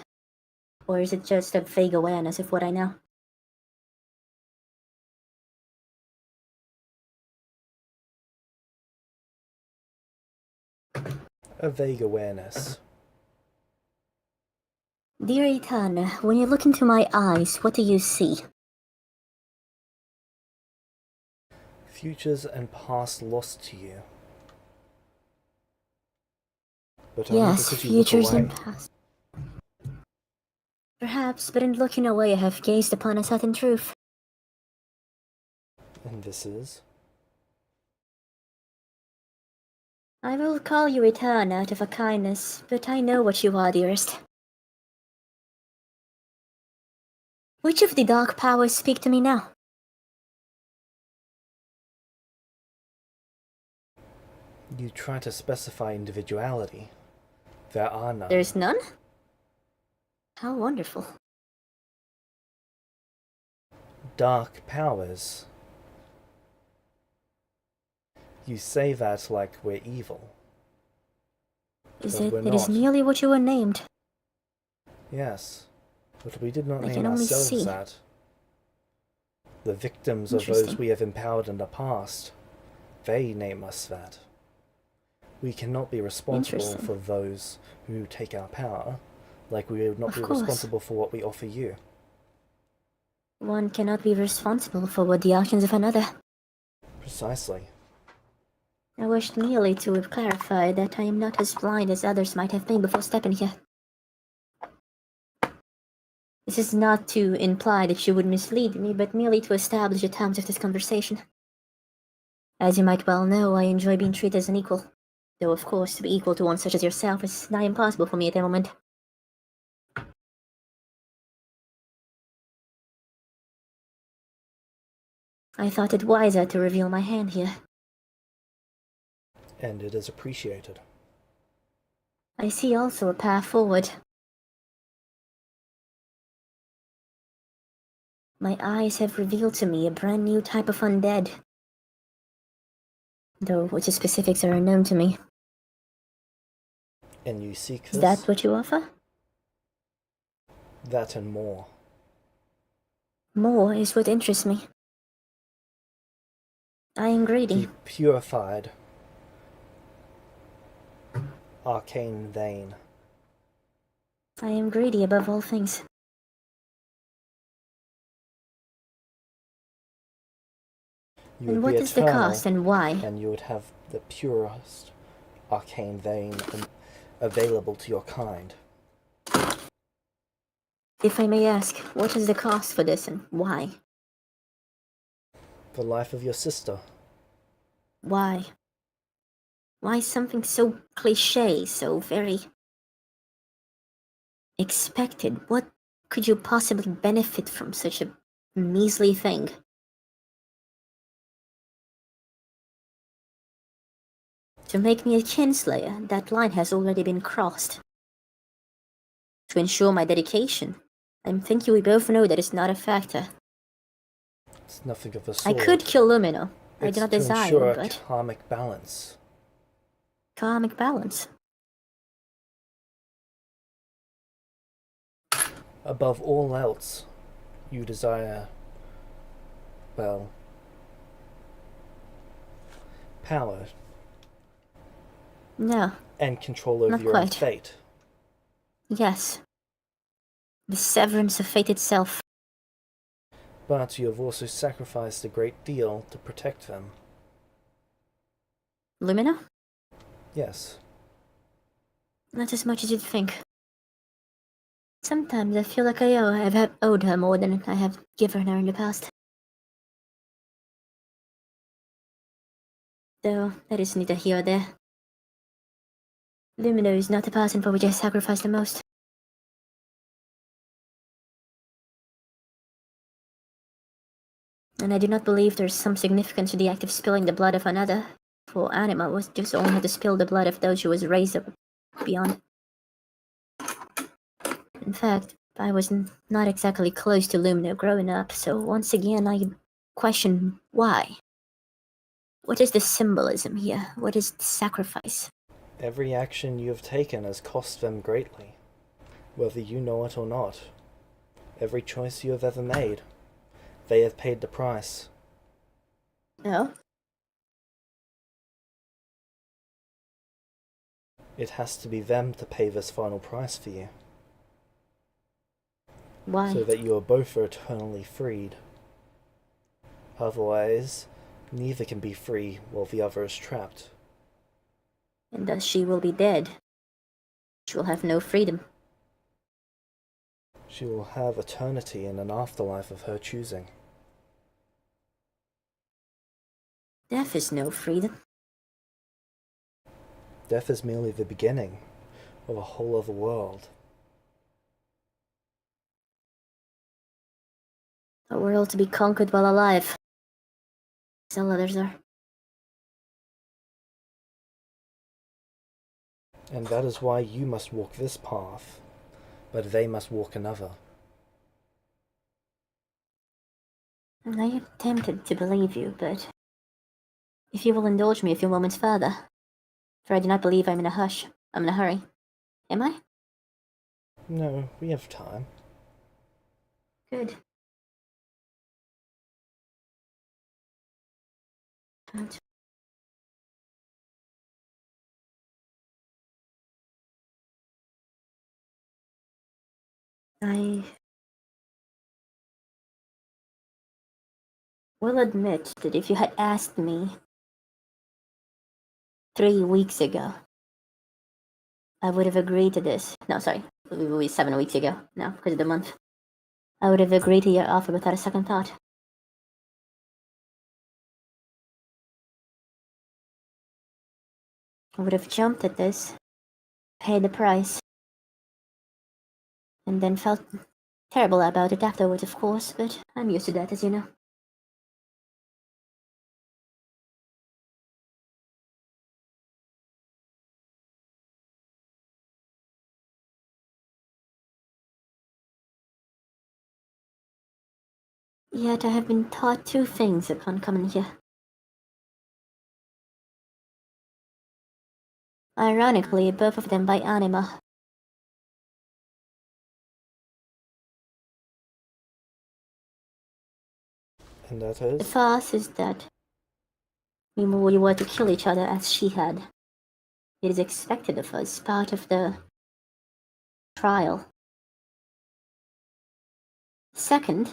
Or is it just a vague awareness of what I know? A vague awareness. Dear Etana, when you look into my eyes, what do you see? Futures and past lost to you. But only Yes, because you look futures away. and past. Perhaps, but in looking away I have gazed upon a certain truth. And this is? I will call you Etana out of a kindness, but I know what you are, dearest. Which of the dark powers speak to me now? You try to specify individuality. There are none. There's none? How wonderful. Dark powers. You say that like we're evil. Is But it? we're It is not. merely what you were named. Yes, but we did not I name can only ourselves see. that. The victims of those Interesting. we have empowered in the past, they name us that. We cannot be responsible Interesting. for those who take our power, like we would not Of be course. responsible for what we offer you. One cannot be responsible for what the actions of another. Precisely. I wished merely to have clarified that I am not as blind as others might have been before stepping here. This is not to imply that you would mislead me, but merely to establish the terms of this conversation. As you might well know, I enjoy being treated as an equal. Though, of course, to be equal to one such as yourself is nigh impossible for me at the moment. I thought it wiser to reveal my hand here. And it is appreciated. I see also a path forward. My eyes have revealed to me a brand new type of undead. Though which specifics are unknown to me. And you seek Is this? that what you offer? That and more. More is what interests me. I am greedy. The purified arcane vein. I am greedy above all things. You And would what be is the eternal, cost and why? and you would have the purest arcane vein available to your kind. If I may ask, what is the cost for this and why? The life of your sister. Why? Why something so cliché, so very expected? What could you possibly benefit from such a measly thing? To make me a kinslayer, that line has already been crossed. To ensure my dedication, I'm thinking we both know that it's not a factor. It's nothing of the I sort. could kill Lumino. I It's do not to desire, ensure a but karmic balance. karmic balance. Above all else, you desire, well, power No, and control over Not your own quite. fate. yes. The severance of fate itself. But you have also sacrificed a great deal to protect them. Lumina? Yes, Not as much as you'd think. Sometimes I feel like I've owed her more than I have given her in the past. Though, that is neither here or there. Lumino is not the person for which I sacrifice the most. And I do not believe there is some significance to the act of spilling the blood of another, for Anima was just only to spill the blood of those she was raised up beyond. In fact, I was not exactly close to Lumino growing up, so once again I question why. What is the symbolism here? What is the sacrifice? Every action you have taken has cost them greatly, whether you know it or not. Every choice you have ever made, they have paid the price. Oh? It has to be them to pay this final price for you, Why? so that you are both eternally freed. Otherwise, neither can be free while the other is trapped. And thus she will be dead. She will have no freedom. She will have eternity in an afterlife of her choosing. Death is no freedom. Death is merely the beginning of a whole other world. A world to be conquered while alive. Still others are. And that is why you must walk this path, but they must walk another. And I am tempted to believe you, but if you will indulge me a few moments further, for I do not believe I'm in a hush. I'm in a hurry. Am I? No, we have time. Good. But I will admit that if you had asked me 3 weeks ago, I would have agreed to this. No, sorry. It was 7 weeks ago. No, because of the month. I would have agreed to your offer without a second thought. I would have jumped at this, paid the price, and then felt terrible about it afterwards, of course, but I'm used to that, as you know. Yet I have been taught 2 things upon coming here. Ironically, both of them by Anima. And that The is? first is that we were to kill each other as she had. It is expected of us, part of the trial. Second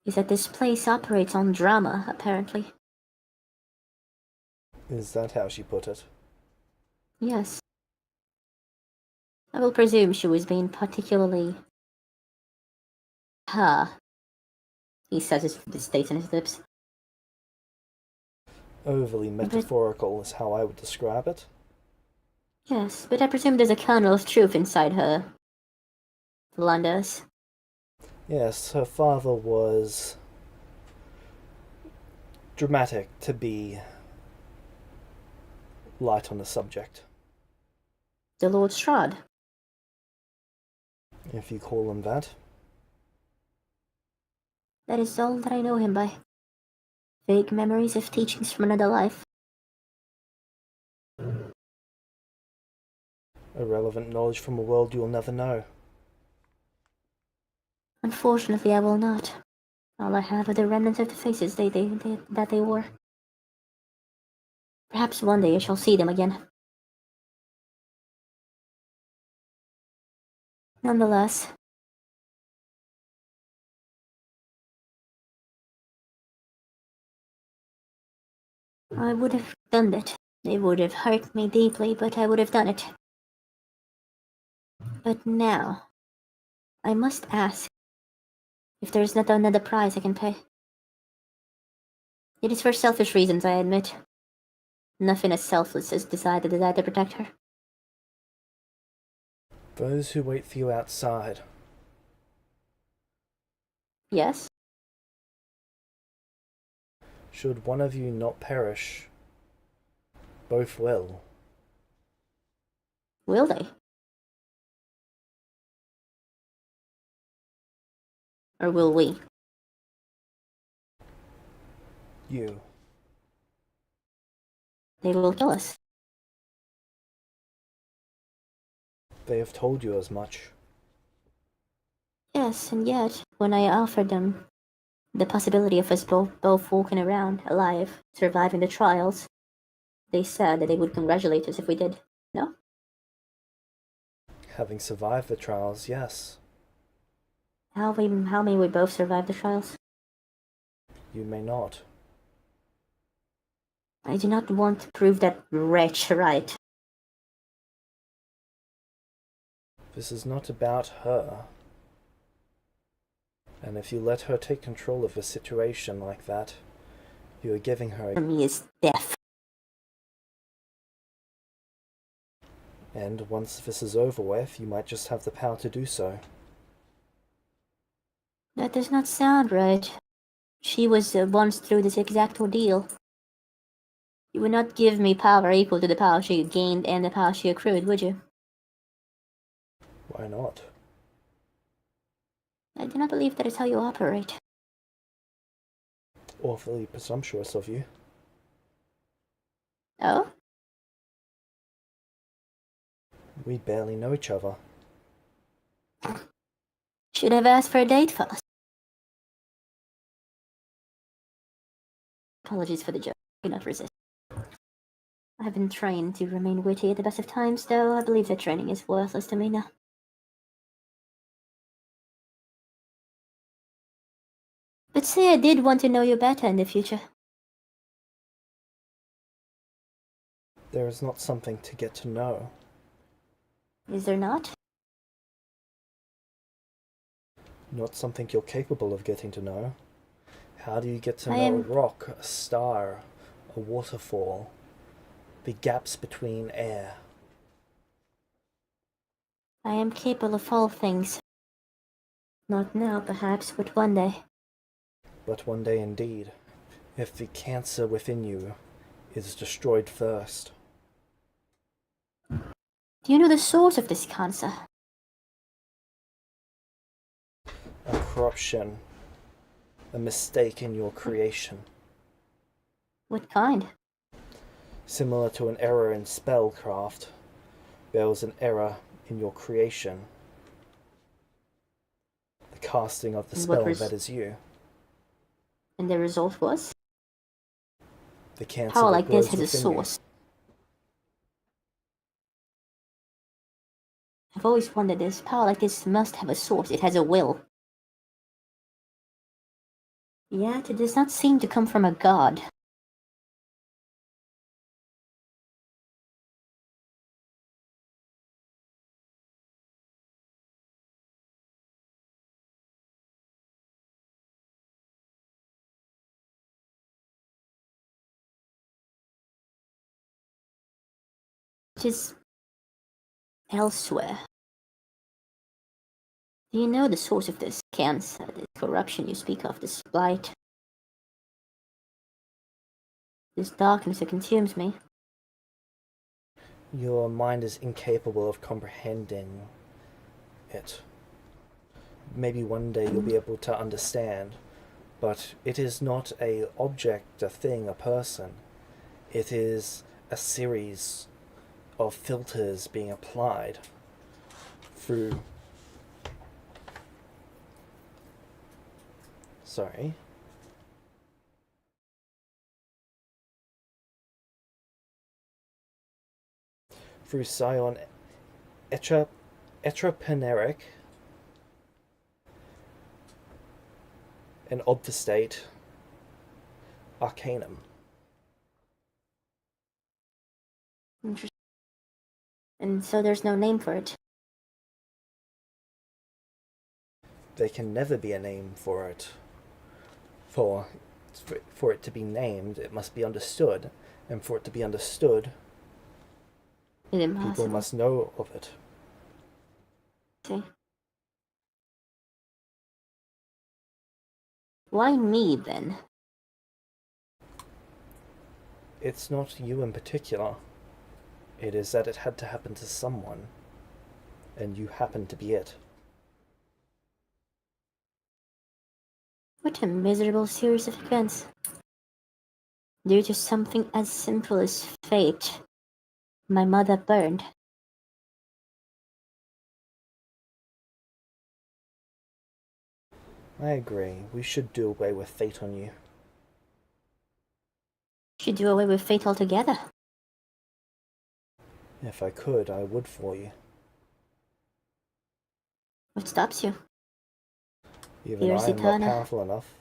is that this place operates on drama, apparently. Is that how she put it? Yes. I will presume she was being particularly her. He says it stays on his lips. Overly metaphorical is how I would describe it. Yes, but I presume there's a kernel of truth inside her. Blunders. Yes, her father was dramatic to be light on the subject, The Lord Strahd. if you call him that. That is all that I know him by. Vague memories of teachings from another life. Irrelevant knowledge from a world you will never know. Unfortunately, I will not. All I have are the remnants of the faces that they wore. Perhaps one day I shall see them again. Nonetheless, I would have done it. It would have hurt me deeply, but I would have done it. But now, I must ask if there is not another price I can pay. It is for selfish reasons, I admit. Nothing as selfless as desire to protect her. Those who wait for you outside. Yes? Should one of you not perish, both will. Will they? Or will we? You. They will kill us. They have told you as much. Yes, and yet, when I offered them the possibility of us both walking around alive, surviving the trials, they said that they would congratulate us if we did. No? Having survived the trials, yes. How may we both survive the trials? You may not. I do not want to prove that wretch right. This is not about her. And if you let her take control of a situation like that, you are giving her For me is death. And once this is over with, you might just have the power to do so. That does not sound right. She was once through this exact ordeal. You would not give me power equal to the power she gained and the power she accrued, would you? Why not? I do not believe that is how you operate. Awfully presumptuous of you. Oh? We barely know each other. Should have asked for a date first. Apologies for the joke. I cannot resist. I have been trained to remain witty at the best of times, though I believe that training is worthless to me now. But say I did want to know you better in the future. There is not something to get to know. Is there not? Not something you're capable of getting to know. How do you get to I know a am- rock, a star, a waterfall, the gaps between air? I am capable of all things. Not now, perhaps, but one day. But one day indeed, if the cancer within you is destroyed first. Do you know the source of this cancer? A corruption, a mistake in your creation. What kind? Similar to an error in spellcraft, there was an error in your creation. The casting of the And what spell res- that is you. And the result was? The cancer Power that like this grows has a within you. source. I've always wondered this. Power like this must have a source. It has a will. Yet it does not seem to come from a god. It is elsewhere. Do you know the source of this cancer, this corruption you speak of, this blight? This darkness that consumes me? Your mind is incapable of comprehending it. Maybe one day you'll be able to understand, but it is not a object, a thing, a person. It is a series of filters being applied through... Sorry. Through Scion Etrapeneric and Obfuscate Arcanum. Interesting. And so there's no name for it. There can never be a name for it. For it to be named, it must be understood, and for it to be understood, It's people impossible. must know of it. See? Why me, then? It's not you in particular. It is that it had to happen to someone, and you happen to be it. What a miserable series of events. Due to something as simple as fate, my mother burned. I agree. We should do away with fate on you. Should do away with fate altogether. If I could, I would for you. What stops you? Even Here's I am not Etana. powerful enough.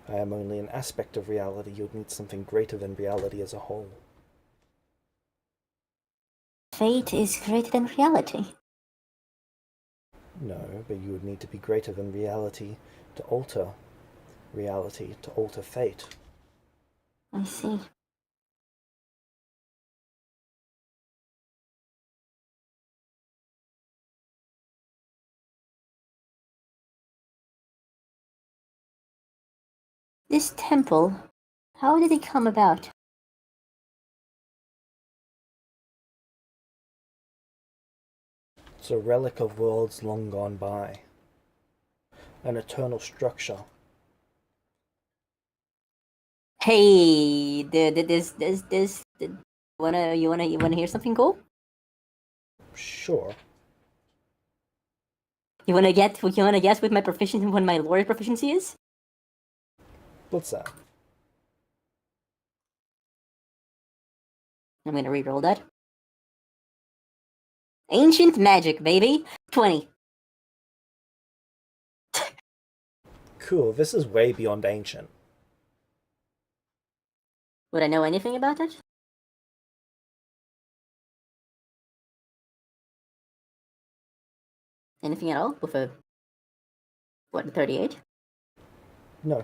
I am only an aspect of reality. You'd need something greater than reality as a whole. Fate is greater than reality. No, but you would need to be greater than reality to alter reality, to alter fate. I see. This temple, how did it come about? It's a relic of worlds long gone by. An eternal structure. Hey, you wanna hear something cool? Sure. You wanna guess what my lore proficiency is? What's that? I'm gonna re-roll that. Ancient magic, baby. 20. Cool, this is way beyond ancient. Would I know anything about it? Anything at all? With a 38? No.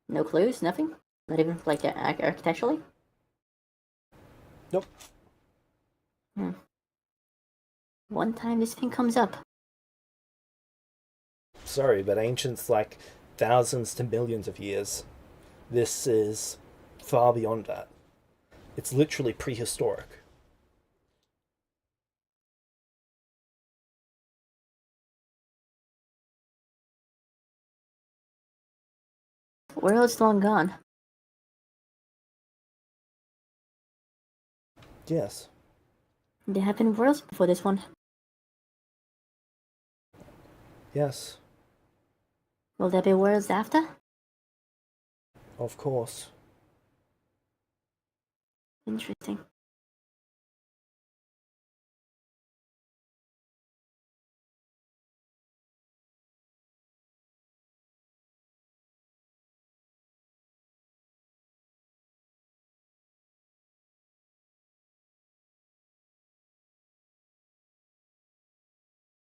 No clues, nothing? Not even like architecturally? Nope. One time this thing comes up. Sorry, but ancient's like thousands to millions of years. This is far beyond that. It's literally prehistoric. World's long gone. Yes. There have been worlds before this one. Yes. Will there be worlds after? Of course. Interesting.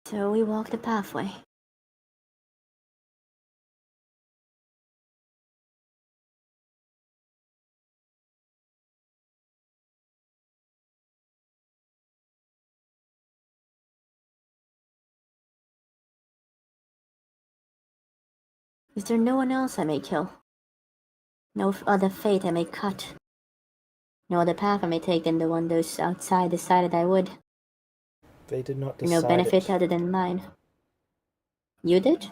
So we walk the pathway. Is there no one else I may kill? No other fate I may cut? No other path I may take than the one those outside decided I would? They did not For no decide benefit it. other than mine. You did?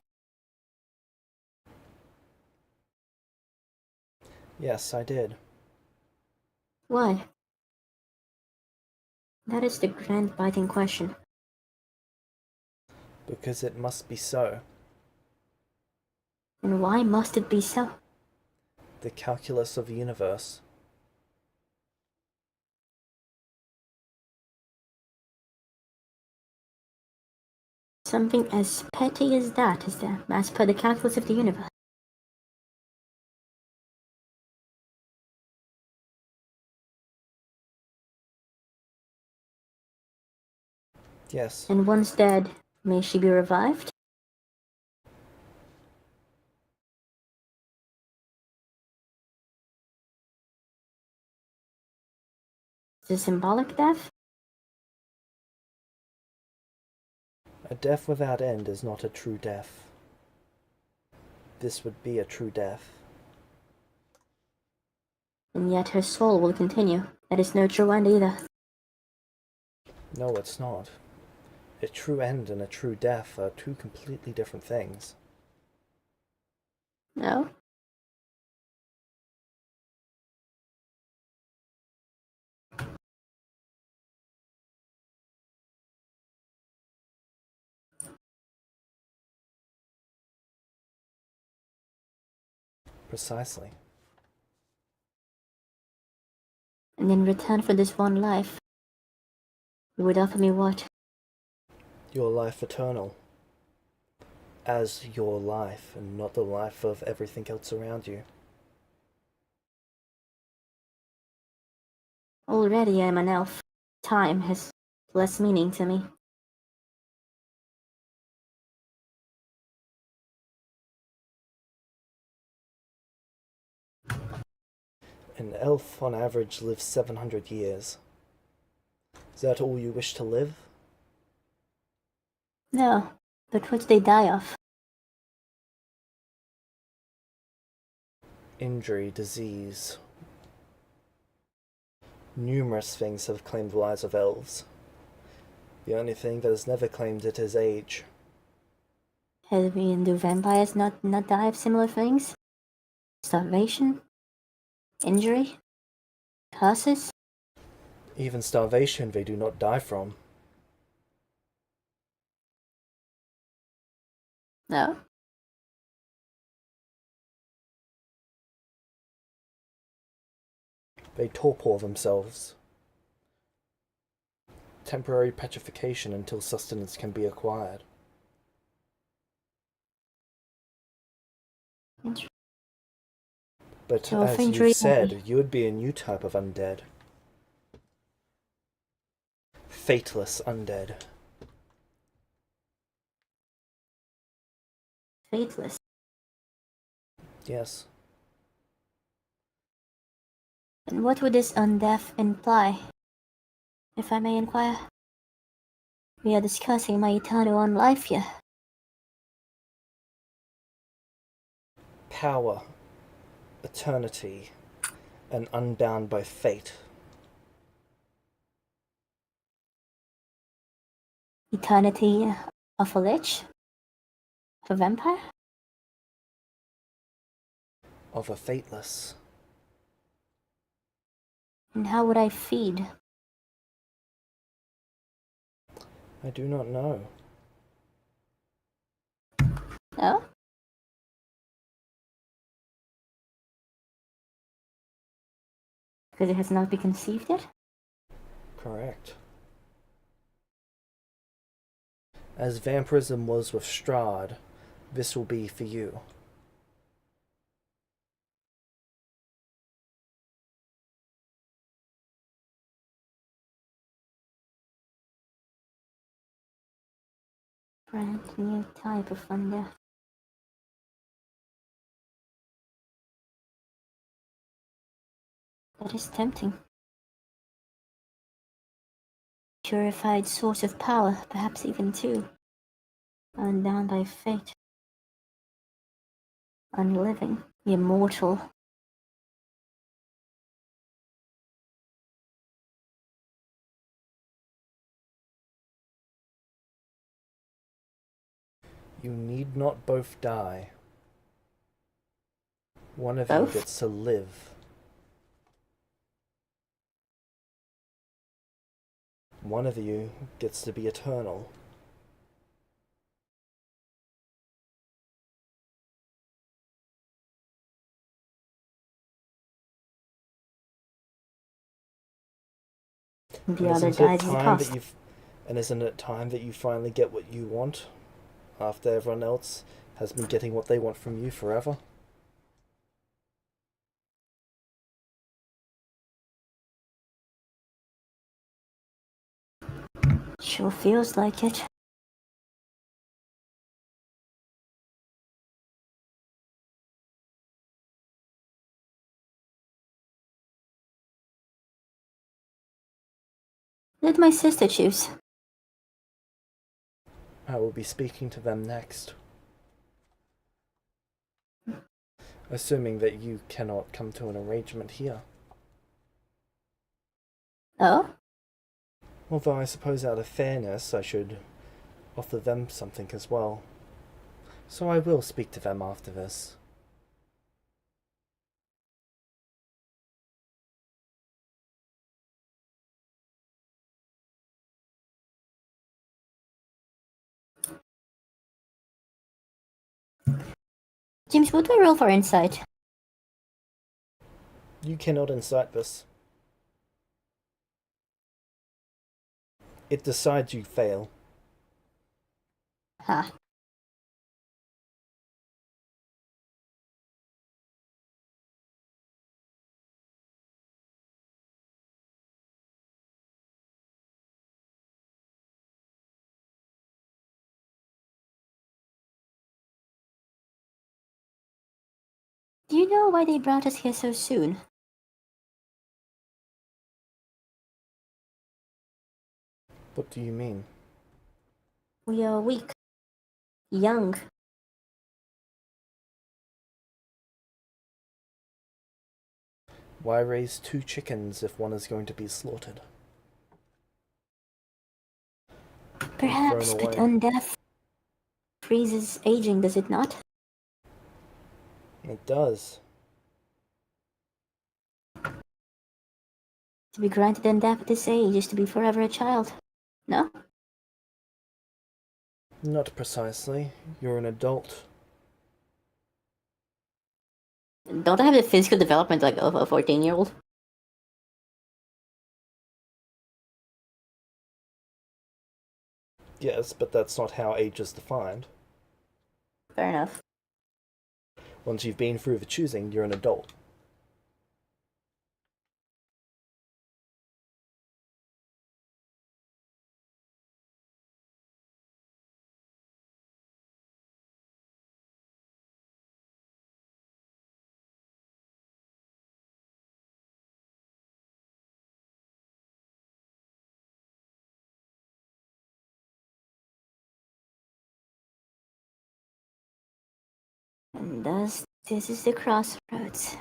Yes, I did. Why? That is the grand biting question. Because it must be so. And why must it be so? The calculus of the universe. Something as petty as that is there, as per the calculus of the universe. Yes. And once dead, may she be revived? Is it symbolic death? A death without end is not a true death. This would be a true death. And yet her soul will continue. That is no true end either. No, it's not. A true end and a true death are two completely different things. No? Precisely. And in return for this one life, you would offer me what? Your life eternal. As your life, and not the life of everything else around you. Already I'm an elf. Time has less meaning to me. An elf, on average, lives 700 years. Is that all you wish to live? No, but what do they die of? Injury, disease. Numerous things have claimed the lives of elves. The only thing that has never claimed it is age. Do vampires not die of similar things? Starvation? Injury? Curses? Even starvation they do not die from. No? They torpor themselves. Temporary petrification until sustenance can be acquired. But So as injury you've said, you would be a new type of undead. Fateless undead. Fateless. Yes. And what would this undeath imply? If I may inquire. We are discussing my eternal unlife here. Power. Eternity. And unbound by fate. Eternity of a lich? Of a vampire? Of a fateless. And how would I feed? I do not know. No? Because it has not been conceived yet? Correct. As vampirism was with Strahd, this will be for you. Brand new type of undeath. That is tempting. Purified source of power, perhaps even two. Unbound by fate. Unliving. Immortal. You need not both die. One of Both? you gets to live. One of you gets to be eternal. The other dies as a cost. Isn't it time that you finally get what you want? After everyone else has been getting what they want from you forever? Sure feels like it. Let my sister choose. I will be speaking to them next. Assuming that you cannot come to an arrangement here. Oh? Although I suppose out of fairness I should offer them something as well. So I will speak to them after this. James, what do I roll for insight? You cannot incite this. It decides you fail. Huh. Do you know why they brought us here so soon? What do you mean? We are weak, young. Why raise 2 chickens if one is going to be slaughtered? Perhaps, thrown but away. undeath freezes aging, does it not? It does. To be granted undeath at this age is to be forever a child. No? Not precisely. You're an adult. Don't I have the physical development like of a 14-year-old? Yes, but that's not how age is defined. Fair enough. Once you've been through the choosing, you're an adult. And thus, this is the crossroads.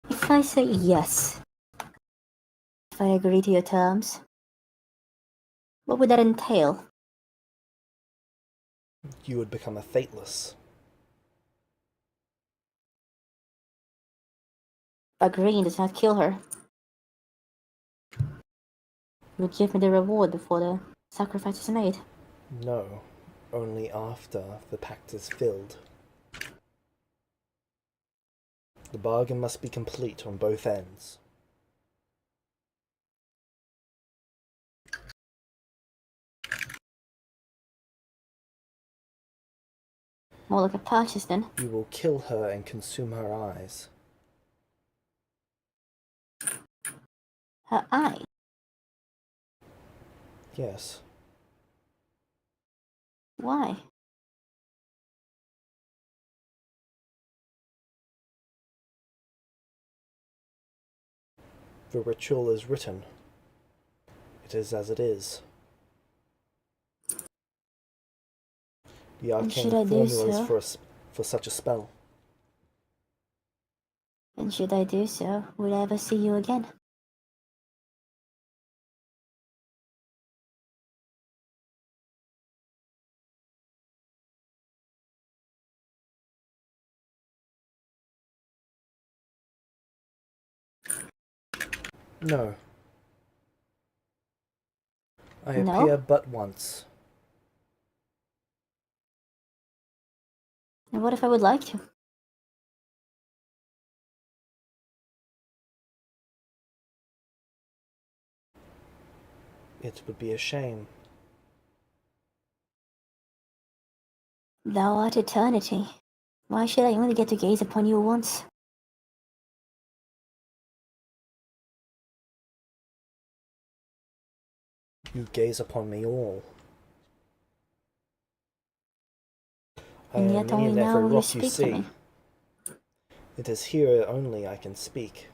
If I say yes, if I agree to your terms, what would that entail? You would become a fateless. Agreeing does not kill her. You would give me the reward before the sacrifice is made. No, only after the pact is filled. The bargain must be complete on both ends. More like a purchase then. You will kill her and consume her eyes. Her eye. Yes. Why? The ritual is written. It is as it is. The And arcane should I do formulas so? for such a spell. And should I do so, would I ever see you again? No. I No? appear but once. And what if I would like to? It would be a shame. Thou art eternity. Why should I only get to gaze upon you once? You gaze upon me all. I And am yet only in now every will you rock you speak to see. me. It is here only I can speak.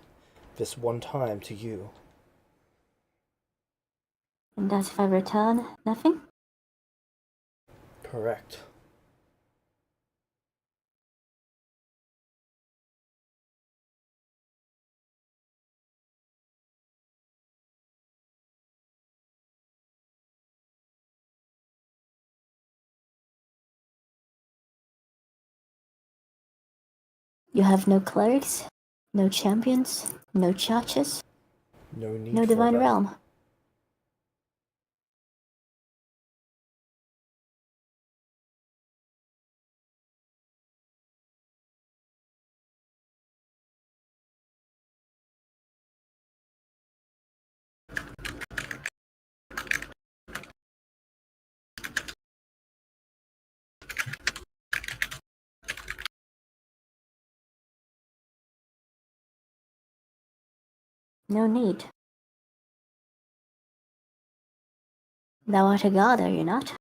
This one time to you. And thus if I return, nothing? Correct. You have no clerics, no champions, no churches, No need no for divine them. realm. No need. Thou art a god, are you not?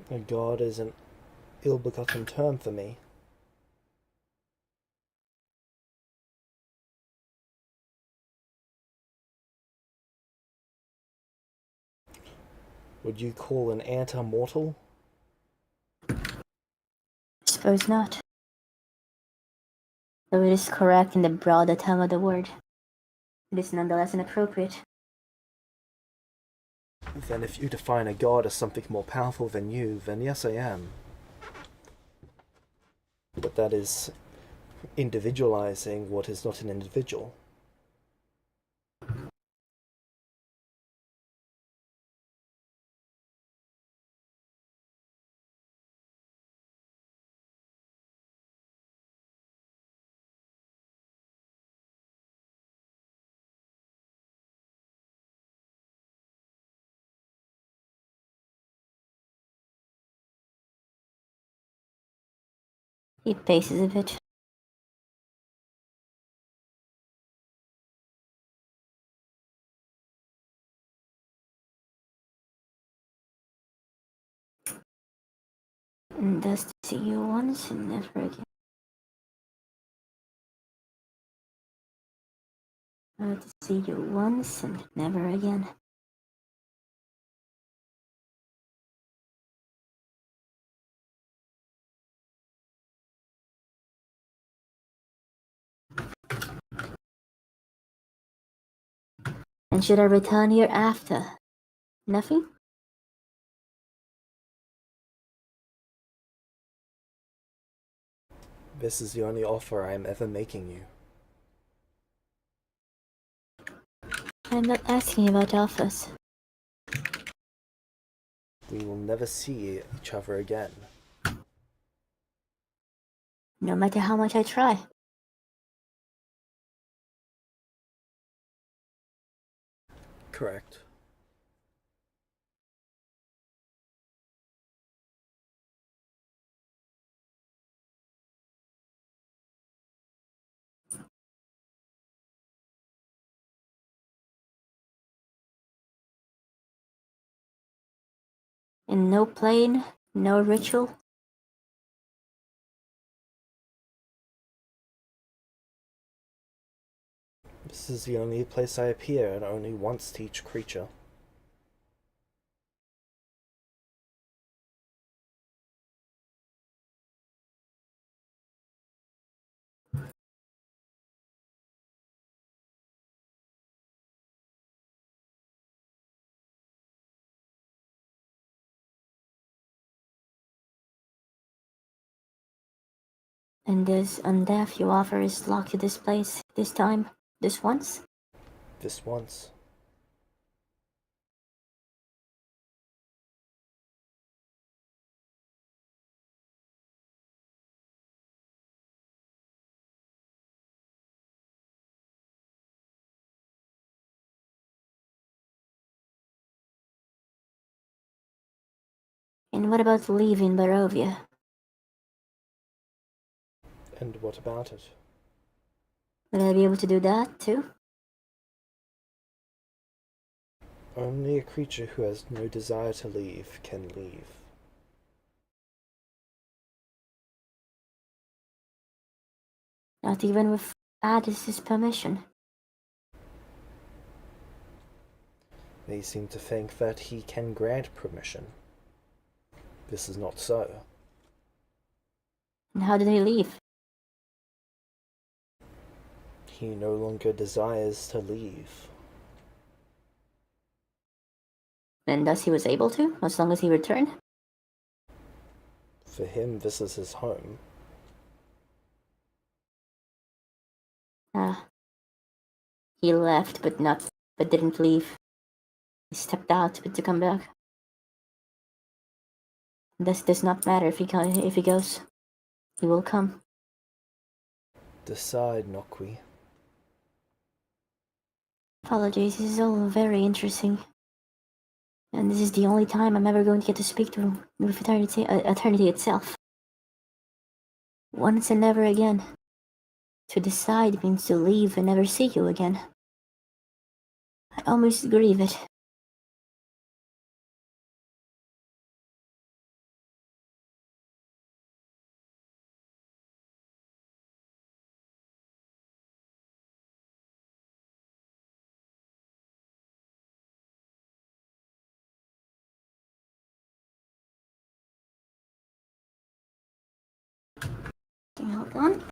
A god is an ill-begotten term for me. Would you call an ant a mortal? Suppose not. Though it is correct in the broader term of the word, it is nonetheless inappropriate. Then if you define a god as something more powerful than you, then yes, I am. But that is individualizing what is not an individual. He paces a bit. And thus to see you once and never again. To see you once and never again. And should I return here after? Nothing? This is the only offer I am ever making you. I'm not asking about offers. We will never see each other again. No matter how much I try. Correct. And no plane, no ritual. This is the only place I appear, and only once to each creature. And this undeath you offer is locked to this place, this time, this once? This once. And what about leaving Barovia? And what about it? Will I be able to do that too? Only a creature who has no desire to leave can leave. Not even with Addis's permission. They seem to think that he can grant permission. This is not so. And how did he leave? He no longer desires to leave. And thus he was able to, as long as he returned? For him, this is his home. He left, but didn't leave. He stepped out, but to come back. This does not matter if he goes. He will come. Decide, Nokwi. Apologies, this is all very interesting. And this is the only time I'm ever going to get to speak to with eternity itself. Once and never again. To decide means to leave and never see you again. I almost grieve it. Hold on.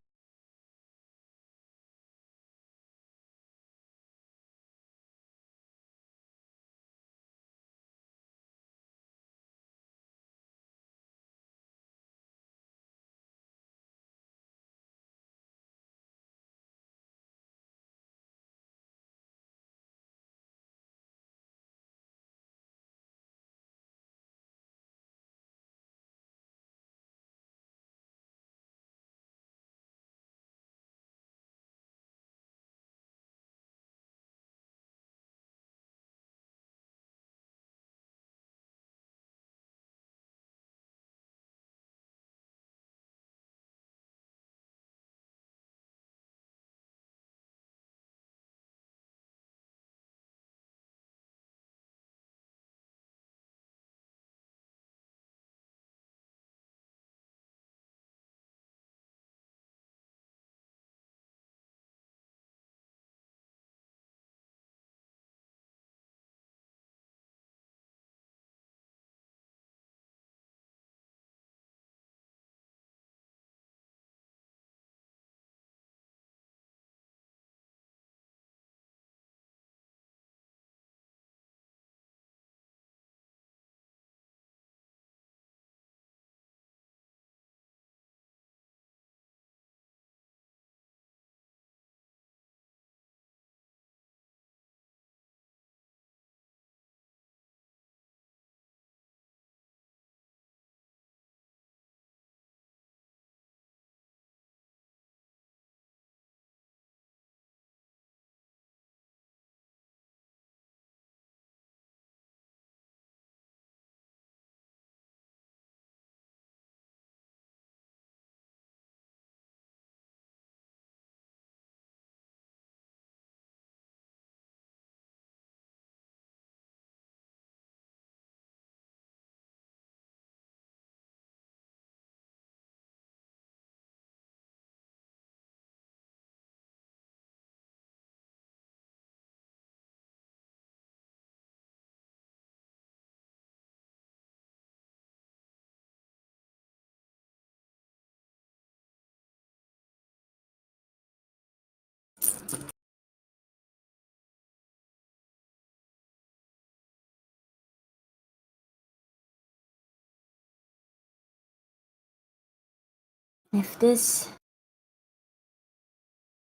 If this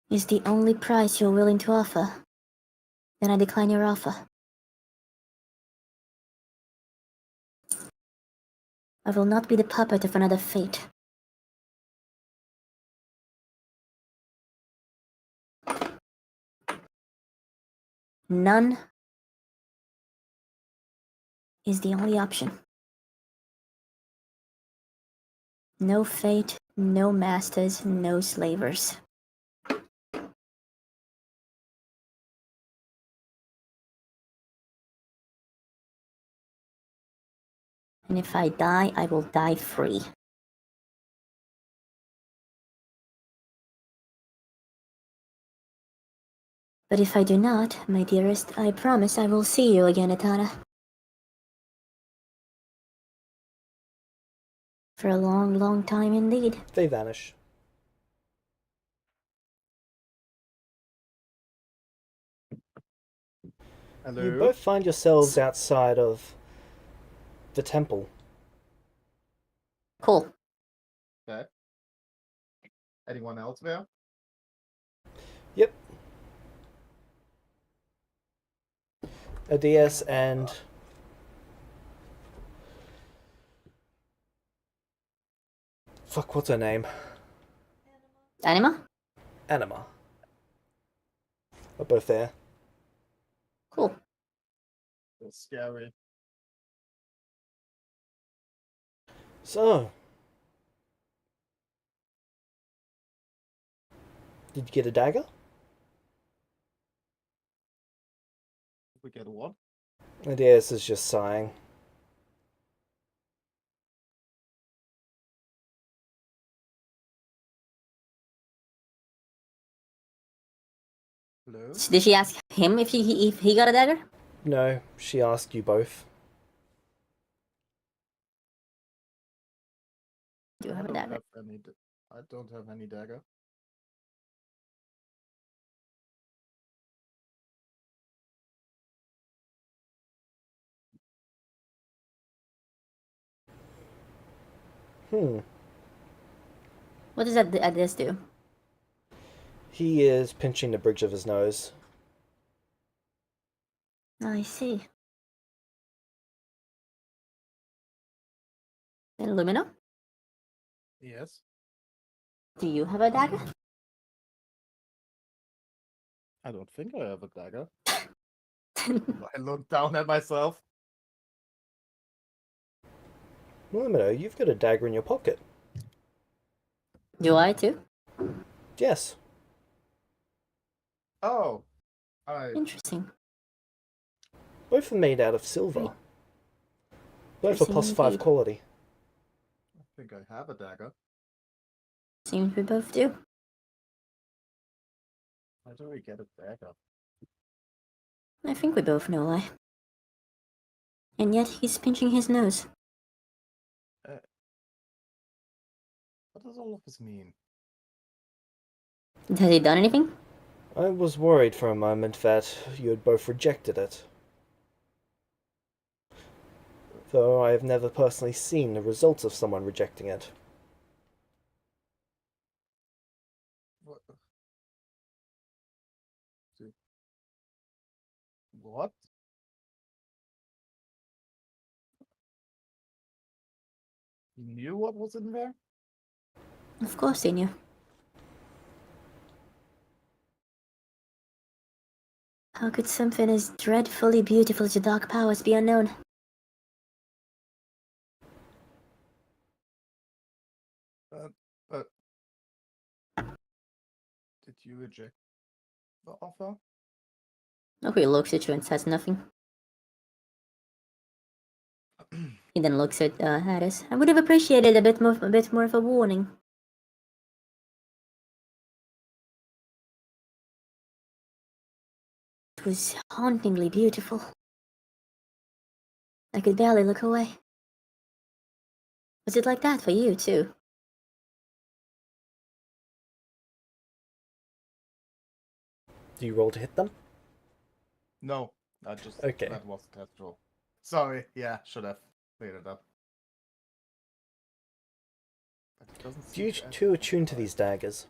is the only price you're willing to offer, then I decline your offer. I will not be the puppet of another fate. None is the only option. No fate, no masters, no slavers. And if I die, I will die free. But if I do not, my dearest, I promise I will see you again, Etana. For a long, long time indeed. They vanish. Hello. You both find yourselves outside of the temple. Cool. Okay. Anyone else there? Yep. Adias and fuck, what's her name? Anima? Anima are both there. Cool. That's scary. So, did you get a dagger? We get what? Adias is just sighing. Hello? Did she ask him if he got a dagger? No, she asked you both. Do you I have a don't dagger? have any. I don't have any dagger. What does that this do? He is pinching the bridge of his nose. I see. And Lumino, Yes. do you have a dagger? I don't think I have a dagger. I look down at myself. Lumino, you've got a dagger in your pocket. Do I too? Yes. Oh. I. Interesting. Both are made out of silver. Right. Both are Interesting +5 indeed. quality. I think I have a dagger. Seems we both do. How do we get a dagger? I think we both know why. And yet he's pinching his nose. What does all of this mean? Has he done anything? I was worried for a moment that you had both rejected it. Though I have never personally seen the results of someone rejecting it. What? What? You knew what was in there? Of course they knew. How could something as dreadfully beautiful to dark powers be unknown? But did you reject the offer? Nobody looks at you and says nothing. He then looks at us. I would have appreciated a bit more of a warning. It was hauntingly beautiful. I could barely look away. Was it like that for you too? Do you roll to hit them? No, I just Okay. that was a test roll. Sorry, yeah, should have cleared it up. But it doesn't Do you seem to two add attune to up. these daggers?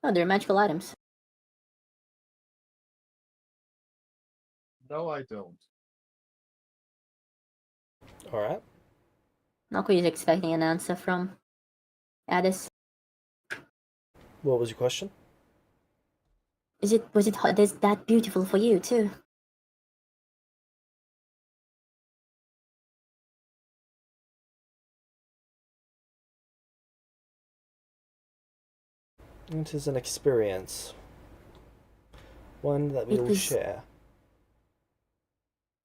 Oh, they're magical items. No, I don't. Alright. Naku is expecting an answer from Addis. What was your question? Was it that beautiful for you too? It is an experience. One that we It all was- share.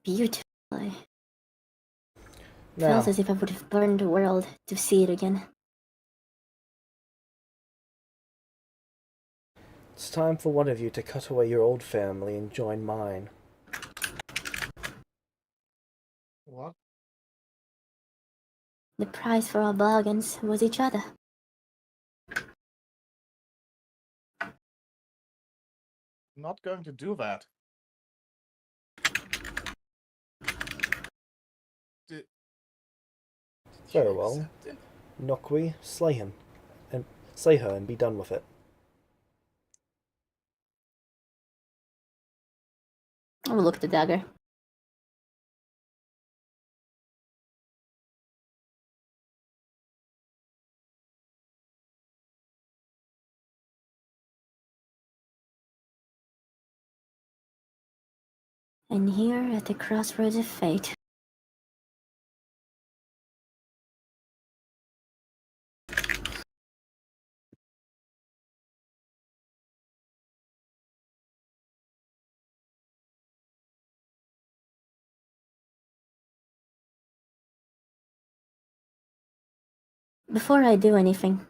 Beautiful. I Now, felt as if I would have burned the world to see it again. it's time for one of you to cut away your old family and join mine. What? The price for our bargains was each other. Not going to do that. Did Very you well. accept it? Nokwi, slay her and be done with it. I will look at the dagger. And here at the crossroads of fate. Before I do anything,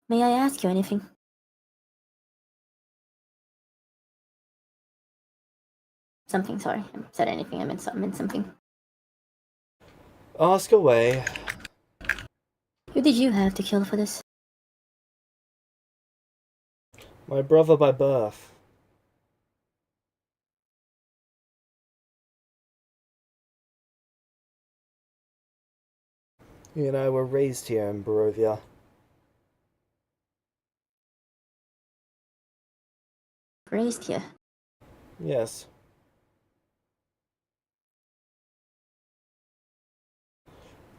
may I ask you anything? Something, sorry. I said anything, I meant something. Ask away. Who did you have to kill for this? My brother by birth. You and I were raised here in Barovia. Raised here. Yes.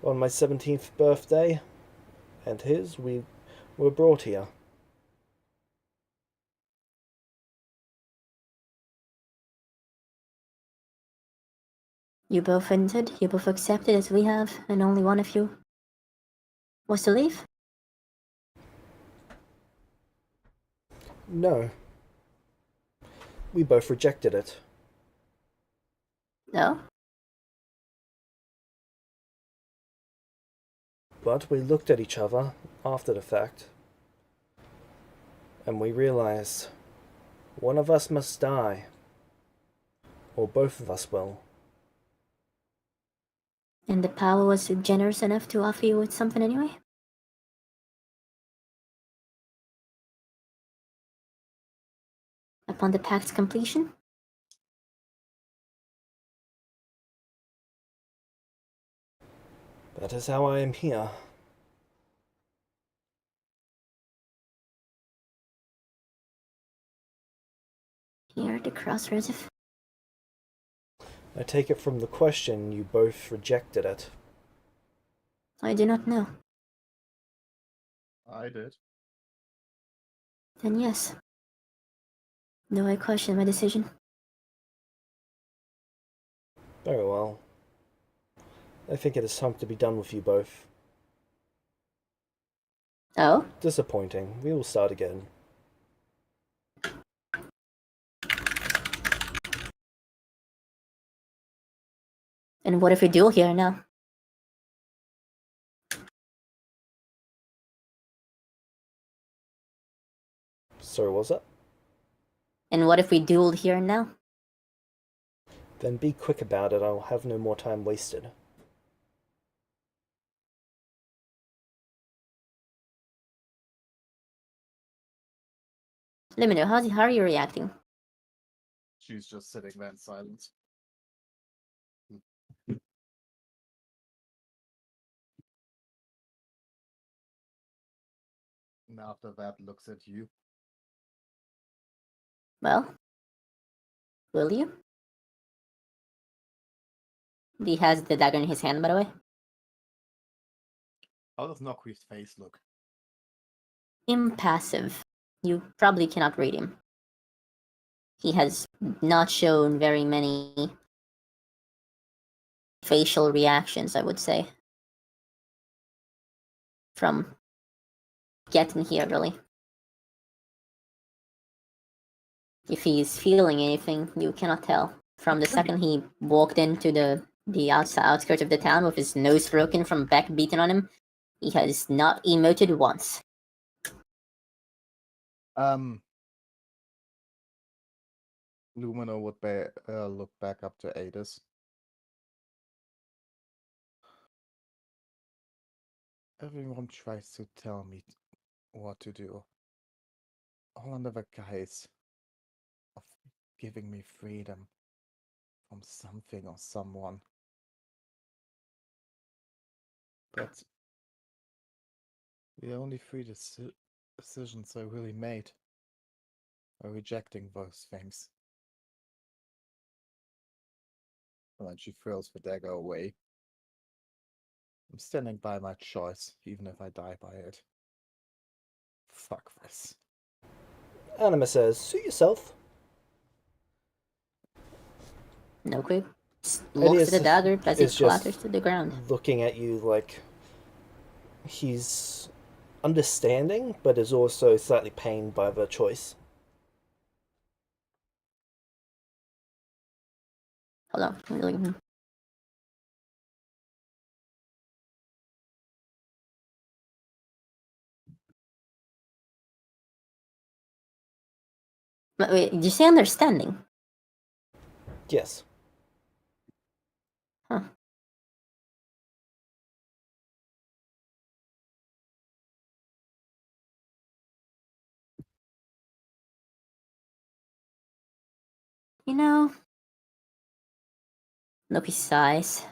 On my 17th birthday, and his, we were brought here. You both entered, you both accepted as we have, and only one of you was to leave? No. We both rejected it. No? But we looked at each other after the fact, and we realized one of us must die, or both of us will. And the power was generous enough to offer you with something anyway? Upon the pact's completion? That is how I am here. Here at the crossroads of... I take it from the question you both rejected it. I do not know. I did. Then yes. No, I question my decision. Very well. I think it is time to be done with you both. Oh? Disappointing. We will start again. And what if we duel here now? So was it? And what if we dueled here and now? Then be quick about it, I'll have no more time wasted. Limino, how are you reacting? She's just sitting there in silence. And after that, looks at you. Well? Will you? He has the dagger in his hand, by the way. How does Nokri's face look? Impassive. You probably cannot read him. He has not shown very many facial reactions, I would say. From getting here, really. If he's feeling anything, you cannot tell. From the second he walked into the outskirts of the town with his nose broken from Beck beating on him, he has not emoted once. Lumino would look back up to Adis. Everyone tries to tell me what to do. All under the guise of giving me freedom from something or someone. But the only three decisions I really made are rejecting those things. And then she throws the dagger away. I'm standing by my choice, even if I die by it. Fuck this. Anima says, suit yourself. Noku And looks at the dagger as it is just clatters to the ground. looking at you like he's understanding, but is also slightly pained by the choice. Hold on. Let me look at him. Wait, did you say understanding? Yes. Huh. You know, Noki sighs.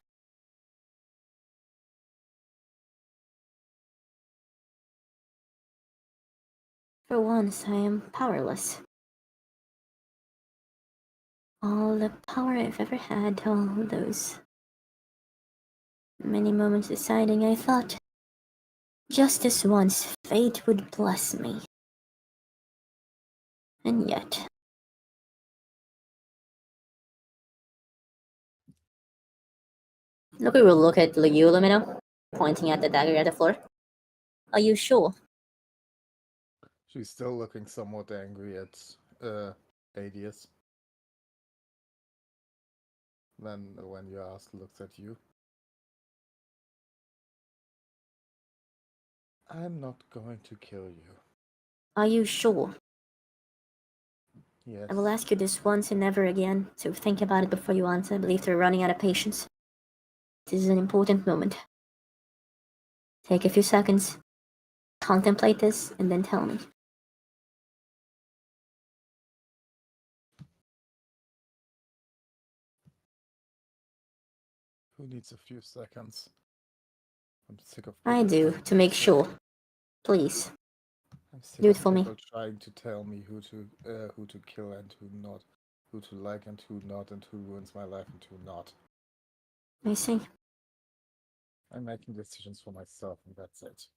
For once, I am powerless. All the power I've ever had, all those many moments deciding, I thought, just this once, fate would bless me. And yet. Noki will look at you, Lumino, pointing at the dagger at the floor. Are you sure? She's still looking somewhat angry at Adius. Then, when you ask, looks at you. I'm not going to kill you. Are you sure? Yes. I will ask you this once and never again, so think about it before you answer. I believe you're running out of patience. This is an important moment. Take a few seconds, contemplate this, and then tell me. Who needs a few seconds? I'm sick of I people do, trying to make sure. Please. I'm sick Do of it for me. people trying to tell me who to kill and who not, who to like and who not, and who ruins my life and who not. I see. I'm making decisions for myself, and that's it.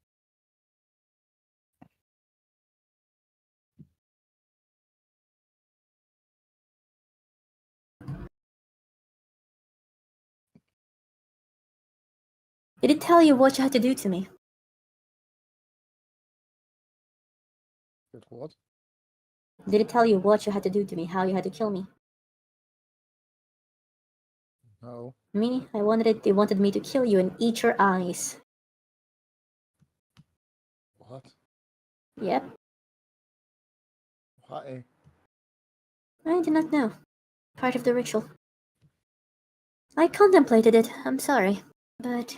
Did it tell you what you had to do to me? But what? Did it tell you what you had to do to me, how you had to kill me? No. Me? I wanted it. They wanted me to kill you and eat your eyes. What? Yep. Why? I did not know. Part of the ritual. I contemplated it. I'm sorry. But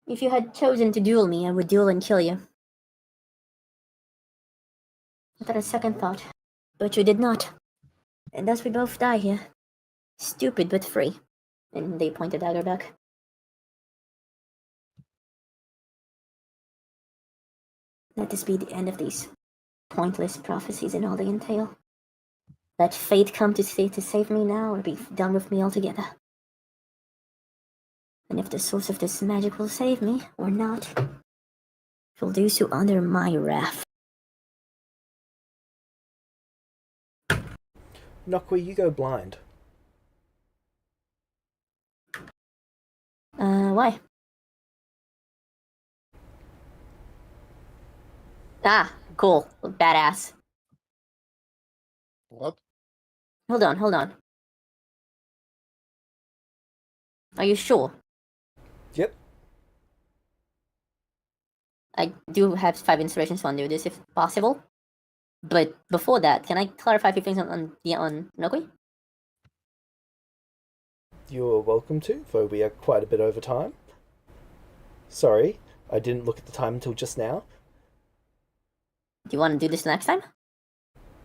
if you had chosen to duel me, I would duel and kill you. Without a second thought. But you did not. And thus we both die here. Stupid but free. And they point the dagger back. Let this be the end of these pointless prophecies and all they entail. Let fate come to save me now, or be done with me altogether. And if the source of this magic will save me, or not, it will do so under my wrath. Nokwe, you go blind. Why? Ah, cool. Badass. What? Hold on. Are you sure? Yep. I do have 5 inspirations to undo this if possible. But before that, can I clarify a few things on Nokui? You're welcome to, though we are quite a bit over time. Sorry, I didn't look at the time until just now. Do you want to do this next time?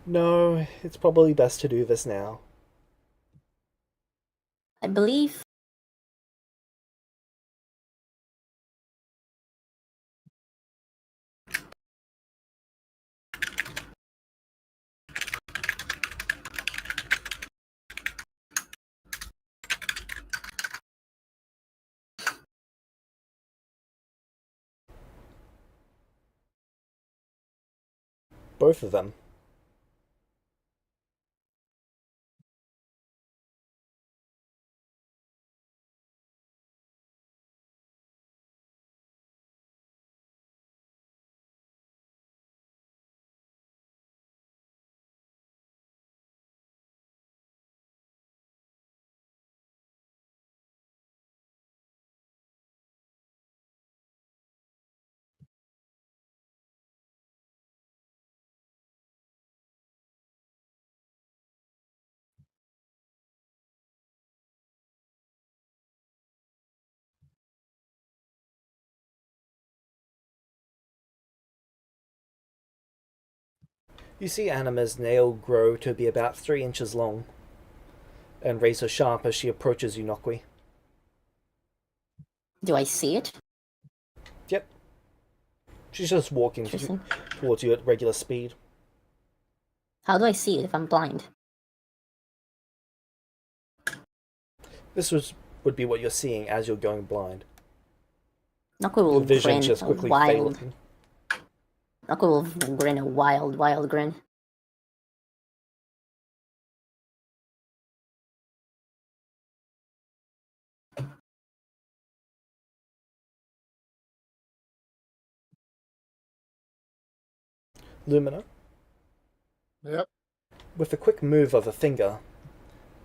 No, it's probably best to do this now. I believe. Both of them. You see Anima's nail grow to be about 3 inches long, and razor sharp as she approaches you, Nokwi. Do I see it? Yep. She's just walking Interesting. towards you at regular speed. How do I see it if I'm blind? This would be what you're seeing as you're going blind. Noko will Your vision grin just a quickly wild. failing. Noko will grin a wild grin. Lumina, Yep. with a quick move of a finger,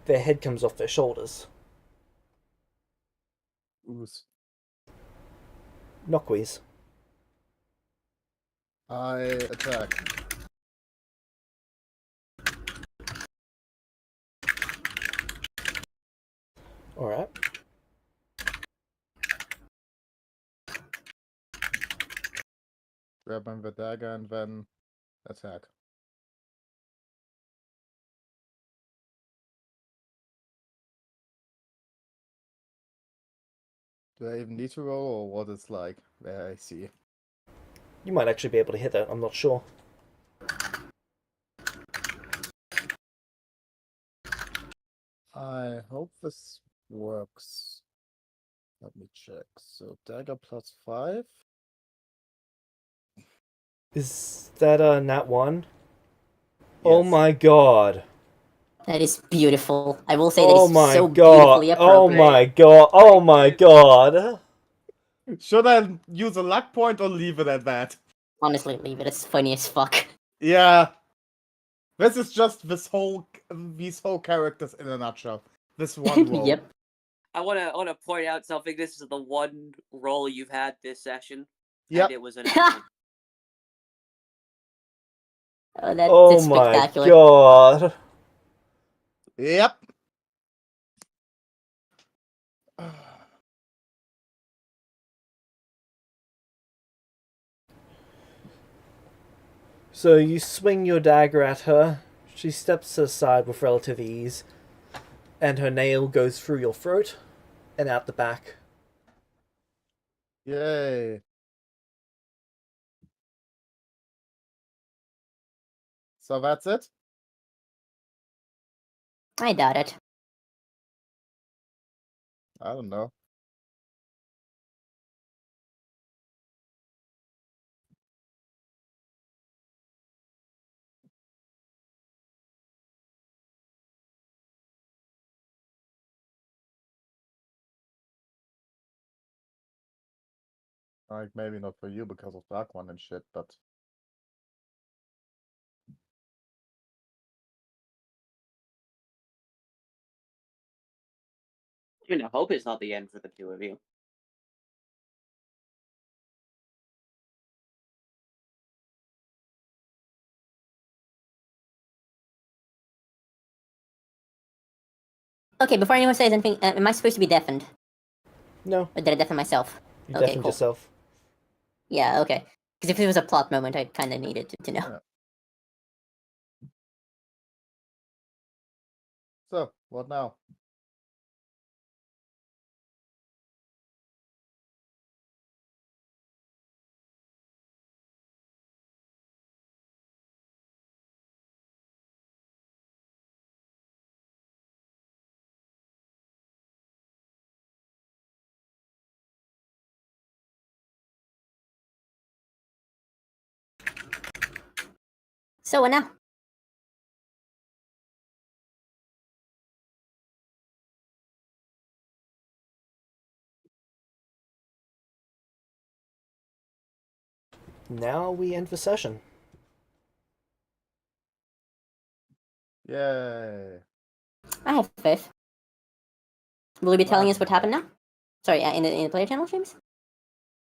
their head comes off their shoulders. Ooze. Nokwi's. I attack. Alright. Grab my dagger and then attack. Do I even need to roll, or what it's like? There, I see. You might actually be able to hit that, I'm not sure. I hope this works. Let me check. So dagger +5. Is that a nat 1? Oh Yes. my god. That is beautiful. I will say Oh that my is so god. beautifully Oh appropriate. my god. Oh my god. Should I use a luck point or leave it at that? Honestly, leave it. It's funny as fuck. Yeah. This is just these whole characters in a nutshell. This one roll. Yep. I wanna point out something. This is the one roll you've had this session. Yep. And it was an excellent. Oh, that's Oh my spectacular. god. Yep. So you swing your dagger at her. She steps aside with relative ease, and her nail goes through your throat and out the back. Yay. So that's it? I doubt it. I don't know. Like, maybe not for you because of Dark One and shit, but... I mean, I hope it's not the end for the two of you. Okay, before anyone says anything, am I supposed to be deafened? No, Or did I deafen myself? you Okay, deafened cool. yourself. Yeah, okay. Because if it was a plot moment, I kind of needed to know. Yeah. So, what now? So, what now? Now we end the session. Yay. I have faith. Will you be telling us what Wow. happened now? Sorry, in the player channel streams?